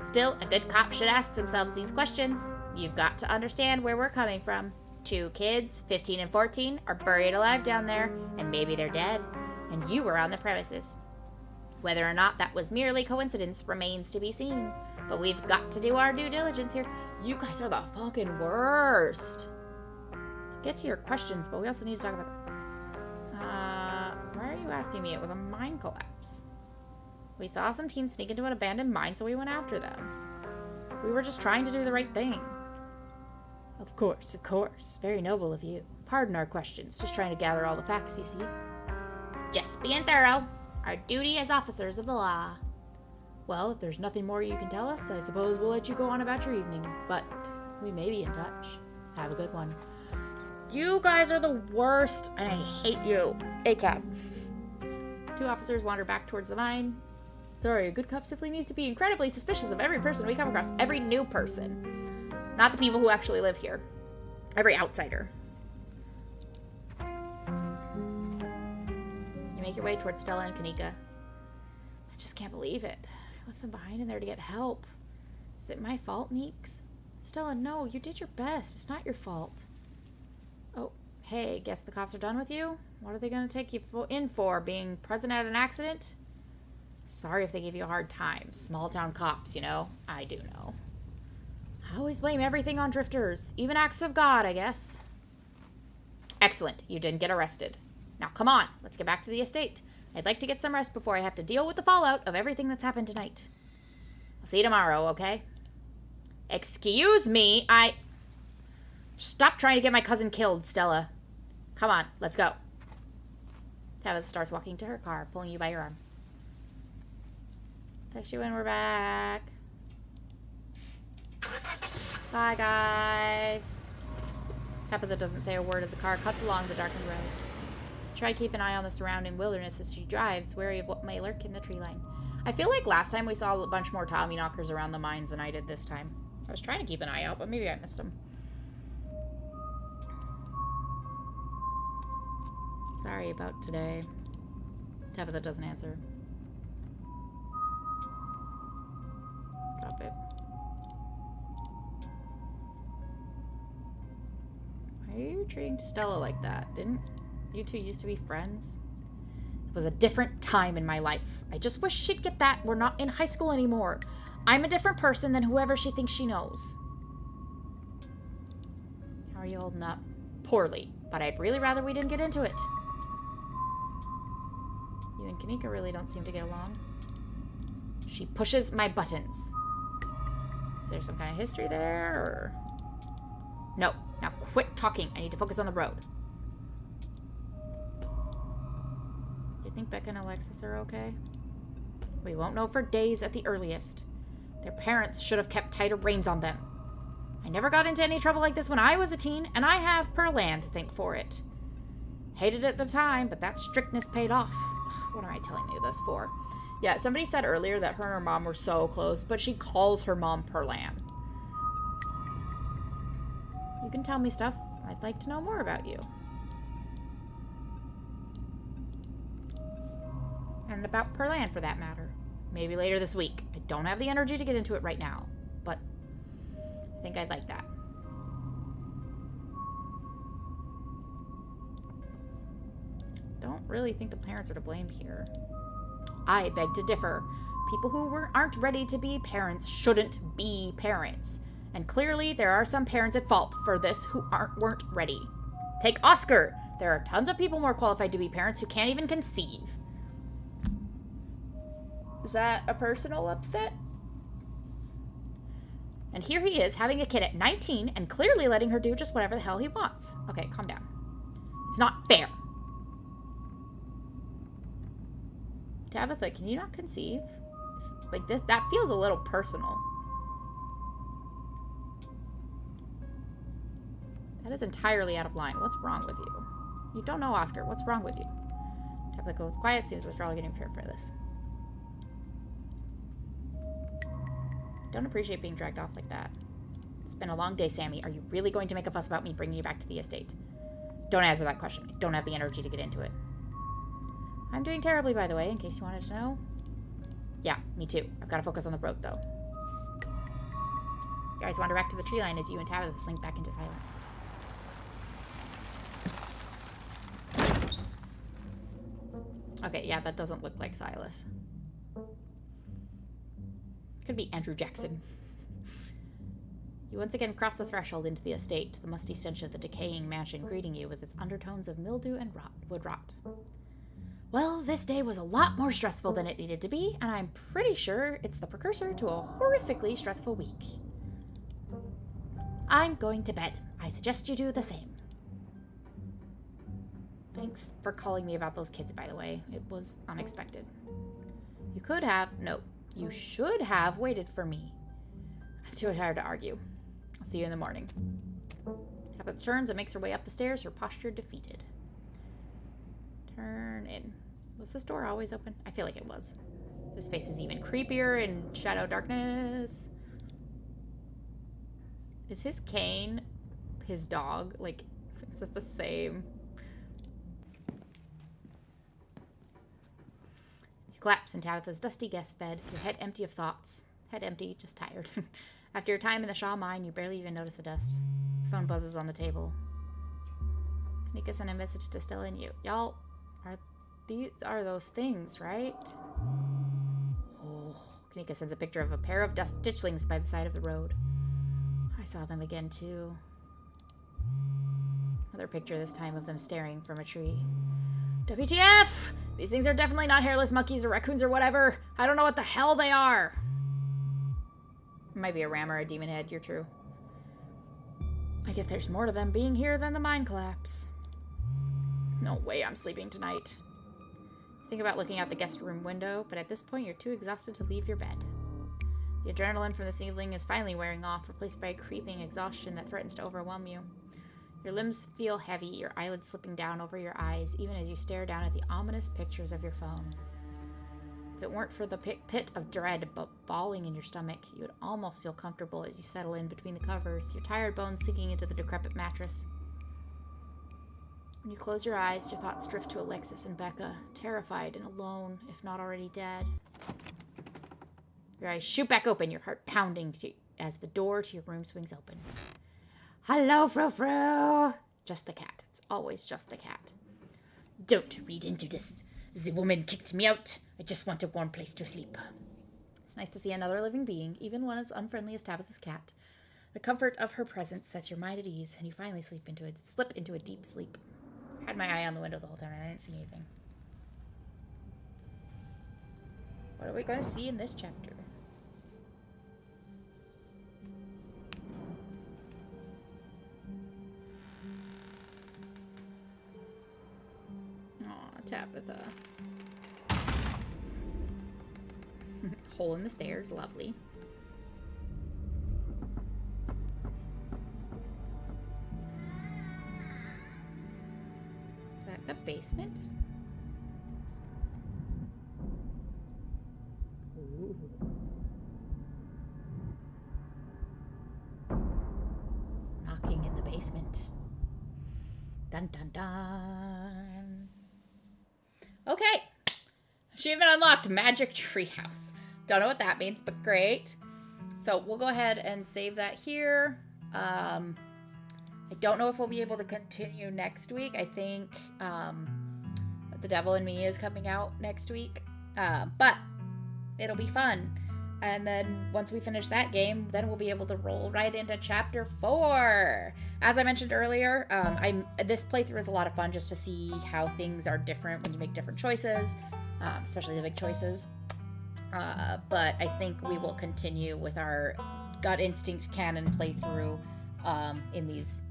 Still, a good cop should ask themselves these questions. You've got to understand where we're coming from. 2 kids, 15 and 14, are buried alive down there, and maybe they're dead, and you were on the premises. Whether or not that was merely coincidence remains to be seen, but we've got to do our due diligence here. You guys are the fucking worst. Get to your questions, but we also need to talk about that. Why are you asking me? It was a mine collapse. We saw some teens sneak into an abandoned mine, so we went after them. We were just trying to do the right thing. Of course, of course. Very noble of you. Pardon our questions. Just trying to gather all the facts, you see. Just being thorough. Our duty as officers of the law. Well, if there's nothing more you can tell us, I suppose we'll let you go on about your evening. But we may be in touch. Have a good one. You guys are the worst, and I hate you. A-cab. 2 officers wander back towards the mine. Sorry, a good cop simply needs to be incredibly suspicious of every person we come across. Every new person. Not the people who actually live here. Every outsider. You make your way towards Stella and Kanika. I just can't believe it. I left them behind in there to get help. Is it my fault, Meeks? Stella, no, you did your best. It's not your fault. Oh, hey, guess the cops are done with you? What are they going to take you in for? Being present at an accident? Sorry if they gave you a hard time. Small town cops, you know? I do know. I always blame everything on drifters. Even acts of God, I guess. Excellent. You didn't get arrested. Now, come on. Let's get back to the estate. I'd like to get some rest before I have to deal with the fallout of everything that's happened tonight. I'll see you tomorrow, okay? Excuse me, Stop trying to get my cousin killed, Stella. Come on, let's go. Tabitha starts walking to her car, pulling you by your arm. Text you when we're back. Bye, guys. Tabitha doesn't say a word as the car cuts along the darkened road. Try to keep an eye on the surrounding wilderness as she drives, wary of what may lurk in the tree line. I feel like last time we saw a bunch more Tommyknockers around the mines than I did this time. I was trying to keep an eye out, but maybe I missed them. Sorry about today. Tabitha doesn't answer. Drop it. Why are you treating Stella like that? Didn't you two used to be friends? It was a different time in my life. I just wish she'd get that. We're not in high school anymore. I'm a different person than whoever she thinks she knows. How are you holding up? Poorly, but I'd really rather we didn't get into it. You and Kanika really don't seem to get along. She pushes my buttons. Is there some kind of history there, or... No. Now quit talking. I need to focus on the road. You think Becca and Alexis are okay? We won't know for days at the earliest. Their parents should have kept tighter reins on them. I never got into any trouble like this when I was a teen, and I have Pearl Ann to thank for it. Hated it at the time, but that strictness paid off. What am I telling you this for? Yeah, somebody said earlier that her and her mom were so close, but she calls her mom Pearl Ann. You can tell me stuff. I'd like to know more about you. And about Pearl Ann, for that matter. Maybe later this week. I don't have the energy to get into it right now, but I think I'd like that. Don't really think the parents are to blame here. I beg to differ. People who aren't ready to be parents shouldn't be parents. And clearly there are some parents at fault for this who weren't ready. Take Oscar. There are tons of people more qualified to be parents who can't even conceive. Is that a personal upset? And here he is having a kid at 19 and clearly letting her do just whatever the hell he wants. Okay, calm down. It's not fair. Tabitha, can you not conceive? Like this, that feels a little personal. That is entirely out of line. What's wrong with you? You don't know Oscar. What's wrong with you? Tabitha goes quiet, seems like we're all getting prepared for this. Don't appreciate being dragged off like that. It's been a long day, Sammy. Are you really going to make a fuss about me bringing you back to the estate? Don't answer that question. I don't have the energy to get into it. I'm doing terribly, by the way, in case you wanted to know. Yeah, me too. I've got to focus on the road, though. You guys wander back to the tree line as you and Tabitha slink back into silence. Okay, yeah, that doesn't look like Silas. Could be Andrew Jackson. You once again cross the threshold into the estate, the musty stench of the decaying mansion greeting you with its undertones of mildew and wood rot. Well, this day was a lot more stressful than it needed to be, and I'm pretty sure it's the precursor to a horrifically stressful week. I'm going to bed. I suggest you do the same. Thanks for calling me about those kids, by the way. It was unexpected. You should have waited for me. I'm too tired to argue. I'll see you in the morning. Tabitha turns and makes her way up the stairs, her posture defeated. Turn in. Was this door always open? I feel like it was. This face is even creepier in shadow darkness. Is his cane his dog? Like, is it the same? You collapse in Tabitha's dusty guest bed, your head empty of thoughts. Head empty, just tired. After your time in the Shaw mine, you barely even notice the dust. Your phone buzzes on the table. Kanika sent a message to Stella and you. Y'all, these are those things, right? Oh, Kanika sends a picture of a pair of ditchlings by the side of the road. I saw them again, too. Another picture, this time of them staring from a tree. WTF! These things are definitely not hairless monkeys or raccoons or whatever. I don't know what the hell they are. It might be a ram or a demon head, you're true. I guess there's more to them being here than the mine collapse. No way I'm sleeping tonight. Think about looking out the guest room window, but at this point you're too exhausted to leave your bed. The adrenaline from this evening is finally wearing off, replaced by a creeping exhaustion that threatens to overwhelm you. Your limbs feel heavy, your eyelids slipping down over your eyes, even as you stare down at the ominous pictures of your phone. If it weren't for the pit of dread bawling in your stomach, you would almost feel comfortable as you settle in between the covers, your tired bones sinking into the decrepit mattress. When you close your eyes, your thoughts drift to Alexis and Becca, terrified and alone, if not already dead. Your eyes shoot back open, your heart pounding as the door to your room swings open. Hello, Frou-Frou! Just the cat. It's always just the cat. Don't read into this. The woman kicked me out. I just want a warm place to sleep. It's nice to see another living being, even one as unfriendly as Tabitha's cat. The comfort of her presence sets your mind at ease, and you finally slip into a deep sleep. I had my eye on the window the whole time, and I didn't see anything. What are we going to see in this chapter? Aw, Tabitha. Hole in the stairs, lovely. Is that the basement? Ooh. Knocking in the basement. Dun dun dun. Okay. Achievement unlocked. Magic Treehouse. Don't know what that means, but great. So we'll go ahead and save that here. I don't know if we'll be able to continue next week. I think The Devil in Me is coming out next week. But it'll be fun. And then once we finish that game, then we'll be able to roll right into chapter 4. As I mentioned earlier, this playthrough is a lot of fun just to see how things are different when you make different choices, especially the big choices. But I think we will continue with our gut instinct canon playthrough in these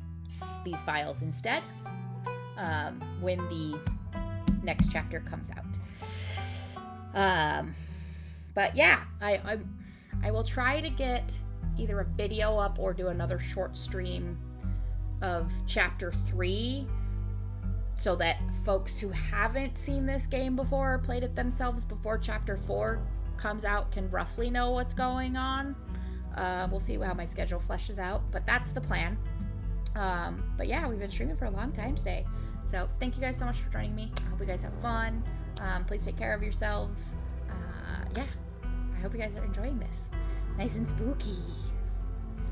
files instead when the next chapter comes out. But yeah, I will try to get either a video up or do another short stream of chapter 3 so that folks who haven't seen this game before or played it themselves before chapter 4 comes out can roughly know what's going on. We'll see how my schedule fleshes out, but that's the plan. But yeah, we've been streaming for a long time today. So thank you guys so much for joining me. I hope you guys have fun. Please take care of yourselves. Yeah, I hope you guys are enjoying this. Nice and spooky.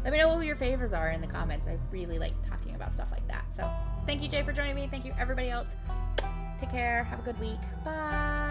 Let me know who your favorites are in the comments. I really like talking about stuff like that. So thank you, Jay, for joining me. Thank you, everybody else. Take care. Have a good week. Bye.